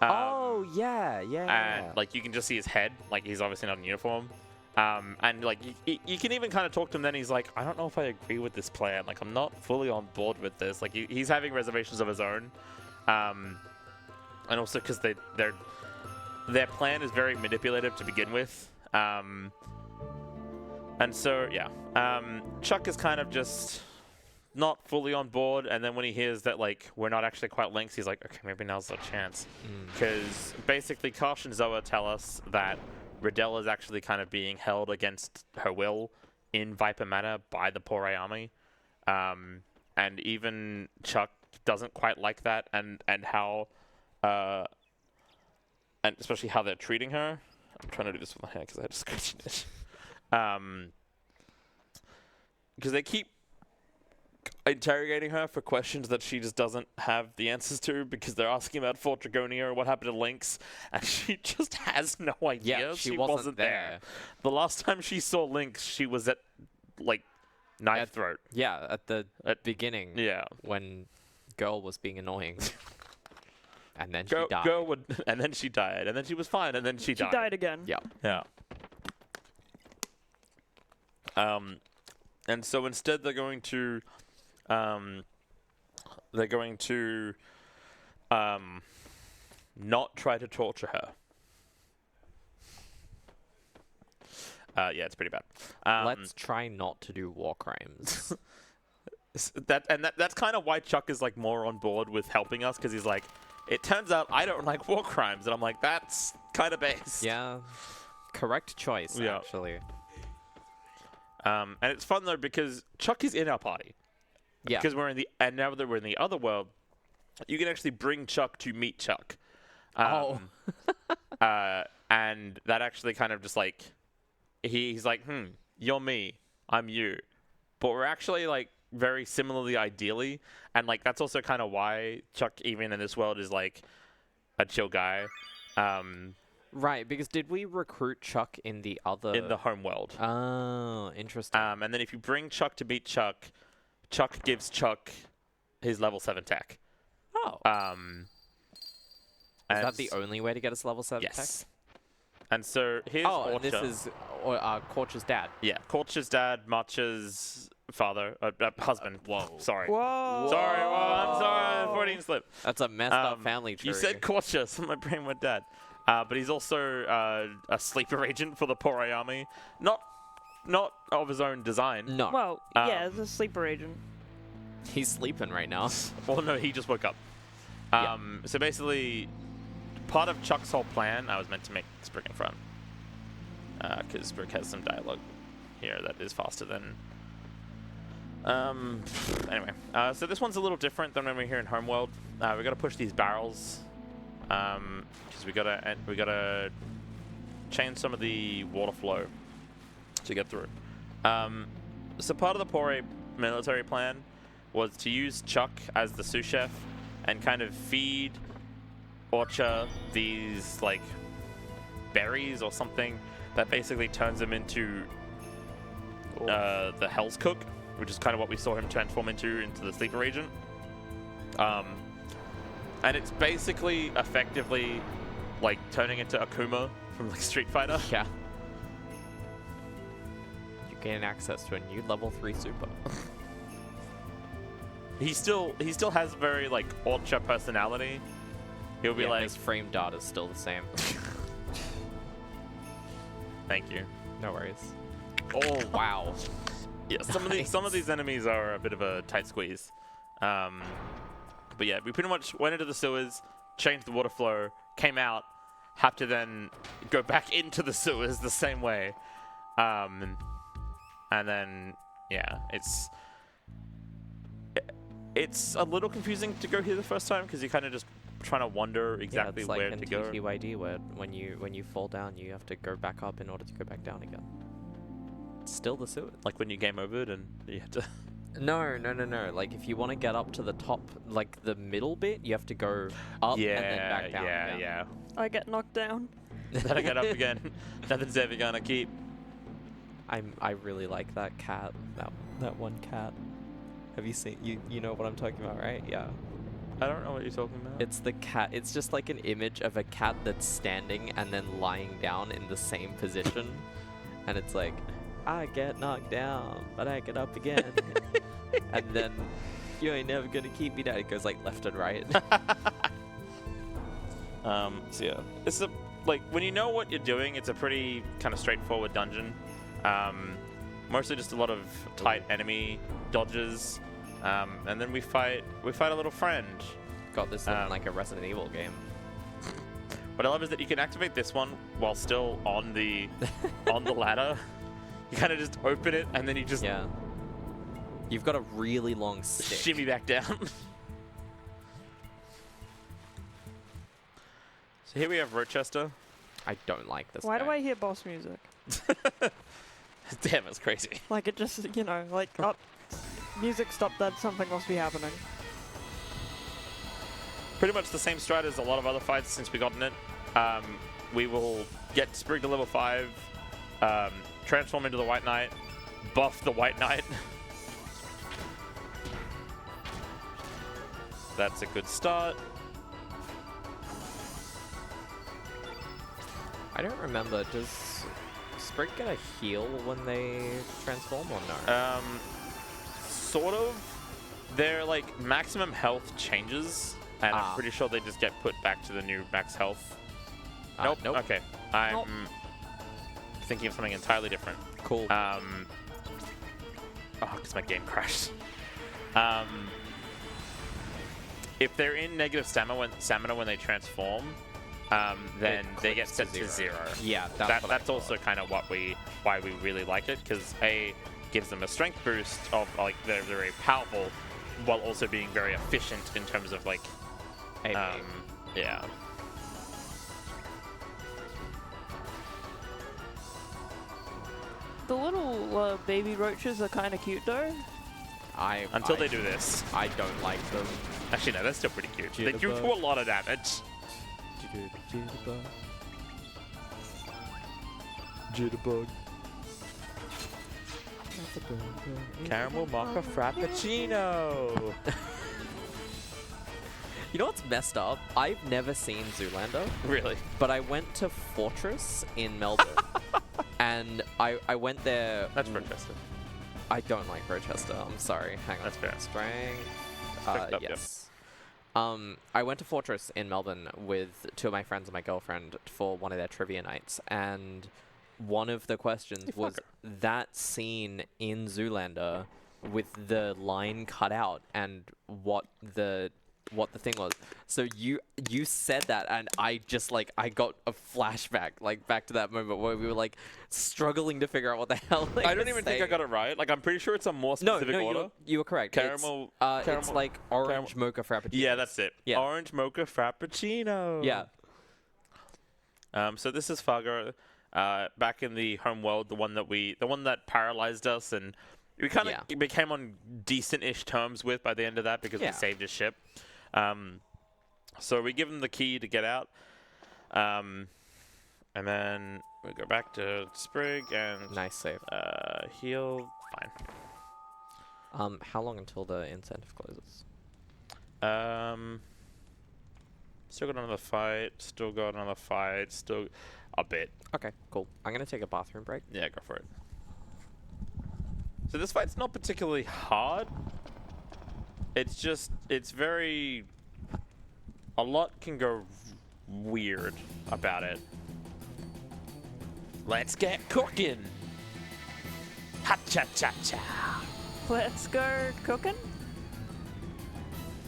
Oh yeah. And like you can just see his head. Like he's obviously not in uniform. And like you can even kind of talk to him. Then he's like, I don't know if I agree with this plan. Like I'm not fully on board with this. Like he's having reservations of his own. And also because their plan is very manipulative to begin with. And so yeah, Chuck is kind of just not fully on board. And then when he hears that like we're not actually quite links, he's like, okay, maybe now's the chance. Because basically Karsh and Zoa tell us that Riddell is actually kind of being held against her will in Viper Manor by the Pore army. And even Chuck doesn't quite like that and how and especially how they're treating her. I'm trying to do this with my hand because I just scratched it. Because they keep interrogating her for questions that she just doesn't have the answers to, because they're asking about Fort Dragonia or what happened to Lynx, and she just has no idea. Yeah, she wasn't there. The last time she saw Lynx, she was at like Knife Throat. Yeah, at the beginning. Yeah. When girl was being annoying. And then she died. And then she died, and then she was fine, and then she died. She died again. Yeah. Yeah. And so instead they're going to not try to torture her. Yeah, it's pretty bad. Let's try not to do war crimes. That's kind of why Chuck is like more on board with helping us, because he's like, it turns out I don't like war crimes, and I'm like, that's kind of based. Yeah. Correct choice, Yeah. actually. And it's fun though because Chuck is in our party. Yeah. Because now that we're in the other world, you can actually bring Chuck to meet Chuck. And that actually kind of just like, he's like, you're me, I'm you. But we're actually like very similarly ideally. And like, that's also kind of why Chuck, even in this world, is like a chill guy. Right, because did we recruit Chuck in the other... In the home world. Oh, interesting. And then if you bring Chuck to meet Chuck, Chuck gives Chuck his level 7 tech. Oh. Is that the only way to get us level 7 tech? Yes. And so here's and this Orcha. is Korch's dad. Yeah, Korch's dad, Marcha's father, husband. Whoa. Sorry. Whoa. Sorry, I'm sorry, 14 slip. That's a messed up family tree. You said Korcha, so my brain went dead. But he's also a sleeper agent for the Pore army. Not of his own design. No. Well, yeah, it's a sleeper agent. He's sleeping right now. Well, no, he just woke up. So basically, part of Chuck's whole plan, I was meant to make Sprig in front. Because Sprig has some dialogue here that is faster than... Anyway, so this one's a little different than when we're here in Homeworld. We got to push these barrels. Because we gotta change some of the water flow to get through. So part of the Pore military plan was to use Chuck as the sous chef and kind of feed Orcha these like berries or something that basically turns him into the Hell's Cook, which is kind of what we saw him transform into the Sleeper Agent. And it's basically effectively like turning into Akuma from like Street Fighter. Yeah. You gain access to a new level 3 super. He still has very like Orcha personality. He'll be like, his frame data is still the same. thank you. No worries. Oh wow. Yeah, some of these enemies are a bit of a tight squeeze. But yeah, we pretty much went into the sewers, changed the water flow, came out, have to then go back into the sewers the same way. And then yeah, it's a little confusing to go here the first time because you're kind of just trying to wonder exactly it's like where to go. TTYD, where when you fall down, you have to go back up in order to go back down again. It's still the sewer. Like when you game overed and you have to. No. Like if you want to get up to the top, like the middle bit, you have to go up and then back down. Yeah. I get knocked down. Then I get up again. Nothing's ever gonna keep. I really like that cat. That one cat. Have you seen you know what I'm talking about, right? Yeah. I don't know what you're talking about. It's the cat. It's just like an image of a cat that's standing and then lying down in the same position, and it's like, I get knocked down, but I get up again. And then you ain't never gonna keep me down. It goes like left and right. So yeah, it's like when you know what you're doing, it's a pretty kind of straightforward dungeon. Mostly just a lot of tight enemy dodges, and then we fight a little friend. Got this in like a Resident Evil game. What I love is that you can activate this one while still on the ladder. You kind of just open it and then you just You've got a really long stick. shimmy back down. So here we have Rochester. I don't like this. Why guy. do I hear boss music? Damn, that's crazy. Like it just, like music stopped. That something must be happening. Pretty much the same strat as a lot of other fights since we gotten it. We will get Sprig to level 5, transform into the White Knight, buff the White Knight. That's a good start. I don't remember. Does Sprig get a heal when they transform or no? Sort of. Their like maximum health changes, and I'm pretty sure they just get put back to the new max health. Nope. Okay. I'm thinking of something entirely different. Cool. Because my game crashed. If they're in negative stamina when they transform, then they get set to 0. Yeah, that's also kind of why we really like it, because A, gives them a strength boost of like they're very powerful, while also being very efficient in terms of like, yeah. The little baby roaches are kind of cute though. Until they do this. I don't like them. Actually, no, that's still pretty cute. They do Jitterbug. a lot of damage. Jitterbug. Caramel mocha frappuccino. You know what's messed up? I've never seen Zoolander, Really? but I went to Fortress in Melbourne, and I went there. That's Rochester. I don't like Rochester. I'm sorry. Hang on. That's fair. Strength. Up, yes. I went to Fortress in Melbourne with 2 of my friends and my girlfriend for one of their trivia nights, and one of the questions was that scene in Zoolander with the line cut out and what the thing was. So you said that, and I just like I got a flashback like back to that moment where we were like struggling to figure out what the hell. I don't even think I got it right. Like I'm pretty sure it's a more specific order. You were correct. Caramel. It's like orange mocha frappuccino. Yeah, that's it. Yeah. Orange mocha frappuccino. Yeah. So this is Fargo, back in the home world, the one that paralyzed us, and we kind of became on decent-ish terms with by the end of that because we saved his ship. So we give him the key to get out. And then we go back to Sprig and Nice save. heal. Fine. How long until the incentive closes? Still got another fight. Still got another fight. Still a bit. Okay, cool. I'm gonna take a bathroom break. Yeah, go for it. So this fight's not particularly hard. It's just, it's very... A lot can go weird about it. Let's get cooking! Ha-cha-cha-cha! Let's go cooking.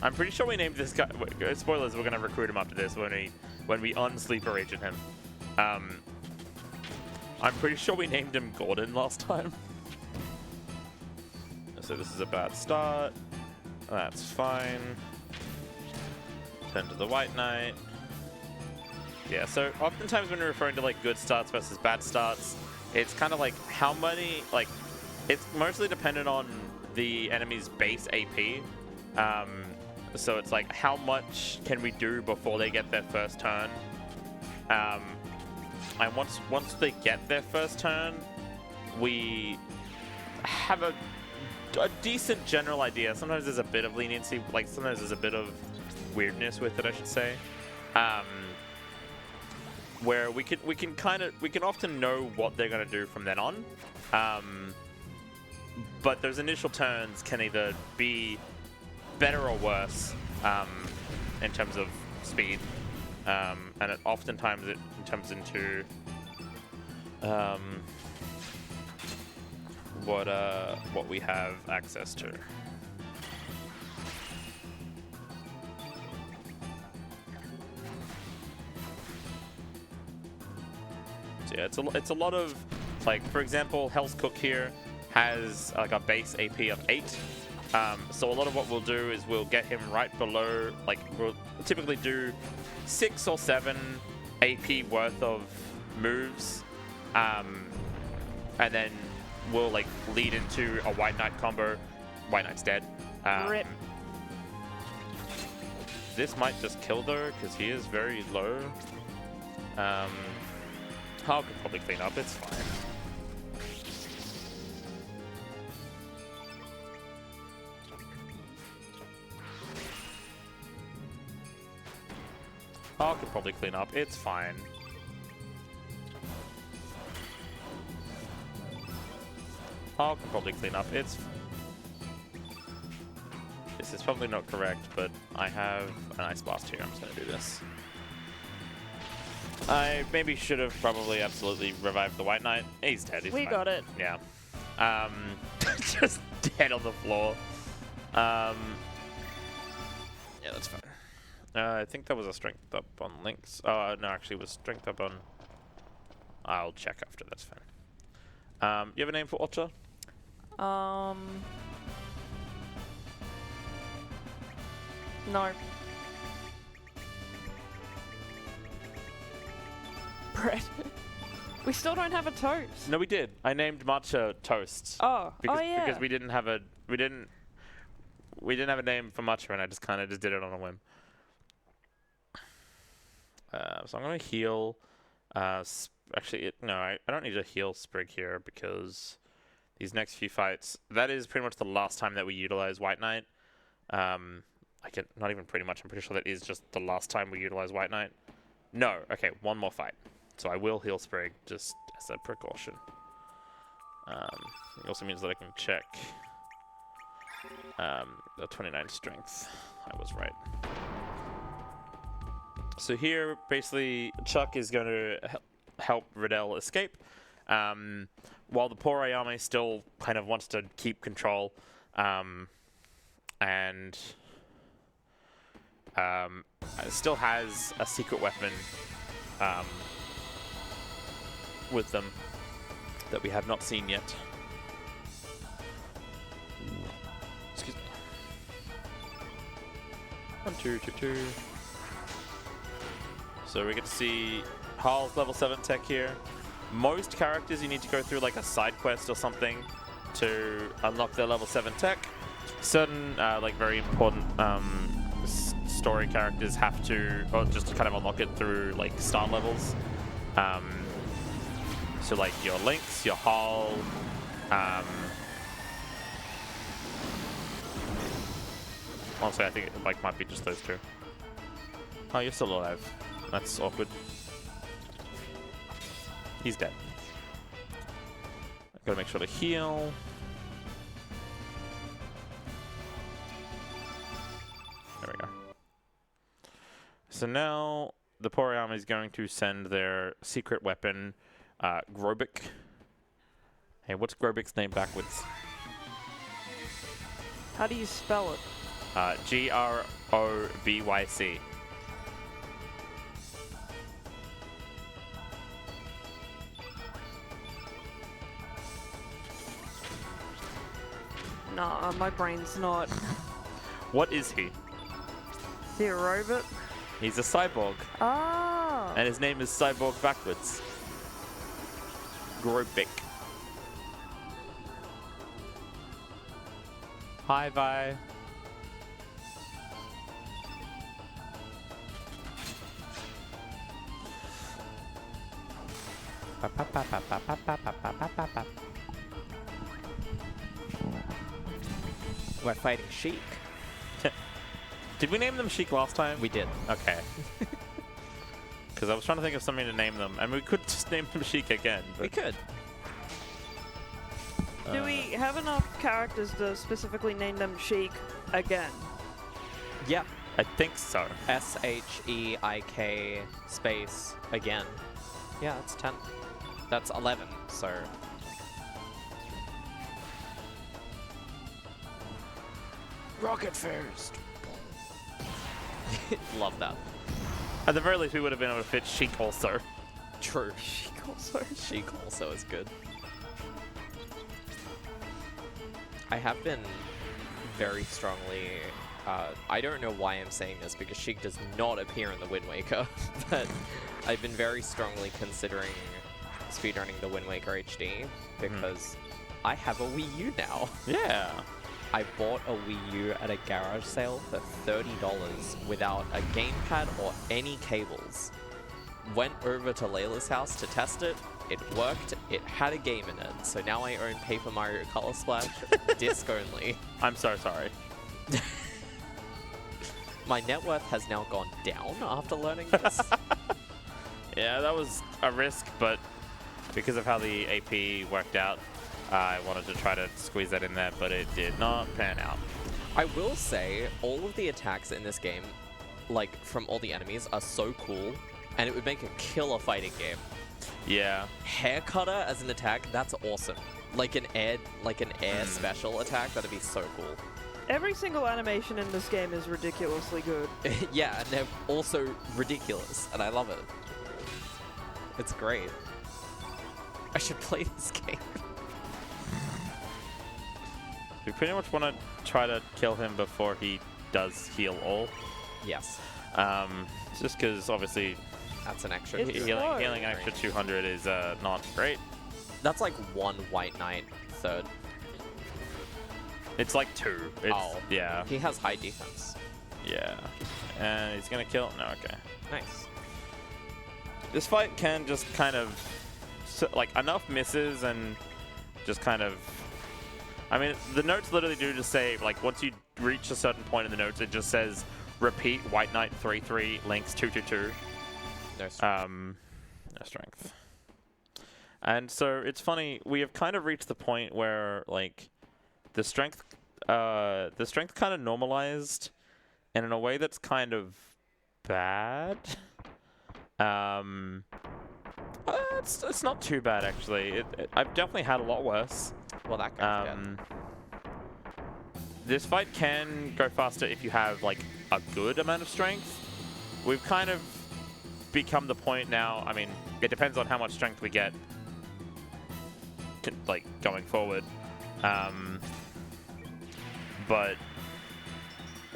I'm pretty sure we named this guy... Spoilers, we're gonna recruit him after this when we unsleeper agent him. I'm pretty sure we named him Gordon last time. So this is a bad start. That's fine. Turn to the White Knight. Yeah, so oftentimes when you're referring to like good starts versus bad starts, it's kind of like how many, like, it's mostly dependent on the enemy's base AP. So it's like how much can we do before they get their first turn. And once they get their first turn, we have a decent general idea. Sometimes there's a bit of leniency, like sometimes there's a bit of weirdness with it, I should say. Where we can often know what they're gonna do from then on. But those initial turns can either be better or worse in terms of speed, and oftentimes it comes into what we have access to. So yeah, it's a lot of, like, for example, Hell's Cook here has like a base AP of 8. So a lot of what we'll do is we'll get him right below, like, we'll typically do 6 or 7 AP worth of moves, and then we'll like lead into a White Knight combo. White Knight's dead. Rip. This might just kill though, because he is very low. Hal could probably clean up, it's fine. Hal could probably clean up, it's fine. Hal can probably clean up, it's... This is probably not correct, but I have an Ice Blast here, I'm just gonna do this. I maybe should have probably absolutely revived the White Knight. He's dead, he's We fine. got it. Yeah. Just dead on the floor. Yeah, that's fine. I think that was a strength up on Lynx. Oh, no, actually it was strength up on... I'll check after, that's fine. You have a name for Otter? No. Bread. We still don't have a toast. No, we did. I named Matcha Toast. Oh, Because, yeah. because we didn't have a name for Matcha, and I just kind of did it on a whim. So I'm gonna heal. Actually, no, I don't need to heal Sprig here because these next few fights, that is pretty much the last time that we utilize White Knight. Not even pretty much. I'm pretty sure that is just the last time we utilize White Knight. No, okay, one more fight. So I will heal Sprig just as a precaution. It also means that I can check the 29 strength. I was right. So here, basically, Chuck is going to help Riddell escape, while the poor Ayame still kind of wants to keep control, and still has a secret weapon with them that we have not seen yet. Excuse me. 1, 2, 2, 2. So we get to see Hal's level 7 tech here. Most characters you need to go through like a side quest or something to unlock their level 7 tech. Certain like very important story characters have to, or just to kind of unlock it through like star levels. So like your Lynx, your Hull, honestly, I think it like might be just those two. Oh, you're still alive. That's awkward. He's dead. Gotta make sure to heal. There we go. So now the Pori Army is going to send their secret weapon, Grobic. Hey, what's Grobic's name backwards? How do you spell it? Grobyc. Nah, my brain's not. What is he? Is he a robot? He's a cyborg, Ah. and his name is Cyborg backwards. Grobic. Hi, Vi. We're fighting Sheik. Did we name them Sheik last time? We did. Okay. Because I was trying to think of something to name them, and we could just name them Sheik again. But, We could. Do we have enough characters to specifically name them Sheik again? Yeah. I think so. SHEIK space again. Yeah, that's 10. That's 11, so. Rocket first. Love that. At the very least, we would have been able to fit Sheik also. True. Sheik also. Sheik also is good. I have been very strongly. I don't know why I'm saying this because Sheik does not appear in the Wind Waker, but I've been very strongly considering speedrunning the Wind Waker HD because I have a Wii U now. Yeah. I bought a Wii U at a garage sale for $30 without a gamepad or any cables. Went over to Layla's house to test it. It worked. It had a game in it. So now I own Paper Mario Color Splash, disc only. I'm so sorry. My net worth has now gone down after learning this. Yeah, that was a risk, but because of how the AP worked out, I wanted to try to squeeze that in there, but it did not pan out. I will say, all of the attacks in this game, like from all the enemies, are so cool, and it would make a killer fighting game. Yeah. Hair cutter as an attack, that's awesome. Like an air special attack, that'd be so cool. Every single animation in this game is ridiculously good. Yeah, and they're also ridiculous, and I love it. It's great. I should play this game. We pretty much want to try to kill him before he does heal all. Yes. Just because obviously That's an extra. It's slow. healing an extra 200 is not great. That's like one White Knight third. It's like 2. It's, Oh. Yeah. He has high defense. Yeah. And he's going to kill. No, okay. Nice. This fight can just kind of, like, enough misses and just kind of, I mean, the notes literally do just say, like, once you reach a certain point in the notes, it just says, repeat White Knight 3-3, Lynx 2-2-2. No strength. No strength. And so it's funny, we have kind of reached the point where, like, the strength kind of normalized, and in a way that's kind of bad. It's not too bad actually. I've definitely had a lot worse. Well, that goes good. This fight can go faster if you have like a good amount of strength. We've kind of become the point now. I mean, it depends on how much strength we get, like going forward. But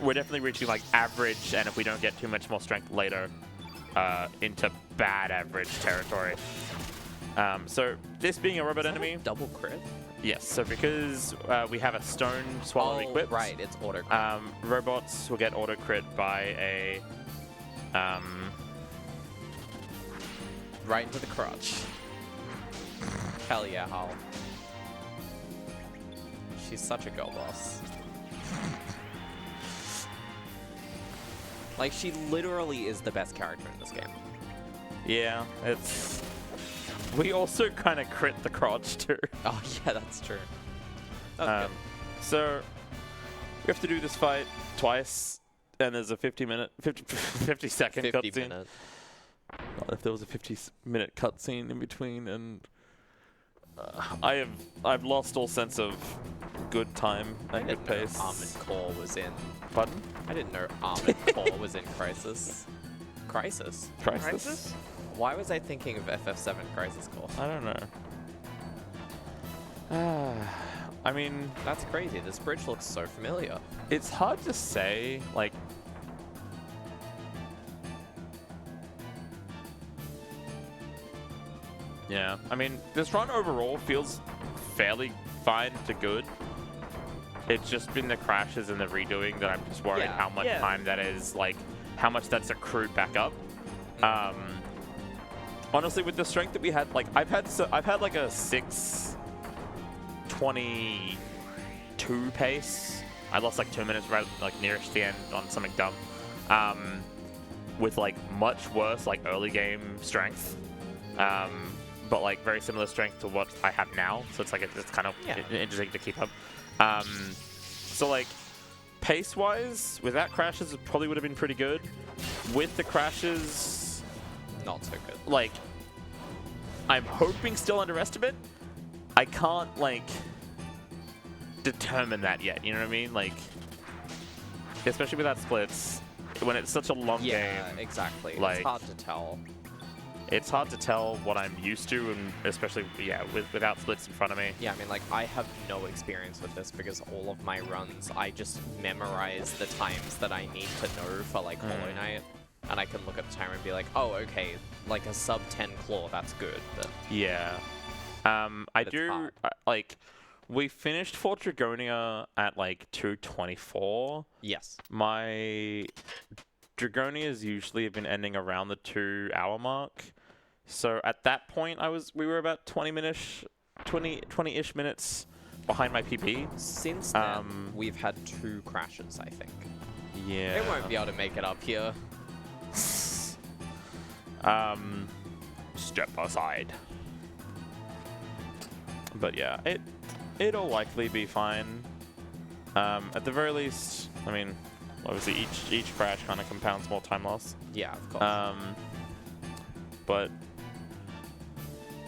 we're definitely reaching like average, and if we don't get too much more strength later, into bad average territory. So this being a robot enemy, Double crit? Yes, so because we have a stone swallow equipped, right, it's auto. robots will get auto crit by a Right into the crotch. Hell yeah, Hal. She's such a girl boss. Like, she literally is the best character in this game. yeah, it's. We also kind of crit the crotch too. Oh yeah, that's true. That's good. So we have to do this fight twice, and there's a 50 second 50 cutscene. minute. If there was a 50-minute cutscene in between, and I've lost all sense of good time and good pace. Armored Core was in. Pardon? I didn't know Armored Core was in Crisis. Crisis? Crisis? Why was I thinking of FF7 Crisis Core? I don't know. I mean, That's crazy. This bridge looks so familiar. it's hard to say, like. Yeah, I mean, this run overall feels fairly fine to good. It's just been the crashes and the redoing that I'm just worried Yeah. how much Yeah. time that is, like, how much that's accrued back up. Honestly, with the strength that we had, like, I've had like a 6:22 pace. I lost like 2 minutes right, like, nearest the end on something dumb. With like much worse, like, early game strength. But like very similar strength to what I have now, so it's like it's kind of interesting to keep up. So like pace-wise, without crashes, it probably would have been pretty good. With the crashes, Not so good. like I'm hoping still underestimate. I can't like determine that yet. You know what I mean? Like especially without splits, when it's such a long Yeah, game. exactly. Like, it's hard to tell. It's hard to tell what I'm used to, and especially, without splits in front of me. Yeah, I mean, like, I have no experience with this because all of my runs, I just memorize the times that I need to know for, like, Hollow Knight. And I can look at the timer and be like, oh, okay, like a sub-10 claw, that's good. But Yeah. I it's do, hard. like, we finished Fort Dragonia at, like, 2:24. yes. My Dragonias usually have been ending around the 2-hour mark. So at that point, we were about 20-ish minutes behind my PB. Since then, we've had 2 crashes, I think. Yeah. They won't be able to make it up here. Step aside. But yeah, it'll likely be fine. At the very least, I mean, obviously each crash kind of compounds more time loss. Yeah, of course. But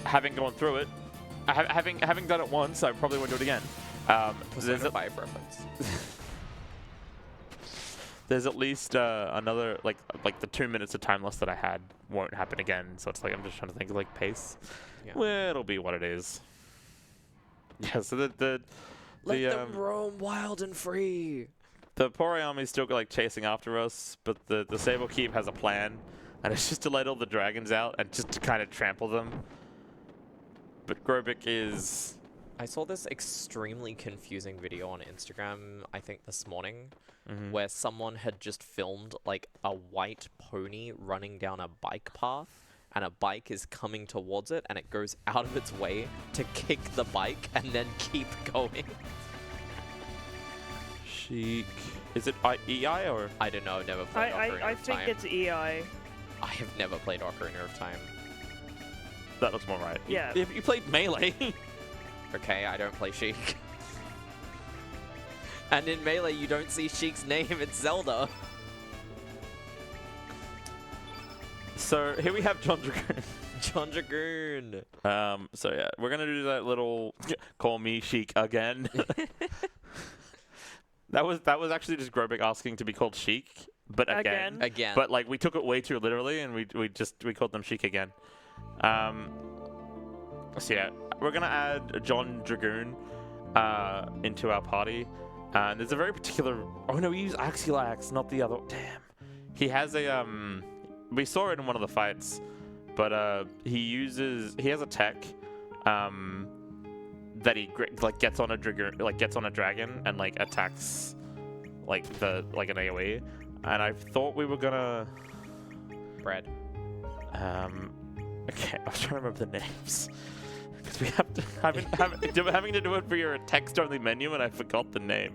having gone through it, having done it once, I probably won't do it again. Persona 5 reference. There's at least another like the 2 minutes of time loss that I had won't happen again. So it's like I'm just trying to think of like pace. Yeah. Well, it'll be what it is. Yeah. So Let them roam wild and free. the Pori army's still like chasing after us, but the Sable Keep has a plan, and it's just to let all the dragons out and just to kind of trample them. But Grobik is. I saw this extremely confusing video on Instagram, I think this morning, where someone had just filmed like a white pony running down a bike path, and a bike is coming towards it, and it goes out of its way to kick the bike and then keep going. Sheik. Is it EI or? I don't know, I've never played Ocarina I of think Time. it's EI. I have never played Ocarina of Time. That looks more right. Yeah. If you played Melee. Okay, I don't play Sheik. And in Melee, you don't see Sheik's name, it's Zelda. So here we have John Dragoon. John Dragoon. So yeah, we're gonna do that little call me Sheik again. That was actually just Grobik asking to be called Sheik, but again. Again. But like we took it way too literally, and we called them Sheik again. So yeah, we're gonna add John Dragoon into our party. And there's a very particular. Oh no, we use Axilax, not the other. Damn. He has a We saw it in one of the fights, but he has a tech that he like gets on a dragon and like attacks like an AoE, and I thought we were gonna Bread. Okay, I was trying to remember the names because we have to having to do it for your text-only menu, and I forgot the name.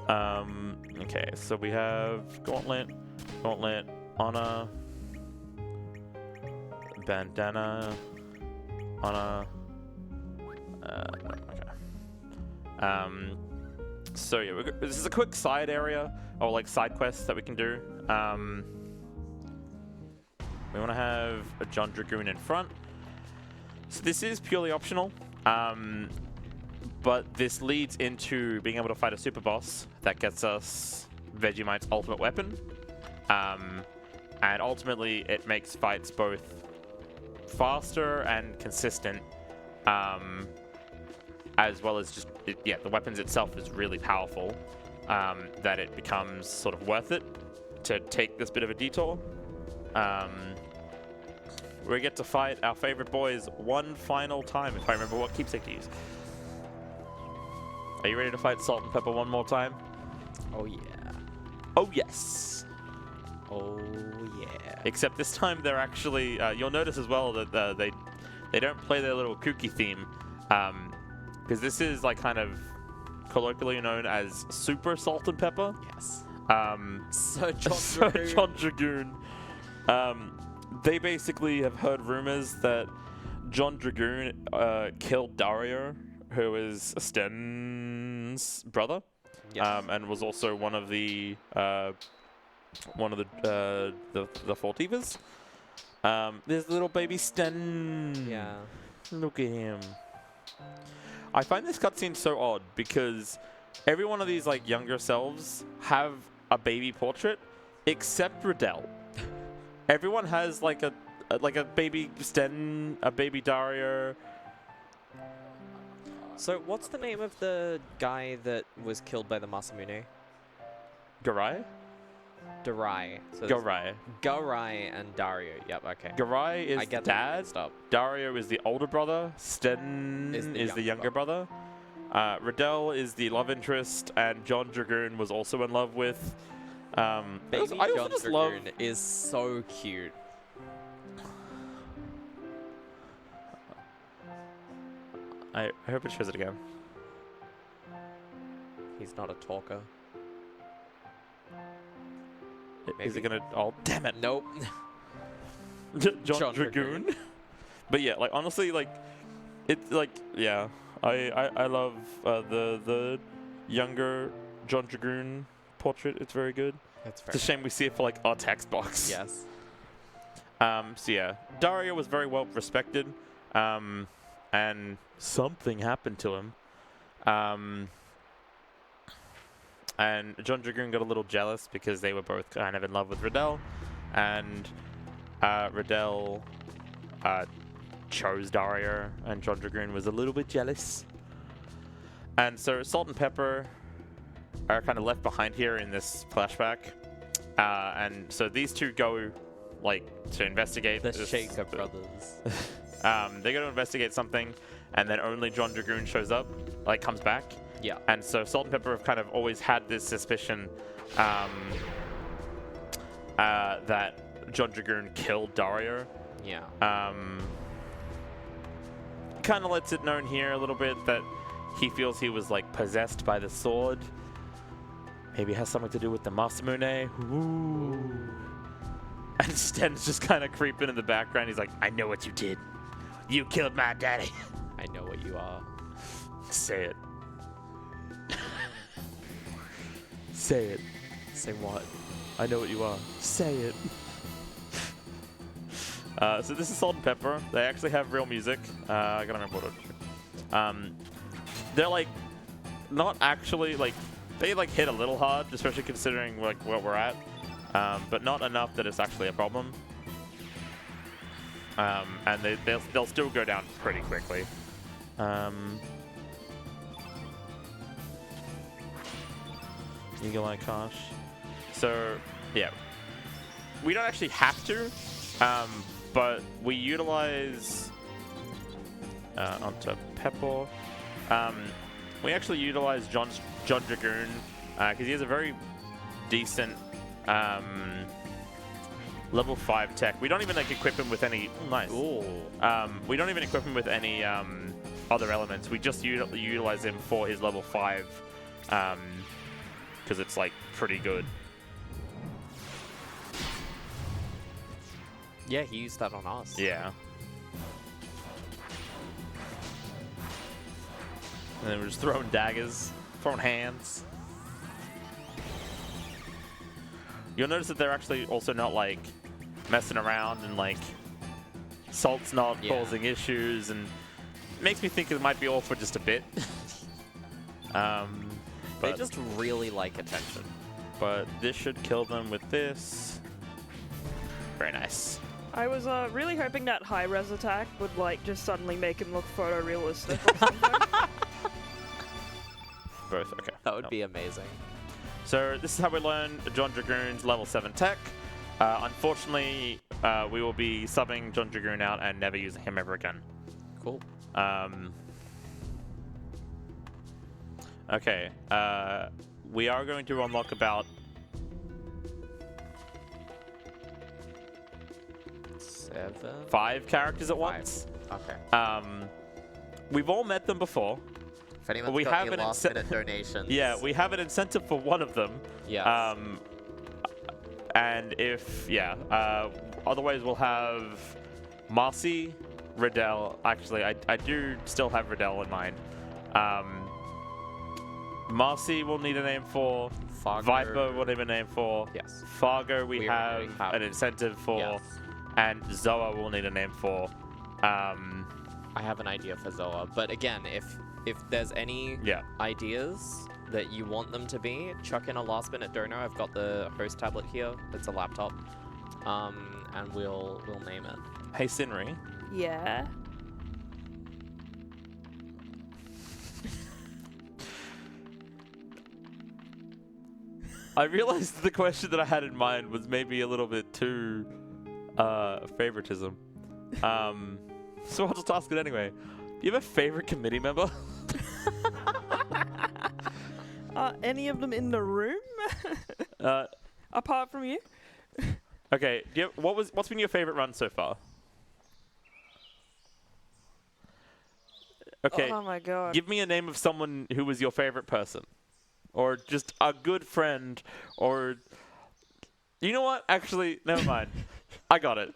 Okay, so we have Gauntlet, Honor, Bandana, Honor. Okay. So yeah, this is a quick side area or like side quest that we can do. We want to have a John Dragoon in front. So this is purely optional, but this leads into being able to fight a super boss that gets us Vegemite's ultimate weapon, and ultimately it makes fights both faster and consistent, as well as just the weapons itself is really powerful, that it becomes sort of worth it to take this bit of a detour. We get to fight our favorite boys one final time, if I remember what keepsake to use. Are you ready to fight Salt and Pepper one more time? Oh yeah. Oh yes. Oh yeah. Except this time they're actually, you'll notice as well that they don't play their little kooky theme, because this is like kind of colloquially known as Super Salt and Pepper. Yes. Sir John Dragoon. They basically have heard rumors that John Dragoon killed Dario, who is Sten's brother, Yes. and was also one of the Fortivas. There's little baby Sten. Yeah. Look at him. I find this cutscene so odd because every one of these like younger selves have a baby portrait, except Riddell. Everyone has like a baby Sten, a baby Dario. So what's the name of the guy that was killed by the Masamune? Garai? Darai. So Garai and Dario. Yep, okay. Garai is I get dad. Stop. Dario is the older brother. Sten is the younger brother. Riddell is the love interest, and John Dragoon was also in love with. Baby I also John just Dragoon is so cute. I hope it shows it again. He's not a talker. Is it gonna? Oh, damn it! Nope. John Dragoon. But yeah, like honestly, like it's like yeah, I love the younger John Dragoon portrait. It's very good. That's It's a shame we see it for like our text box. Yes. So yeah, Dario was very well respected, and something happened to him. And John Dragoon got a little jealous because they were both kind of in love with Riddell, and Riddell chose Dario, and John Dragoon was a little bit jealous. And so Salt and Pepper are kind of left behind here in this flashback, and so these two go like to investigate The this, Shaker brothers. they go to investigate something, and then only John Dragoon shows up, like comes back. Yeah. And so Salt and Pepper have kind of always had this suspicion that John Dragoon killed Dario. Yeah. Kind of lets it known here a little bit that he feels he was like possessed by the sword. Maybe it has something to do with the Masamune. Ooh. And Sten's just kind of creeping in the background. He's like, I know what you did. You killed my daddy. I know what you are. Say it. Say it. Say what? I know what you are. Say it. So this is Salt and Pepper. They actually have real music. I gotta remember what it. They're like not actually like they like hit a little hard, especially considering like where we're at, but not enough that it's actually a problem. And they'll still go down pretty quickly. Eagle Eye Kosh. So yeah, we don't actually have to, but we utilize onto Pepper. We actually utilize John Dragoon because he has a very decent level 5 tech. We don't even like equip him with any. Nice. Ooh. We don't even equip him with any other elements. We just utilize him for his level 5 because it's like pretty good. Yeah, he used that on us. Yeah. And then we're just throwing daggers, throwing hands. You'll notice that they're actually also not like messing around and like Salt's not causing issues, and it makes me think it might be all for just a bit. They just really like attention. But this should kill them with this. Very nice. I was really hoping that high-res attack would like just suddenly make him look photorealistic or something. Both, okay. That would be amazing. So this is how we learn John Dragoon's level 7 tech. Unfortunately, we will be subbing John Dragoon out and never using him ever again. Cool. Okay, we are going to unlock about 5 characters at once. Okay. We've all met them before. If anyone's we got have any an last-minute donations. Yeah, we have an incentive for one of them. Yes. And if, otherwise we'll have Marcy, Riddell. Actually, I do still have Riddell in mind. Marcy will need a name for. Fargo. Viper will need a name for. Yes. Fargo we have an incentive for. Yes. And Zoa will need a name for. I have an idea for Zoa, but again, if there's any ideas that you want them to be, chuck in a last-minute donor. I've got the host tablet here. It's a laptop, and we'll name it. Hey, Sinri. Yeah. I realized the question that I had in mind was maybe a little bit too favoritism. So I'll just ask it anyway. Do you have a favorite committee member? Any of them in the room? Apart from you? Okay. What's been your favorite run so far? Okay. Oh my god. Give me a name of someone who was your favorite person, or just a good friend, or you know what? Actually, never mind. I got it.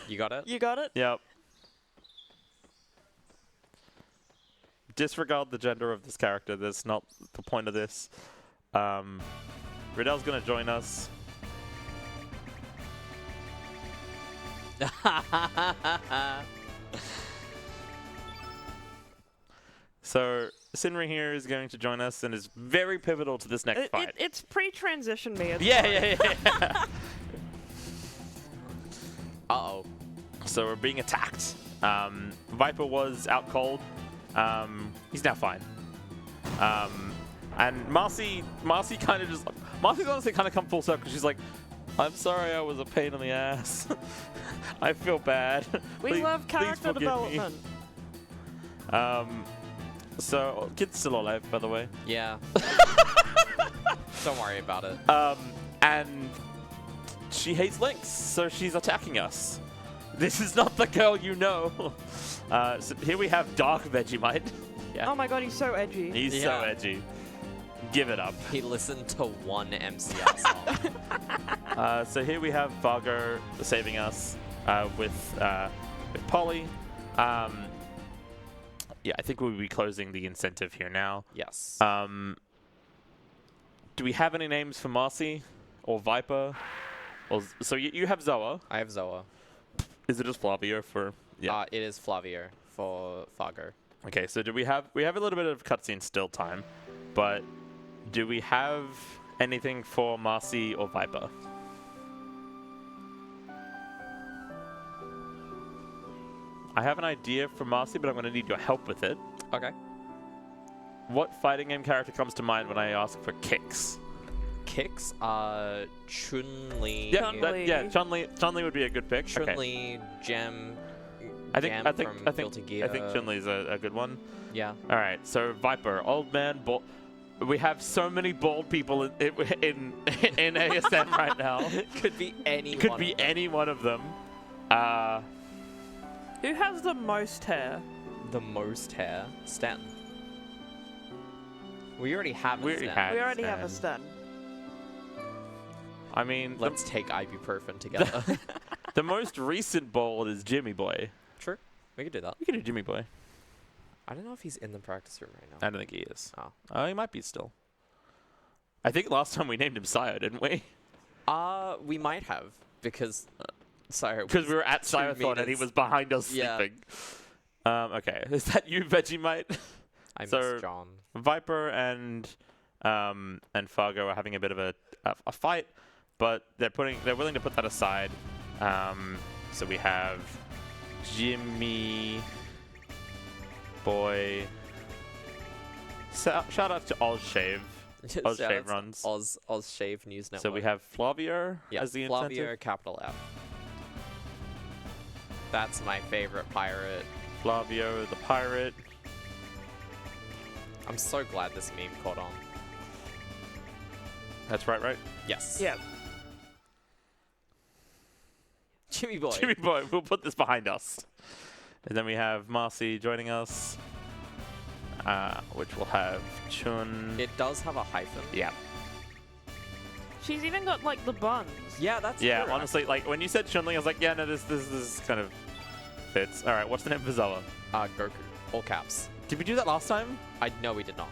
You got it? You got it? Yep. Disregard the gender of this character. That's not the point of this. Riddell's gonna join us. So Sinri here is going to join us and is very pivotal to this next fight. It's pre-transition me. Yeah. Uh-oh. So we're being attacked. Viper was out cold. He's now fine. And Marcy kind of just... Marcy's honestly kind of come full circle. She's like, I'm sorry I was a pain in the ass. I feel bad. We love character development. So, kid's still alive, by the way. Yeah. Don't worry about it. And she hates Lynx, so she's attacking us. This is not the girl you know. So here we have Dark Vegemite. Yeah. Oh my god, he's so edgy. He's so edgy. Give it up. He listened to one MCR song. So here we have Fargo saving us with Polly. Yeah, I think we'll be closing the incentive here now. Yes. Do we have any names for Marcy or Viper? Or so you have Zoa. I have Zoa. Is it just Flavio for? Yeah. It is Flavio for Fargo. Okay, so we have a little bit of cutscene still time, but do we have anything for Marcy or Viper? I have an idea for Marcy, but I'm going to need your help with it. Okay. What fighting game character comes to mind when I ask for kicks? Kicks? Chun-Li. Yeah, Chun-Li. Chun-Li would be a good pick. Chun-Li, Gem, I think Guilty Gear. I think Chun-Li's a good one. Yeah. All right, so Viper, old man, we have so many bald people in ASM right now. Could be any. Could be any one of them. Who has the most hair? The most hair, Sten. We already have. We already have. We already have a Stan. Sten. I mean, Let's take ibuprofen together. the most recent bald is Jimmy Boy. True. We could do that. We could do Jimmy Boy. I don't know if he's in the practice room right now. I don't think he is. Oh. He might be still. I think last time we named him Sire, didn't we? We might have because. Sorry. Because we were at Sireathon and he was behind us sleeping. Okay, is that you, Vegemite? I So- miss John. Viper and Fargo are having a bit of a fight, but they're willing to put that aside. So we have Jimmy Boy. Shout out to OzShave. OzSpeedruns. OzShave News Network. So we have Flavio as the Flavio, incentive. capital F. That's my favorite pirate. Flavio the pirate. I'm so glad this meme caught on. That's right? Yes. Yeah. Jimmy Boy. Jimmy Boy, we'll put this behind us. And then we have Marcy joining us, which will have Chun. It does have a hyphen. Yeah. She's even got like the buns. Yeah, that's Yeah, true. honestly, like when you said Chun-Li, I was like, yeah, no, this kind of fits. All right, what's the name for Zella? Goku. All caps. Did we do that last time? No, we did not.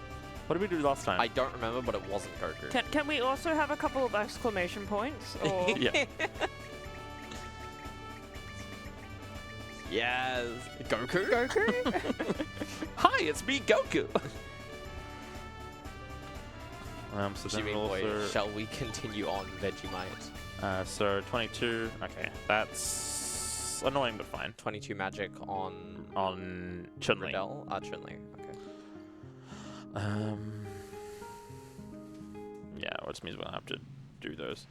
What did we do last time? I don't remember, but it wasn't Goku. Can we also have a couple of exclamation points? Or yeah. Yes. Goku? Goku? Hi, it's me, Goku. So then Jimmy we'll Boy, also, shall we continue on Vegemite? so 22. Okay, that's annoying but fine. 22 magic on Chun-Li. Riddell? Chun-Li. Okay. Yeah, which means we'll have to do those.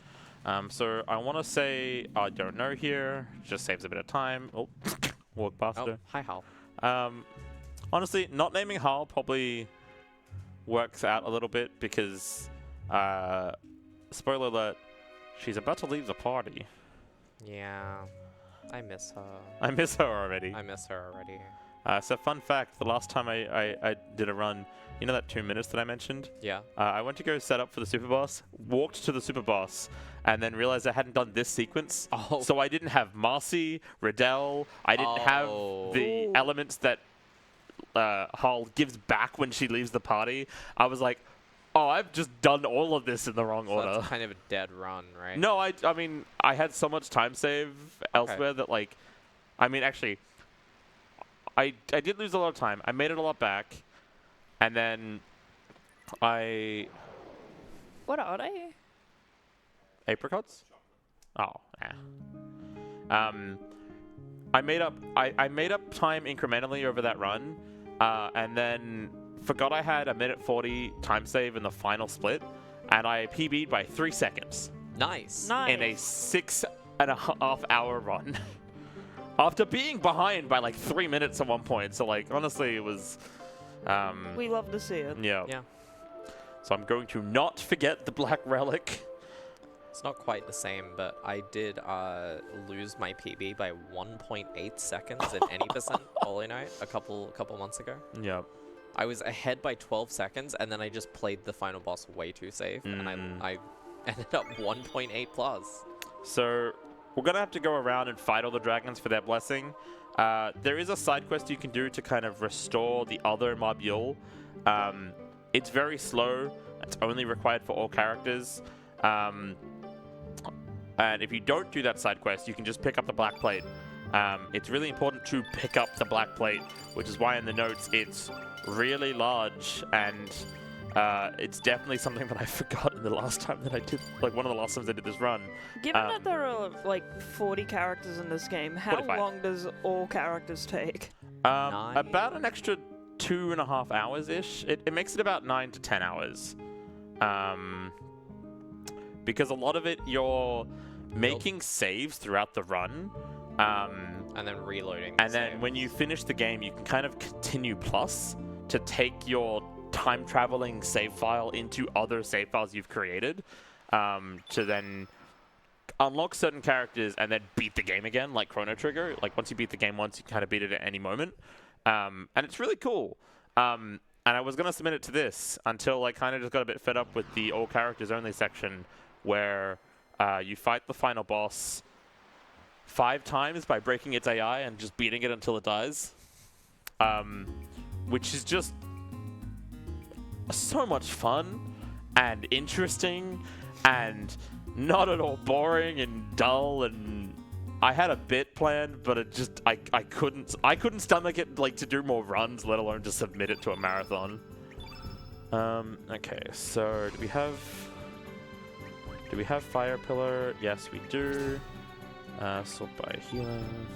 So I want to say I don't know here. Just saves a bit of time. Oh, walk past Oh, her. hi Hal. Honestly, not naming Hal probably works out a little bit because, spoiler alert, she's about to leave the party. Yeah. I miss her. I miss her already. I miss her already. So fun fact, the last time I did a run, you know that 2 minutes that I mentioned? Yeah. I went to go set up for the super boss, walked to the super boss, and then realized I hadn't done this sequence. Oh. So I didn't have Marcy, Riddell, I didn't have the Ooh. elements that Hal gives back when she leaves the party. I was like, oh, I've just done all of this in the wrong So order. that's kind of a dead run, right? No, I mean, I had so much time save elsewhere that, like, I mean, actually, I did lose a lot of time. I made it a lot back, and then What are they? Apricots? Oh, yeah. I made up time incrementally over that run, and then forgot I had a minute 40 time save in the final split, and I PB'd by 3 seconds Nice. Nice. in a 6.5 hour run. After being behind by like 3 minutes at one point, so like honestly it was We love to see it. yeah. Yeah. So I'm going to not forget the Black Relic. It's not quite the same, but I did lose my PB by 1.8 seconds in any percent Holy Night a couple months ago. Yeah. I was ahead by 12 seconds, and then I just played the final boss way too safe, and I ended up 1.8 plus. So we're gonna have to go around and fight all the dragons for their blessing. There is a side quest you can do to kind of restore the other mobule. It's very slow. It's only required for all characters. And if you don't do that side quest, you can just pick up the black plate. It's really important to pick up the black plate, which is why in the notes it's really large, and it's definitely something that I forgot in the last time that I did, like one of the last times I did this run. Given that there are like 40 characters in this game, how 45. long does all characters take? About an extra 2.5 hours-ish. It makes it about 9 to 10 hours. Because a lot of it, you're making saves throughout the run, And then reloading. And then when you finish the game, you can kind of continue plus to take your time traveling save file into other save files you've created to then unlock certain characters and then beat the game again, like Chrono Trigger. Like once you beat the game once, you can kind of beat it at any moment. And it's really cool. And I was going to submit it to this until I kind of just got a bit fed up with the all characters only section where you fight the final boss 5 times by breaking its AI and just beating it until it dies. Which is just so much fun and interesting and not at all boring and dull. And I had a bit planned, but it just I couldn't stomach it like to do more runs, let alone to submit it to a marathon. Okay, so do we have Fire Pillar? Yes, we do. Sort by healing.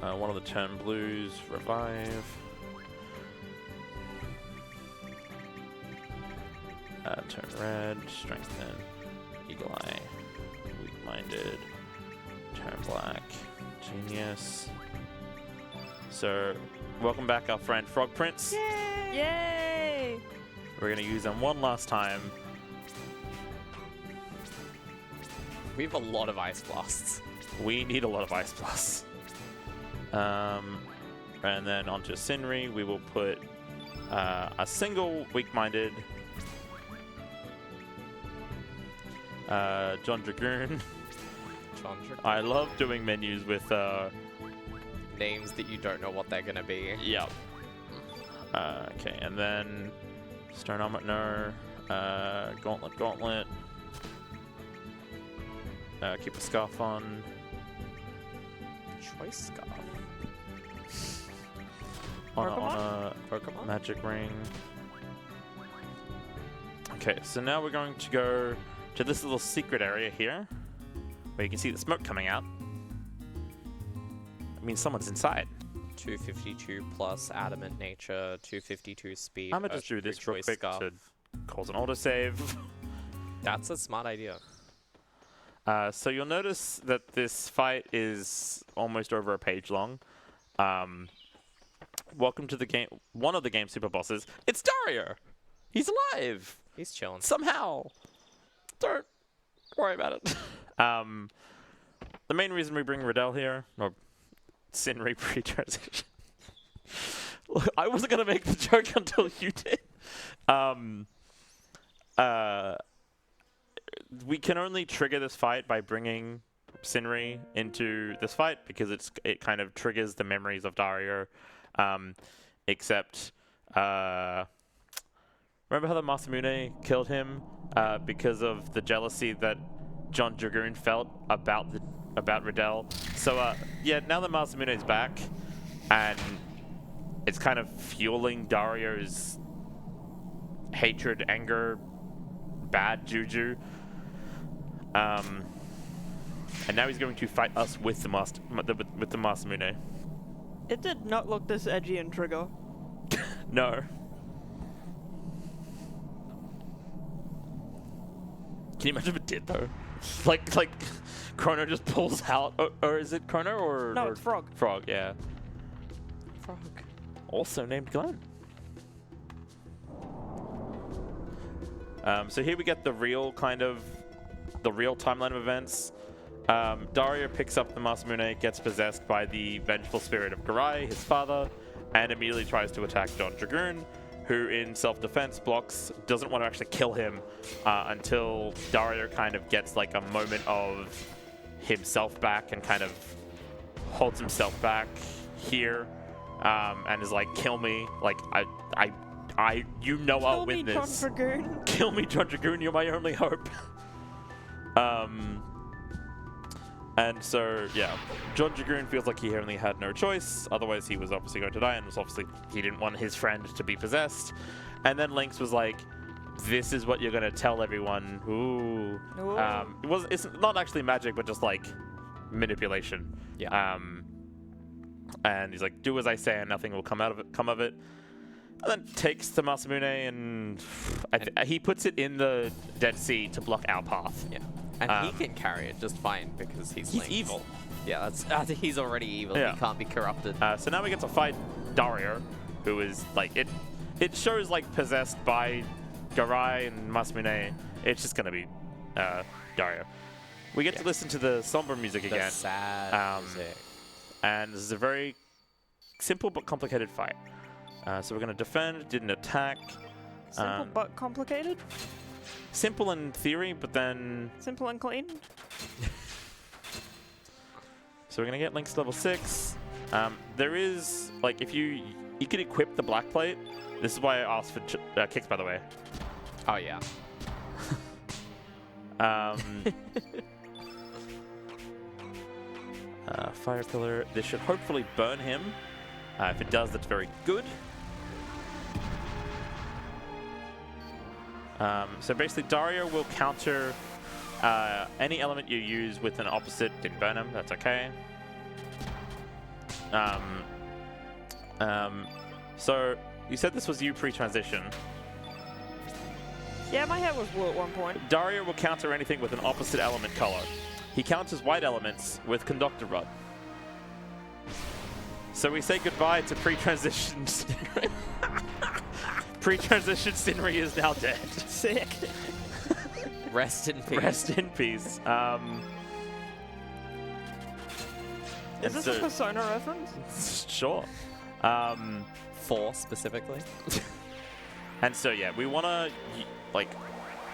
One of the turn blues, revive. Turn red, strengthen, eagle eye, weak-minded, turn black, genius. So, welcome back our friend Frog Prince. Yay! Yay! We're gonna use them one last time. We have a lot of ice blasts. We need a lot of ice blasts. And then onto Sinri, we will put a single weak-minded John Dragoon. John Dragoon. I love doing menus with Names that you don't know what they're gonna be. Yep. Okay, and then Stone Armor, no. Gauntlet. Keep a scarf on. Choice scarf. On a Pokemon? magic ring. Okay, so now we're going to go to this little secret area here, where you can see the smoke coming out. I mean, someone's inside. 252 plus adamant nature, 252 speed. I'm gonna just do this real choice quick scarf. to cause an autosave. That's a smart idea. So you'll notice that this fight is almost over a page long. Welcome to the game. One of the game's super bosses. It's Dario. He's alive. He's chilling. Somehow. Don't worry about it. The main reason we bring Riddell here, or Sinri pre-transition. Look, I wasn't gonna make the joke until you did. We can only trigger this fight by bringing Sinri into this fight because it kind of triggers the memories of Dario. Except, remember how the Masamune killed him because of the jealousy that John Dragoon felt about Riddell? So yeah, now that Masamune's back, and it's kind of fueling Dario's hatred, anger, bad juju. And now he's going to fight us with the Masamune. It did not look this edgy in Trigger. No. Can you imagine if it did though? like Chrono just pulls out, or is it Chrono or? No, or it's Frog. Frog, yeah. Frog. Also named Glenn. So here we get the real timeline of events. Dario picks up the Masamune, gets possessed by the vengeful spirit of Garai, his father, and immediately tries to attack John Dragoon, who in self-defense blocks, doesn't want to actually kill him until Dario kind of gets like a moment of himself back and kind of holds himself back here and is like, kill me, like you know I'll win this. Kill me, John Dragoon. Kill me, John Dragoon, you're my only hope. And so, yeah, John Dragoon feels like he only had no choice, otherwise he was obviously going to die, and was obviously, he didn't want his friend to be possessed. And then Lynx was like, this is what you're going to tell everyone. Ooh. Ooh. It's not actually magic, but just like manipulation. Yeah. And he's like, do as I say and nothing will come of it. And then takes the Masamune and he puts it in the Dead Sea to block our path. Yeah. And he can carry it just fine because he's Lynx. evil. Yeah, that's he's already evil. Yeah. He can't be corrupted. So now we get to fight Dario, who is like it shows like possessed by Garai and Masmune. It's just gonna be Dario. We get to listen to the somber music The again. sad music. And this is a very simple but complicated fight. So we're gonna defend, didn't attack. Simple but complicated. Simple in theory, but then Simple and clean. so we're gonna get Lynx level 6. There is like if you can equip the black plate. This is why I asked for kicks, by the way. Oh yeah. Fire pillar. This should hopefully burn him. If it does, that's very good. So basically, Dario will counter any element you use with an opposite. Didn't burn him. That's okay. So you said this was you pre-transition. Yeah, my hair was blue at one point. Dario will counter anything with an opposite element color. He counters white elements with Conductor Rod. So we say goodbye to pre-transition Stinry. Pre-transition Stinry is now dead. Sick. Rest in peace. Rest in peace. Is this a Persona reference? Sure. 4 specifically. And so yeah, we want to like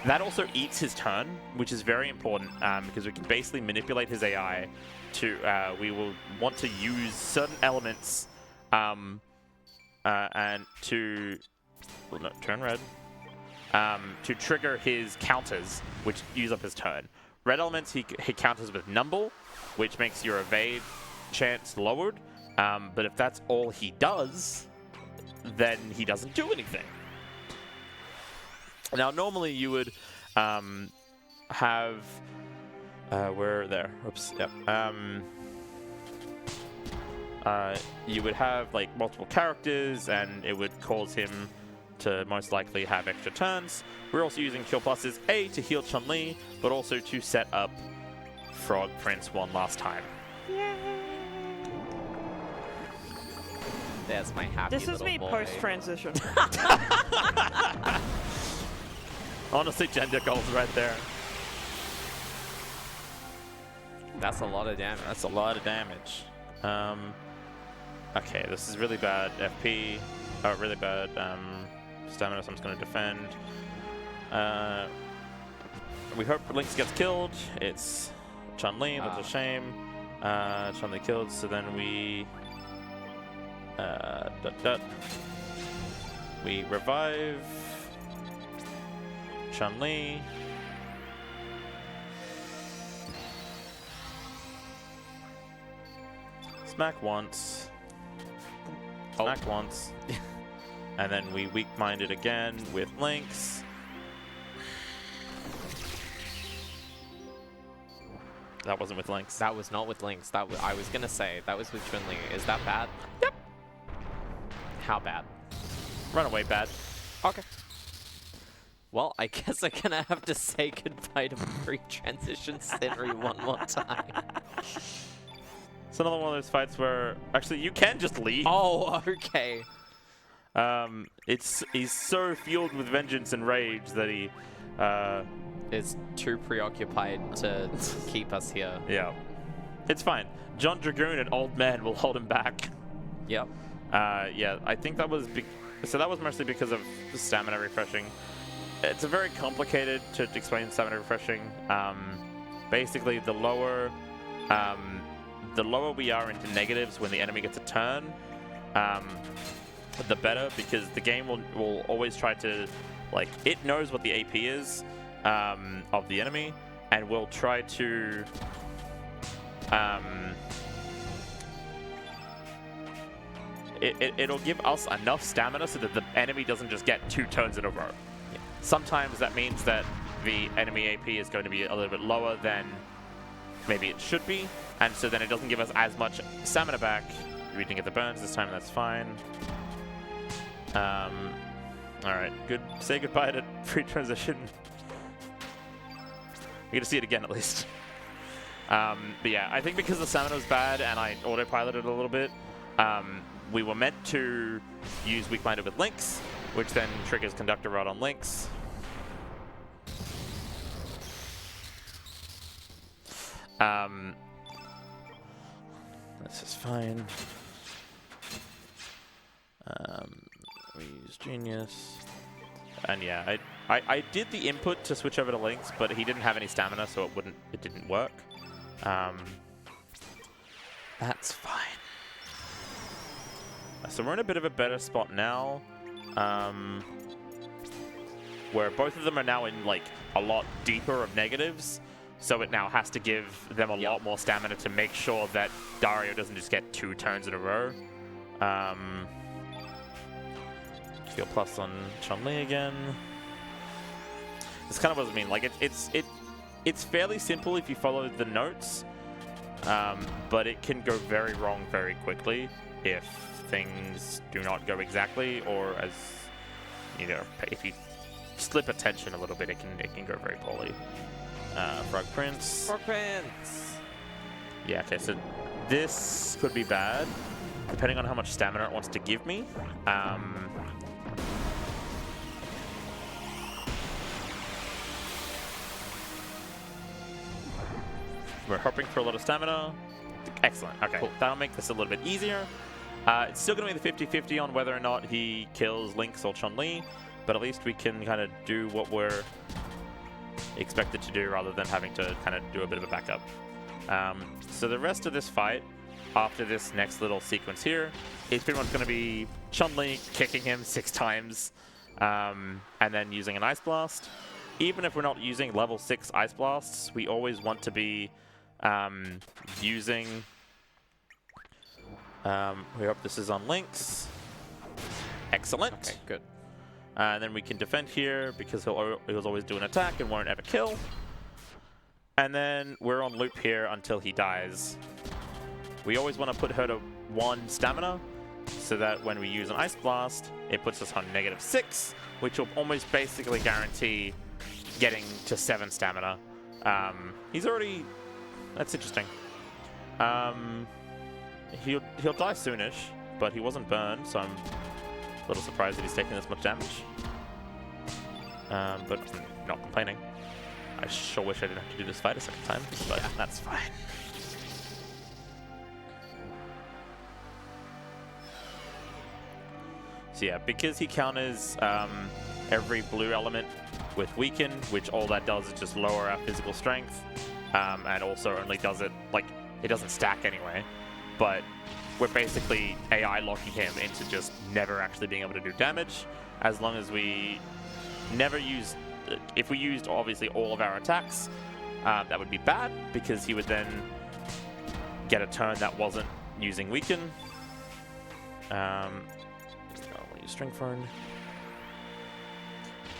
that also eats his turn, which is very important because we can basically manipulate his AI to we will want to use certain elements and to turn red to trigger his counters, which use up his turn. Red elements he counters with Numble, which makes your evade chance lowered. But if that's all he does, then he doesn't do anything. Now, normally you would have... we're there. Oops. Yep. You would have like multiple characters, and it would cause him to most likely have extra turns. We're also using Kill Pluses A to heal Chun-Li, but also to set up Frog Prince one last time. There's my happy This is little me boy. post-transition. Honestly, gender goals right there. That's a lot of damage. That's a lot of damage. Okay, this is really bad FP. Oh, really bad stamina, so I'm just going to defend. We hope Lynx gets killed. It's Chun-Li, that's a shame. Chun-Li killed, so then we... We revive Chun-Li. Smack once. Smack once. And then we weak-mind it again with Lynx. That wasn't with Lynx. That was not with Lynx. That I was gonna say that was with Chun-Li. Is that bad? Yep. How bad? Runaway bad. Okay. Well, I guess I'm gonna have to say goodbye to pre-transition Stinry one more time. It's another one of those fights where actually you can just leave. Oh, okay. He's so fueled with vengeance and rage that he Is too preoccupied to keep us here. yeah. It's fine. John Dragoon, an old man, will hold him back. Yep. Yeah, I think that was so that was mostly because of the stamina refreshing. It's a very complicated to explain stamina refreshing. Basically, the lower we are into negatives when the enemy gets a turn, the better, because the game will always try to, like, it knows what the AP is of the enemy, and will try to it'll give us enough stamina so that the enemy doesn't just get 2 turns in a row. Yeah. Sometimes that means that the enemy AP is going to be a little bit lower than maybe it should be, and so then it doesn't give us as much stamina back. We didn't get the burns this time, that's fine. Alright, good. Say goodbye to pre-transition. get to see it again at least. But yeah, I think because the stamina was bad and I autopiloted a little bit, we were meant to use Weak Minded with Lynx, which then triggers Conductor Rod on Lynx. This is fine. We use Genius. And yeah, I did the input to switch over to Lynx, but he didn't have any stamina, so it didn't work. That's fine. So we're in a bit of a better spot now, where both of them are now in like a lot deeper of negatives. So it now has to give them a lot more stamina to make sure that Dario doesn't just get 2 turns in a row. Feel plus on Chun-Li again. This kind of what I mean. Like it's fairly simple if you follow the notes, but it can go very wrong very quickly if things do not go exactly, or as you know, if you slip attention a little bit, it can go very poorly. Frog Prince. Frog Prince! Yeah, okay, so this could be bad, depending on how much stamina it wants to give me. We're hoping for a lot of stamina. Excellent, okay, cool. That'll make this a little bit easier. It's still going to be the 50-50 on whether or not he kills Lynx or Chun-Li, but at least we can kind of do what we're expected to do rather than having to kind of do a bit of a backup. So the rest of this fight, after this next little sequence here, is pretty much going to be Chun-Li kicking him 6 times and then using an Ice Blast. Even if we're not using level 6 Ice Blasts, we always want to be using... we hope this is on Lynx. Excellent. Okay, good. And then we can defend here because he'll always do an attack and won't ever kill. And then we're on loop here until he dies. We always want to put her to 1 stamina so that when we use an Ice Blast, it puts us on -6, which will almost basically guarantee getting to 7 stamina. He's already... That's interesting. He'll die soonish, but he wasn't burned, so I'm a little surprised that he's taking this much damage. But I'm not complaining. I sure wish I didn't have to do this fight a second time, but that's fine. So yeah, because he counters every blue element with Weaken, which all that does is just lower our physical strength, and also only does it, like, it doesn't stack anyway, but we're basically AI locking him into just never actually being able to do damage, as long as we never use... If we used, obviously, all of our attacks, that would be bad, because he would then get a turn that wasn't using Weaken. I'll use String Phone.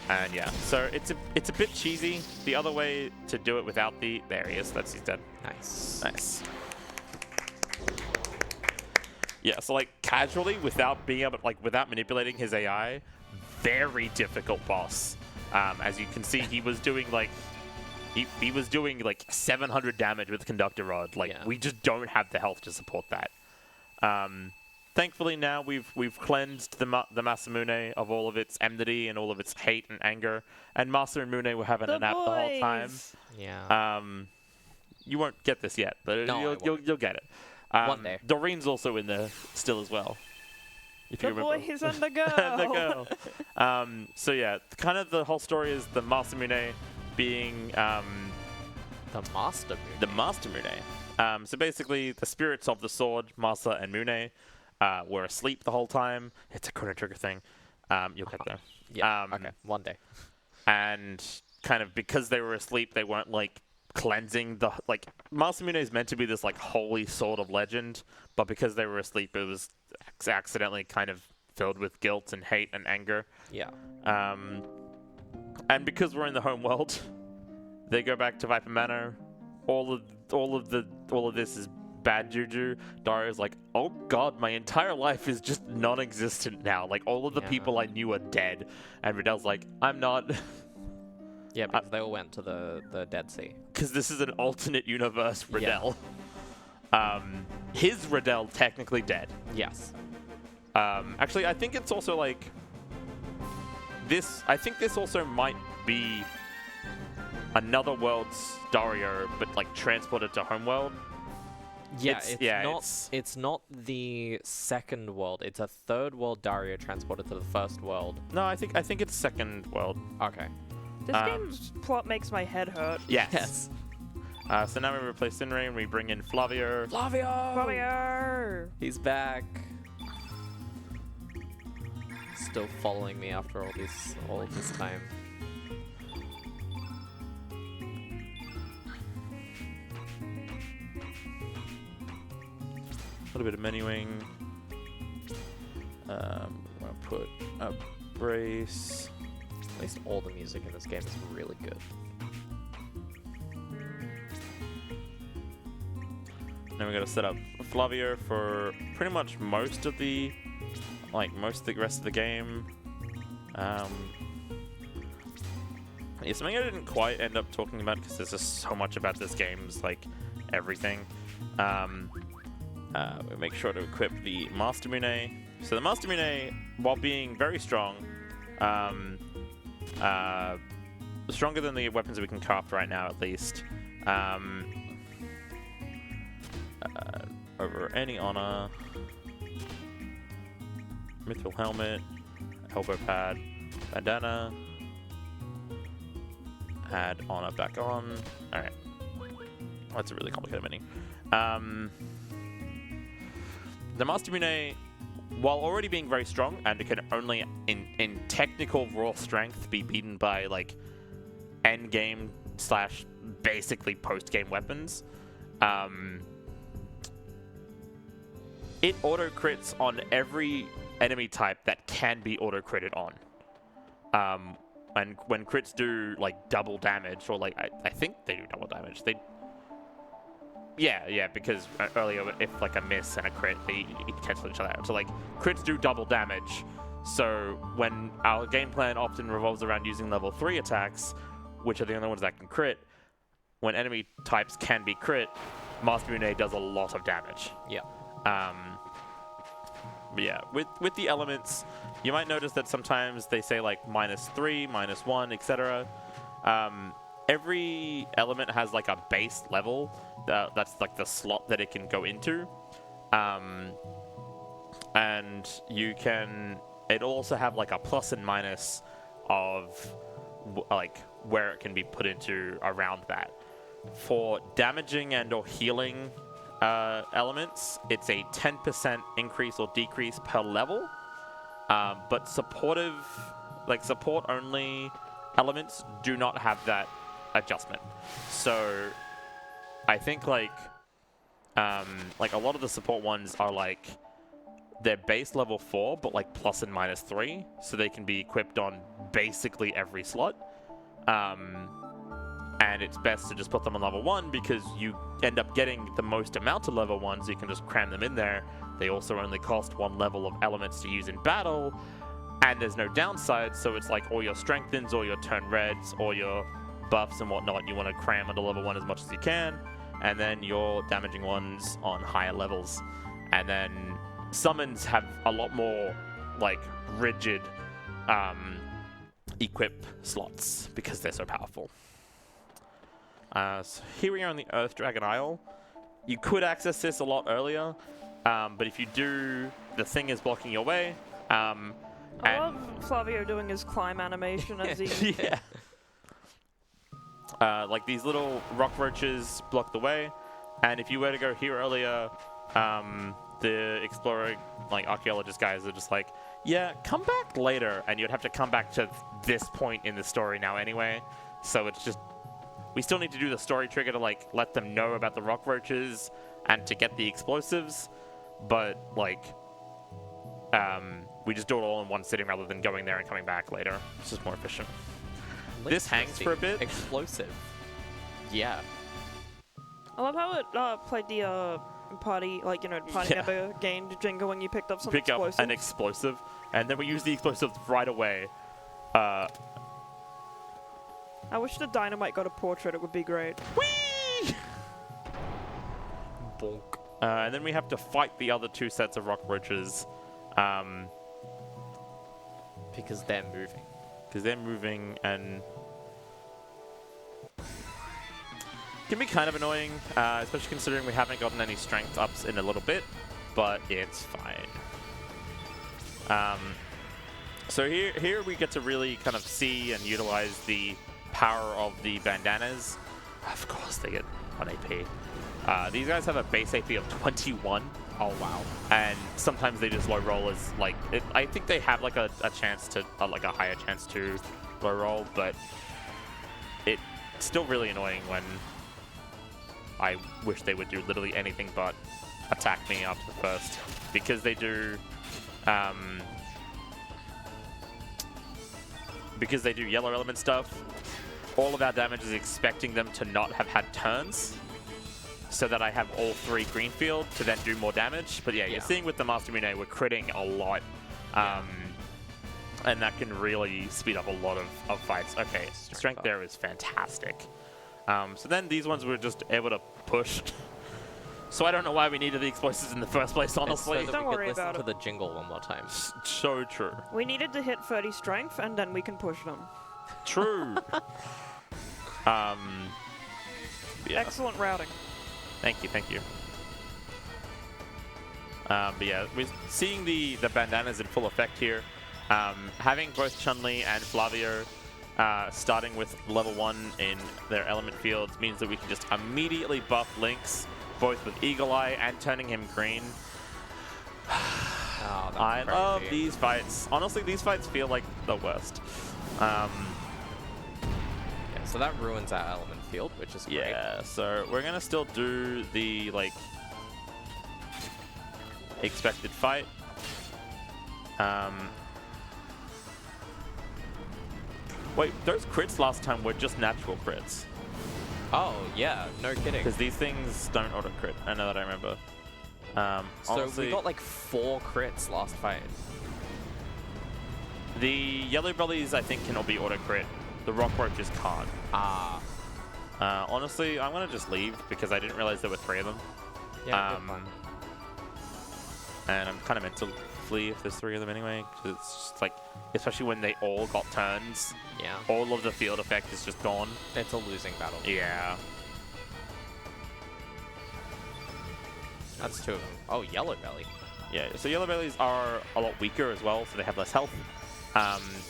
And yeah, so it's a bit cheesy. The other way to do it without the... There he is. He's dead. Nice. Nice. Yeah, so like casually, without being able, like without manipulating his AI, very difficult boss. As you can see, he was doing like he was doing like 700 damage with Conductor Rod. Like we just don't have the health to support that. Thankfully now we've cleansed the Masamune of all of its enmity and all of its hate and anger, and Master and Mune were having a nap the whole time. Yeah. You won't get this yet, but no, you'll get it. One day. Doreen's also in there still as well. If the you remember. boy is on the go. The girl. So yeah, kind of the whole story is the Masamune being the Master Mune. The Master Mune. So basically, the spirits of the sword, Masa and Mune, were asleep the whole time. It's a Chrono Trigger thing. You'll get there. Yeah. Okay. One day. And kind of because they were asleep, they weren't like cleansing the Masamune is meant to be this like holy sword of legend, but because they were asleep, it was accidentally kind of filled with guilt and hate and anger. Yeah. And because we're in the home world, they go back to Viper Manor. All of this is bad juju. Dario's like, oh god, my entire life is just non-existent now. Like all of the people I knew are dead. And Riddell's like, I'm not. Yeah, because they all went to the Dead Sea. Because this is an alternate universe Riddell. His Riddell technically dead. Yes. Actually, I think it's also like this. I think this also might be another world's Dario, but like transported to Homeworld. Yeah, it's not the second world. It's a third world Dario transported to the first world. No, I think it's second world. Okay. This game's plot makes my head hurt. Yes. So now we replace Sinray and we bring in Flavio. Flavio! He's back. Still following me after all this time. A little bit of menuing. I'll put a brace. At least all the music in this game is really good. Then we got to set up Flavio for pretty much most of the rest of the game. Yeah, something I didn't quite end up talking about because there's just so much about this game's like everything. We make sure to equip the Master Mune. So the Master Mune, while being very strong, stronger than the weapons that we can craft right now at least. Over any honor, Mithril helmet, elbow pad, bandana, add honor back on. Alright. That's a really complicated menu. The Master Mune, while already being very strong, and it can only in technical raw strength be beaten by like end game / basically post game weapons. It auto crits on every enemy type that can be auto critted on. And when crits do like double damage, or like I think they do double damage. Yeah, because earlier if like a miss and a crit, they cancel each other out. So like crits do double damage. So when our game plan often revolves around using level 3 attacks, which are the only ones that can crit, when enemy types can be crit, Master Mune does a lot of damage. Yeah. But yeah, with the elements, you might notice that sometimes they say like -3, -1, etc. Every element has like a base level that's like the slot that it can go into, and it'll also have like a plus and minus of like where it can be put into around that. For damaging and or healing elements, it's a 10% increase or decrease per level, but support only elements do not have that adjustment. So I think like a lot of the support ones are like they're base level 4 but like plus and -3, so they can be equipped on basically every slot. And it's best to just put them on level 1 because you end up getting the most amount of level 1s. You can just cram them in there. They also only cost 1 level of elements to use in battle, and there's no downside. So it's like all your strengthens, all your turn reds, all your buffs and whatnot. You want to cram into level 1 as much as you can, and then your damaging ones on higher levels. And then summons have a lot more like rigid equip slots because they're so powerful. So here we are on the Earth Dragon Isle. You could access this a lot earlier, but if you do, the thing is blocking your way. I love Flavio doing his climb animation as he... Yeah. Like these little rock roaches block the way, and if you were to go here earlier, the explorer, like archaeologist guys are just like, yeah, come back later, and you'd have to come back to this point in the story now anyway. So it's just, we still need to do the story trigger to like let them know about the rock roaches and to get the explosives, but like we just do it all in one sitting rather than going there and coming back later. It's just more efficient. This hangs for a bit. Explosive. Yeah. I love how it played the party, like, you know, party member gain jingle when you picked up some explosives. Pick up an explosive, and then we use the explosives right away. I wish the dynamite got a portrait. It would be great. Whee! Bonk. And then we have to fight the other 2 sets of rockroaches. Because they're moving. Because they're moving and can be kind of annoying, especially considering we haven't gotten any strength ups in a little bit, but it's fine. So here we get to really kind of see and utilize the power of the bandanas. Of course they get 1 AP. These guys have a base AP of 21. Oh, wow. And sometimes they just low roll as like, I think they have like a chance to, like a higher chance to low roll, but it's still really annoying when I wish they would do literally anything but attack me after the first, because they do, yellow element stuff. All of our damage is expecting them to not have had turns, so that I have all 3 green field to then do more damage. But yeah, you're seeing with the Master Mune, we're critting a lot. And that can really speed up a lot of fights. Okay, strength there is fantastic. So then these ones were just able to push. So I don't know why we needed the explosives in the first place, honestly. So that Don't we worry could listen about to it. the jingle one more time. So true. We needed to hit 30 strength, and then we can push them. True. Yeah. Excellent routing. Thank you, thank you. But yeah, we're seeing the bandanas in full effect here. Having both Chun-Li and Flavio starting with level 1 in their element fields means that we can just immediately buff Lynx, both with Eagle Eye and turning him green. Oh, that's I love crazy. these fights. Honestly, these fights feel like the worst. Yeah, so that ruins our element field, which is great. Yeah, so we're gonna still do the like expected fight. Wait, those crits last time were just natural crits, Oh, yeah, no kidding. because these things don't auto crit. I know that, I remember. So Honestly, we got like 4 crits last fight. the yellow bellies I think can all be auto crit. The rock roaches can't. Ah. Honestly, I'm gonna just leave because I didn't realize there were 3 of them. Yeah, good fun. And I'm kind of meant to flee if there's 3 of them anyway, because it's just like, especially when they all got turns, Yeah. all of the field effect is just gone. It's a losing battle. Yeah. That's 2 of them. Oh, yellow belly. Yeah, so yellow bellies are a lot weaker as well, so they have less health.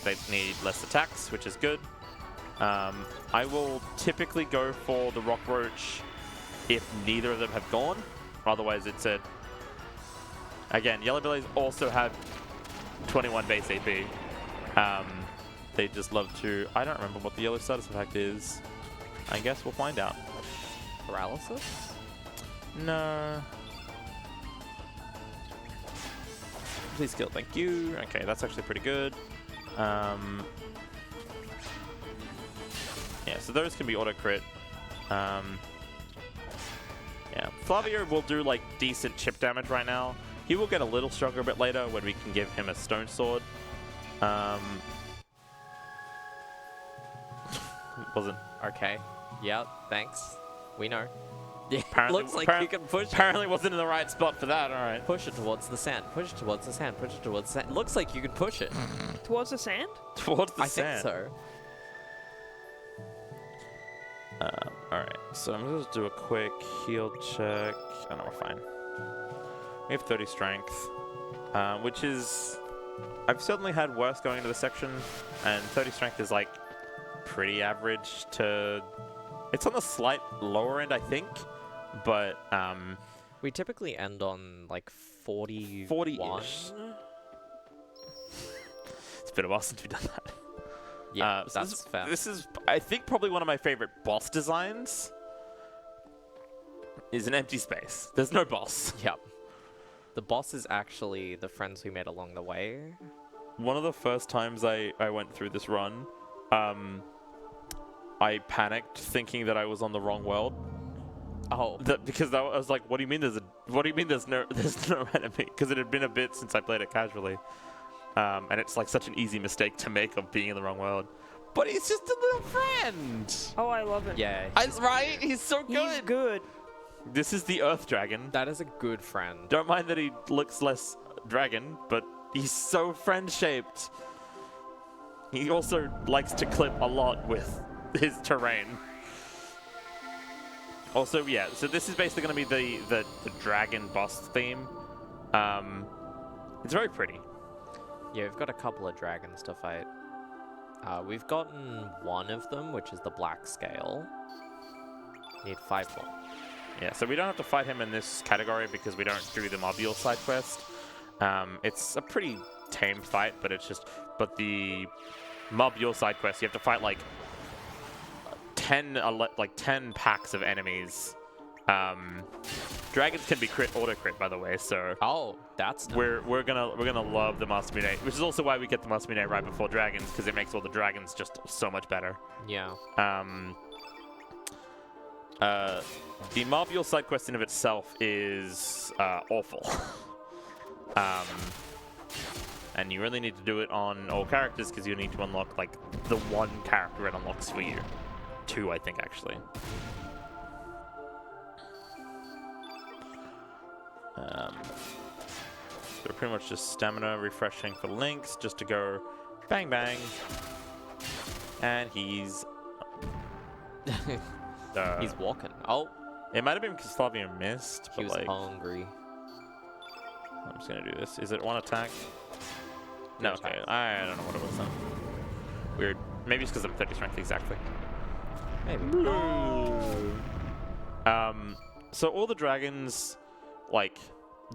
They need less attacks, which is good. I will typically go for the rock roach if neither of them have gone. Otherwise, it's a... Again, yellow bellies also have 21 base AP. They just love to... I don't remember what the yellow status effect is. I guess we'll find out. Paralysis? No. Please kill, thank you. Okay, that's actually pretty good. Yeah, so those can be auto crit. Yeah, Flavio will do like decent chip damage right now. He will get a little stronger a bit later when we can give him a stone sword. Wasn't Okay. Yeah, thanks. We know. Yeah, apparently looks like you can push it. Apparently wasn't in the right spot for that. All right. Push it towards the sand. Push it towards the sand. Push it towards the sand. Looks like you can push it. Towards the sand? Towards the I sand. think so. All right, so I'm gonna just do a quick heal check. Oh no, we're fine. We have 30 strength, which is... I've certainly had worse going into the section, and 30 strength is like pretty average to... It's on the slight lower end, I think, but We typically end on like 40. 40-ish. It's been a while since we've done that. Yeah, So that's fair. This is, I think, probably one of my favorite boss designs. Is an empty space. There's no boss. Yep. The boss is actually the friends we made along the way. One of the first times I went through this run, I panicked thinking that I was on the wrong world. Oh. Because I was like, what do you mean there's no enemy? Because it had been a bit since I played it casually. And it's like such an easy mistake to make of being in the wrong world. But he's just a little friend. Oh, I love him. Yeah, Right? He's so good. He's good. This is the Earth Dragon. that is a good friend. Don't mind that he looks less dragon, but he's so friend-shaped. He also likes to clip a lot with his terrain. Also, yeah, so this is basically going to be the dragon boss theme. It's very pretty. Yeah, we've got a couple of dragons to fight. We've gotten one of them, which is the black scale. Need 5 more. Yeah, so we don't have to fight him in this category because we don't do the mobule side quest. It's a pretty tame fight, but but the mobule side quest, you have to fight like 10 packs of enemies. Dragons can be auto crit, by the way, so Oh, that's nice. we're gonna love the Master Mune, which is also why we get the Master Mune right before dragons, because it makes all the dragons just so much better. Yeah. The mobule side quest in of itself is awful. And you really need to do it on all characters because you need to unlock like the one character it unlocks for you. 2, I think, actually. So pretty much just stamina refreshing for Lynx, just to go bang bang. And he's He's walking. Oh, it might have been because Flavia missed, he but was like hungry. I'm just gonna do this. Is it one attack? No, okay. I don't know what it was then. Weird. Maybe it's because I'm 30 strength exactly. Maybe. So all the dragons, like,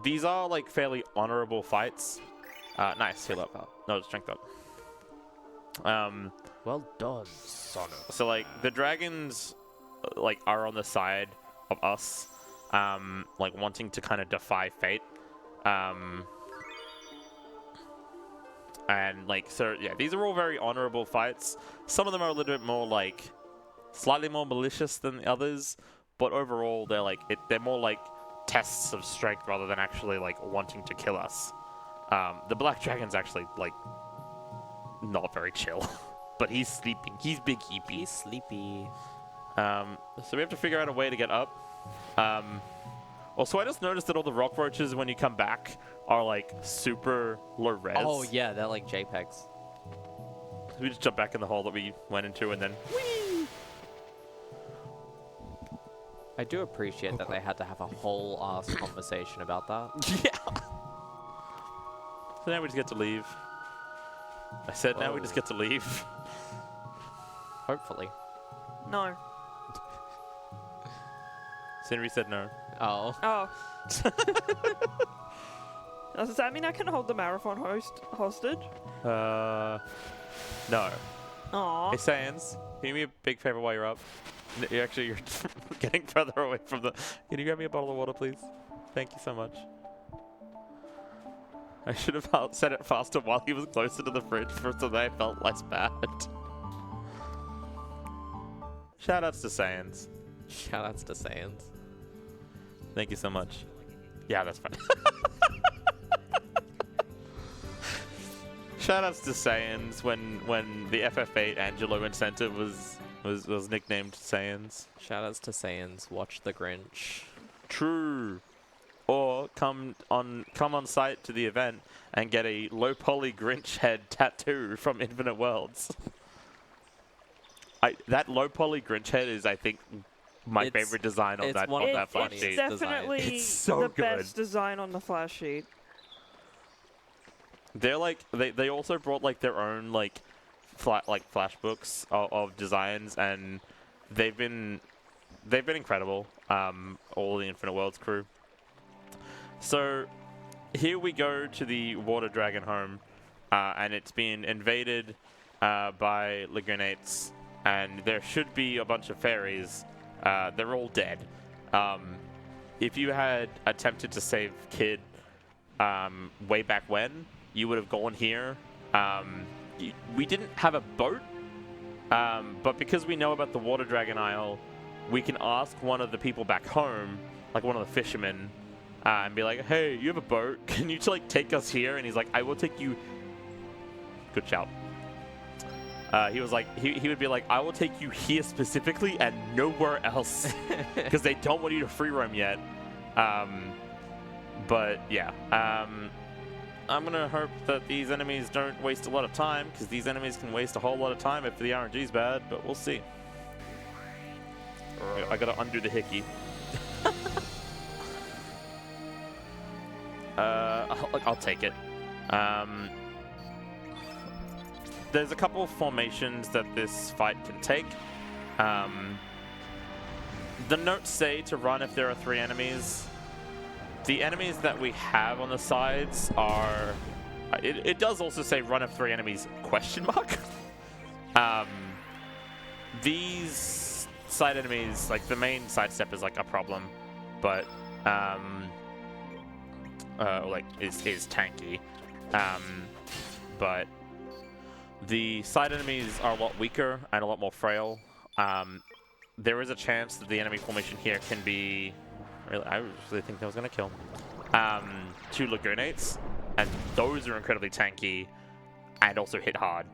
these are like fairly honorable fights. Nice, heal up. No, strength up. Well done, son. So like the dragons, like, are on the side of us, like wanting to kind of defy fate. And like, so yeah, these are all very honorable fights. Some of them are a little bit more like slightly more malicious than the others, but overall they're like they're more like tests of strength rather than actually like wanting to kill us. The black dragon's actually like not very chill, but he's sleeping. He's big heapy. He's sleepy. So we have to figure out a way to get up. Also, I just noticed that all the rock roaches, when you come back, are like super low res. Oh yeah, they're like JPEGs. We just jump back in the hole that we went into and then whee! I do appreciate that they had to have a whole ass conversation about that. Yeah. So now we just get to leave. I said now we just get to leave. Hopefully. No. Cindery said no. Oh. Oh. Does that mean I can hold the marathon hostage? No. Aww. Hey, Sans, can you do me a big favor while you're up? You're getting further away from the... Can you grab me a bottle of water, please? Thank you so much. I should have said it faster while he was closer to the fridge so that I felt less bad. Shoutouts to Sans. Shoutouts to Sans. Thank you so much. Yeah, that's fine. Shoutouts to Sans when the FF8 Angelo incentive was nicknamed Sans. Shoutouts to Sans. Watch the Grinch. True. Or come on site to the event and get a low poly Grinch head tattoo from Infinite Worlds. That low poly Grinch head is, I think, my favorite design on that flash It's sheet. definitely It's so the good. best design on the flash sheet. They're like they also brought like their own like flash books of designs, and they've been incredible. All the Infinite Worlds crew. So here we go to the Water Dragon home, and it's been invaded by Lagunates, and there should be a bunch of fairies. They're all dead. If you had attempted to save Kid way back when, you would have gone here. We didn't have a boat, but because we know about the Water Dragon Isle, we can ask one of the people back home, like one of the fishermen, and be like, hey, you have a boat? Can you like take us here? And he's like, I will take you. Good shout. He was like, he would be like, I will take you here specifically and nowhere else because they don't want you to free roam yet. But yeah, I'm gonna hope that these enemies don't waste a lot of time because these enemies can waste a whole lot of time if the RNG's bad. But we'll see. I gotta undo the hickey. I'll take it. There's a couple of formations that this fight can take. The notes say to run if there are 3 enemies. The enemies that we have on the sides are... It does also say run if 3 enemies, question mark. These side enemies, like the main sidestep is like a problem, but like is tanky. But the side enemies are a lot weaker and a lot more frail. There is a chance that the enemy formation here can be... I really think that was going to kill. 2 Lagunates, and those are incredibly tanky and also hit hard.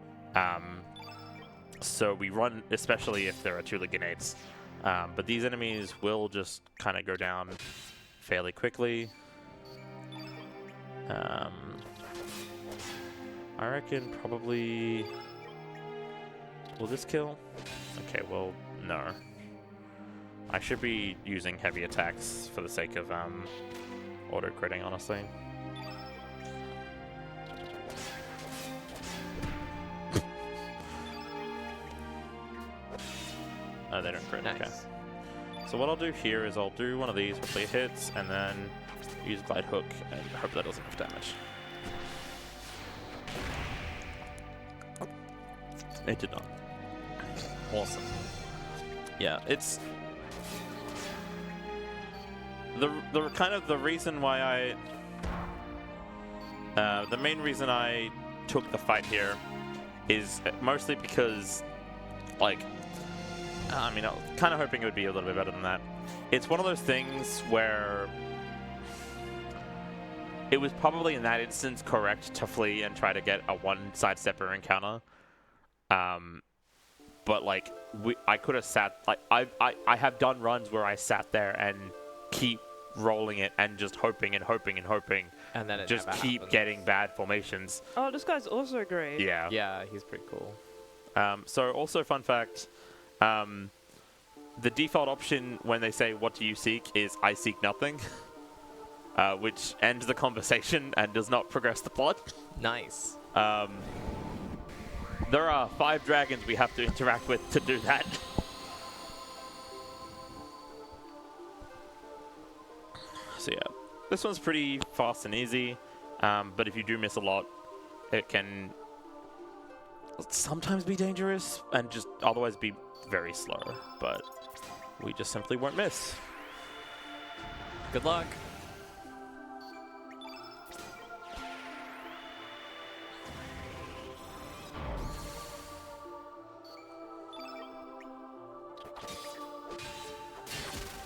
So we run, especially if there are 2 Lagunates. But these enemies will just kind of go down fairly quickly. I reckon probably... Will this kill? Okay, well, no. I should be using heavy attacks for the sake of auto-critting, honestly. Oh, they don't crit, Nice. okay. So what I'll do here is I'll do one of these, hopefully it hits, and then use Glide Hook and hope that does enough damage. It did not. Awesome. Yeah, it's... The kind of the reason why the main reason I took the fight here is mostly because, like, I mean, I was kind of hoping it would be a little bit better than that. It's one of those things where it was probably in that instance correct to flee and try to get a 1 sidestepper encounter. But like, I could have sat, like, I have done runs where I sat there and keep rolling it and just hoping and hoping and hoping, And then it just never keep happens. getting bad formations. Oh, this guy's also great. Yeah. Yeah, he's pretty cool. So also fun fact, the default option when they say what do you seek is I seek nothing, which ends the conversation and does not progress the plot. Nice. There are 5 dragons we have to interact with to do that. So yeah, this one's pretty fast and easy, but if you do miss a lot, it can sometimes be dangerous and just otherwise be very slow, but we just simply won't miss. Good luck.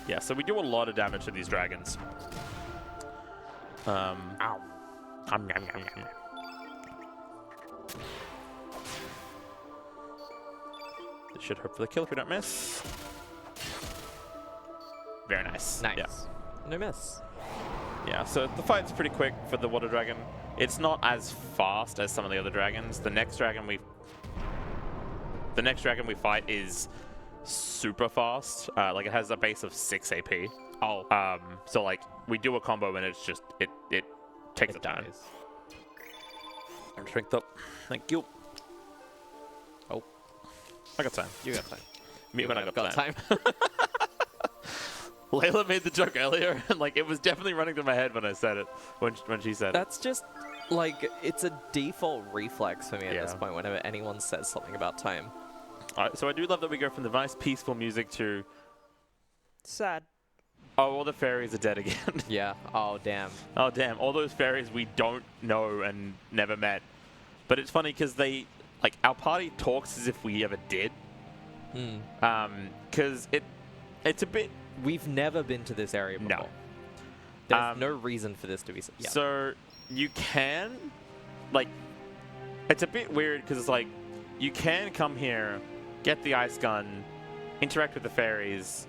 Yeah, so we do a lot of damage to these dragons. Ow. Nom, nom, nom, nom. This should hope for the kill if we don't miss. Very nice. Nice. Yeah. No miss. Yeah, so the fight's pretty quick for the water dragon. It's not as fast as some of the other dragons. The next dragon we fight is super fast. Like it has a base of 6 AP. Oh. So like we do a combo and it's just it takes it down. dies. I'm shrinked up. Thank you. Oh. I got time. You got time. Me when I got time. time. Layla made the joke earlier, and like it was definitely running through my head when I said it. When she said That's just, like, it's a default reflex for me at this Yeah. point whenever anyone says something about time. it. All right, so I do love that we go from the nice peaceful music to, Sad. oh, all the fairies are dead again. Yeah. Oh, damn. Oh damn, all those fairies we don't know and never met. But it's funny because they, like, our party talks as if we ever did. Because it's a bit. We've never been to this area before. No. There's no reason for this to be... Yeah. So you can, like, it's a bit weird because it's like you can come here, get the ice gun, interact with the fairies.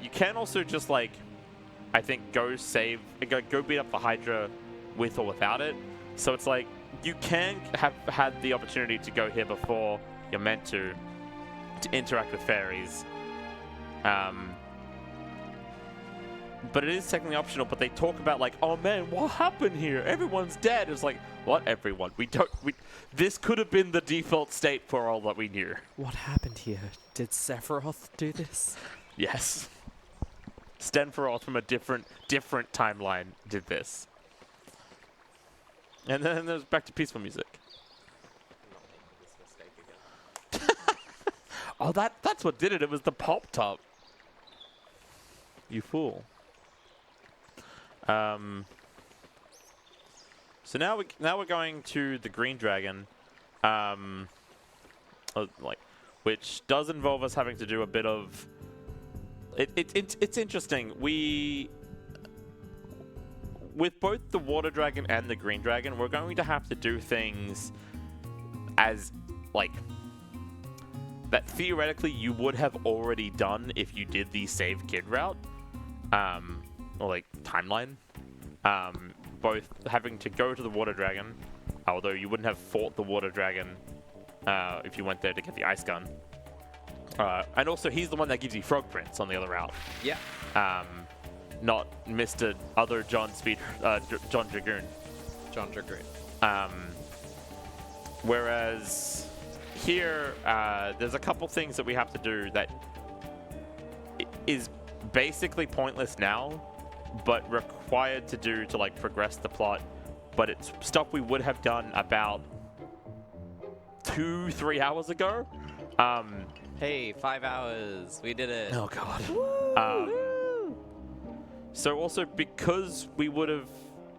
You can also just like, I think, go beat up the Hydra with or without it. So it's like you can have had the opportunity to go here before you're meant to interact with fairies. But it is technically optional, but they talk about like, oh man, what happened here? Everyone's dead. It's like, what everyone? This could have been the default state for all that we knew. What happened here? Did Sephiroth do this? Yes. Stenferoth from a different timeline did this. And then there's back to peaceful music. Oh, that's what did it. It was the pop top. You fool. So now we're going to the Green Dragon, which does involve us having to do a bit of. It's interesting. With both the Water Dragon and the Green Dragon, we're going to have to do things as like that theoretically you would have already done if you did the save kid route. Or like timeline, both having to go to the Water Dragon, although you wouldn't have fought the Water Dragon if you went there to get the ice gun, and also he's the one that gives you Frog Prince on the other route. Yeah. Not Mr. Other John John Dragoon. John Dragoon. Whereas here, there's a couple things that we have to do that is basically pointless now, but required to do to like progress the plot. But it's stuff we would have done about 2-3 hours ago. Hey, 5 hours. We did it. Oh god. So also because we would have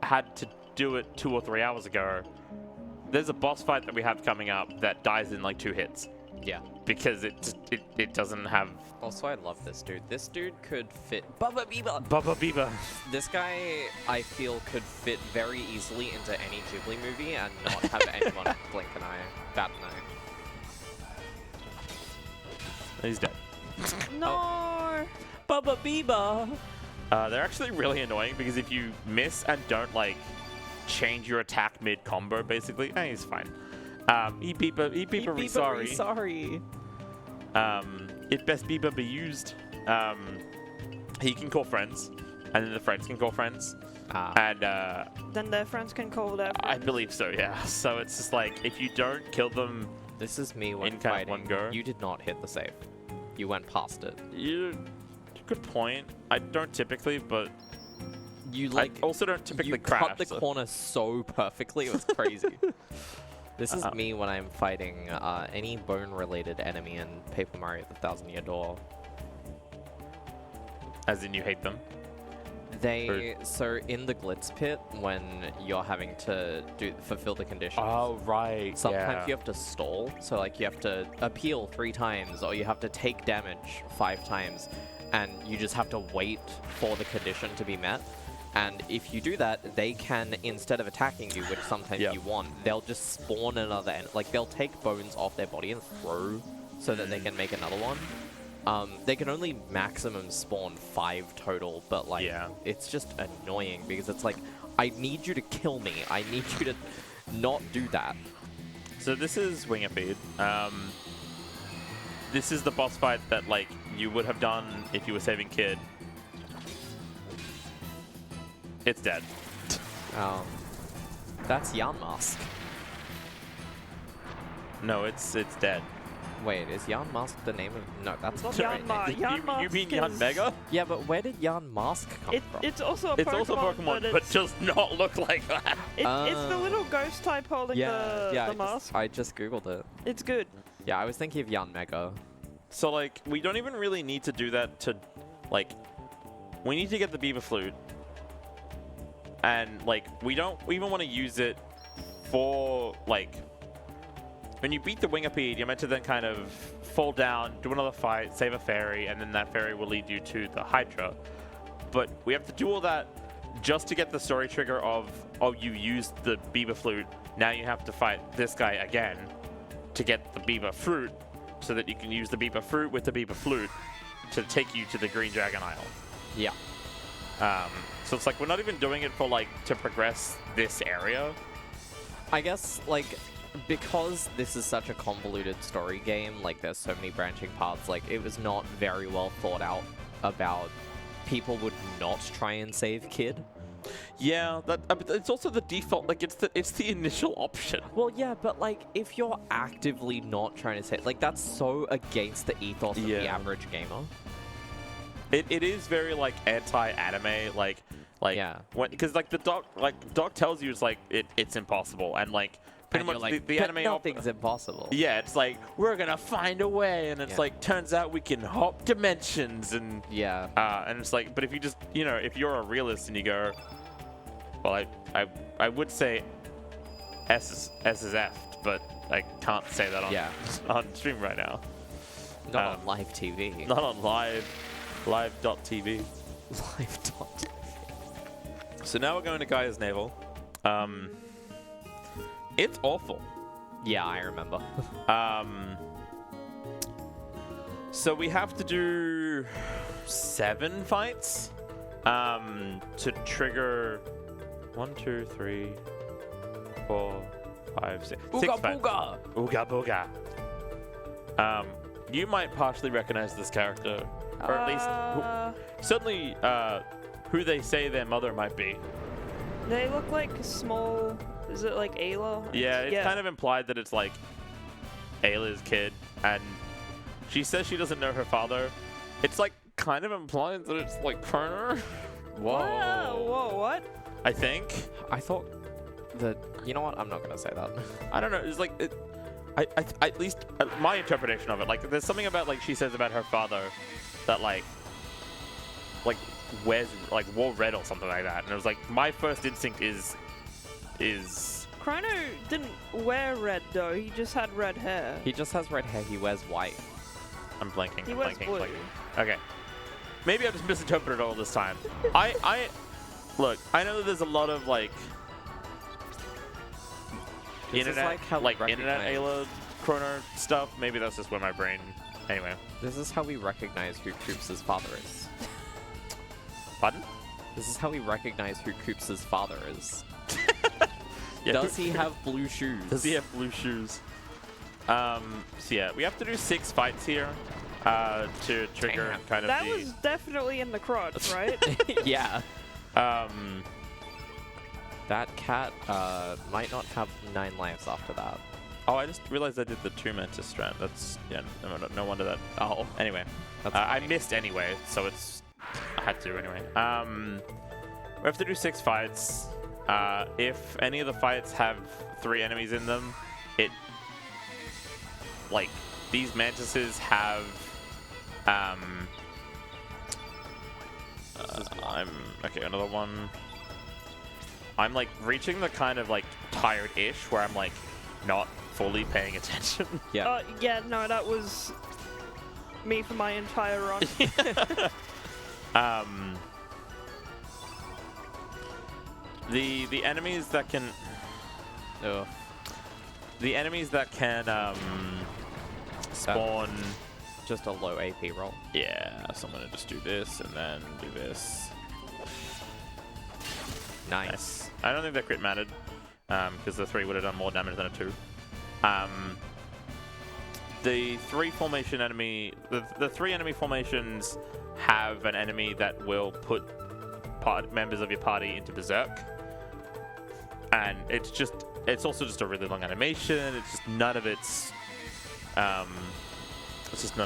had to do it 2 or 3 hours ago, there's a boss fight that we have coming up that dies in like 2 hits. Yeah. Because it doesn't have. Also, I love this dude. This dude could fit Bubba Biba. Bubba Biba. This guy, I feel, could fit very easily into any Ghibli movie and not have anyone blink an eye, bat an eye. He's dead. No. Bubba Biba. They're actually really annoying because if you miss and don't like change your attack mid combo, basically, he's fine. Eat Beeper, sorry. If best Beeper be used, he can call friends, and then the friends can call friends, and Then their friends can call their friends. I believe so, yeah. So it's just like if you don't kill them, This is me when in kind of fighting. one go. You did not hit the save. You went past it. good point. I don't typically, but You like I also don't typically you crash. cut the corner so perfectly. It was crazy. This is me when I'm fighting any bone-related enemy in Paper Mario: The Thousand-Year Door. As in, you hate them. So in the glitz pit, when you're having to fulfill the conditions. Oh right. Sometimes you have to stall, so like you have to appeal 3 times, or you have to take damage 5 times, and you just have to wait for the condition to be met. And if you do that, they can, instead of attacking you, which sometimes you want, they'll just spawn another, like they'll take bones off their body and throw so that they can make another one. They can only maximum spawn 5 total, but like, it's just annoying because it's like, I need you to kill me. I need you to not do that. So this is Wingapede. This is the boss fight that like you would have done if you were saving Kid. It's dead. That's Jan Mask. No, it's dead. Wait, is Jan Mask the name of? No, that's not Jan the right name. You mean Jan Mega? Yeah, but where did Jan Mask come from? It's also a It's Pokemon, also a Pokemon, but does not look like that. it's the little ghost type holding the mask. I just googled it. It's good. Yeah, I was thinking of Jan Mega. So like, we don't even really need to do that to, like, we need to get the Beaver Flute. And like, we don't even want to use it for like, when you beat the Wingapede, you're meant to then kind of fall down, do another fight, save a fairy, and then that fairy will lead you to the Hydra. But we have to do all that just to get the story trigger of, oh, you used the Beaver Flute, now you have to fight this guy again to get the Beaver Fruit so that you can use the Beaver Fruit with the Beaver Flute to take you to the Green Dragon Isle. Yeah. So it's like we're not even doing it for like to progress this area. I guess, like, because this is such a convoluted story game, like, there's so many branching paths, like, it was not very well thought out about people would not try and save Kid. Yeah, that it's also the default. Like, it's the initial option. Well, yeah, but, like, if you're actively not trying to save, like, that's so against the ethos of the Yeah. average gamer. It is very like anti-anime, like Yeah. because like the doc tells you it's like it's impossible, and like pretty And much you're like, the "But anime nothing's impossible. yeah, it's like we're gonna find a way, and it's Yeah. like turns out we can hop dimensions, and Yeah. and it's like, but if you just if you're a realist and you go, well, I would say S is F, but I can't say that on Yeah. on stream right now. Not on live TV. Not on live.tv. Live dot. So now we're going to Gaia's Navel. It's awful. Yeah, I remember. So we have to do 7 fights to trigger 1, 2, 3, 4, 5, 6. Ooga 6 fights. booga! Ooga booga. You might partially recognize this character, or at least certainly who they say their mother might be. They look like small. Is it like Ayla? Yeah, it's kind of implied that it's like Ayla's kid, and she says she doesn't know her father. It's like kind of implied that it's like Chrono. Whoa, what? I think. I thought that. You know what? I'm not gonna say that. I don't know. It's like I at least my interpretation of it. Like, there's something about like she says about her father that like wears like wore red or something like that, and it was like my first instinct is. Chrono didn't wear red though. He just had red hair. He just has red hair. He wears white. I'm blanking. He I'm wears blanking. blue. Blanking. Okay. Maybe I just misinterpreted all this time. Look, I know that there's a lot of like This is internet, like how we internet recognize- Ayla Chrono stuff. Maybe that's just where my brain. Anyway, This is how we recognize who Koops' father is. pardon? This is how we recognize who Koops' father is. Yeah, Does he have blue shoes? Does he have blue shoes? So yeah, we have to do 6 fights here to trigger Damn. kind of That the. was definitely in the crotch, right? Yeah. Um, That cat might not have 9 lives after that. oh, I just realized I did the 2 Mantis strand. That's yeah. No wonder that. Oh. Anyway, That's I funny. missed anyway, so it's I had to anyway. We have to do 6 fights. If any of the fights have 3 enemies in them, it like these mantises have I'm okay. Another one. I'm like reaching the kind of like tired-ish where I'm like not fully paying attention. Yeah. Yeah, no, that was me for my entire run. The enemies that can Ugh. the enemies that can spawn. Just a low AP roll. Yeah, so I'm gonna just do this and then do this. Nice. I don't think that crit mattered because the 3 would have done more damage than a 2. The 3 formation enemy, the 3 enemy formations have an enemy that will put members of your party into berserk, and it's also just a really long animation. It's just none of it's It's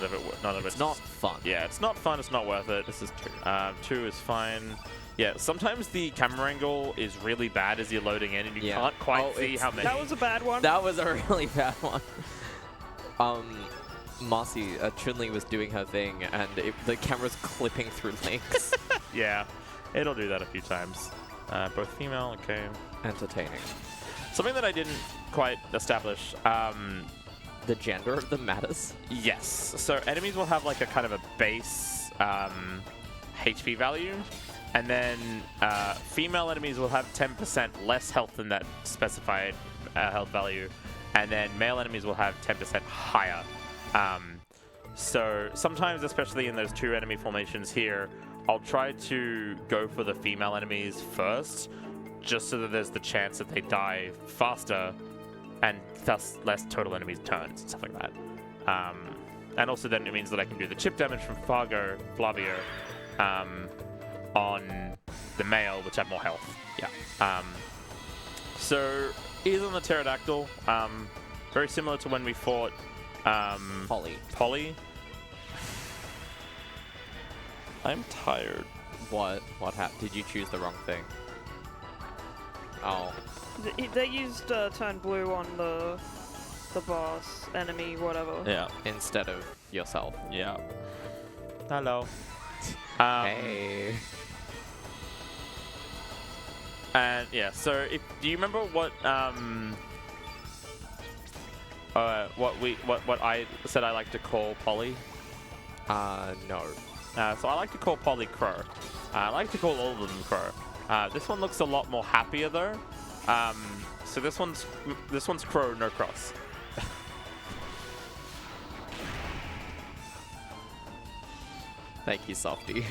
not fun. Yeah, it's not fun. It's not worth it. This is 2. 2 is fine. Yeah, sometimes the camera angle is really bad as you're loading in, and you can't quite see how many. That was a bad one. That was a really bad one. Marcy, Chun-Li was doing her thing, and the camera's clipping through links. Yeah, it'll do that a few times. Both female, okay. Entertaining. Something that I didn't quite establish. The gender of them matters. Yes, so enemies will have like a kind of a base HP value, and then female enemies will have 10% less health than that specified health value, and then male enemies will have 10% higher. So sometimes, especially in those 2 enemy formations here, I'll try to go for the female enemies first, just so that there's the chance that they die faster, and thus less total enemies turns and stuff like that. And also then it means that I can do the chip damage from Flavio on the male, which have more health. Yeah. So he's on the pterodactyl. Very similar to when we fought Polly. I'm tired. What happened? Did you choose the wrong thing? Oh. They used turn blue on the boss, enemy, whatever. Yeah. Instead of yourself. Yeah. Hello. Hey. And yeah, so do you remember what what I said I like to call Polly? No. So I like to call Polly Crow. I like to call all of them Crow. This one looks a lot more happier though. So this one's Crow, no cross. Thank you, Softy.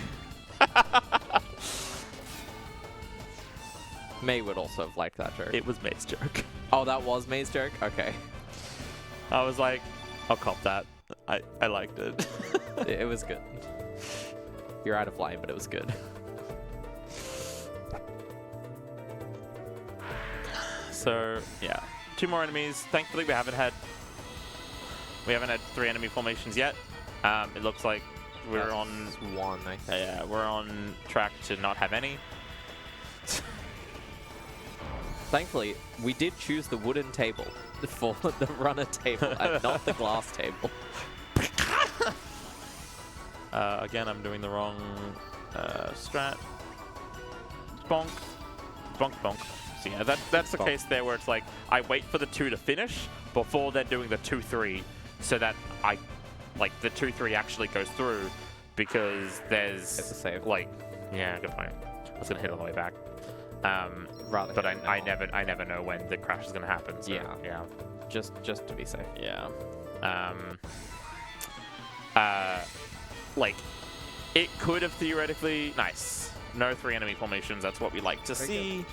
May would also have liked that joke. It was May's joke. Oh, that was May's joke? Okay. I was like, I'll cop that. I liked it. It was good. You're out of line, but it was good. So yeah, 2 more enemies. Thankfully, we haven't had 3 enemy formations yet. It looks like we're on 1, I think. Yeah, we're on track to not have any. Thankfully, we did choose the wooden table for the runner table and not the glass table. Again, I'm doing the wrong strat. Bonk. Bonk, bonk. So yeah, that's the case there where it's like, I wait for the 2 to finish before they're doing the 2-3, so that the 2-3 actually goes through, because there's It's a save. Yeah, good point. I was gonna hit on the way back. But I never know when the crash is gonna happen. So, yeah. Just to be safe. Yeah. It could have theoretically... Nice. No 3 enemy formations. That's what we like to see.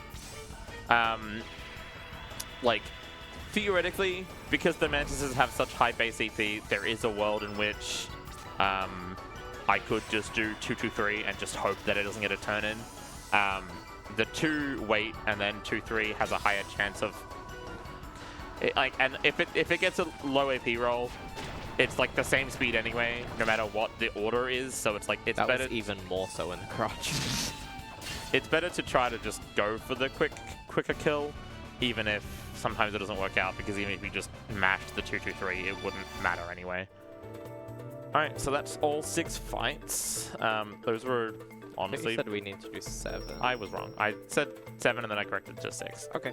Theoretically, because the Mantises have such high base EP, there is a world in which I could just do 2-2-3 and just hope that it doesn't get a turn in. The 2 wait and then 2-3 has a higher chance of... and if it gets a low AP roll, it's like the same speed anyway, no matter what the order is. So it's like it's that better. Was even more so in the crotch. It's better to try to just go for the quicker kill, even if sometimes it doesn't work out, because even if you just mashed the 2-2-3, it wouldn't matter anyway. All right, so that's all 6 fights. Those were honestly. You said we need to do 7. I was wrong. I said 7 and then I corrected to 6. Okay.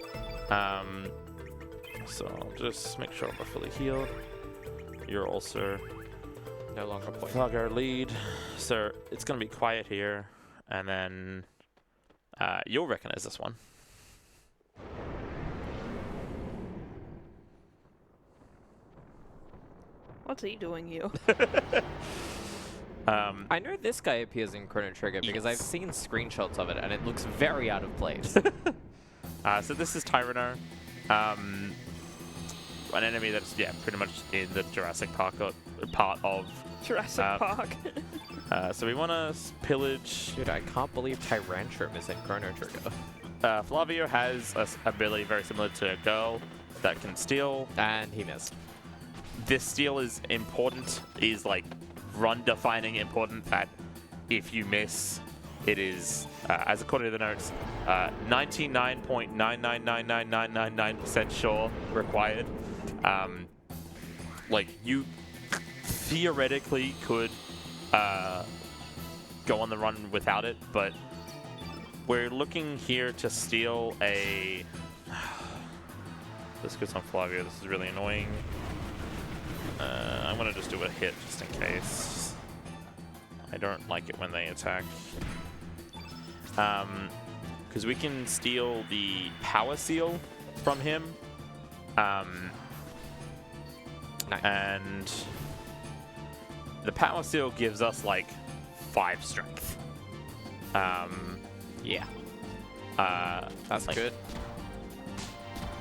So I'll just make sure we're fully healed. You're also no longer pointing. Plug our lead. So it's going to be quiet here. And then you'll recognize this one. What's he doing here? I know this guy appears in Chrono Trigger because I've seen screenshots of it and it looks very out of place. So this is Chrono. An enemy that's, pretty much in the Jurassic Park part of... Jurassic Park. So we want to pillage... Dude, I can't believe Tyrantrum is in Chrono Trigger. Flavio has an ability very similar to a girl that can steal. And he missed. This steal is important, is like run-defining important, that if you miss, it is, as according to the notes, 99.999999% sure required. You theoretically could go on the run without it, but we're looking here to steal a... This goes on Flavio, this is really annoying. I'm gonna just do a hit just in case. I don't like it when they attack. Because we can steal the power seal from him. Nice. And the power seal gives us like 5 strength. Yeah. That's like, good.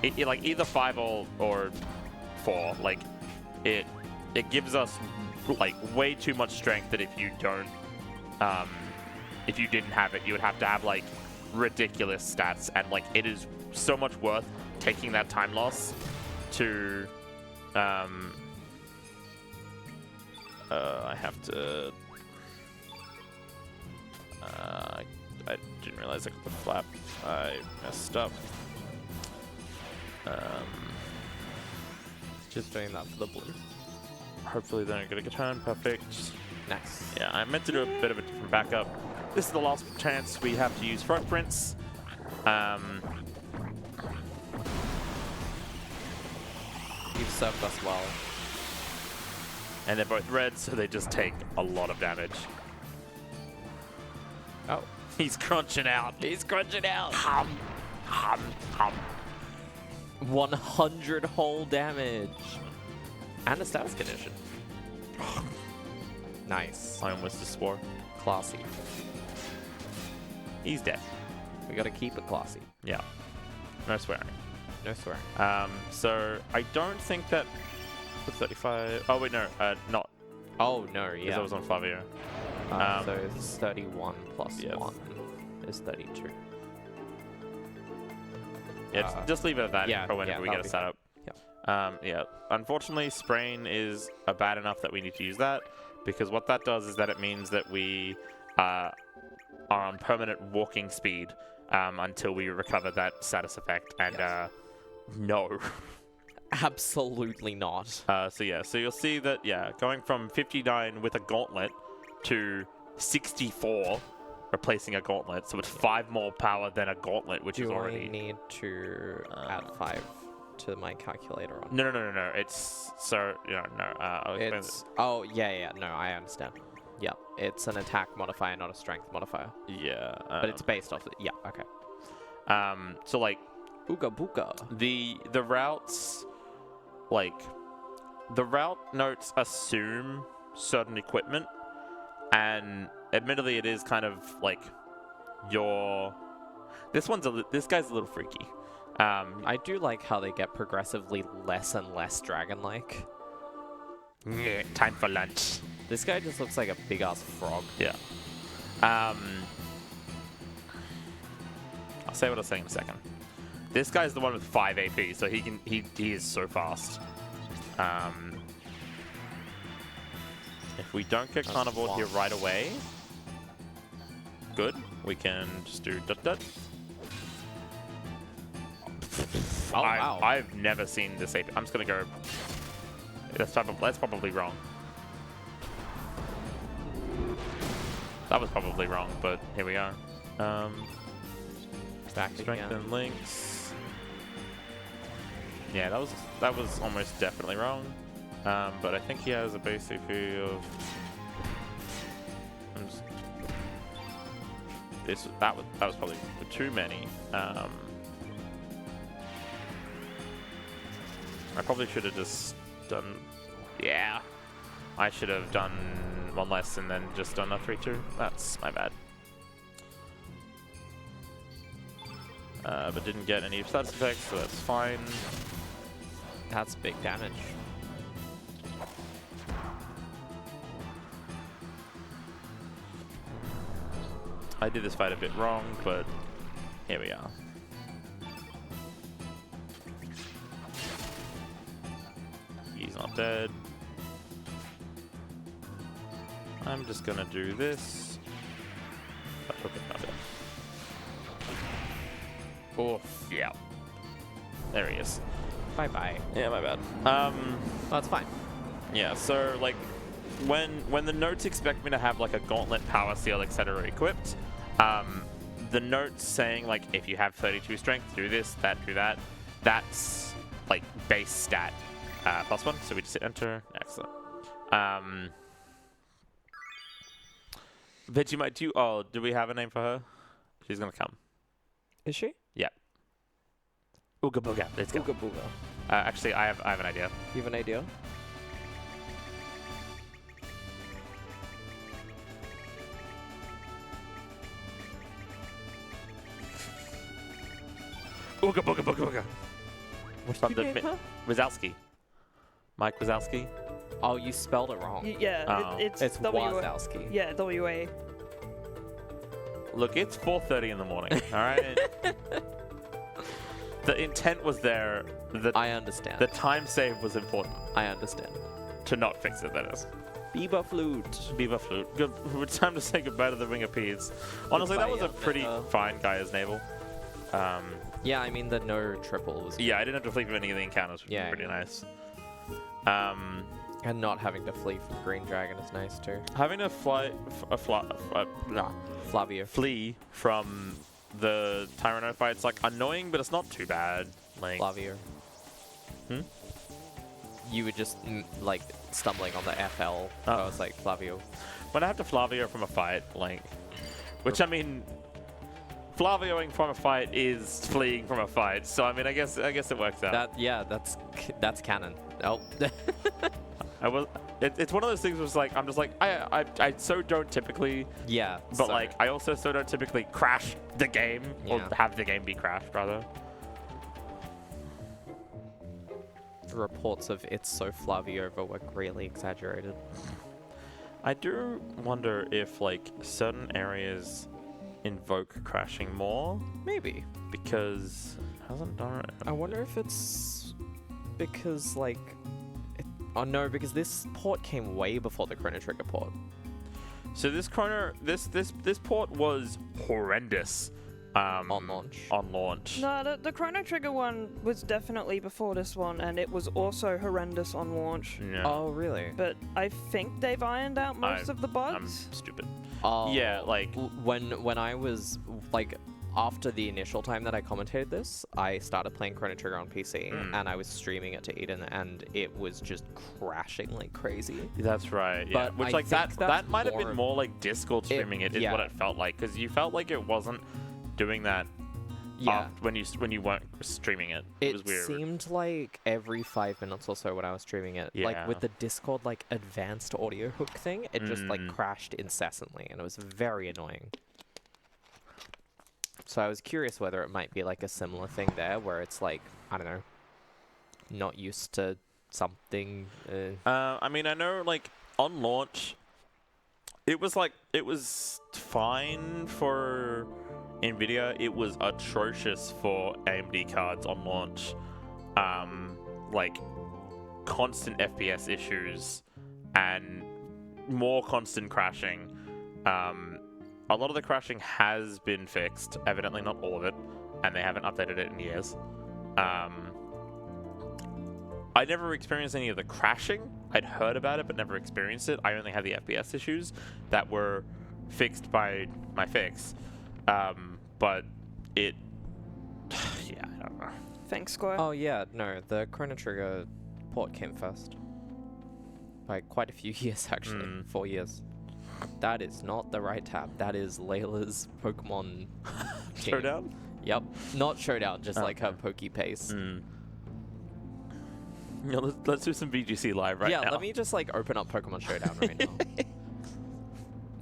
It like either 5 or 4. Like it gives us like way too much strength that if you don't, if you didn't have it, you would have to have like ridiculous stats, and like it is so much worth taking that time loss to. I have to. I didn't realize I got the flap. I messed up. Just doing that for the blue. Hopefully they're not going to get turned. Perfect. Nice. Yeah, I meant to do a bit of a different backup. This is the last chance we have to use front prints. You've served us well. And they're both red, so they just take a lot of damage. Oh. He's crunching out. He's crunching out. Hum, hum, hum. 100 whole damage. And a status condition. Nice. I almost just swore. Classy. He's dead. We gotta keep it classy. Yeah. No swearing. No swearing. So I don't think that the 35. Oh wait, no, not. Oh no, Because yeah. I was on Flavio. So it's 31 plus yes. 1 is 32. Yeah, just leave it at that yeah, for whenever we get that'll it set up. Yeah. Unfortunately, Sprain is bad enough that we need to use that, because what that does is that it means that we are on permanent walking speed until we recover that status effect. And no. Absolutely not. So you'll see that, going from 59 with a gauntlet to 64 replacing a gauntlet, so it's 5 more power than a gauntlet, which is already. I need to add 5 to my calculator on? No. It's so no. I'll explain It's no, I understand. Yeah, it's an attack modifier, not a strength modifier. Yeah, But it's based off. Okay. So like Ooga booga. the routes, like the route notes assume certain equipment, and admittedly, it is kind of like this guy's a little freaky. I do like how they get progressively less and less dragon-like. Yeah, time for lunch. This guy just looks like a big-ass frog. Yeah. I'll say what I was saying in a second. This guy's the one with 5 AP, so he is so fast. If we don't get carnivored here right away, good. We can just do dot. Oh, wow. I've never seen this AP. I'm just gonna go. That's probably wrong. That was probably wrong, but here we are. Back Strength again. and links. Yeah, that was almost definitely wrong. But I think he has a base AP of. That was probably too many. I probably should have just done. Yeah, I should have done 1 less and then just done a 3-2. That's my bad. But didn't get any status effects, so that's fine. That's big damage. I did this fight a bit wrong, but here we are. He's not dead. I'm just gonna do this. Okay, not dead. Oof, yeah. There he is. Bye-bye. Yeah, my bad. That's fine. Yeah, so like when the notes expect me to have like a gauntlet, power seal, etc. equipped, the notes saying like if you have 32 strength, do this, do that. That's like base stat +1. So we just hit enter. Excellent. Vegemite, do we have a name for her? She's gonna come. Is she? Yeah. Ooga booga. Let's go. Ooga booga. Actually, I have an idea. You have an idea? Ooga booga booga booga. What From did the you name her? Wazowski. Mike Wazowski. Oh, you spelled it wrong. Yeah, Oh. it's It's W. Wazowski. Yeah, WA. Look, it's 4:30 in the morning. All right. The intent was there. I understand. The time save was important. I understand. To not fix it, that is. Biba flute. Beaver flute. Good. It's time to say goodbye to the Ring of Peas. Honestly, that was a pretty fine guy as Naval. Yeah, I mean the no triple was. Yeah, I didn't have to flee from any of the encounters, which was pretty nice. And not having to flee from Green Dragon is nice too. Having to flee Flavio. from the Tyranno fight, it's like annoying, but it's not too bad. Like Flavio. You were just like stumbling on the FL. So I was like Flavio. when I have to Flavio from a fight, like, which I mean, Flavioing from a fight is fleeing from a fight. So I mean, I guess it works out. That's canon. Oh. It's one of those things where it's like I'm just like I so don't typically. Yeah. But like I also so don't typically crash the game or Yeah. have the game be crashed rather. Reports of It's So Flavio were really exaggerated. I do wonder if like certain areas invoke crashing more Maybe. because it hasn't done it. I wonder if it's because like. Oh no, because this port came way before the Chrono Trigger port. So this port was horrendous. On launch. On launch. No, the Chrono Trigger one was definitely before this one, and it was also horrendous on launch. Yeah. Oh really? But I think they've ironed out most of the I'm bugs. stupid. Oh. Yeah, like when I was like after the initial time that I commentated this, I started playing Chrono Trigger on PC and I was streaming it to Eden and it was just crashing like crazy. That's right. Yeah. But Which I like think that might have more been of- more like Discord streaming it is yeah. what it felt like because you felt like it wasn't doing that. Yeah. When you weren't streaming it, it was weird. Seemed like every 5 minutes or so when I was streaming it, like Yeah. with the Discord like advanced audio hook thing, it just like crashed incessantly and it was very annoying. So I was curious whether it might be like a similar thing there where it's like, I don't know, not used to something. I mean, I know like on launch, it was fine for Nvidia. It was atrocious for AMD cards on launch. Like constant FPS issues and more constant crashing. A lot of the crashing has been fixed, evidently not all of it, and they haven't updated it in years. I never experienced any of the crashing. I'd heard about it, but never experienced it. I only had the FPS issues that were fixed by my fix. But it... yeah, I don't know. Thanks, Squire. Oh yeah, no, the Chrono Trigger port came first. By quite a few years actually, 4 years. That is not the right tab. That is Layla's Pokemon team. Showdown? Yep. Not Showdown, just like her Poke Pace. Yeah, let's do some VGC live right now. Yeah, let me just like open up Pokemon Showdown right now.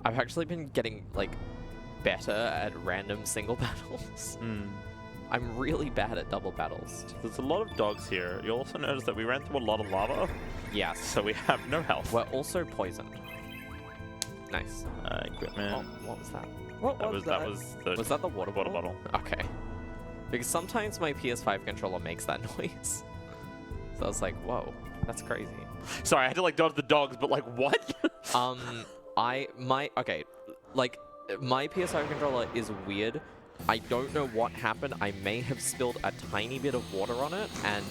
I've actually been getting like better at random single battles. I'm really bad at double battles. There's a lot of dogs here. You'll also notice that we ran through a lot of lava, Yes. so we have no health. We're also poisoned. Nice. Equipment. Oh, what was that? What that was was the Was that the water water bottle? bottle. Okay. Because sometimes my PS5 controller makes that noise. So I was like, whoa, that's crazy. Sorry, I had to like dodge the dogs, but like what? Okay, like my PS5 controller is weird. I don't know what happened. I may have spilled a tiny bit of water on it and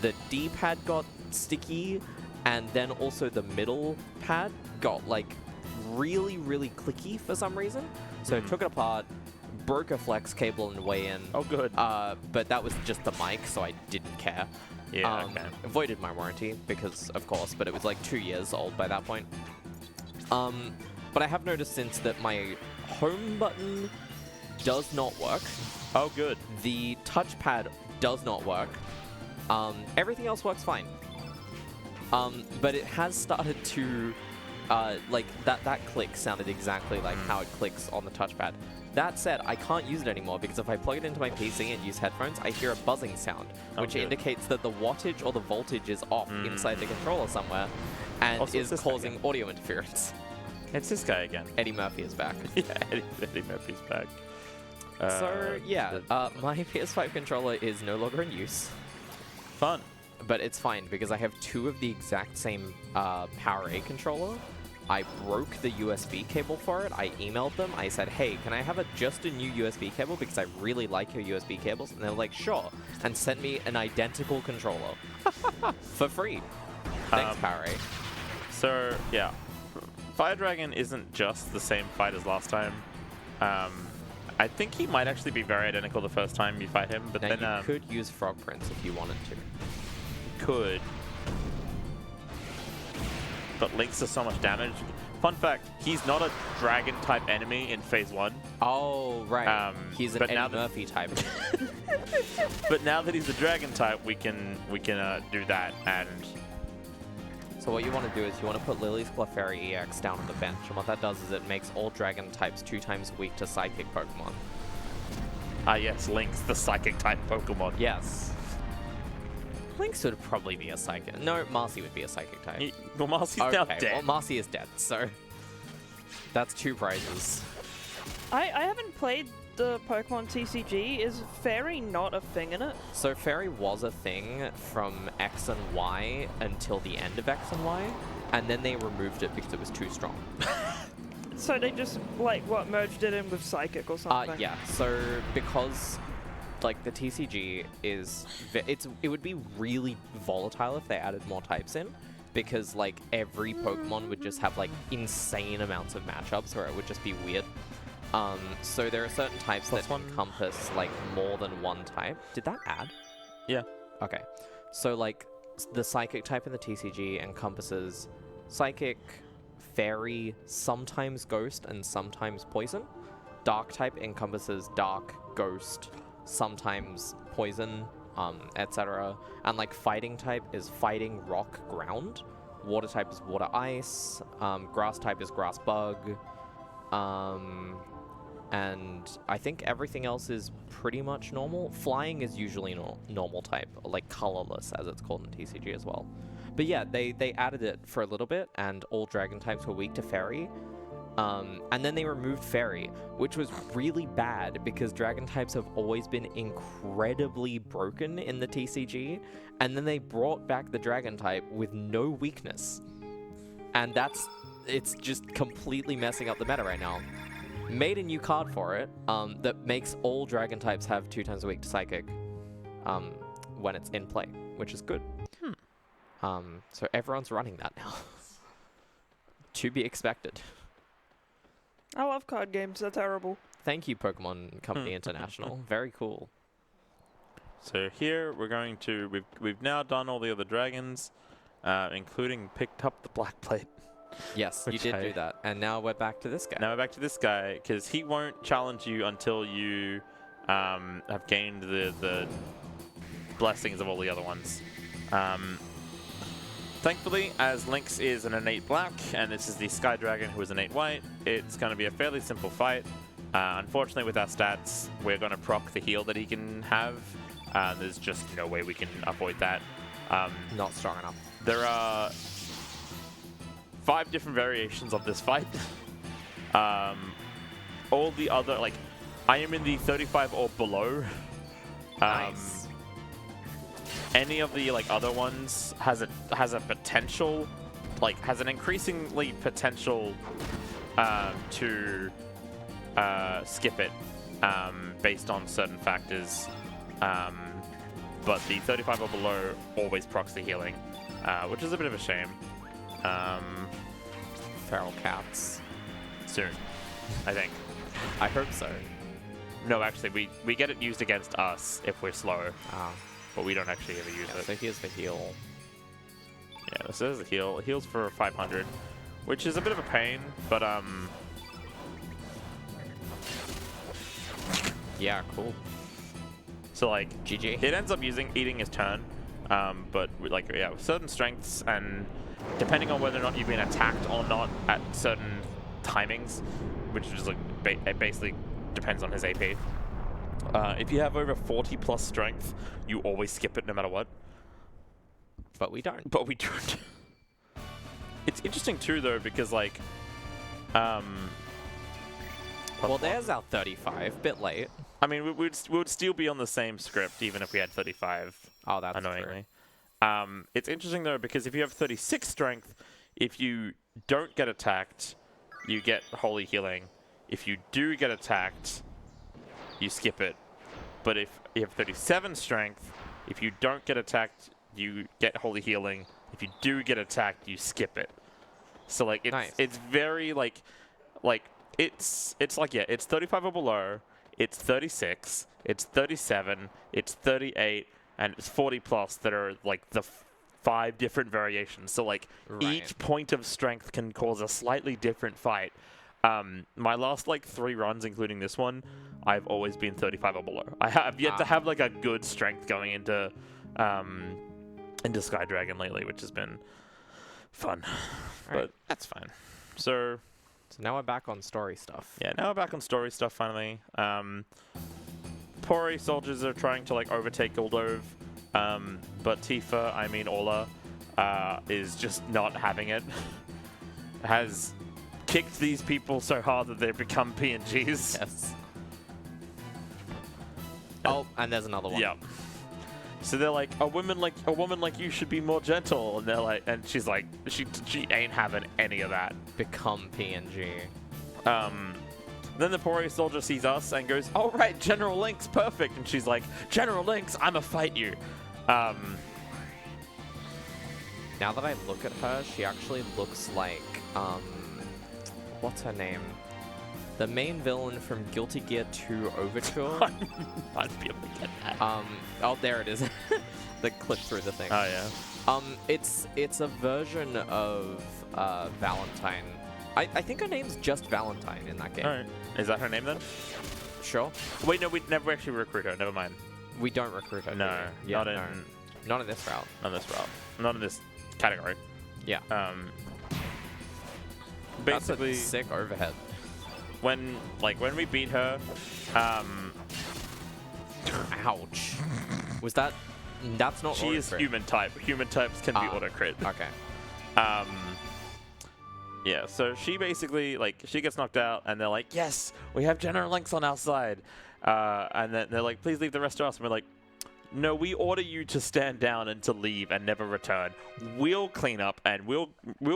the D-pad got sticky and then also the middle pad got like really, really clicky for some reason. So I took it apart, broke a flex cable on the way in. Oh, good. But that was just the mic, so I didn't care. Yeah, okay. Avoided my warranty because, of course, but it was like 2 years old by that point. But I have noticed since that my home button does not work. Oh, good. The touchpad does not work. Everything else works fine. But it has started to, like, that click sounded exactly like how it clicks on the touchpad. That said, I can't use it anymore because if I plug it into my PC and use headphones, I hear a buzzing sound, which good. indicates that the wattage or the voltage is off inside the controller somewhere and Also, is it's this guy causing audio interference. It's this guy again. Eddie Murphy is back. Yeah, Eddie Murphy's back. So, yeah, my PS5 controller is no longer in use. Fun. But it's fine because I have 2 of the exact same Power A controller. I broke the USB cable for it. I emailed them. I said, hey, can I have just a new USB cable because I really like your USB cables? And they're like, sure. And sent me an identical controller for free. Thanks, Power A. So, yeah. Fire Dragon isn't just the same fight as last time. I think he might actually be very identical the first time you fight him, but Now, then you could use Frog Prince if you wanted to. could. But Lynx does so much damage. Fun fact, he's not a dragon type enemy in phase 1. Oh, right. He's an but now Eddie Murphy type. But now that he's a dragon type, we can do that. And So what you want to do is you want to put Lily's Clefairy EX down on the bench. And what that does is it makes all dragon types 2 times weak to psychic Pokemon. yes, Lynx, the psychic type Pokemon. Yes. Lynx would probably be a psychic. No, Marcy would be a psychic type. Well, Marcy's now dead. Well, Marcy is dead, so that's 2 prizes. I haven't played the Pokemon TCG. Is Fairy not a thing in it? So Fairy was a thing from X and Y until the end of X and Y, and then they removed it because it was too strong. So they just, like, what, merged it in with Psychic or something? Yeah, so because like the TCG is, it would be really volatile if they added more types in, because like every Pokemon would just have like insane amounts of matchups where it would just be weird. So there are certain types that encompass like more than one type. Did that add? Yeah. Okay. So like the Psychic type in the TCG encompasses Psychic, Fairy, sometimes Ghost, and sometimes Poison. Dark type encompasses Dark, Ghost, sometimes Poison, etc. And like Fighting type is Fighting, Rock, Ground. Water type is Water, Ice. Grass type is Grass, Bug. And I think everything else is pretty much normal. Flying is usually normal type, like colorless as it's called in TCG as well. But yeah, they added it for a little bit, and all dragon types were weak to Fairy. And then they removed Fairy, which was really bad because dragon types have always been incredibly broken in the TCG. And then they brought back the dragon type with no weakness. And it's just completely messing up the meta right now. Made a new card for it that makes all dragon types have 2 times a week to Psychic when it's in play, which is good. So everyone's running that now. To be expected. I love card games. They're terrible. Thank you, Pokemon Company International. Very cool. So here we're going to we've now done all the other dragons, including picked up the black plate. Yes, you did do that. And now we're back to this guy. Now we're back to this guy, because he won't challenge you until you have gained the blessings of all the other ones. Thankfully, as Lynx is an innate black, and this is the Sky Dragon who is innate white, it's going to be a fairly simple fight. Unfortunately, with our stats, we're going to proc the heal that he can have. There's just no way we can avoid that. Not strong enough. There are 5 different variations of this fight. All the other, like, I am in the 35 or below. Nice. Any of the other ones has a potential, has an increasingly potential to skip it based on certain factors. But the 35 or below always procs the healing, which is a bit of a shame. Feral cats. Soon, I think. I hope so. No, actually, we get it used against us if we're slow, Ah. but we don't actually ever use it. So here's the heal. Yeah, this is a heal. It heals for 500, which is a bit of a pain, but Yeah, cool. so GG. it ends up eating his turn, but with with certain strengths, and depending on whether or not you've been attacked or not at certain timings, which is basically depends on his AP. If you have over 40 plus strength, you always skip it no matter what. But we don't. But we don't. It's interesting too, though, because like, Well, there's our 35. Bit late. I mean, we would still be on the same script even if we had 35. Oh, that's annoyingly. true. It's interesting though because if you have 36 strength, if you don't get attacked, you get holy healing. If you do get attacked, you skip it. But if you have 37 strength, if you don't get attacked, you get holy healing. If you do get attacked, you skip it. So like it's very like it's like yeah, it's 35 or below, it's 36, it's 37, it's 38, and it's 40 plus that are like the 5 different variations. So like each point of strength can cause a slightly different fight. My last like 3 runs, including this one, I've always been 35 or below. I have yet to have like a good strength going into Sky Dragon lately, which has been fun, but that's fine. So now we're back on story stuff. Yeah, now we're back on story stuff finally. Pori soldiers are trying to like overtake Guldove, but Tifa, I mean Ola, is just not having it. Has kicked these people so hard that they've become PNGs. Yes. Oh, and there's another one. Yeah. So they're like, a woman like you should be more gentle, and they're like, and she's like, she ain't having any of that. Become PNG. Then the Pori soldier sees us and goes, "All right, General Link's perfect," and she's like, "General Link's, I'ma fight you." Now that I look at her, she actually looks like what's her name? The main villain from Guilty Gear 2 Overture. I'd be able to get that. Oh, there it is. The clip through the thing. Oh yeah. It's a version of Valentine. I think her name's just Valentine in that game. All right. Is that her name then? Sure. Wait, no, we never actually recruit her. Never mind. We don't recruit her. No, yeah, not in this route. On this route. Not in this category. Yeah. Basically, that's a sick overhead. When we beat her, ouch. Was that? That's not. She is human type. Human types can be auto crit. Okay. Yeah. So she basically she gets knocked out, and they're like, "Yes, we have General Links on our side," and then they're like, "Please leave the rest to us." And we're like, "No, we order you to stand down and to leave and never return. We'll clean up and we'll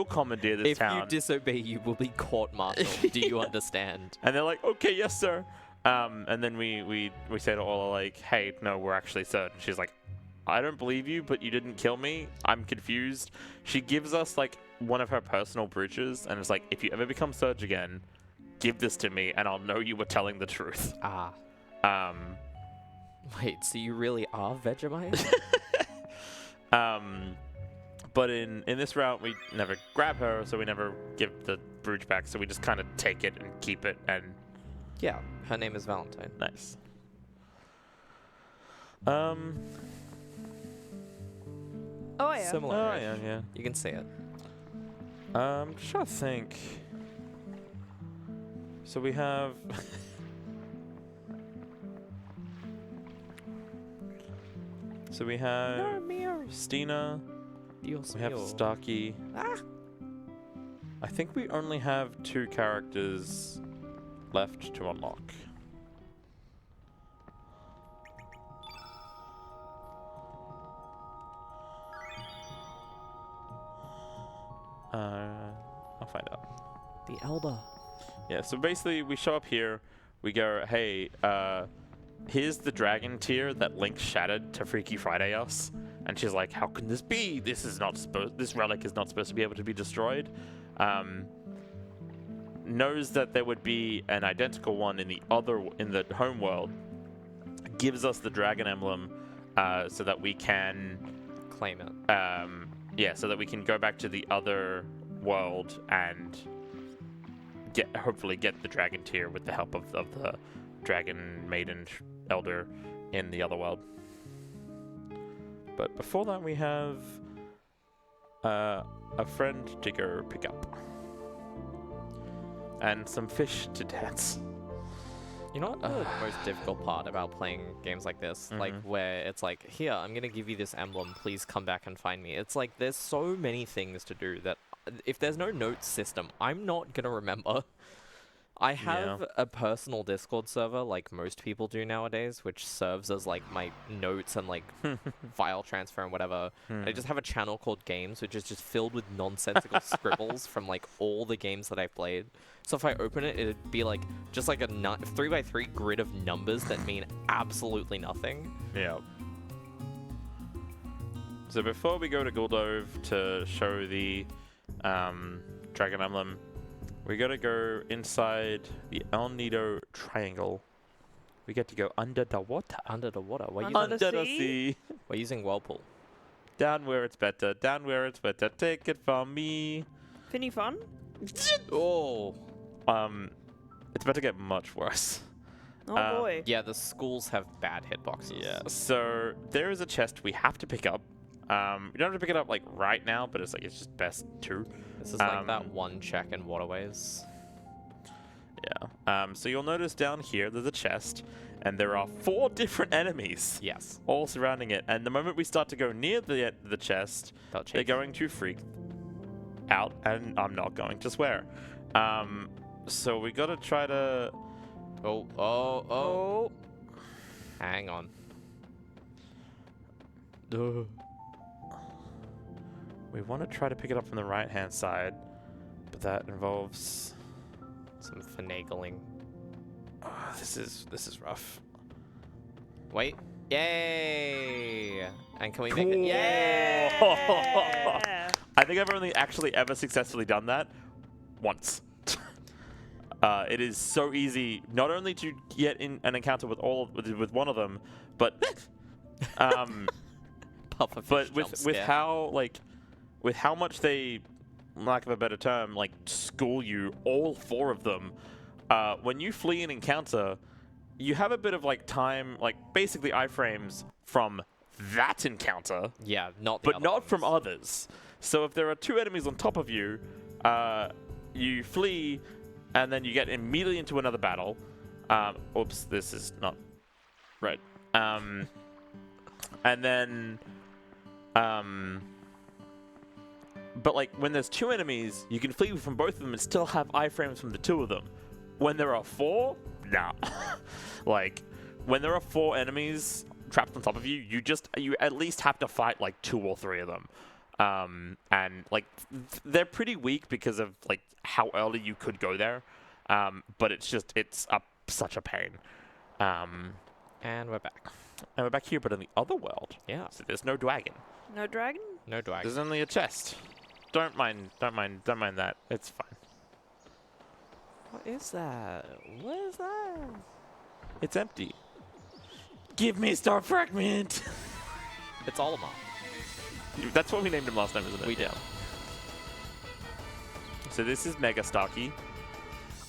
commandeer this town. If you disobey, you will be court-martialed. Do you understand?" And they're like, "Okay, yes, sir." And then we say to Ola like, "Hey, no, we're actually Surge." And she's like, "I don't believe you, but you didn't kill me. I'm confused." She gives us like one of her personal brooches, and it's like, "If you ever become Surge again, give this to me, and I'll know you were telling the truth." Wait, so you really are Vegemite? But in this route, we never grab her, so we never give the brooch back, so we just kind of take it and keep it, and... Yeah, her name is Valentine. Nice. Oh yeah. Similar. Oh, yeah. You can see it. I'm just trying to think. So we have... So we have Stina, Dios we have mío. Starkey. I think we only have 2 characters left to unlock. I'll find out. The Elder. Yeah, so basically we show up here, we go, "Hey, here's the dragon tier that Link shattered to Freaky Friday us." And she's like, "How can this be? This relic is not supposed to be able to be destroyed." Knows that there would be an identical one in the home world. Gives us the dragon emblem, so that we can Claim it. so that we can go back to the other world and hopefully get the dragon tier with the help of the dragon maiden elder in the other world. But before that, we have a friend to go pick up and some fish to dance. You know what the most difficult part about playing games like this, like where it's like, here, I'm gonna give you this emblem, please come back and find me. It's like there's so many things to do that if there's no notes system, I'm not gonna remember. I have a personal Discord server like most people do nowadays, which serves as like my notes and like file transfer and whatever. I just have a channel called Games, which is just filled with nonsensical scribbles from like all the games that I've played. So if I open it, it'd be like just like a 3x3 grid of numbers that mean absolutely nothing. Yeah. So before we go to Guldove to show the Dragon Emblem, we gotta go inside the El Nido Triangle. We get to go under the water. Under the water. Under the sea. We're using Whirlpool. Down where it's better. Down where it's better. Take it from me. Finny fun? Oh. It's about to get much worse. Oh boy. Yeah, the schools have bad hitboxes. Yeah. So there is a chest we have to pick up. You don't have to pick it up like right now, but it's like it's just best to. This is like that one check in Waterways. Yeah. So you'll notice down here there's a chest, and there are 4 different enemies. Yes. All surrounding it. And the moment we start to go near the chest, they're going to freak out, and I'm not going to swear. So we gotta try to. Oh. Hang on. We want to try to pick it up from the right-hand side, but that involves some finagling. This is rough. Wait. Yay! And can we make it? Yeah! I think I've only actually ever successfully done that once. It is so easy, not only to get in an encounter with with one of them, but with how much they, lack of a better term, like school you, all 4 of them. When you flee an encounter, you have a bit of like time, like basically iframes from that encounter. Yeah, not from others. So if there are 2 enemies on top of you, you flee, and then you get immediately into another battle. Oops, this is not right. And then, but like when there's 2 enemies, you can flee from both of them and still have iframes from the 2 of them. When there are 4, nah. Like when there are 4 enemies trapped on top of you, you at least have to fight like 2 or 3 of them. And like they're pretty weak because of like how early you could go there. But it's such a pain. And we're back. And we're back here, but in the other world. Yeah. So there's no dragon. No dragon? No dragon. There's only a chest. Don't mind that. It's fine. What is that? What is that? It's empty. Give me Star Fragment! It's Olimar. That's what we named him last time, isn't it? We did. So this is Mega Starkey.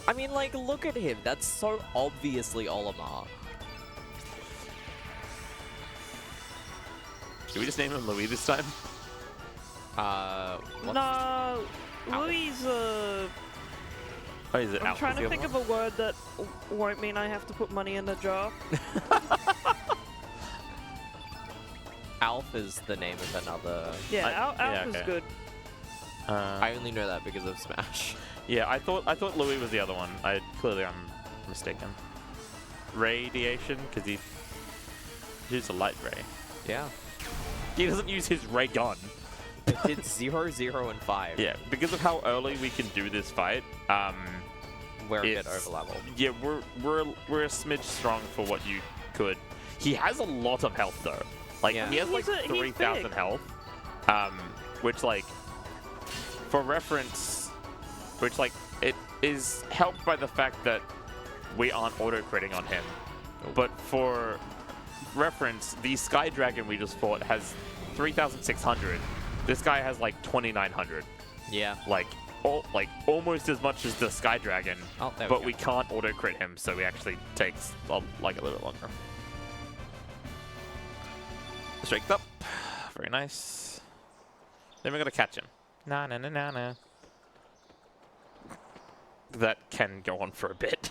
I mean, like, look at him. That's so obviously Olimar. Should we just name him Louis this time? No, Louis. Oh, is it I'm Alpha trying to the think other of a word that won't mean I have to put money in the jar. Alf is the name of another. Yeah, Alf is good. I only know that because of Smash. Yeah, I thought Louis was the other one. Clearly I'm mistaken. Radiation, because he uses a light ray. Yeah. He doesn't use his ray gun. It did 0, 0, and 5. Yeah, because of how early we can do this fight. We're a bit over leveled. Yeah, we're a smidge strong for what you could. He has a lot of health though. Like he has like 3,000 health. Which like, for reference, which like it is helped by the fact that we aren't auto-critting on him. But for reference, the Sky Dragon we just fought has 3,600. This guy has like 2,900. Yeah. Like almost as much as the Sky Dragon. Oh, there but we we can't auto-crit him, so he actually takes like a little bit longer. Strength up. Very nice. Then we're gonna catch him. Na. That can go on for a bit.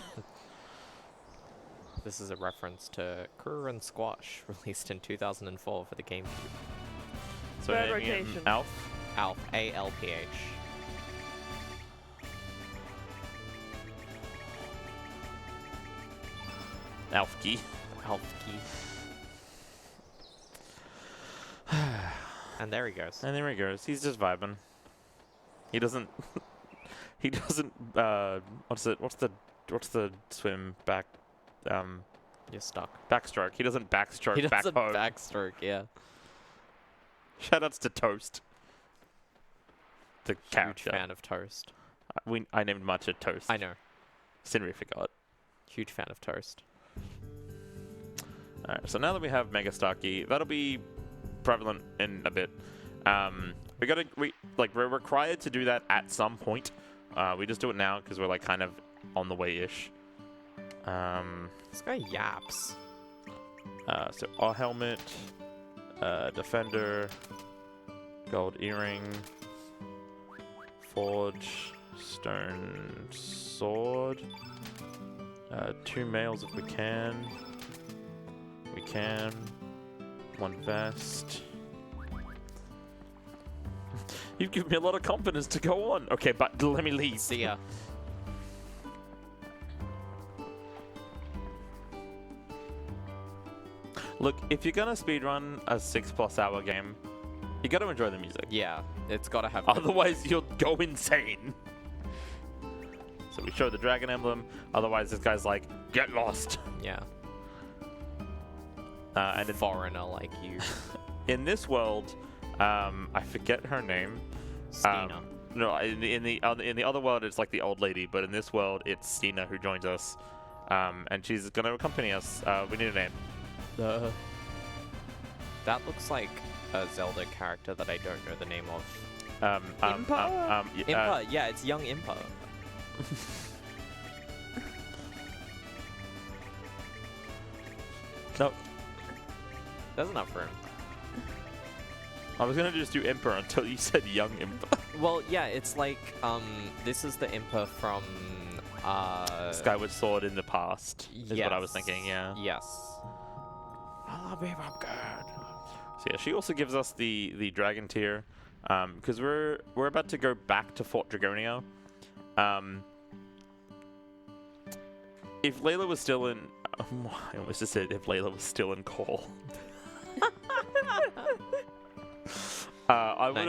This is a reference to Kenorah and Squash, released in 2004 for the GameCube. So Bad naming him rotation. Alf. Alf, A-L-P-H. Alfkey. Alfkey. And there he goes. And there he goes. He's just vibing. He doesn't. He doesn't. What's the swim back? You're stuck. Backstroke. He doesn't backstroke He does back a home. backstroke, yeah. Shoutouts to Toast. The Huge character. fan of Toast. I named much at Toast. I know. Sinri forgot. Huge fan of Toast. Alright, so now that we have Mega Starkey, that'll be prevalent in a bit. We're required to do that at some point. We just do it now because we're like kind of on the way-ish. This guy yaps. So our helmet, defender, gold earring, forge, stone sword, 2 mails if we can. We can. 1 vest. You've given me a lot of confidence to go on. Okay, but let me leave. See ya. Look, if you're gonna speedrun a 6+ hour game, you gotta enjoy the music. Yeah, it's gotta have. Otherwise, you'll go insane. So we show the dragon emblem. Otherwise, this guy's like, get lost. Yeah. And Foreigner like you. in this world, I forget her name. Stina. No, in the other world, it's like the old lady, but in this world, it's Stina who joins us, and she's gonna accompany us. We need a name. That looks like a Zelda character that I don't know the name of. Impa? Yeah, it's young Impa. No, There's enough room. I was gonna just do Impa until you said young Impa. Well, yeah, it's like, this is the Impa from, Skyward Sword in the past is what I was yes. thinking. Yeah. Yes. I love you, I'm good. So yeah, she also gives us the dragon tier, because we're about to go back to Fort Dragonia. If Layla was still in, I almost just said if Layla was still in call. I would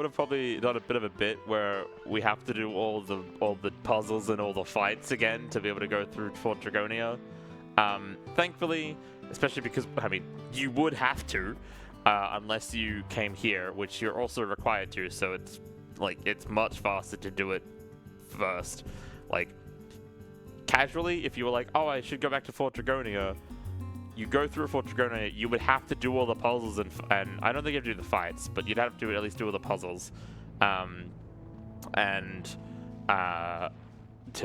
have probably done a bit of a bit where we have to do all the puzzles and all the fights again to be able to go through Fort Dragonia. Thankfully, especially because you would have to, unless you came here, which you're also required to. So it's much faster to do it first. Like casually, if you were like, oh, I should go back to Fort Dragonia. You go through Fort Dragonia, you would have to do all the puzzles and I don't think you have to do the fights, but you'd have to at least do all the puzzles, to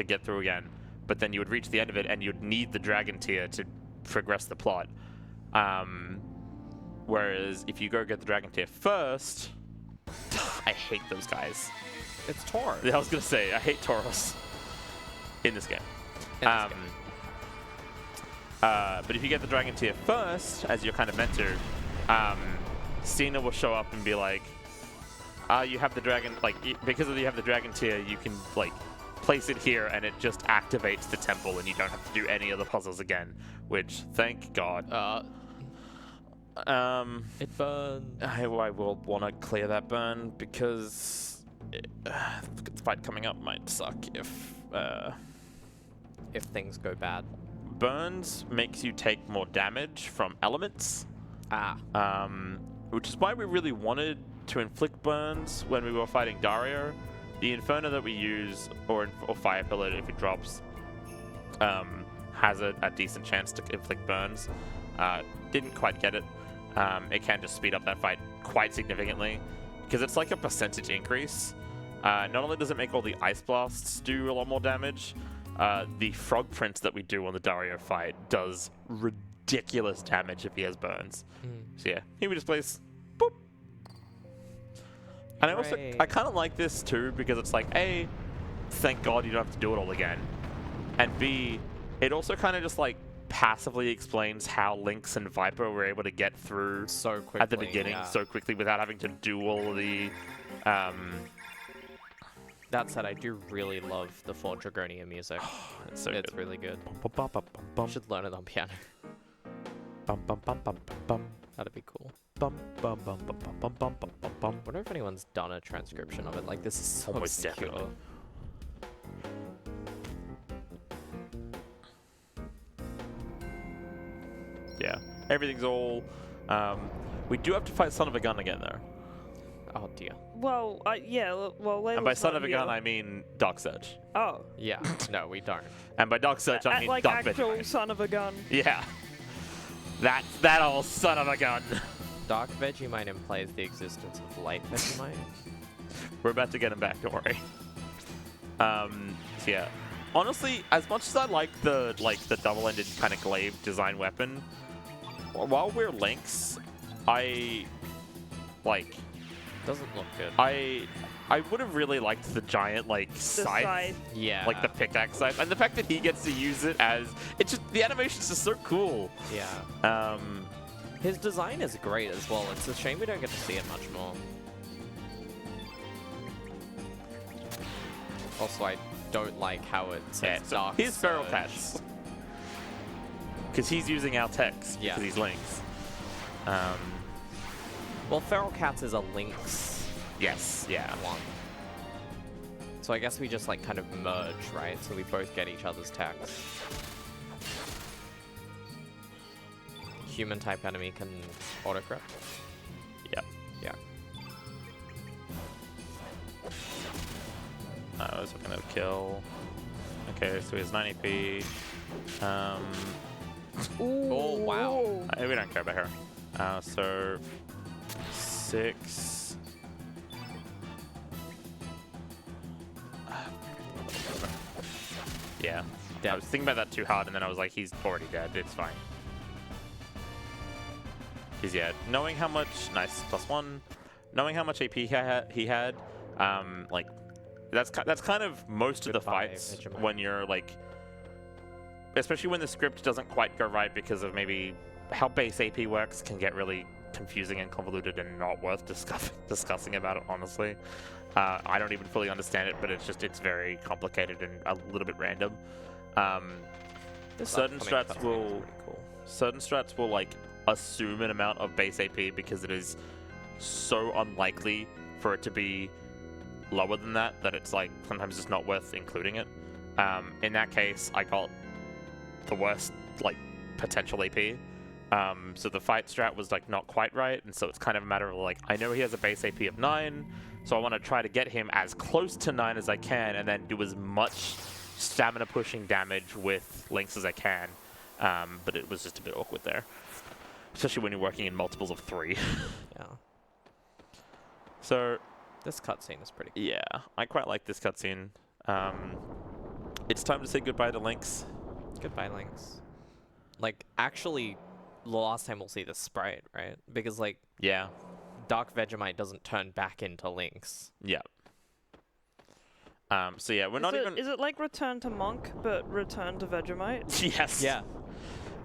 get through again. But then you would reach the end of it, and you'd need the dragon tier to progress the plot. Whereas if you go get the dragon tier first, I hate those guys. It's Taurus. I was gonna say I hate Tauros in this game. But if you get the dragon tier first, as you're kind of meant to, Cena will show up and be like, you have the dragon, because you have the dragon tier, you can, place it here and it just activates the temple and you don't have to do any of the puzzles again, which, thank God. It burns. I will want to clear that burn because the fight coming up might suck if things go bad. Burns makes you take more damage from elements. Which is why we really wanted to inflict burns when we were fighting Dario. The Inferno that we use, or Fire Pillar if it drops, has a decent chance to inflict burns. Didn't quite get it. It can just speed up that fight quite significantly, because it's like a percentage increase. Not only does it make all the Ice Blasts do a lot more damage, the Frog Prince that we do on the Dario fight does ridiculous damage if he has burns. So yeah, here we just place boop. And I kind of like this too, because it's like, A, thank God you don't have to do it all again, and B, it also kind of just like passively explains how Lynx and Viper were able to get through So quickly at the beginning yeah. so quickly without having to do all of the. That said, I do really love the Four Dragonia music. It's so It's good. really good. Bum, Should learn it on piano. bum, bum, bum, bum, bum, That'd be cool. bum, bum, bum, bum, bum, bum, bum, bum, bum, bum. Wonder if anyone's done a transcription of it. Like, this is so Almost obscure. definitely. Yeah, everything's all. We do have to fight Son of a Gun again, though. Oh dear. Well, yeah. Well, Layla's And by Son not of a here. Gun, I mean Dark Surge. Oh. Yeah. No, we don't. And by Dark Surge, I mean Like Dark actual Vegemite. son of a gun. Yeah. That's that old son of a gun. Dark Vegemite implies the existence of light Vegemite. We're about to get him back, don't worry. So yeah. Honestly, as much as I like the double-ended kind of glaive design weapon, while we're Lynx, I Doesn't look good. I would have really liked the giant The scythe. Yeah. like the pickaxe scythe, and the fact that he gets to use it as it's just the animation's just so cool. Yeah. His design is great as well. It's a shame we don't get to see it much more. Also, I don't like how it Yeah, says so Dark here's Feral Surge. Cats. Because he's using our text, Yeah. because he's Lynx. Well, Feral Cats is a Lynx Yes, yeah. one. So I guess we just like kind of merge, right? So we both get each other's text. Human type enemy can autocrit. Yep. Yeah. I was looking at kill. Okay, so he has 90 p. Oh, wow. We don't care about her. So 6. Yeah. Dead. I was thinking about that too hard, and then I was like, he's already dead. It's fine. Because yeah, knowing how much nice +1, knowing how much AP he had, like that's kind of most of the Goodbye, fights Vegemite. when you're like, especially when the script doesn't quite go right because of maybe how base AP works can get really confusing and convoluted and not worth discussing about it, honestly. I don't even fully understand it, but it's very complicated and a little bit random. This Certain upcoming strats cutscene is will pretty cool. certain strats will like assume an amount of base AP because it is so unlikely for it to be lower than that it's like sometimes it's not worth including it. In that case, I got the worst like potential AP. So the fight strat was like not quite right, and so it's kind of a matter of like, I know he has a base AP of 9, so I want to try to get him as close to 9 as I can and then do as much stamina pushing damage with Lynx as I can. But it was just a bit awkward there, especially when you're working in multiples of 3. Yeah. So This cutscene is pretty cool. yeah, I quite like this cutscene. It's time to say goodbye to Lynx. Goodbye, Lynx. Like, actually, the last time we'll see this sprite, right? Because, like, Yeah, Dark Vegemite doesn't turn back into Lynx. yeah. So yeah, we're not even. Is it like Return to Monk, but Return to Vegemite? Yes. Yeah.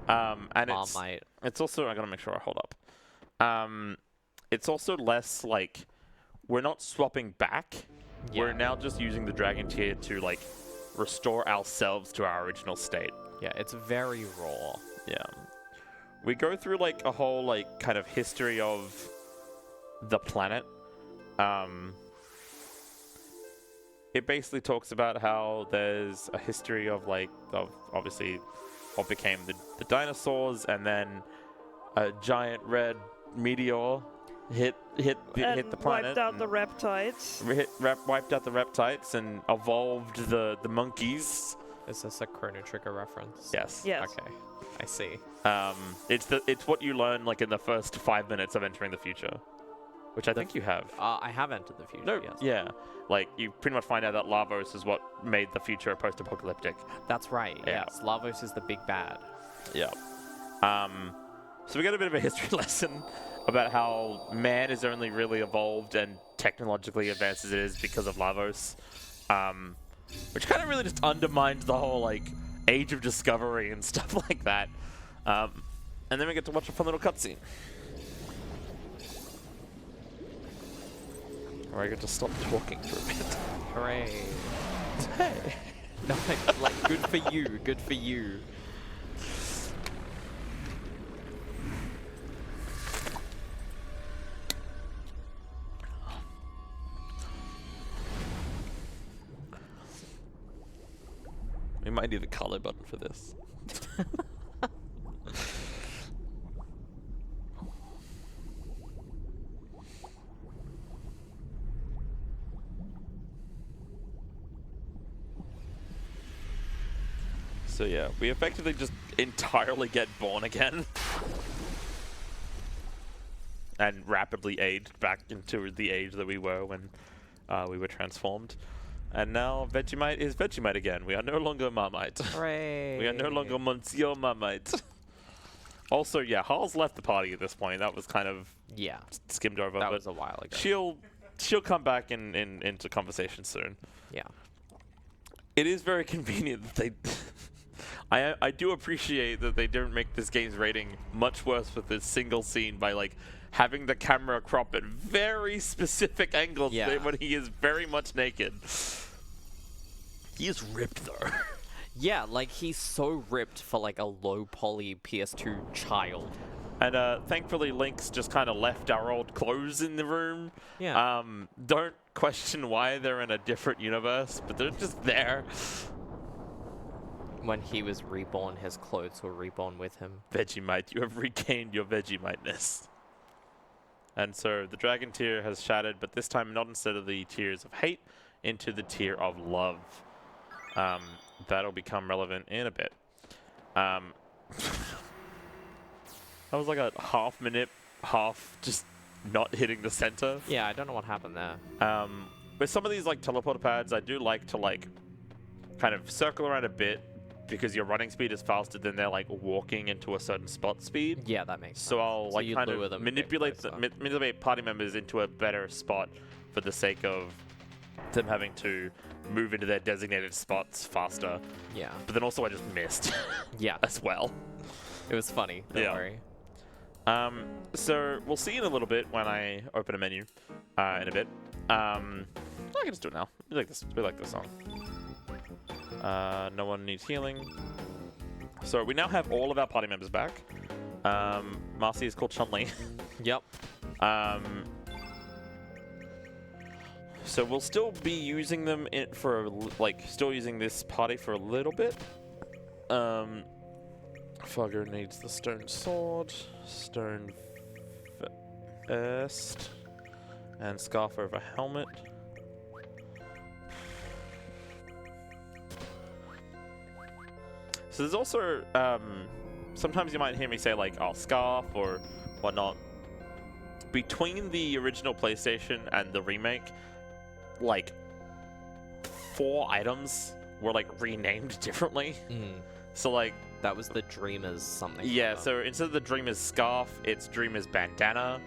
And it's Marmite. it's also, I gotta make sure I hold up. It's also less like we're not swapping back. We're Yeah. now just using the dragon tier to like restore ourselves to our original state. Yeah, it's very raw. Yeah. We go through like a whole like kind of history of the planet. It basically talks about how there's a history of like of obviously what became the dinosaurs, and then a giant red meteor hit the planet. Wiped out the reptiles. Wiped out the reptiles and evolved the monkeys. Is this a Chrono Trigger reference? Yes. Yes. Okay, I see. It's what you learn like in the first 5 minutes of entering the future, which I think you have. I have entered the future, No, yes. yeah, like you pretty much find out that Lavos is what made the future post-apocalyptic. That's right, Yeah. yes. Lavos is the big bad. Yeah. So we got a bit of a history lesson about how man is only really evolved and technologically advanced as it is because of Lavos, which kind of really just undermines the whole like Age of Discovery and stuff like that. And then we get to watch a fun little cutscene. Or I get to stop talking for a bit. Hooray. Hey. No, like, good for you, good for you. We might need a color button for this. So yeah, we effectively just entirely get born again. And rapidly aged back into the age that we were when we were transformed. And now Vegemite is Vegemite again. We are no longer Marmite. Hooray. We are no longer Monsieur Marmite. Also, yeah, Harl's left the party at this point. That was kind of skimmed over. That but was a while ago. She'll come back into conversation soon. Yeah. It is very convenient that they... I do appreciate that they didn't make this game's rating much worse with this single scene by, like, having the camera crop at very specific angles when he is very much naked. He is ripped, though. Yeah, like, he's so ripped for, like, a low-poly PS2 child. And thankfully, Link's just kind of left our old clothes in the room. Yeah. Don't question why they're in a different universe, but they're just there. When he was reborn, his clothes were reborn with him. Vegemite, you have regained your Vegemite-ness. And so the dragon tier has shattered, but this time not instead of the tiers of hate, into the tier of love. That'll become relevant in a bit. That was like a half-minute, just not hitting the center. Yeah, I don't know what happened there. With some of these like teleporter pads, I do like to like kind of circle around a bit because your running speed is faster than their like walking into a certain spot speed. Yeah, that makes sense. So I'll like you kind lure of them manipulate manipulate party members into a better spot for the sake of them having to move into their designated spots faster. Yeah. But then also I just missed. Yeah. As well. It was funny. Don't worry. So we'll see in a little bit when I open a menu in a bit. I can just do it now. We like this. We like this song. No one needs healing. So we now have all of our party members back. Marcy is called Chun-Li. Yep. So we'll still be using them still using this party for a little bit. Fugger needs the stone sword, stone vest, and scarf over helmet. So there's also, sometimes you might hear me say like, oh, scarf or whatnot. Between the original PlayStation and the remake, like 4 items were like renamed differently. So like that was the Dreamer's something. Yeah, so instead of the Dreamer's scarf, it's Dreamer's bandana.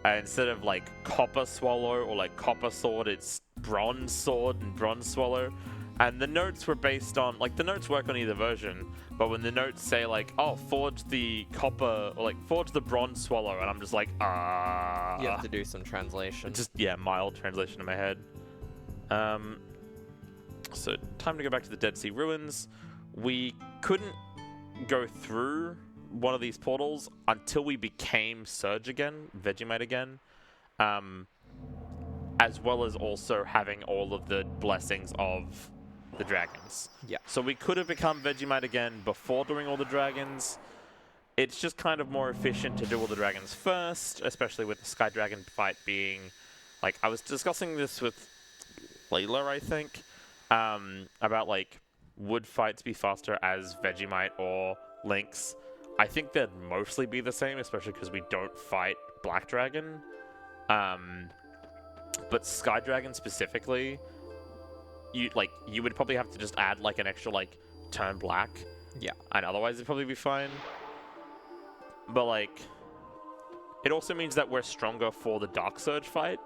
Instead of like copper swallow or like copper sword, it's bronze sword and bronze swallow. And the notes were based on, like, the notes work on either version, but when the notes say, like, oh, forge the copper, or, like, forge the bronze swallow, and I'm just like, You have to do some translation. Just, yeah, mild translation in my head. So, time to go back to the Dead Sea Ruins. We couldn't go through one of these portals until we became Surge again, Vegemite again, as well as also having all of the blessings of the dragons. Yeah. So we could have become Vegemite again before doing all the dragons. It's just kind of more efficient to do all the dragons first, especially with the Sky Dragon fight being, like, I was discussing this with Layla, I think, about, like, would fights be faster as Vegemite or Lynx? I think they'd mostly be the same, especially because we don't fight Black Dragon. But Sky Dragon specifically, you would probably have to just add like an extra like turn black. Yeah. And otherwise it'd probably be fine. But like, it also means that we're stronger for the Dark Surge fight.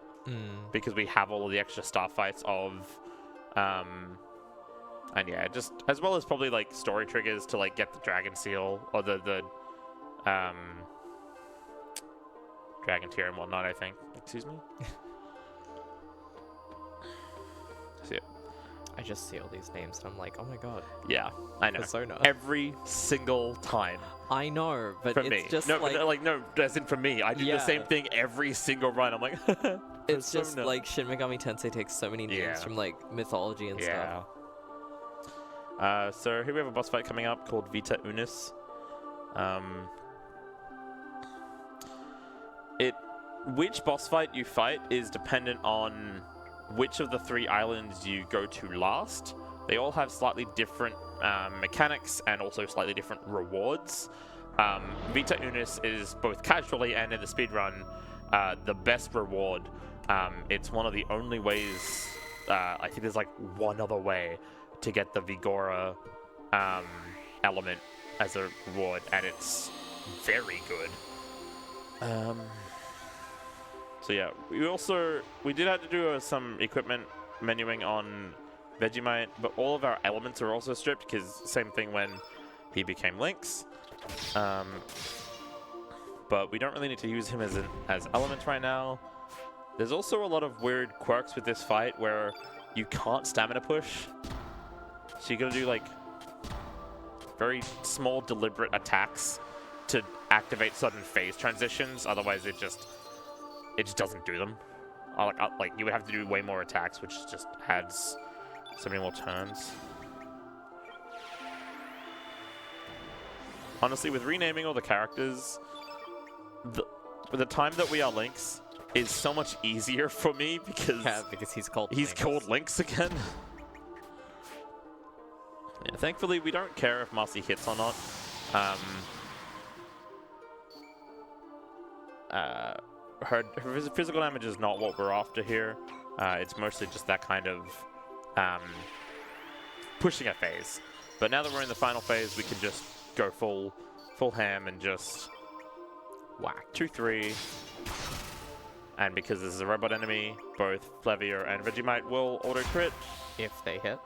Because we have all of the extra star fights of And yeah, just as well as probably like story triggers to like get the dragon seal or the dragon tier and whatnot. I think. Excuse me. See it. I just see all these names and I'm like, oh my god. Yeah, I know. Persona. Every single time. I know, but For it's me. just no, like... but, no, as in for me. I do the same thing every single run. I'm like, it's just Persona. like Shin Megami Tensei takes so many names Yeah. from like mythology and stuff. So here we have a boss fight coming up called Vita Unis. Which boss fight you fight is dependent on which of the 3 islands you go to last. They all have slightly different mechanics and also slightly different rewards. Vita Unis is both casually and in the speedrun the best reward. It's one of the only ways, I think there's like one other way to get the Vigora element as a reward, and it's very good. So yeah, we did have to do some equipment menuing on Vegemite, but all of our elements are also stripped because same thing when he became Lynx. But we don't really need to use him as elements right now. There's also a lot of weird quirks with this fight where you can't stamina push. So you gotta do like very small deliberate attacks to activate sudden phase transitions, otherwise it just doesn't do them. Like you would have to do way more attacks, which just adds so many more turns. Honestly, with renaming all the characters, the time that we are Lynx is so much easier for me because he's called Lynx again. Yeah, thankfully, we don't care if Marcy hits or not. Her physical damage is not what we're after here. It's mostly just that kind of pushing a phase. But now that we're in the final phase, we can just go full ham and just whack 2-3. And because this is a robot enemy, both Flavier and Vegemite will auto-crit. If they hit.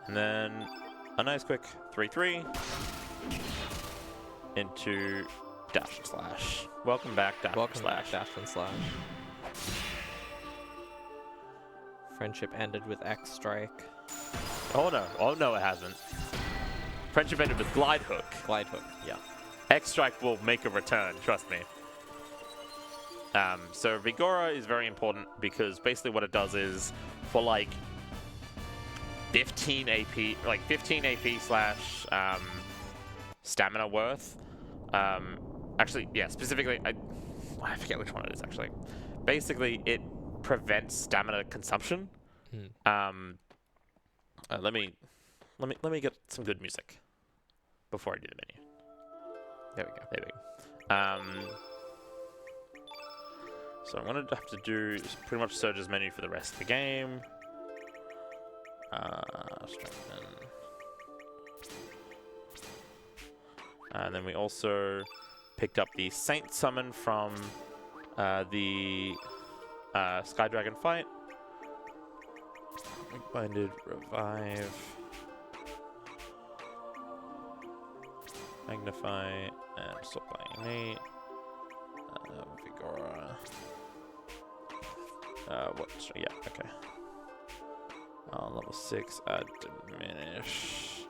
And then a nice quick 3-3 into dash and slash. Welcome back, dash and slash. Dash and slash. Friendship ended with X Strike. Oh no, it hasn't. Friendship ended with Glide Hook. Glide Hook, yeah. X-Strike will make a return, trust me. So Vigora is very important because basically what it does is for like 15 AP, slash stamina worth. Actually, yeah, specifically, I forget which one it is actually. Basically, it prevents stamina consumption. Let me get some good music before I do the menu. There we go. So I'm gonna have to do pretty much Surge's menu for the rest of the game. Strengthen. And then we also picked up the Saint Summon from the Sky Dragon fight. Binded, revive, magnify, and stop by innate. Vigora. Yeah, okay. Level 6, diminish.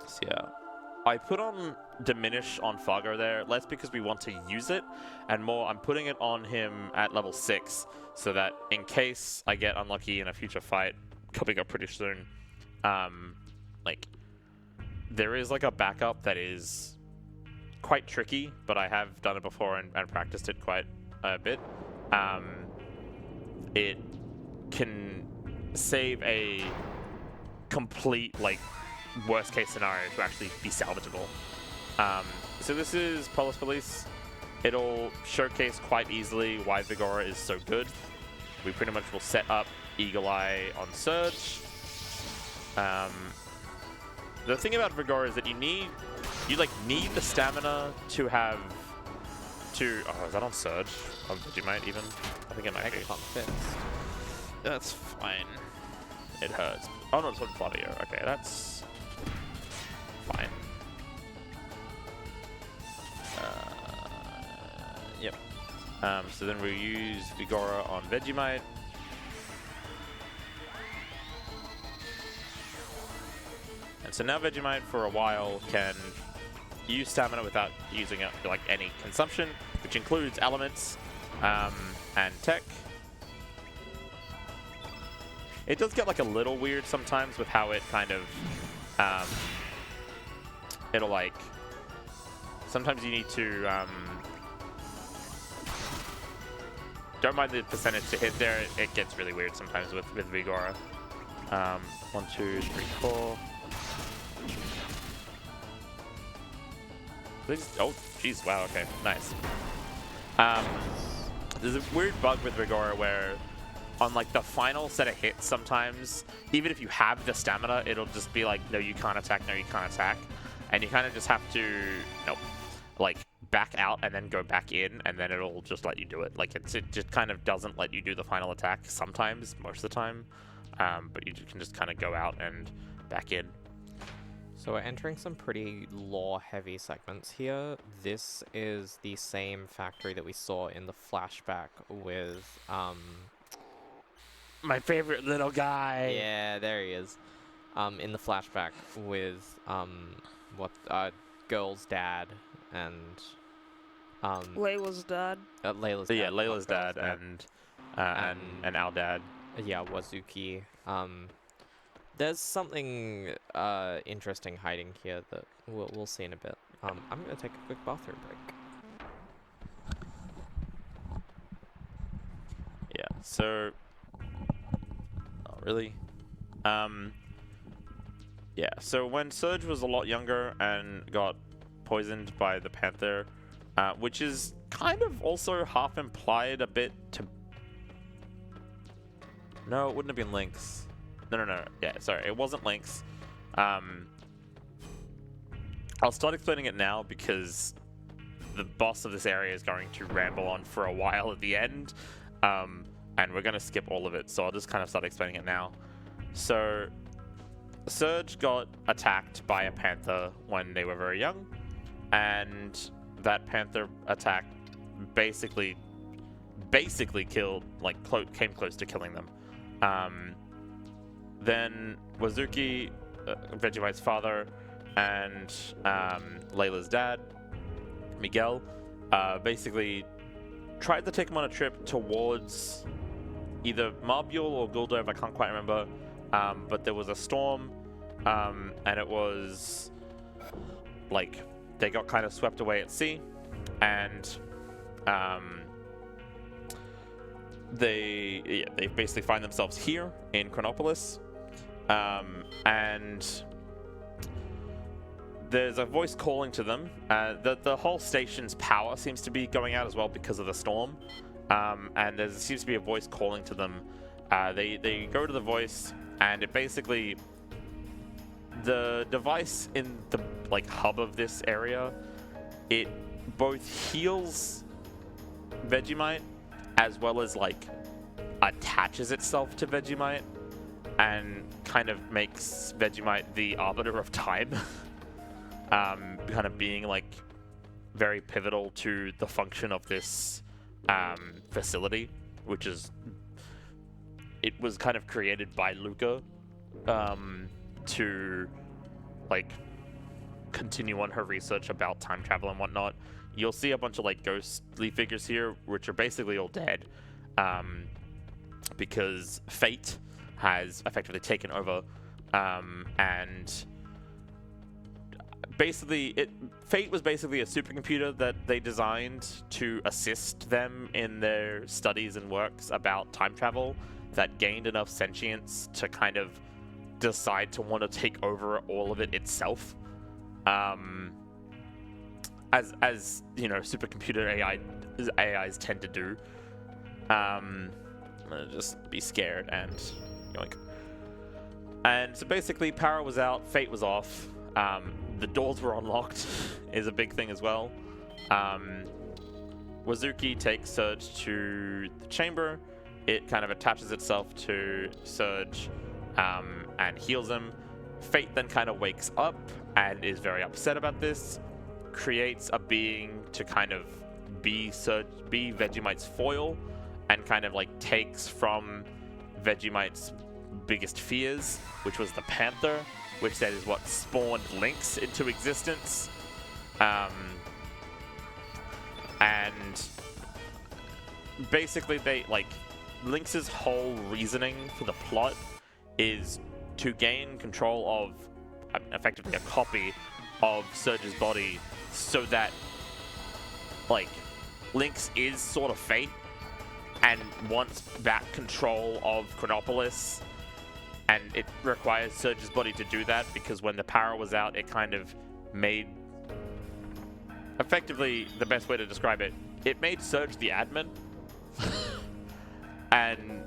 So yeah. I put on diminish on Fargo there, less because we want to use it, and more I'm putting it on him at level 6, so that in case I get unlucky in a future fight coming up pretty soon, like, there is like a backup that is quite tricky, but I have done it before and practiced it quite a bit. It can save a complete, like, worst case scenario to actually be salvageable. So this is Polis Police. It'll showcase quite easily why Vigora is so good. We pretty much will set up Eagle Eye on Surge. The thing about Vigora is that you need the stamina to have to... Oh, is that on Surge? On Vegemite even? I think it might be. Fixed. That's fine. It hurts. Oh no, it's on Flavio. Okay, that's fine. Yep. So then we use Vigora on Vegemite. And so now Vegemite for a while can use stamina without using it like any consumption, which includes elements and tech. It does get like a little weird sometimes with how it kind of it'll like sometimes you need to don't mind the percentage to hit there. It gets really weird sometimes with Vigora. 1, 2, 3, 4. Oh, jeez, wow, okay, nice. There's a weird bug with Vigora where on like the final set of hits sometimes, even if you have the stamina, it'll just be like, no, you can't attack, no, you can't attack. And you kind of just have to, like back out and then go back in, and then it'll just let you do it. Like it just kind of doesn't let you do the final attack sometimes, most of the time. But you can just kind of go out and back in. So we're entering some pretty lore-heavy segments here. This is the same factory that we saw in the flashback with, my favorite little guy. Yeah, there he is. In the flashback with, girl's dad and, Layla's dad. Layla's So dad. yeah, Layla's dad and our dad. Yeah, Wazuki. There's something interesting hiding here that we'll see in a bit. I'm gonna take a quick bathroom break. Yeah. So. Oh really? Yeah. So when Surge was a lot younger and got poisoned by the Panther, which is kind of also half implied a bit to. No, it wouldn't have been Lynx. No. Yeah, sorry, it wasn't Lynx. I'll start explaining it now because the boss of this area is going to ramble on for a while at the end, and we're going to skip all of it, so I'll just kind of start explaining it now. So, Surge got attacked by a panther when they were very young, and that panther attack basically killed, like, came close to killing them. Then Wazuki, Vegemite's father, and Layla's dad, Miguel, basically tried to take him on a trip towards either Marbule or Guldove, I can't quite remember, but there was a storm, and it was like they got kind of swept away at sea, and they basically find themselves here in Chronopolis, and there's a voice calling to them. The whole station's power seems to be going out as well because of the storm, and there seems to be a voice calling to them. They go to the voice, and it basically, the device in the hub of this area, it both heals Vegemite as well as attaches itself to Vegemite and kind of makes Vegemite the arbiter of time. Kind of being very pivotal to the function of this facility, which is, it was kind of created by Luca to continue on her research about time travel and whatnot. You'll see a bunch of ghostly figures here, which are basically all dead, because Fate has effectively taken over, and basically Fate was basically a supercomputer that they designed to assist them in their studies and works about time travel, that gained enough sentience to kind of decide to want to take over all of it itself. As you know, supercomputer AIs tend to do. I'm gonna just be scared and yoink. And so basically, power was out, Fate was off. The doors were unlocked, is a big thing as well. Wazuki takes Surge to the chamber. It kind of attaches itself to Surge and heals him. Fate then kind of wakes up and is very upset about this. Creates a being to kind of be Vegemite's foil, and kind of like takes from Vegemite's biggest fears, which was the Panther, which that is what spawned Lynx into existence. And basically Lynx's whole reasoning for the plot is to gain control of effectively a copy of Surge's body, so that Lynx is sort of Fate and wants back control of Chronopolis, and it requires Surge's body to do that because when the power was out, it kind of made, effectively the best way to describe it, it made Surge the admin. And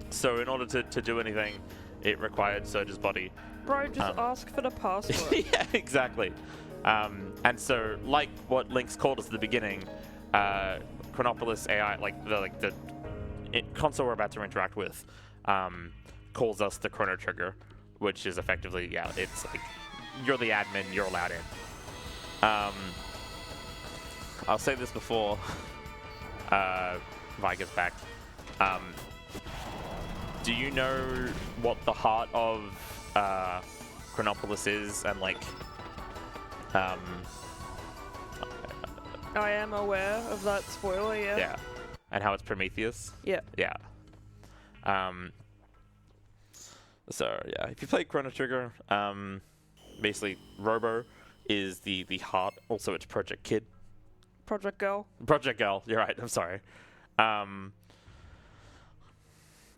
so in order to do anything, it required Surge's body. Bro, just ask for the password. Yeah, exactly. And so, like what Lynx called us at the beginning, Chronopolis AI, the console we're about to interact with, calls us the Chrono Trigger, which is effectively, yeah, it's like, you're the admin, you're allowed in. I'll say this before Vi gets back. Do you know what the heart of Chronopolis is, and I am aware of that spoiler, yeah. Yeah, and how it's Prometheus? Yeah. Yeah. So, yeah, if you play Chrono Trigger, basically Robo is the heart. Also, it's Project Kid. Project Girl. Project Girl, you're right, I'm sorry.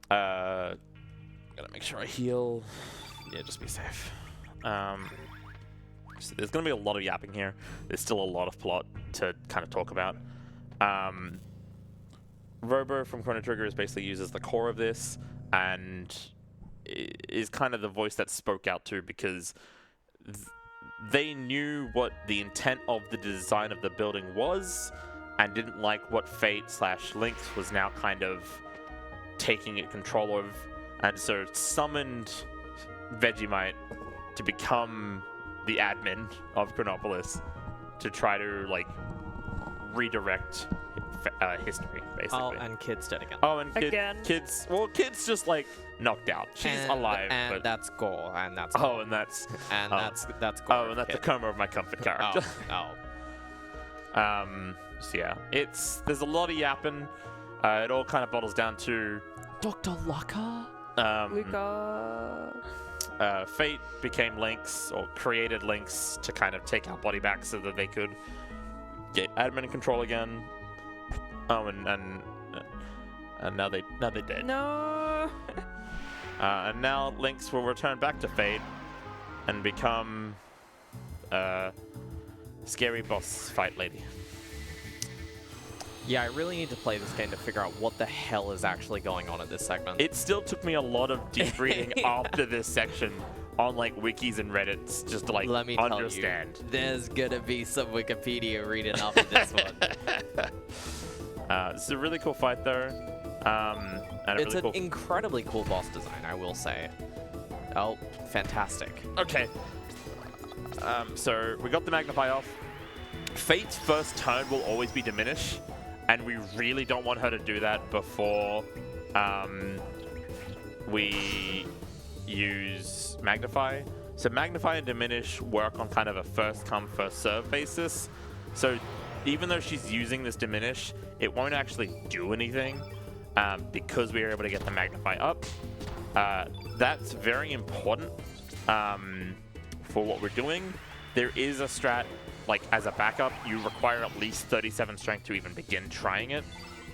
Gotta make sure I heal. Yeah, just be safe. So there's gonna be a lot of yapping here. There's still a lot of plot to kind of talk about. Robo from Chrono Trigger is basically uses the core of this and is kind of the voice that spoke out to, because they knew what the intent of the design of the building was and didn't like what Fate/Lynx was now kind of taking it control of, and so summoned Vegemite to become the admin of Chronopolis to try to redirect history, basically. Oh, and Kid's dead again. Oh, and Again. Kid's just knocked out. She's alive, and but that's Gore, and that's oh, Gore. and that's And oh. that's Gore. Oh, and that's the Kid. coma of my comfort character. Oh. So yeah, there's a lot of yapping. It all kind of bottles down to Dr. Lucca? Luca. Fate became Lynx, or created Lynx to kind of take our body back so that they could get admin control again. Oh, and now they did. No. And now Lynx will return back to Fate and become scary boss fight lady. Yeah, I really need to play this game to figure out what the hell is actually going on in this segment. It still took me a lot of deep reading after this section on wikis and Reddits just to Let me understand. tell you, there's gonna be some Wikipedia reading after this one. This is a really cool fight though. And It's really an incredibly cool boss design, I will say. Oh, fantastic. Okay. So we got the Magnify off. Fate's first turn will always be Diminish, and we really don't want her to do that before we use Magnify. So Magnify and Diminish work on kind of a first come, first serve basis. So even though she's using this Diminish, it won't actually do anything because we are able to get the Magnify up. That's very important for what we're doing. There is a strat, as a backup, you require at least 37 strength to even begin trying it.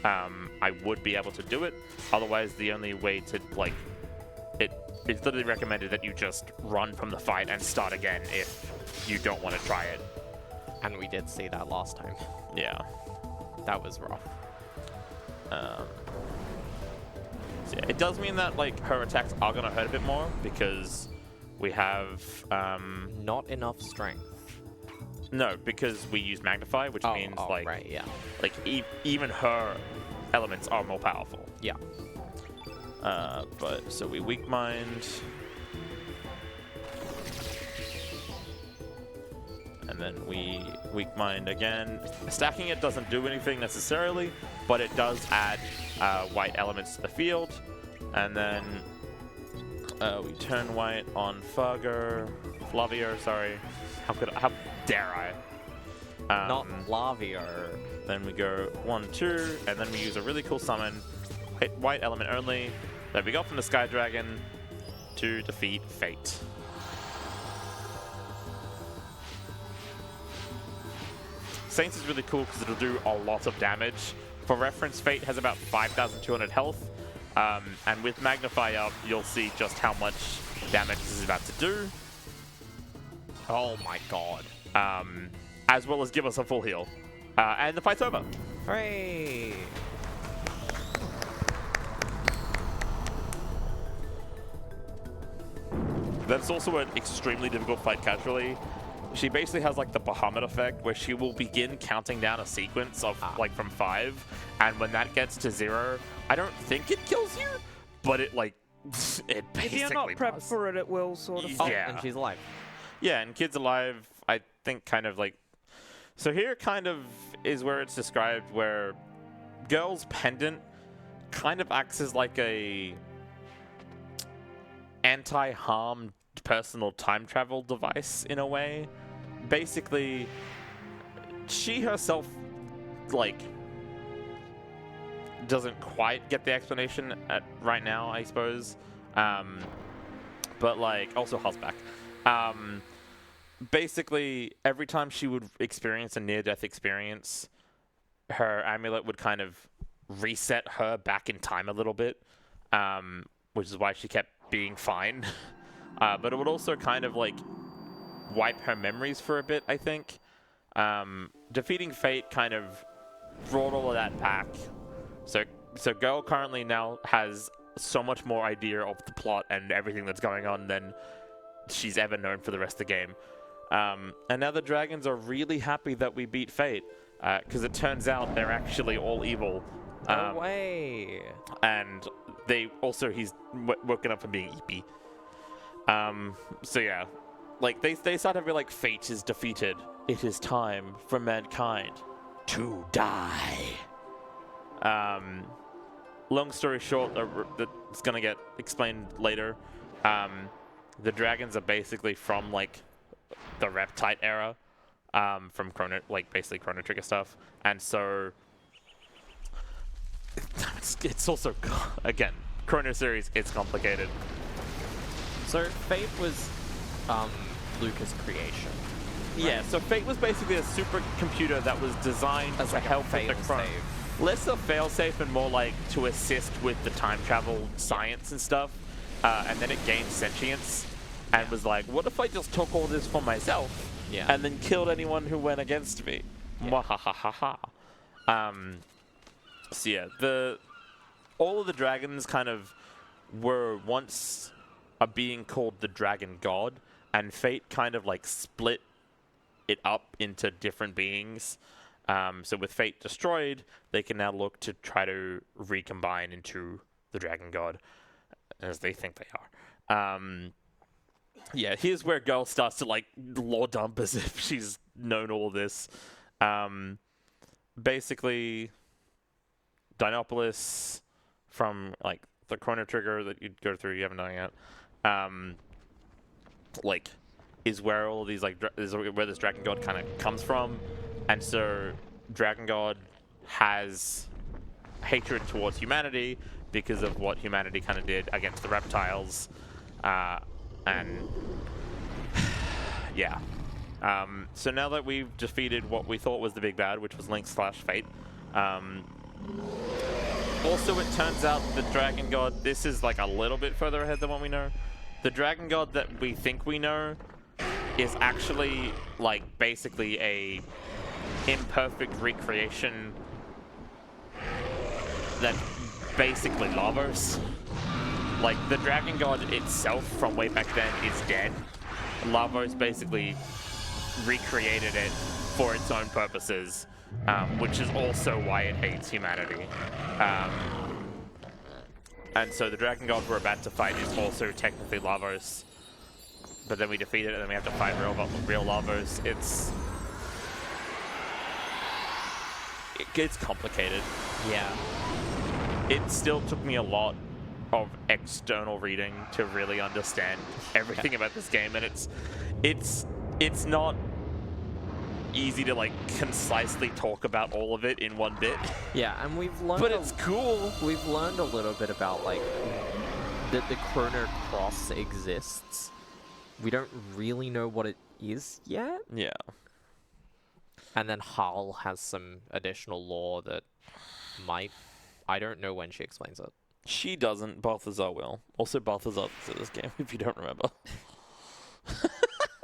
I would be able to do it. Otherwise, the only way to, it's literally recommended that you just run from the fight and start again if you don't want to try it. And we did see that last time. Yeah. That was rough. So yeah, it does mean that, her attacks are going to hurt a bit more because we have... Not enough strength. No, because we use Magnify, which means like right, yeah. like even her elements are more powerful. Yeah. But so we weak mind. And then we weak mind again. Stacking it doesn't do anything necessarily, but it does add white elements to the field. And then we turn white on Flavier, sorry. How dare I? Not Flavier. Then we go 1, 2, and then we use a really cool summon. Hit white element only. Then we go from the Sky Dragon to defeat Fate. Saints is really cool because it'll do a lot of damage. For reference, Fate has about 5,200 health. And with Magnify up, you'll see just how much damage this is about to do. Oh my god. As well as give us a full heal. And the fight's over. Hooray! That's also an extremely difficult fight casually. She basically has like the Bahamut effect where she will begin counting down a sequence of like from 5, and when that gets to 0, I don't think it kills you, but it like it basically If you're not prepped does. for it, it will sort of. Oh, Yeah. and she's alive. Yeah, and Kids Alive, I think kind of like... So here kind of is where it's described where Girl's Pendant kind of acts as like a anti-harm personal time travel device in a way. Basically, she herself, like, doesn't quite get the explanation right now, I suppose. But, like, also Husback. Basically, every time she would experience a near-death experience, her amulet would kind of reset her back in time a little bit, which is why she kept being fine. But it would also kind of, like, wipe her memories for a bit, I think. Defeating Fate kind of brought all of that back. So Girl currently now has so much more idea of the plot and everything that's going on than she's ever known for the rest of the game. And now the dragons are really happy that we beat Fate, because it turns out they're actually all evil. No way. And they also, he's woken up from being eepy. So yeah, like they start to be like, Fate is defeated. It is time for mankind to die. Long story short, it's gonna get explained later. The dragons are basically from like the Reptite era, from Chrono, like basically Chrono Trigger stuff, and so it's also, again, Chrono series. It's complicated. So Fate was Lucas' creation. Yeah, so Fate was basically a supercomputer that was designed As to like a help with the Chrono. fail-safe. Less a failsafe and more like to assist with the time travel science and stuff. And then it gained sentience and was like, what if I just took all this for myself and then killed anyone who went against me? Mwahahaha. So yeah, all of the dragons kind of were once a being called the Dragon God, and Fate kind of like split it up into different beings. So with Fate destroyed, they can now look to try to recombine into the Dragon God, as they think they are. Yeah, here's where Girl starts to like lore dump as if she's known all this. Basically, Dinopolis from like the Chrono Trigger that you'd go through, you haven't done it yet. Like, is where all of these like is where this Dragon God kind of comes from, and so Dragon God has hatred towards humanity because of what humanity kind of did against the reptiles, and yeah. So now that we've defeated what we thought was the big bad, which was Link/Fate, also it turns out the Dragon God, this is like a little bit further ahead than what we know. The Dragon God that we think we know is actually like basically a imperfect recreation that basically Lavos. Like the Dragon God itself from way back then is dead. Lavos basically recreated it for its own purposes, which is also why it hates humanity. And so the Dragon God we're about to fight is also technically Lavos, but then we defeat it and then we have to fight real Lavos. It gets complicated. Yeah. It still took me a lot of external reading to really understand everything about this game, and it's not easy to like concisely talk about all of it in one bit. Yeah, and we've learned. But it's cool. We've learned a little bit about like that the Chrono Cross exists. We don't really know what it is yet. Yeah. And then Hull has some additional lore that might. I don't know when she explains it. She doesn't. Balthazar will. Also, Balthazar's in this game, if you don't remember.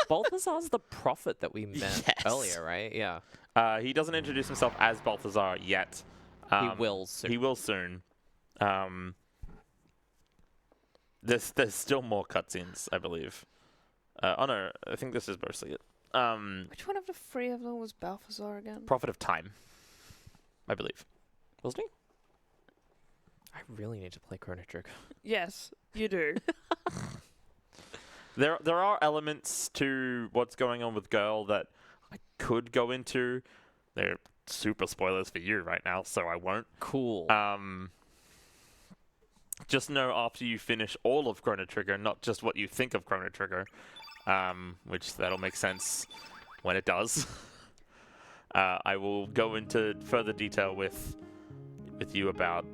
Balthazar's the prophet that we met Yes. earlier, right? Yeah. He doesn't introduce himself as Balthazar yet. He will soon. He will soon. There's still more cutscenes, I believe. Oh no, I think this is mostly it. Which one of the three of them was Balthazar again? Prophet of Time, I believe. Wasn't he? I really need to play Chrono Trigger. Yes, you do. There are elements to what's going on with Girl that I could go into. They're super spoilers for you right now, so I won't. Cool. Just know after you finish all of Chrono Trigger, not just what you think of Chrono Trigger, which that'll make sense when it does. I will go into further detail with you about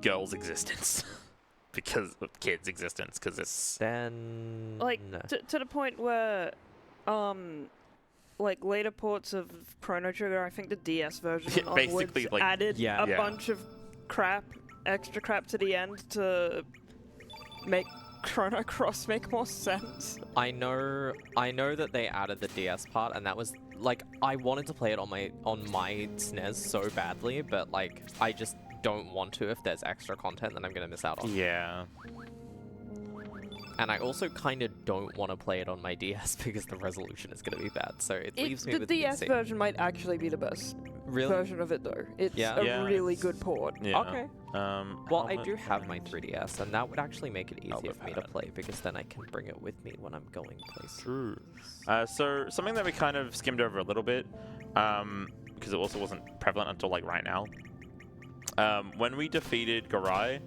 Girl's existence. Because of Kid's existence, because it's... Then... Like, to the point where, like, later ports of Chrono Trigger, I think the DS version Yeah, basically, onwards like- added Yeah. a bunch of extra crap to the end to make Chrono Cross make more sense. I know that they added the DS part, and that was like I wanted to play it on my SNES so badly, but like I just don't want to if there's extra content that I'm gonna miss out on. Yeah. And I also kind of don't want to play it on my DS because the resolution is gonna be bad. So it leaves me The with DS PC. version might actually be the best Really? version of it, though. It's Yeah. a Yeah, really it's- good port. Yeah. Okay. Well, I do have my 3DS, and that would actually make it easier have for me to had it. play because then I can bring it with me when I'm going places. True. So something that we kind of skimmed over a little bit, because it also wasn't prevalent until like right now. When we defeated Garai,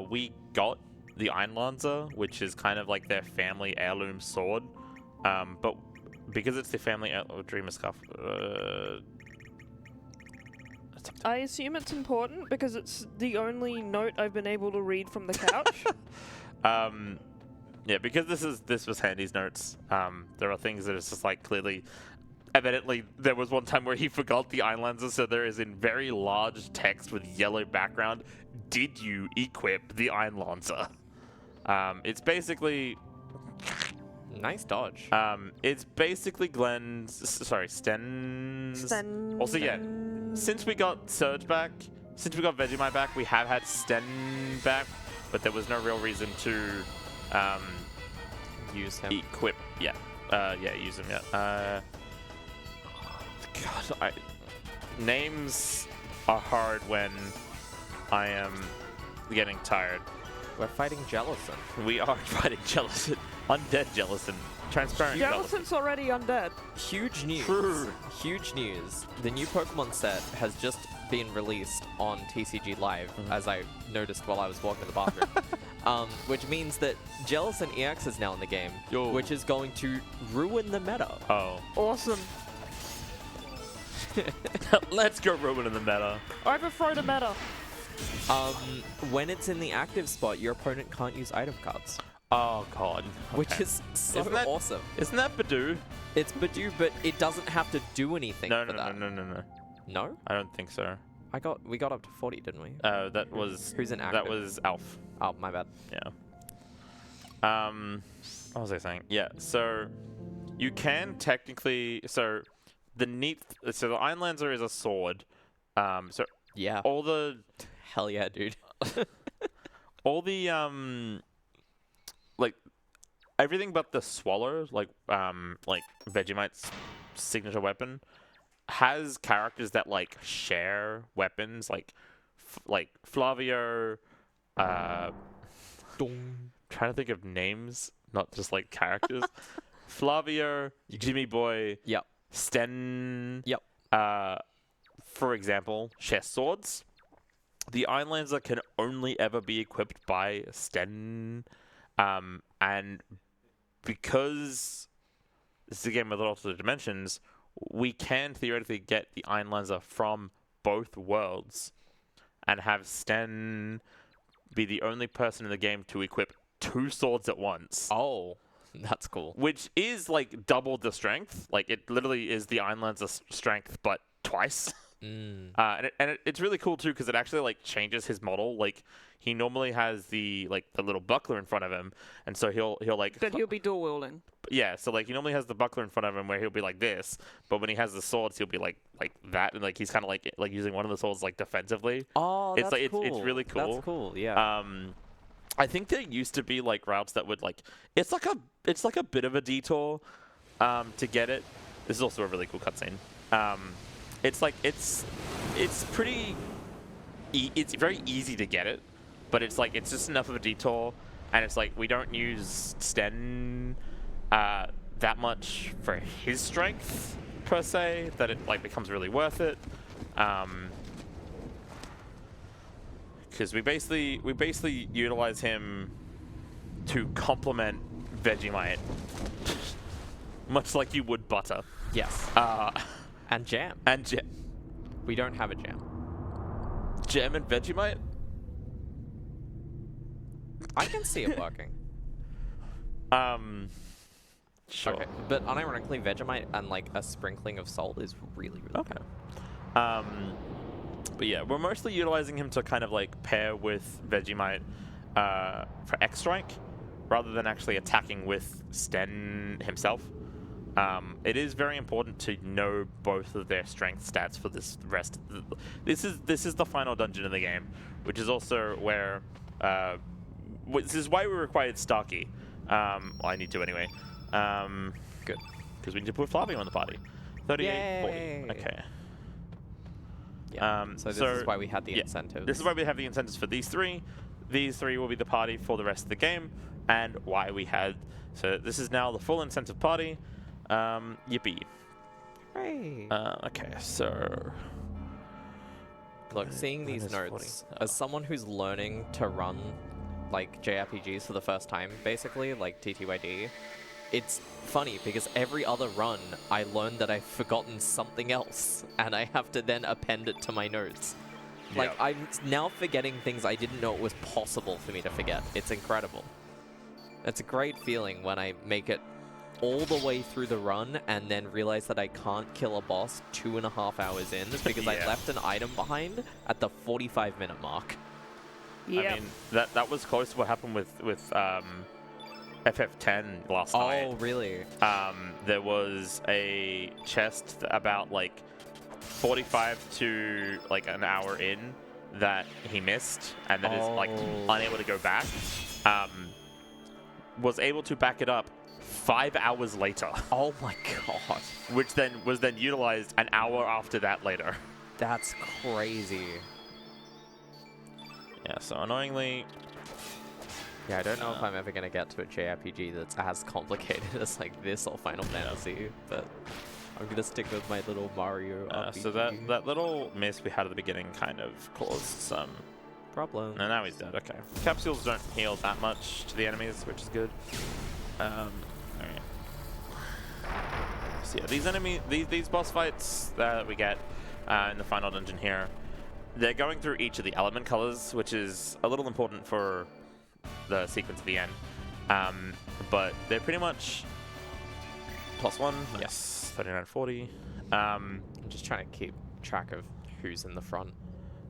we got the Einlanzer, which is kind of like their family heirloom sword. But because it's the family Dreamer Scuff, I assume it's important because it's the only note I've been able to read from the couch. yeah, because this was Handy's notes. There are things that it's just like clearly, evidently, there was one time where he forgot the Einlanzer, so there is in very large text with yellow background. Did you equip the Einlanzer? It's basically. Nice dodge. It's basically Sten's. Also, yeah, since we got Surge back, since we got Vegemite back, we have had Sten back, but there was no real reason to Use him. equip. Yeah, use him. Yeah. God, names are hard when I am getting tired. We're fighting Jellison. We are fighting Jellison. Undead Jellison. Transparent Jellison. Jellison's already undead. Huge news. True. Huge news. The new Pokemon set has just been released on TCG Live, as I noticed while I was walking to the bathroom. Which means that Jellison EX is now in the game, Yo. which is going to ruin the meta. Oh. Awesome. Let's go ruin in the meta. Overthrow the meta. When it's in the active spot, your opponent can't use item cards, Oh god. which Okay. is so Isn't that- awesome. Isn't that Badoo? It's Badoo, but it doesn't have to do anything No, for that. no. No? I don't think so. We got up to 40, didn't we? That was Who's in that active? was Alf. Oh, my bad. Yeah. What was I saying? Yeah. So you can technically. So the Einlanzer is a sword. So Yeah. all the Hell yeah, dude. like everything but the swallow, like Vegemite's signature weapon, has characters that like share weapons, like Flavio. Trying to think of names, not just like characters. Flavio, Jimmy Boy, Yep. Sten. Yep. For example, share swords. The Iron Lancer can only ever be equipped by Sten, and because this is a game with alternate dimensions, we can theoretically get the Iron Lancer from both worlds and have Sten be the only person in the game to equip 2 swords at once. Oh, that's cool. Which is like double the strength. Like it literally is the Iron Lancer's strength, but twice. It's really cool too because it actually like changes his model. Like he normally has the little buckler in front of him, and so he'll like. But he'll be dual wielding. Yeah, so like he normally has the buckler in front of him where he'll be like this, but when he has the swords, he'll be like that, and like he's kind of like using one of the swords like defensively. Oh, it's that's like cool. it's really cool. That's cool. Yeah. I think there used to be like routes that would like it's like a bit of a detour to get it. This is also a really cool cutscene. It's like it's pretty it's very easy to get it, but it's like it's just enough of a detour, and it's like we don't use Sten that much for his strength per se that it like becomes really worth it. Because we basically utilize him to complement Vegemite, much like you would butter. Yes. And jam. And jam. We don't have a jam. Jam and Vegemite? I can see it working. Sure. Okay. But unironically, Vegemite and like a sprinkling of salt is really, really Okay. good. But yeah, we're mostly utilizing him to kind of like pair with Vegemite for X-Strike, rather than actually attacking with Sten himself. It is very important to know both of their strength stats for this rest. This is the final dungeon in the game, which is also where this is why we required Starkey. Well, I need to anyway. Good, because we need to put Flavio on the party. 38, 40. Okay. Yeah. So this is why we had the incentives. This is why we have the incentives for these 3. These 3 will be the party for the rest of the game, and why we had. So this is now the full incentive party. Yippee. Hooray. Okay, so. Look, seeing these notes, as someone who's learning to run like JRPGs for the first time, basically, like TTYD, it's funny because every other run I learned that I've forgotten something else, and I have to then append it to my notes. Like, I'm now forgetting things I didn't know it was possible for me to forget. It's incredible. It's a great feeling when I make it all the way through the run and then realize that I can't kill a boss 2.5 hours in because I left an item behind at the 45-minute mark. Yeah. I mean, that was close to what happened with FF10 last night. Oh, really? There was a chest about like 45 to like an hour in that he missed and that is like unable to go back. Was able to back it up 5 hours later. Oh my god. Which then was utilized an hour after that later. That's crazy. Yeah, so annoyingly. Yeah, I don't know if I'm ever going to get to a JRPG that's as complicated as like this or Final Fantasy, but I'm going to stick with my little Mario RPG. So that little miss we had at the beginning kind of caused some problem. And now he's dead, okay. Capsules don't heal that much to the enemies, which is good. Alright. So yeah, these boss fights that we get in the final dungeon here, they're going through each of the element colors, which is a little important for the sequence at the end. But they're pretty much +1. Yes, 39-40. I'm just trying to keep track of who's in the front.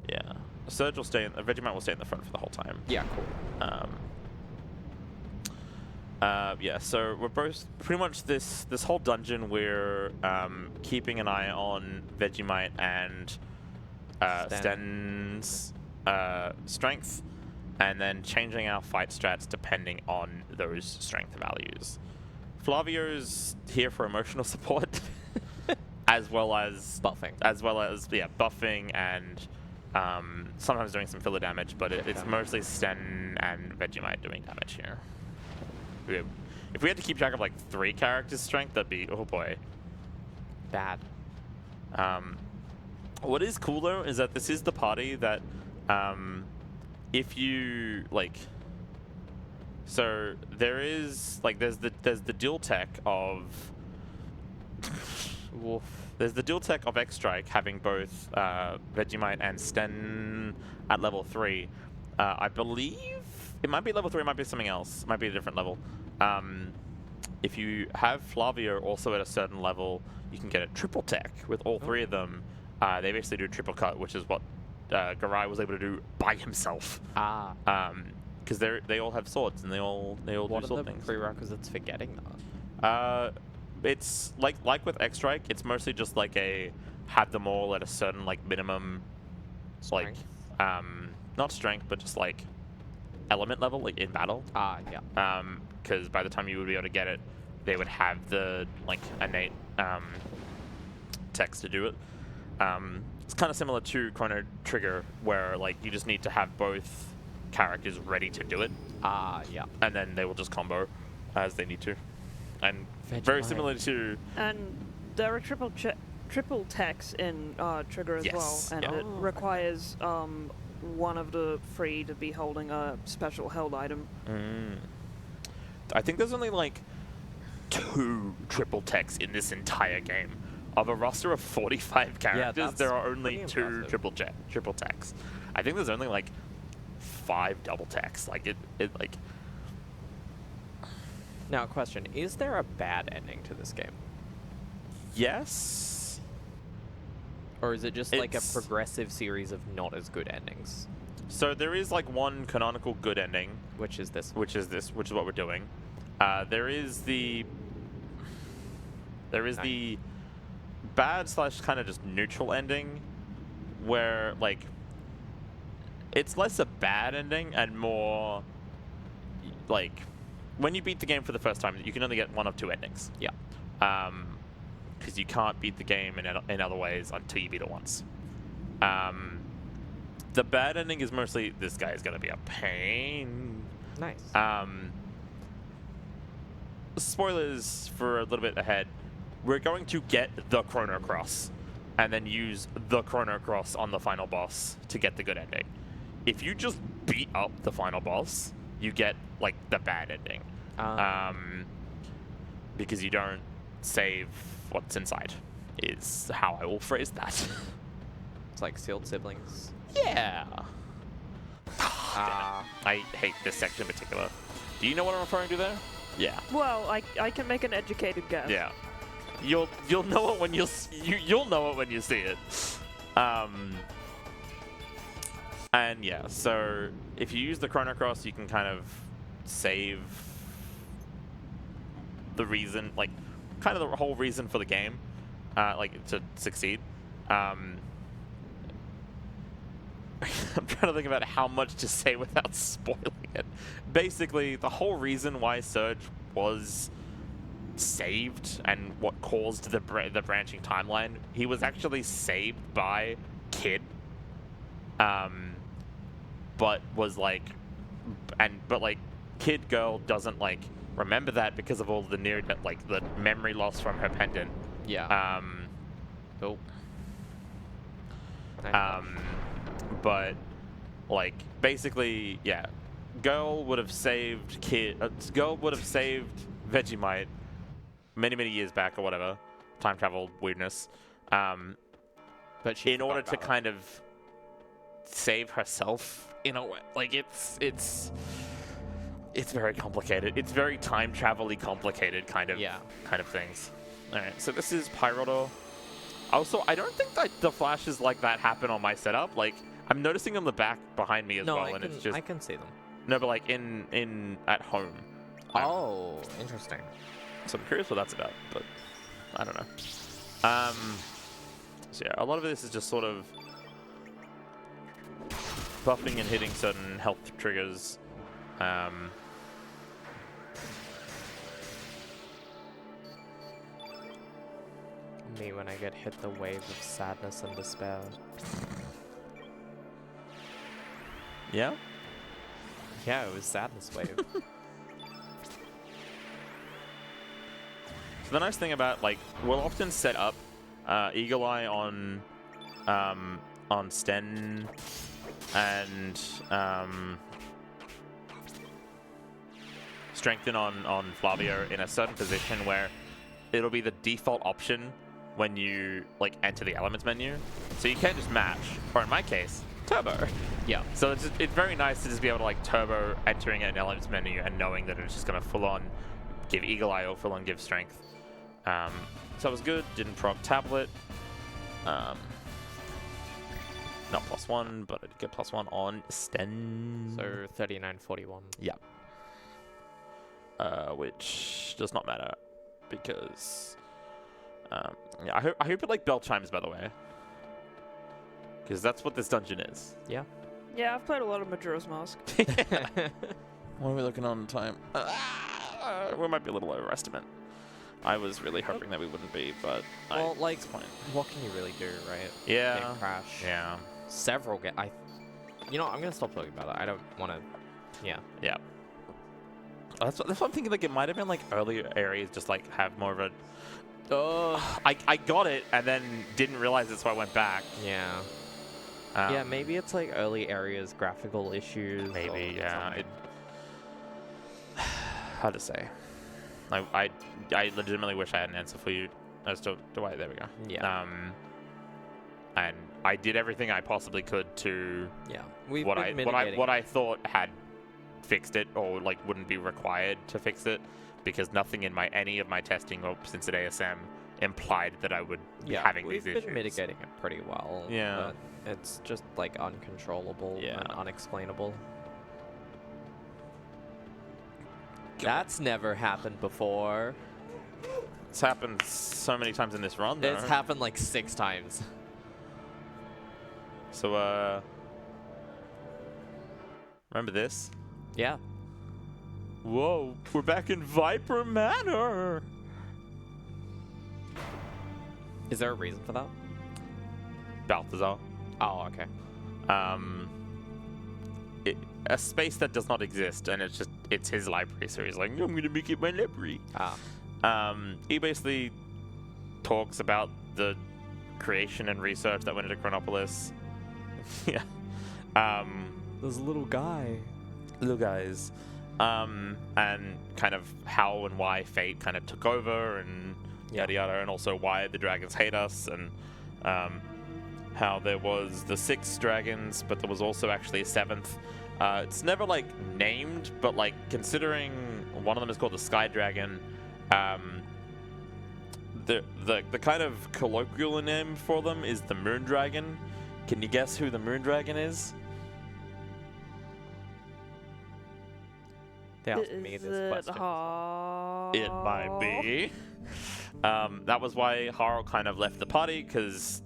Yeah. Surge will stay Vegemite will stay in the front for the whole time. Yeah, cool. Yeah, so we're both pretty much this whole dungeon we're keeping an eye on Vegemite and Sten's strength, and then changing our fight strats depending on those strength values. Flavio's here for emotional support, as well as Buffing. Buffing and sometimes doing some filler damage, but it's mostly Sten and Vegemite doing damage here. If we had to keep track of like 3 characters' strength, that'd be, oh boy. Bad. What is cool though is that this is the party that if you like, so there is like there's the dual tech of Woof. there's the dual tech of X-Strike having both Vegemite and Sten at level 3. I believe it might be level 3, it might be something else, it might be a different level. If you have Flavio also at a certain level, you can get a triple tech with all 3 of them. They basically do triple cut, which is what Garai was able to do by himself. Because they all have swords and they all do What sword are the things. prerequisites for getting that? It's like with X-Strike, it's mostly just like a have them all at a certain like minimum, Strength? like not strength, but just like element level, like in battle. Yeah. Because by the time you would be able to get it, they would have the like innate text to do it. It's kind of similar to Chrono Trigger, where like you just need to have both characters ready to do it. Yeah. And then they will just combo as they need to. And very similar to... And there are triple techs in Trigger as Yes, well, and yeah. it requires one of the 3 to be holding a special held item. I think there's only like 2 triple techs in this entire game. Of a roster of 45 characters, that's there are only pretty 2 impressive. triple techs. I think there's only like 5 double techs. Like it like... Now, question: is there a bad ending to this game, Yes. or is it just like a It's- progressive series of not as good endings? So there is like one canonical good ending, Which is this? which is what we're doing. There is the bad / kind of just neutral ending, where like it's less a bad ending and more like when you beat the game for the first time, you can only get one of 2 endings. Yeah. Because you can't beat the game in other ways until you beat it once. The bad ending is mostly this guy is gonna be a pain. Nice. Spoilers for a little bit ahead. We're going to get the Chrono Cross and then use the Chrono Cross on the final boss to get the good ending. If you just beat up the final boss, you get like the bad ending. Because you don't save what's inside, is how I will phrase that. It's like sealed siblings. Yeah. I hate this section in particular. Do you know what I'm referring to there? Yeah. Well, I can make an educated guess. Yeah. You'll know it when you'll know it when you see it. And yeah, so if you use the Chrono Cross, you can kind of save the reason, like kind of the whole reason for the game, like to succeed. I'm trying to think about how much to say without spoiling it. Basically, the whole reason why Surge was saved and what caused the branching timeline, he was actually saved by Kid, but was like, but like Kid Girl doesn't like remember that because of all the the memory loss from her pendant. Yeah. Oh. But like basically, yeah, Girl would have saved Girl would have saved Vegemite many years back or whatever, time travel weirdness. But she in order to forgot about kind of save herself in a way, like it's very complicated. It's very time travel-y complicated kind of things. All right, so this is Pyrodo. Also, I don't think that the flashes like that happen on my setup. Like, I'm noticing on the back behind me as no, well, and it's just I can see them. no, but like in at home. Oh, interesting. So I'm curious what that's about, but I don't know. So yeah, a lot of this is just sort of buffing and hitting certain health triggers. Me when I get hit the wave of sadness and despair. Yeah? Yeah, it was sadness wave. So the nice thing about, like, we'll often set up Eagle Eye on Sten and Strengthen on Flavio in a certain position where it'll be the default option when you, like, enter the elements menu. So you can't just match, or in my case, turbo. Yeah. So it's very nice to just be able to, like, turbo entering an elements menu and knowing that it's just going to full-on give Eagle Eye or full-on give strength. So it was good. Didn't proc tablet. Not +1, but I did get +1 on Sten. So 39.41. Yeah. Which does not matter because yeah, I hope it like bell chimes, by the way, because that's what this dungeon is. Yeah. Yeah, I've played a lot of Majora's Mask. What are we looking on time? We might be a little overestimate. I was really hoping that we wouldn't be, but Well, like, it's fine. what can you really do, right? Yeah. Game crash. Yeah. Several you know, I'm gonna stop talking about it. I don't want to. Yeah. Yeah. That's what I'm thinking. Like, it might have been like earlier areas just like have more of a. I got it and then didn't realize it, so I went back. Yeah. Yeah, maybe it's like early areas, graphical issues. Maybe, or yeah. something. Hard to say. I legitimately wish I had an answer for you as to why. There we go. Yeah. And I did everything I possibly could to Yeah. We've what been I thought had fixed it or like wouldn't be required to fix it, because nothing in any of my testing or since at ASM implied that I would be having these issues. We've been mitigating it pretty well. Yeah. But it's just like uncontrollable Yeah. and unexplainable. That's never happened before. It's happened so many times in this run, though. It's happened like 6 times. So, remember this? Yeah. Whoa, we're back in Viper Manor! Is there a reason for that? Balthazar. Oh, okay. A space that does not exist, and it's his library, so he's like, I'm gonna make it my library. He basically talks about the creation and research that went into Chronopolis. Yeah. There's a little guy. Little guys. And kind of how and why fate kind of took over and yada yada, and also why the dragons hate us, and how there was the 6 dragons, but there was also actually a 7th. It's never like named, but like considering one of them is called the Sky Dragon, the kind of colloquial name for them is the Moon Dragon. Can you guess who the Moon Dragon is? They asked me this question. It might be. That was why Harl kind of left the party, because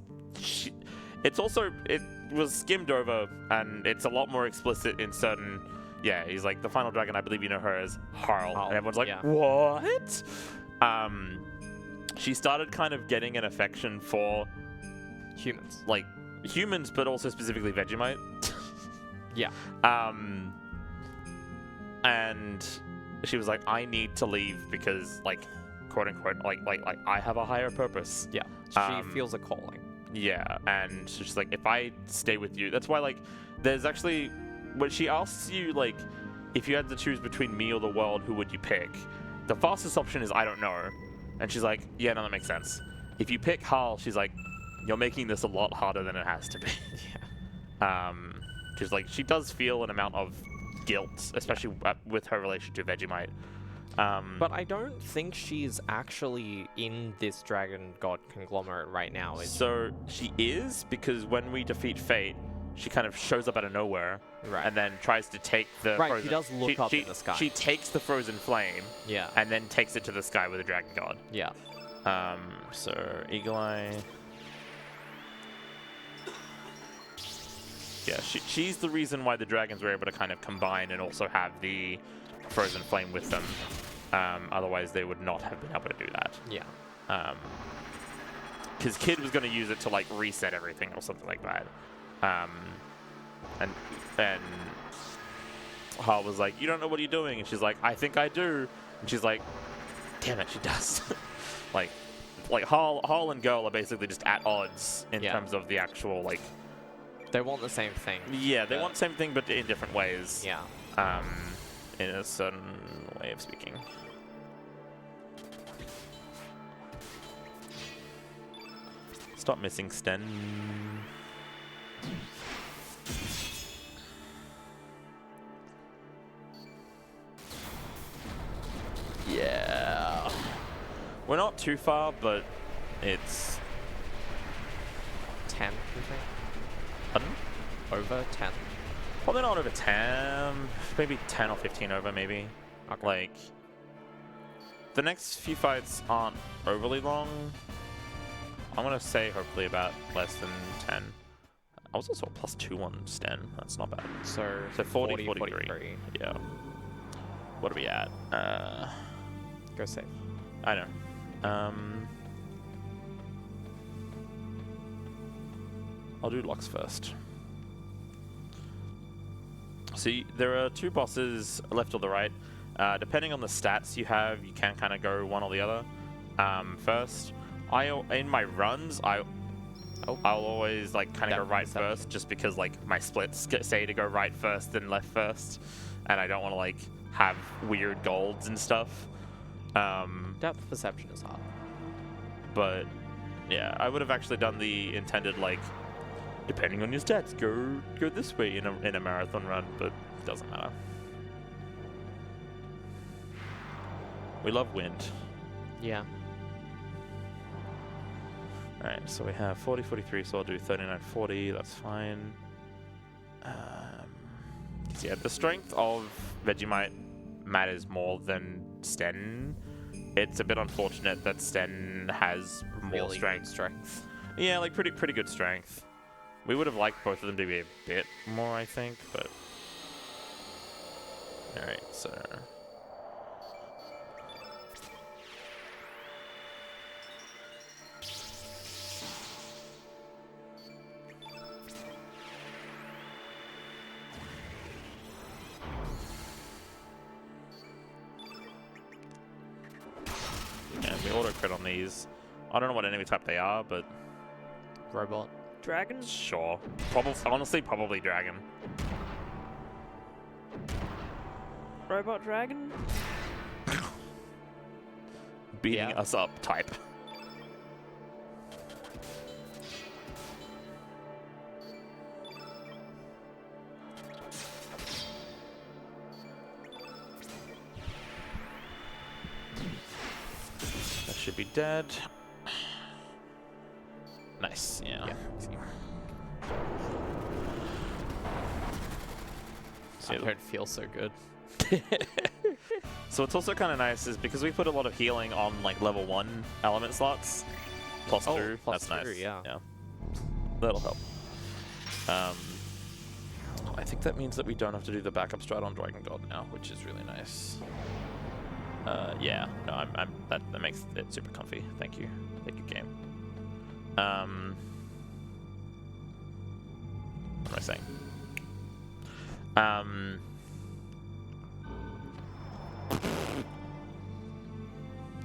it was skimmed over, and it's a lot more explicit in certain. Yeah, he's like, the final dragon, I believe you know her as Harl. And everyone's like, what? She started kind of getting an affection for Humans. like humans, but also specifically Vegemite. Yeah. And she was like, I need to leave because, like, quote unquote, like I have a higher purpose. Yeah. She feels a calling. Yeah, and she's like, if I stay with you, that's why, like, there's actually, when she asks you, like, if you had to choose between me or the world, who would you pick? The fastest option is, I don't know. And she's like, yeah, no, that makes sense. If you pick Harl, she's like, you're making this a lot harder than it has to be. Yeah. She's like, she does feel an amount of guilt, especially with her relation to Vegemite. But I don't think she's actually in this dragon god conglomerate right now. So she is, because when we defeat Fate, she kind of shows up out of nowhere, Right. and then tries to take the Right, frozen. she does look up in the sky. She takes the frozen flame, Yeah. and then takes it to the sky with a dragon god. Yeah. So Eagle Eye. Yeah, she's the reason why the dragons were able to kind of combine and also have the frozen flame with them. Otherwise, they would not have been able to do that. Yeah. Because Kid was going to use it to like reset everything or something like that. And Hal was like, "You don't know what you're doing," and she's like, "I think I do," and she's like, "Damn it, she does." like Hal and Girl are basically just at odds in terms of the actual like. They want the same thing. Yeah, they want the same thing, but in different ways. Yeah. In a certain way of speaking. Stop missing Sten. Yeah. We're not too far, but it's 10, you think? Pardon? Over 10? Probably not over 10. Maybe 10 or 15 over, maybe. Okay. Like, the next few fights aren't overly long. I'm going to say hopefully about less than 10. I was also a +2 on Sten. That's not bad. So 40, 43. Yeah. What are we at? Go save. I know. I'll do Locks first. See, there are 2 bosses left or the right. Depending on the stats you have, you can kind of go one or the other. First, in my runs, I'll always like kind of go right first, just because like my splits say to go right first and left first, and I don't want to like have weird golds and stuff. Depth perception is hard. But yeah, I would have actually done the intended like, depending on your stats, go this way in a marathon run, but it doesn't matter. We love wind. Yeah. Alright, so we have 40, 43, so I'll do 39, 40, that's fine. Yeah, the strength of Vegemite matters more than Sten. It's a bit unfortunate that Sten has more really strength. Yeah, like pretty good strength. We would have liked both of them to be a bit more, I think, but... Alright, so... Yeah, we auto-crit on these. I don't know what enemy type they are, but... Robot. Dragon? Sure. Honestly, probably dragon. Robot dragon? Beating us up type. That should be dead. Nice, yeah. I don't feel so good. So what's also kind of nice is because we put a lot of healing on like level 1 element slots. +2. That's nice. Yeah. That'll help. I think that means that we don't have to do the backup strat on Dragon God now, which is really nice. Yeah. No, that makes it super comfy. Thank you. Thank you, game. What am I saying?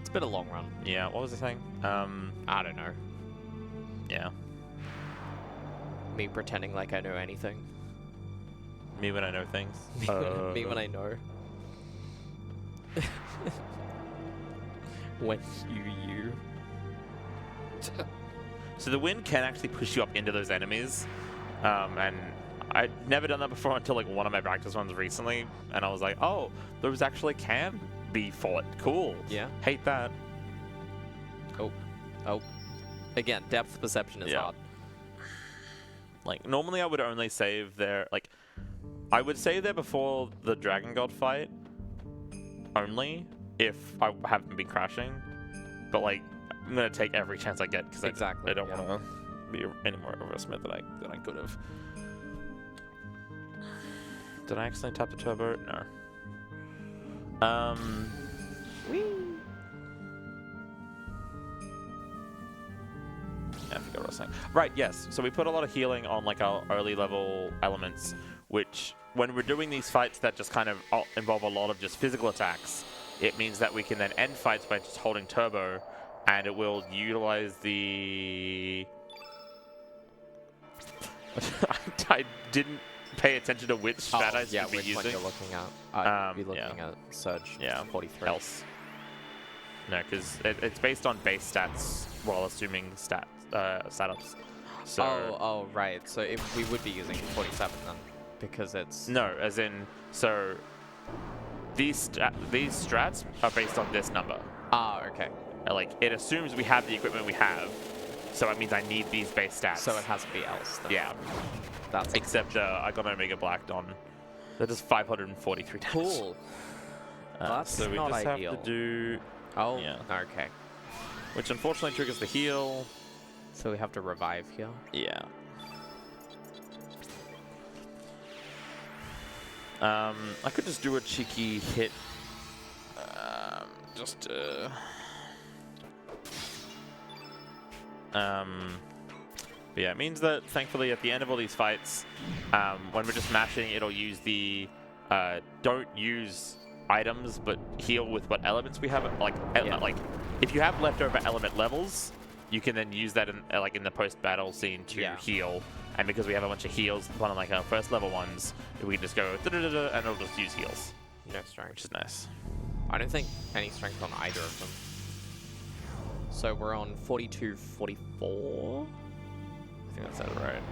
It's been a long run. Yeah, what was I saying? I don't know. Yeah. Me pretending like I know anything. Me when I know things. Me when I know. When you. So the wind can actually push you up into those enemies. And I'd never done that before until like one of my practice runs recently. And I was like, oh, those actually can be fought. Cool. Yeah. Hate that. Oh. Again, depth perception is hard. Like, normally I would only save there, like, I would save there before the Dragon God fight, only, if I haven't been crashing. But, like, I'm going to take every chance I get, because I don't want to be any more oversmith than I could have. Did I accidentally tap the turbo? No. Whee! Yeah, I forgot what I was saying. Right, yes. So we put a lot of healing on like our early level elements, which when we're doing these fights that just kind of involve a lot of just physical attacks, it means that we can then end fights by just holding turbo, and it will utilize the... I didn't pay attention to which strat I should be which using. one you're looking at. You'd be looking at Surge 43. Else. No, because it's based on base stats while assuming setups. So Oh, right. So if we would be using 47 then, because it's... no, as in, so these strats are based on this number. Ah, okay. Like, it assumes we have the equipment we have, so it means I need these base stats. So it has to be else. Then. Yeah. That's Except I got Omega Blacked on. That does 543 damage. cool. That's so we not just ideal. have to do... Oh, Yeah. okay. Which unfortunately triggers the heal. So we have to revive here. Yeah. I could just do a cheeky hit. But yeah, it means that thankfully at the end of all these fights, when we're just mashing, it'll use the don't use items, but heal with what elements we have. Like if you have leftover element levels, you can then use that in in the post-battle scene to heal. And because we have a bunch of heals, one of like our first level ones, we can just go da-da-da-da, and it'll just use heals, No strength. which is nice. I don't think any strength on either of them. So we're on 42, 44? I think that's right.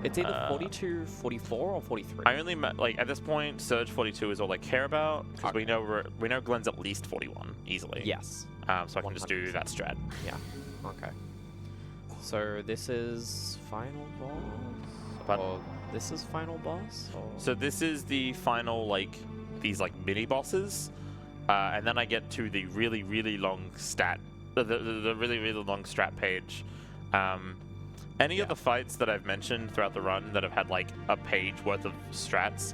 It's either 42, 44, or 43. I only at this point, Surge 42 is all I care about because we know Glenn's at least 41 easily. Yes. So I can just do that strat. Yeah. Okay. So this is final boss? Pardon? Or this is final boss? Or? So this is the final these mini bosses, and then I get to the really really long stat, the really really long strat page. Any of the fights that I've mentioned throughout the run that have had a page worth of strats,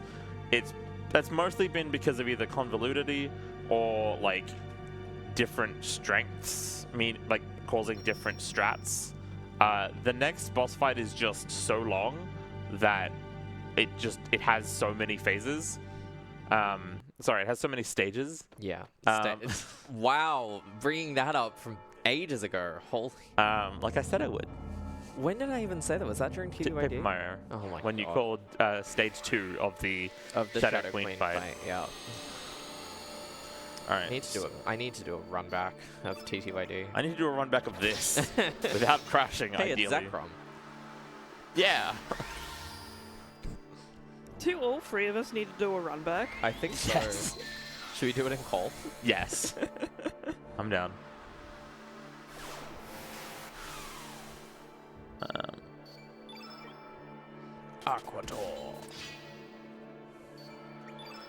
that's mostly been because of either convolutity or different strengths, causing different strats. The next boss fight is just so long that it has so many phases. Sorry, it has so many stages. Yeah. Wow, bringing that up from ages ago. Holy. Like I said I would. When did I even say that? Was that during Paper TDYD? Mario. Oh my god. When you called stage 2 of the Shadow Queen fight. Yeah. All right. I need to do a run back of TTYD. I need to do a run back of this without crashing. Hey, ideally. it's Zekrom. Yeah. Do all three of us need to do a run back? I think so. Yes. Should we do it in call? Yes. I'm down. Aquator.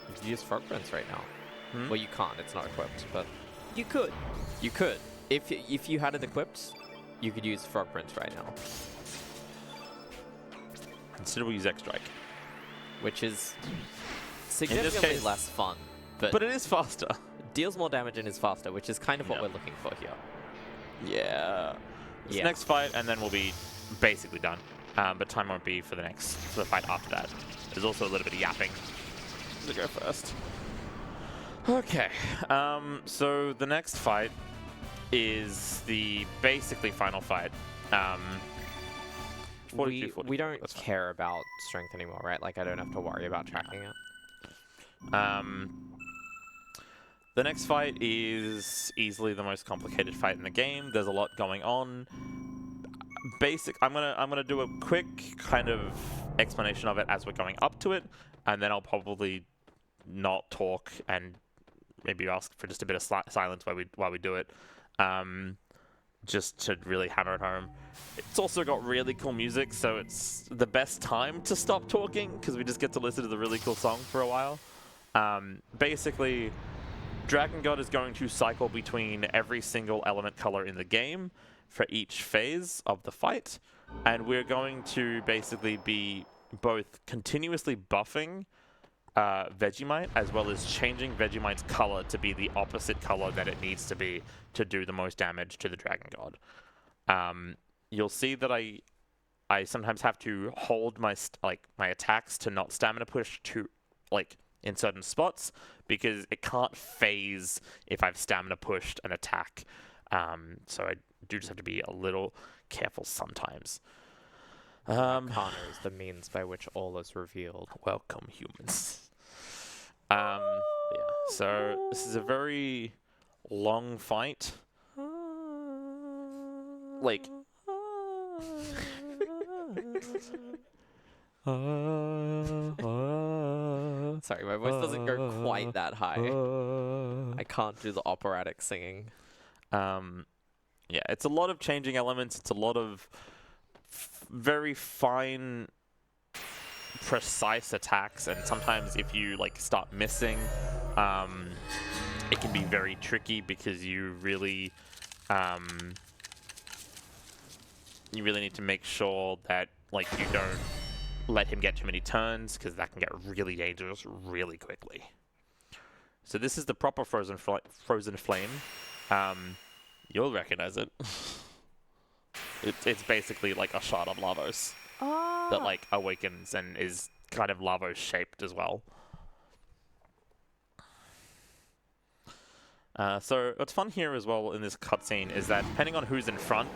You can use Frogprints right now. Well, you can't. It's not equipped, but You could. you could. If you had it equipped, you could use Frogprints right now, Instead we use X-Strike. which is significantly case- less fun, but But it is faster. deals more damage and is faster, which is kind of what Yeah. we're looking for here. Yeah. This Yeah. next fight, and then we'll be basically done. But time won't be for the fight after that. There's also a little bit of yapping. To go first. Okay. So the next fight is the basically final fight. 42, 44, We don't that's fine. care about strength anymore, right? Like, I don't have to worry about tracking it. The next fight is easily the most complicated fight in the game. There's a lot going on. I'm gonna do a quick kind of explanation of it as we're going up to it, and then I'll probably not talk and maybe ask for just a bit of silence while we do it, just to really hammer it home. It's also got really cool music, so it's the best time to stop talking because we just get to listen to the really cool song for a while. Basically, Dragon God is going to cycle between every single element color in the game for each phase of the fight, and we're going to basically be both continuously buffing Vegemite as well as changing Vegemite's color to be the opposite color that it needs to be to do the most damage to the Dragon God. You'll see that I sometimes have to hold my my attacks to not stamina push to in certain spots because it can't phase if I've stamina pushed an attack. So I do just have to be a little careful sometimes. Arcana is the means by which all is revealed. Welcome, humans. Yeah. So this is a very long fight. Like. Sorry, my voice doesn't go quite that high. I can't do the operatic singing. Yeah, it's a lot of changing elements. It's a lot of very fine, precise attacks, and sometimes if you start missing, it can be very tricky because you really need to make sure that you don't let him get too many turns because that can get really dangerous really quickly. So this is the proper frozen flame. You'll recognize it. It's basically a shard of Lavos that awakens and is kind of Lavos shaped as well. So what's fun here as well in this cutscene is that depending on who's in front,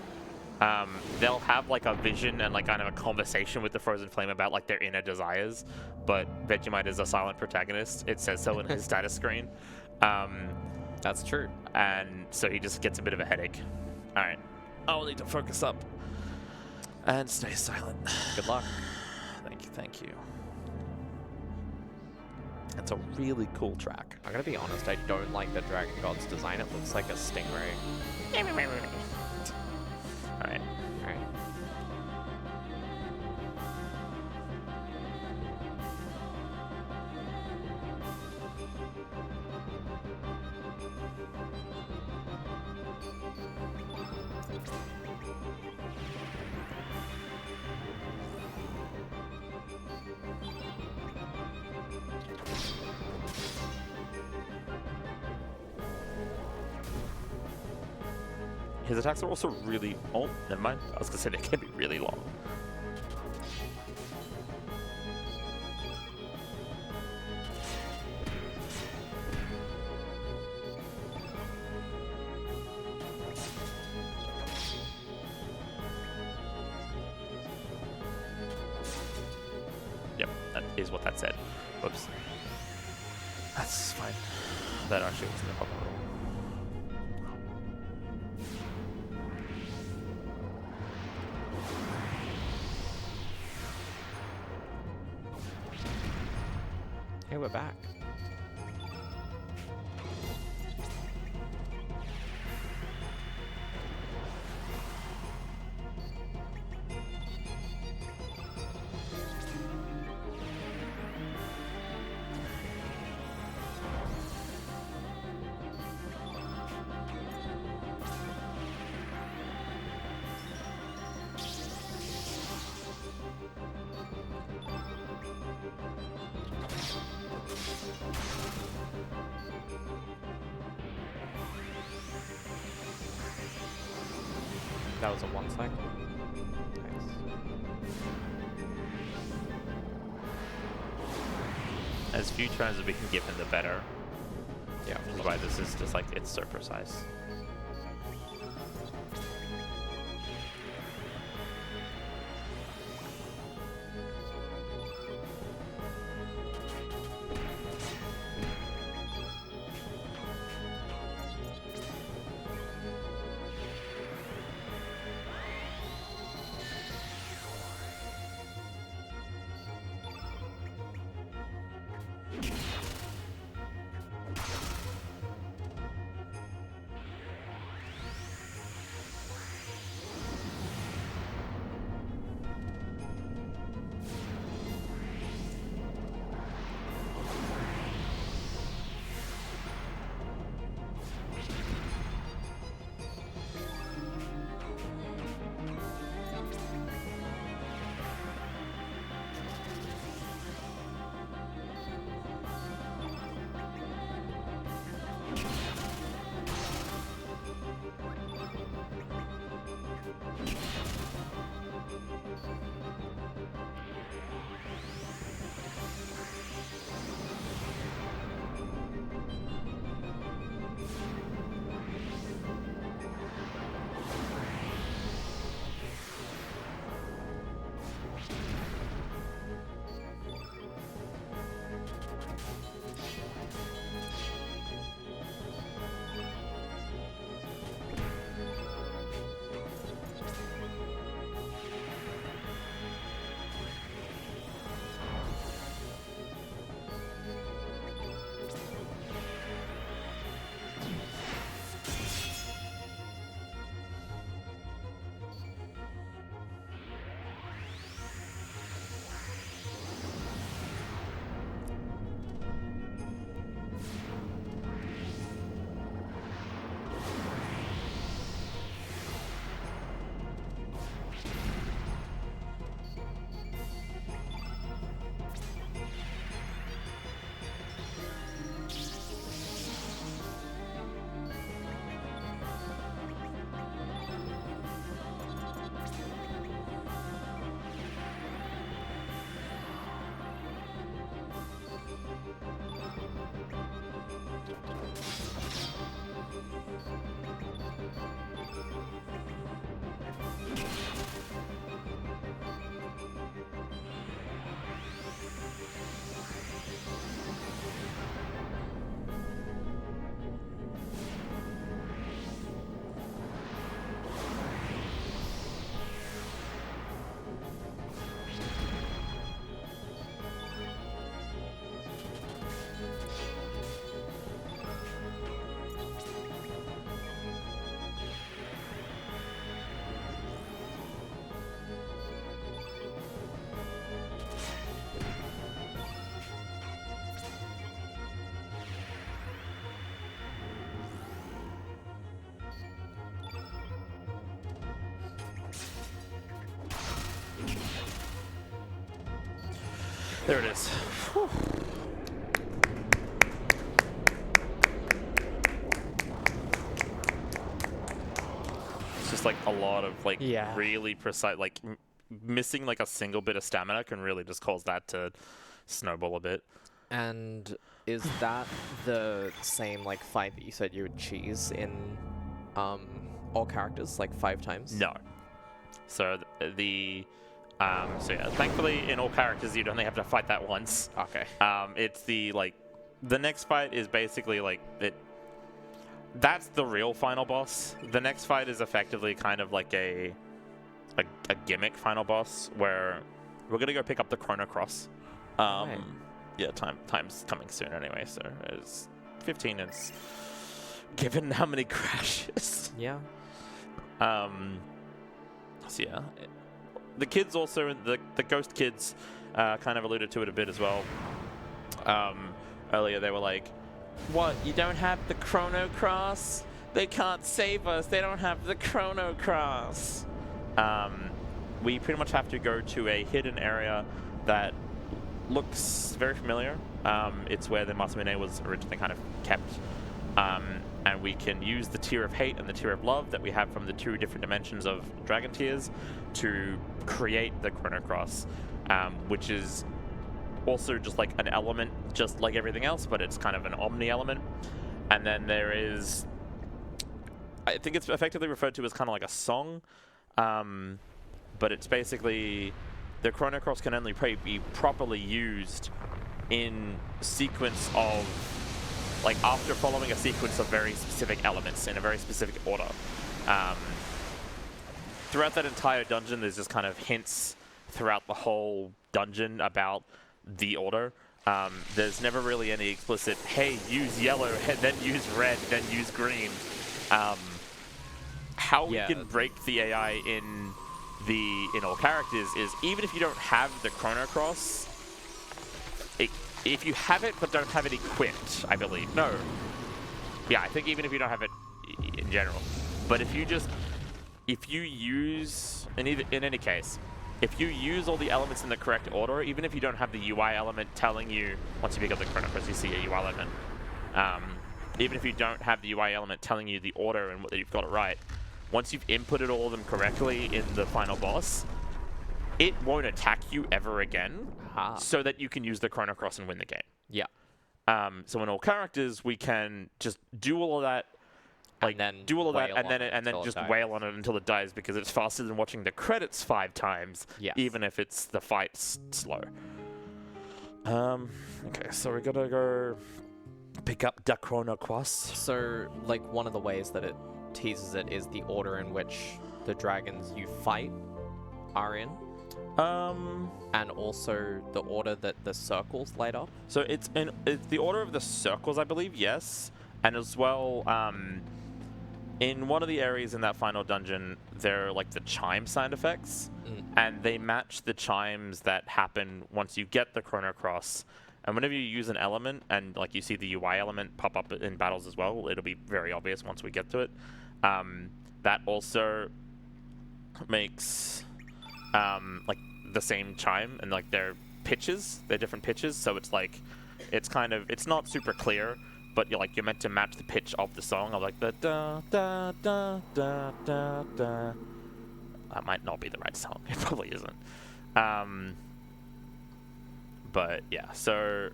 they'll have a vision and kind of a conversation with the frozen flame about their inner desires, but Vegemite is a silent protagonist. It says so in his status screen. That's true. And so he just gets a bit of a headache. All right, I'll need to focus up and stay silent. Good luck. Thank you. That's a really cool track. I'm gonna be honest, I don't like the Dragon God's design. It looks like a stingray. Alright. His attacks are also really... Oh, never mind. I was going to say they can be really long. Yep, that is what that said. Whoops. That's fine. That actually wasn't a problem at all. Hey, we're back. That was a 1 cycle. Nice. As few turns as we can give him, the better. Yeah. Which is why this is just it's so precise. There it is. Whew. It's just like a lot of like really precise, like missing like a single bit of stamina can really just cause that to snowball a bit. And is that the same like fight that you said you would cheese in all characters, like 5 times? No. So so yeah, thankfully in all characters you'd only have to fight that once. Okay. It's the next fight is basically like that's the real final boss. The next fight is effectively kind of like a gimmick final boss where we're gonna go pick up the Chrono Cross. Right. Yeah, time's coming soon anyway, so it's 15 is given how many crashes. Yeah. So yeah, the kids also, the ghost kids kind of alluded to it a bit as well. Earlier they were like, what, you don't have the Chrono Cross? They can't save us, they don't have the Chrono Cross. We pretty much have to go to a hidden area that looks very familiar. It's where the Masamune was originally kind of kept. And we can use the tier of hate and the tier of love that we have from the 2 different dimensions of dragon tiers to create the Chrono Cross, which is also just like an element, just like everything else, but it's kind of an omni element. And then there is, I think it's effectively referred to as kind of like a song, but it's basically the Chrono Cross can only be properly used in sequence of, like after following a sequence of very specific elements in a very specific order. Throughout that entire dungeon, there's just kind of hints throughout the whole dungeon about the order. There's never really any explicit, hey, use yellow, then use red, then use green. How we can break the AI in all characters is even if you don't have the Chrono Cross, if you have it but don't have it equipped, I believe. No. Yeah, I think even if you don't have it in general. But if you use, in any case, if you use all the elements in the correct order, even if you don't have the UI element telling you, once you pick up the Chrono Cross, you see a UI element. Even if you don't have the UI element telling you the order and that you've got it right, once you've inputted all of them correctly in the final boss, it won't attack you ever again, so that you can use the Chrono Cross and win the game. Yeah. So in all characters, we can just do all of that, like and then do all of that, and then just dies. wail on it until it dies, because it's faster than watching the credits 5 times, even if it's the fight's slow. Okay, so we gotta go pick up the Chrono Cross. So, like, one of the ways that it teases it is the order in which the dragons you fight are in. And also the order that the circles light up. So it's the order of the circles, I believe, yes. And as well, in one of the areas in that final dungeon, there are like the chime sound effects, and they match the chimes that happen once you get the Chrono Cross. And whenever you use an element, and like you see the UI element pop up in battles as well, it'll be very obvious once we get to it. That also makes like the same chime, and like they're different pitches, so it's like it's not super clear, but you're meant to match the pitch of the song of like the da da da da da da. That might not be the right song. It probably isn't. But yeah, so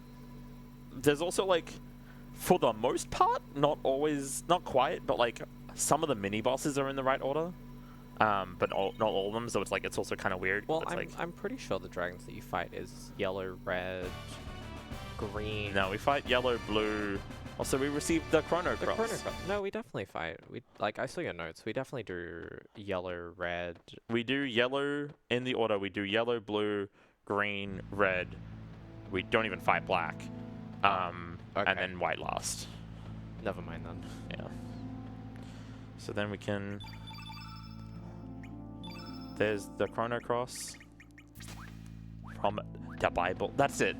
there's also like, for the most part, not quite, but like some of the mini bosses are in the right order. But not all of them, so it's also kind of weird. Well, I'm pretty sure the dragons that you fight is yellow, red, green. No, we fight yellow, blue. Also, we received the Chrono Cross. No, we definitely fight. I saw your notes. We definitely do yellow, red. We do yellow in the order. We do yellow, blue, green, red. We don't even fight black. And then white last. Never mind then. Yeah. So then we can. There's the Chrono Cross from the Bible. That's it.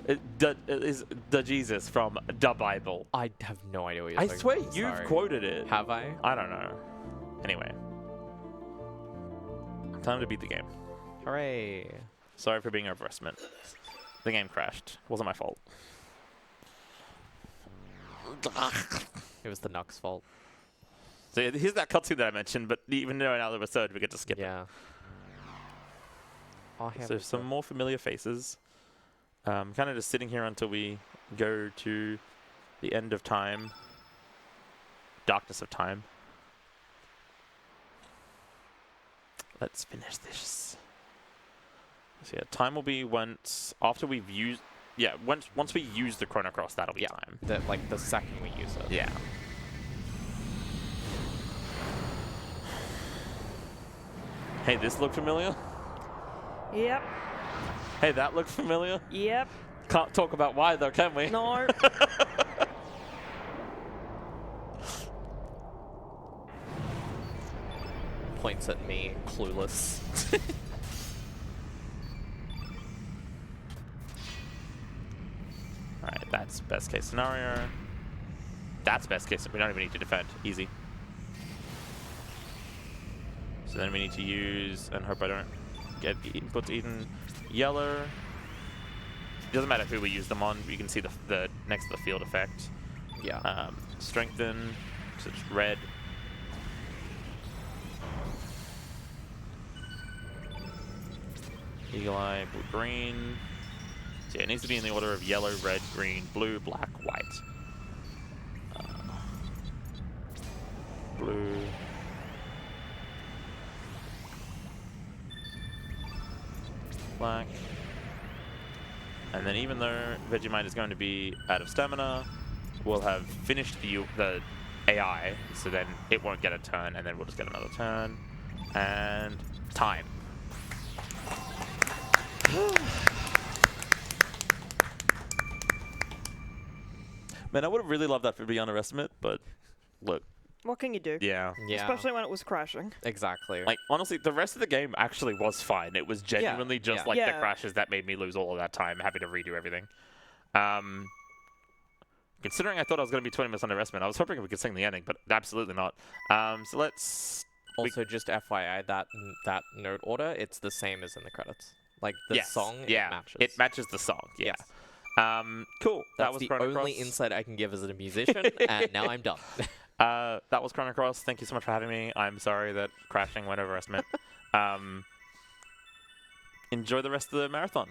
It is the Jesus from the Bible. I have no idea what you're talking swear about. you've quoted it. Have I? I don't know. Anyway. Time to beat the game. Hooray. Sorry for being overestimate. The game crashed. Wasn't my fault. It was the Nux fault. So here's that cutscene that I mentioned, but even though in another episode we get to skip it. Yeah. Oh, So some more familiar faces. Kind of just sitting here until we go to the end of time. Darkness of time. Let's finish this. So yeah, time will be after we've used. Yeah, once we use the Chrono Cross, that'll be time. Like the second we use it. Yeah. Hey, this looked familiar. Yep. Hey, that looked familiar. Yep. Can't talk about why though, can we? No. Points at me, clueless. Alright, that's best case scenario. That's best case. We don't even need to defend. Easy. So then we need to use, and hope I don't get inputs eaten, yellow. It doesn't matter who we use them on. You can see the next to the field effect. Yeah. Strengthen, so it's red. Eagle Eye, blue, green. So yeah, it needs to be in the order of yellow, red, green, blue, black, white. Blue. Black. And then even though Vegemite is going to be out of stamina, we'll have finished the AI, so then it won't get a turn, and then we'll just get another turn. And time. Man, I would have really loved that to be underestimate, but look. What can you do? Yeah. Yeah. Especially when it was crashing. Exactly. Like, honestly, the rest of the game actually was fine. It was genuinely just like the crashes that made me lose all of that time, having to redo everything. Considering I thought I was going to be 20 minutes underestimate, I was hoping we could sing the ending, but absolutely not. So let's... Also, just FYI, that note order, it's the same as in the credits. Like, the song, it matches. It matches the song, yeah. Cool. That's that was the Chrono only Cross. insight I can give as a musician, and now I'm done. That was Chrono Cross. Thank you so much for having me. I'm sorry that crashing went over estimate. Enjoy the rest of the marathon.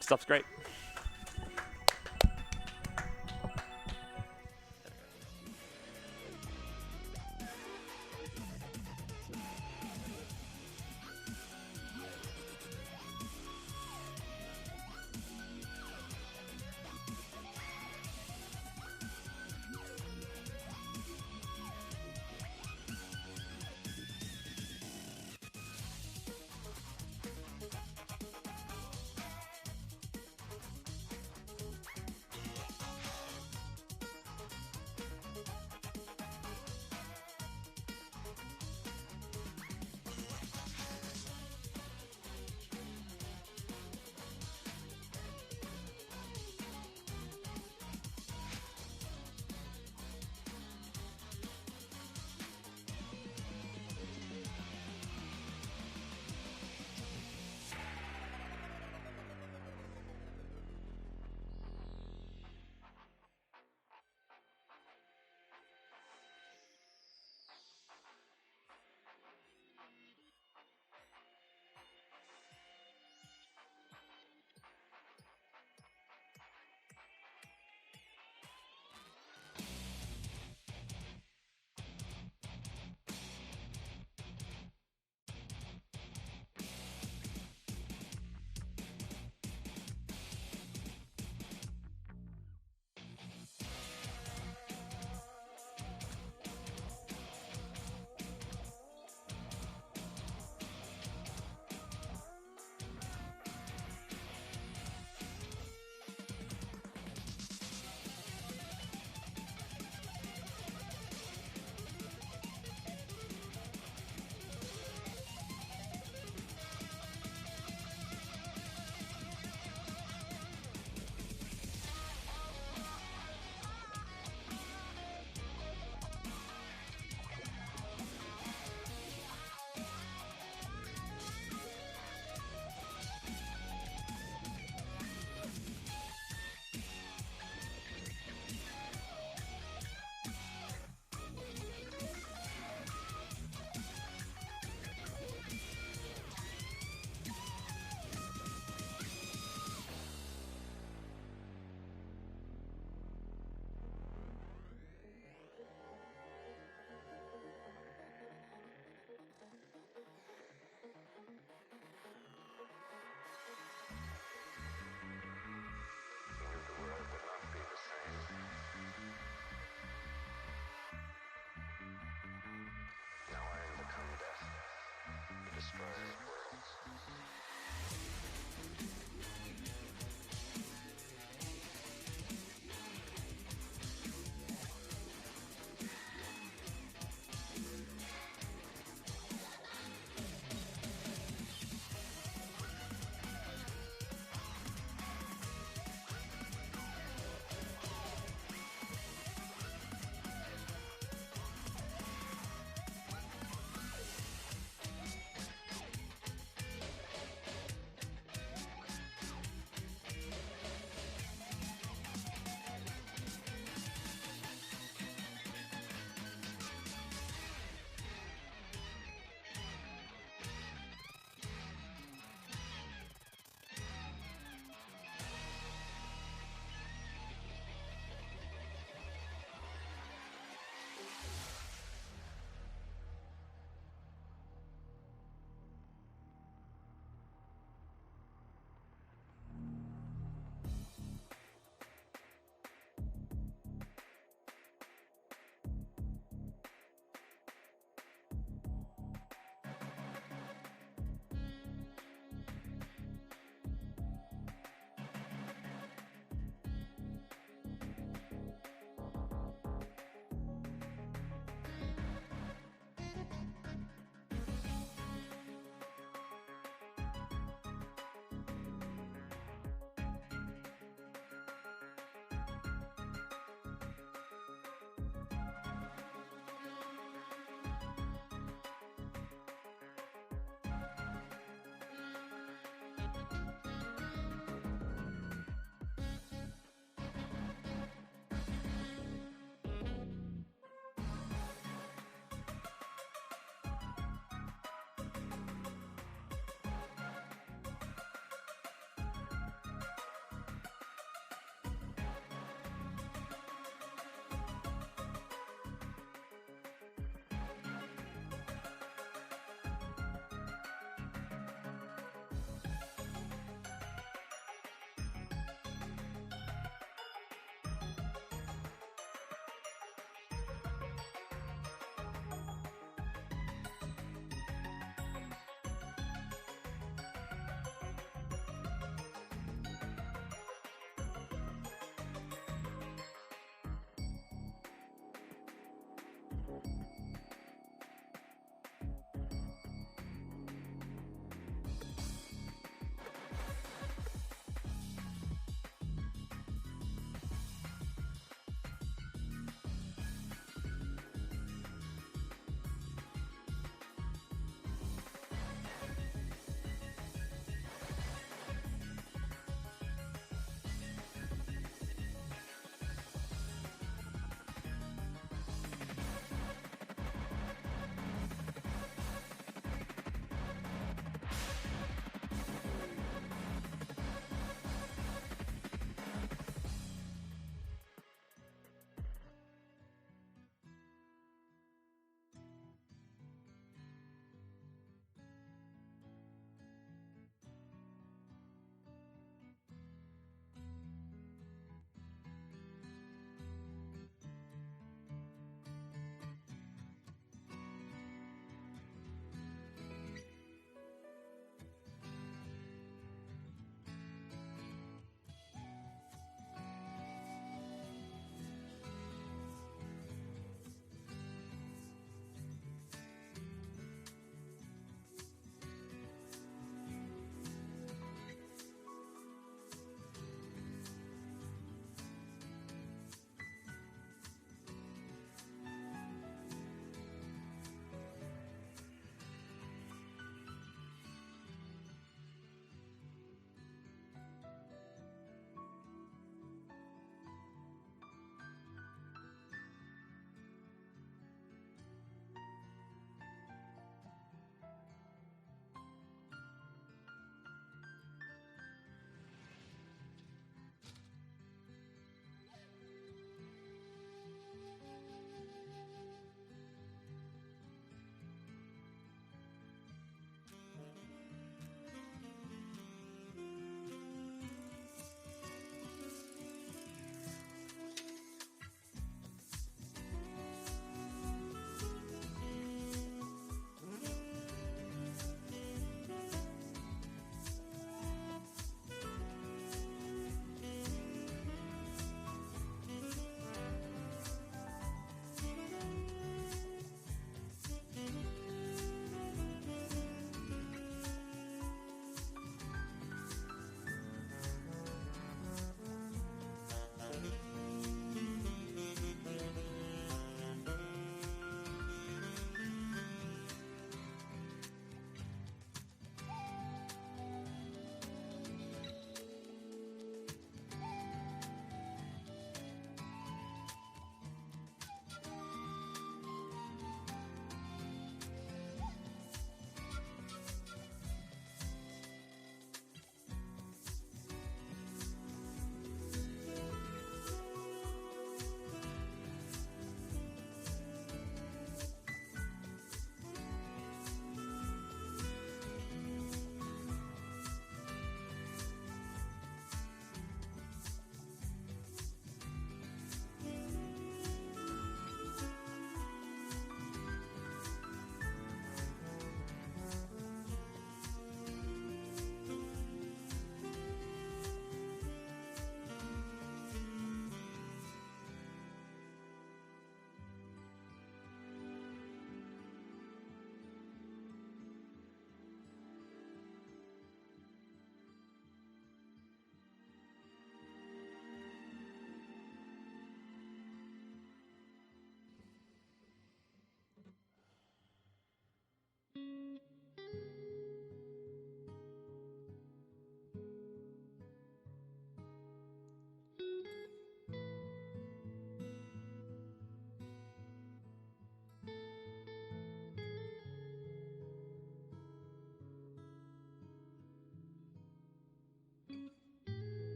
Stuff's great.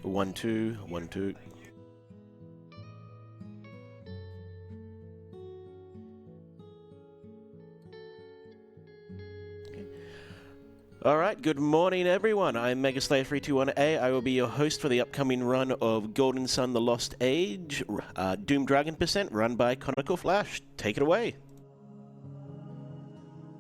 1, 2, 1, 2. Alright, good morning everyone. I'm Megaslayer321A. I will be your host for the upcoming run of Golden Sun The Lost Age, Doom Dragon Percent, run by Conical Flash. Take it away.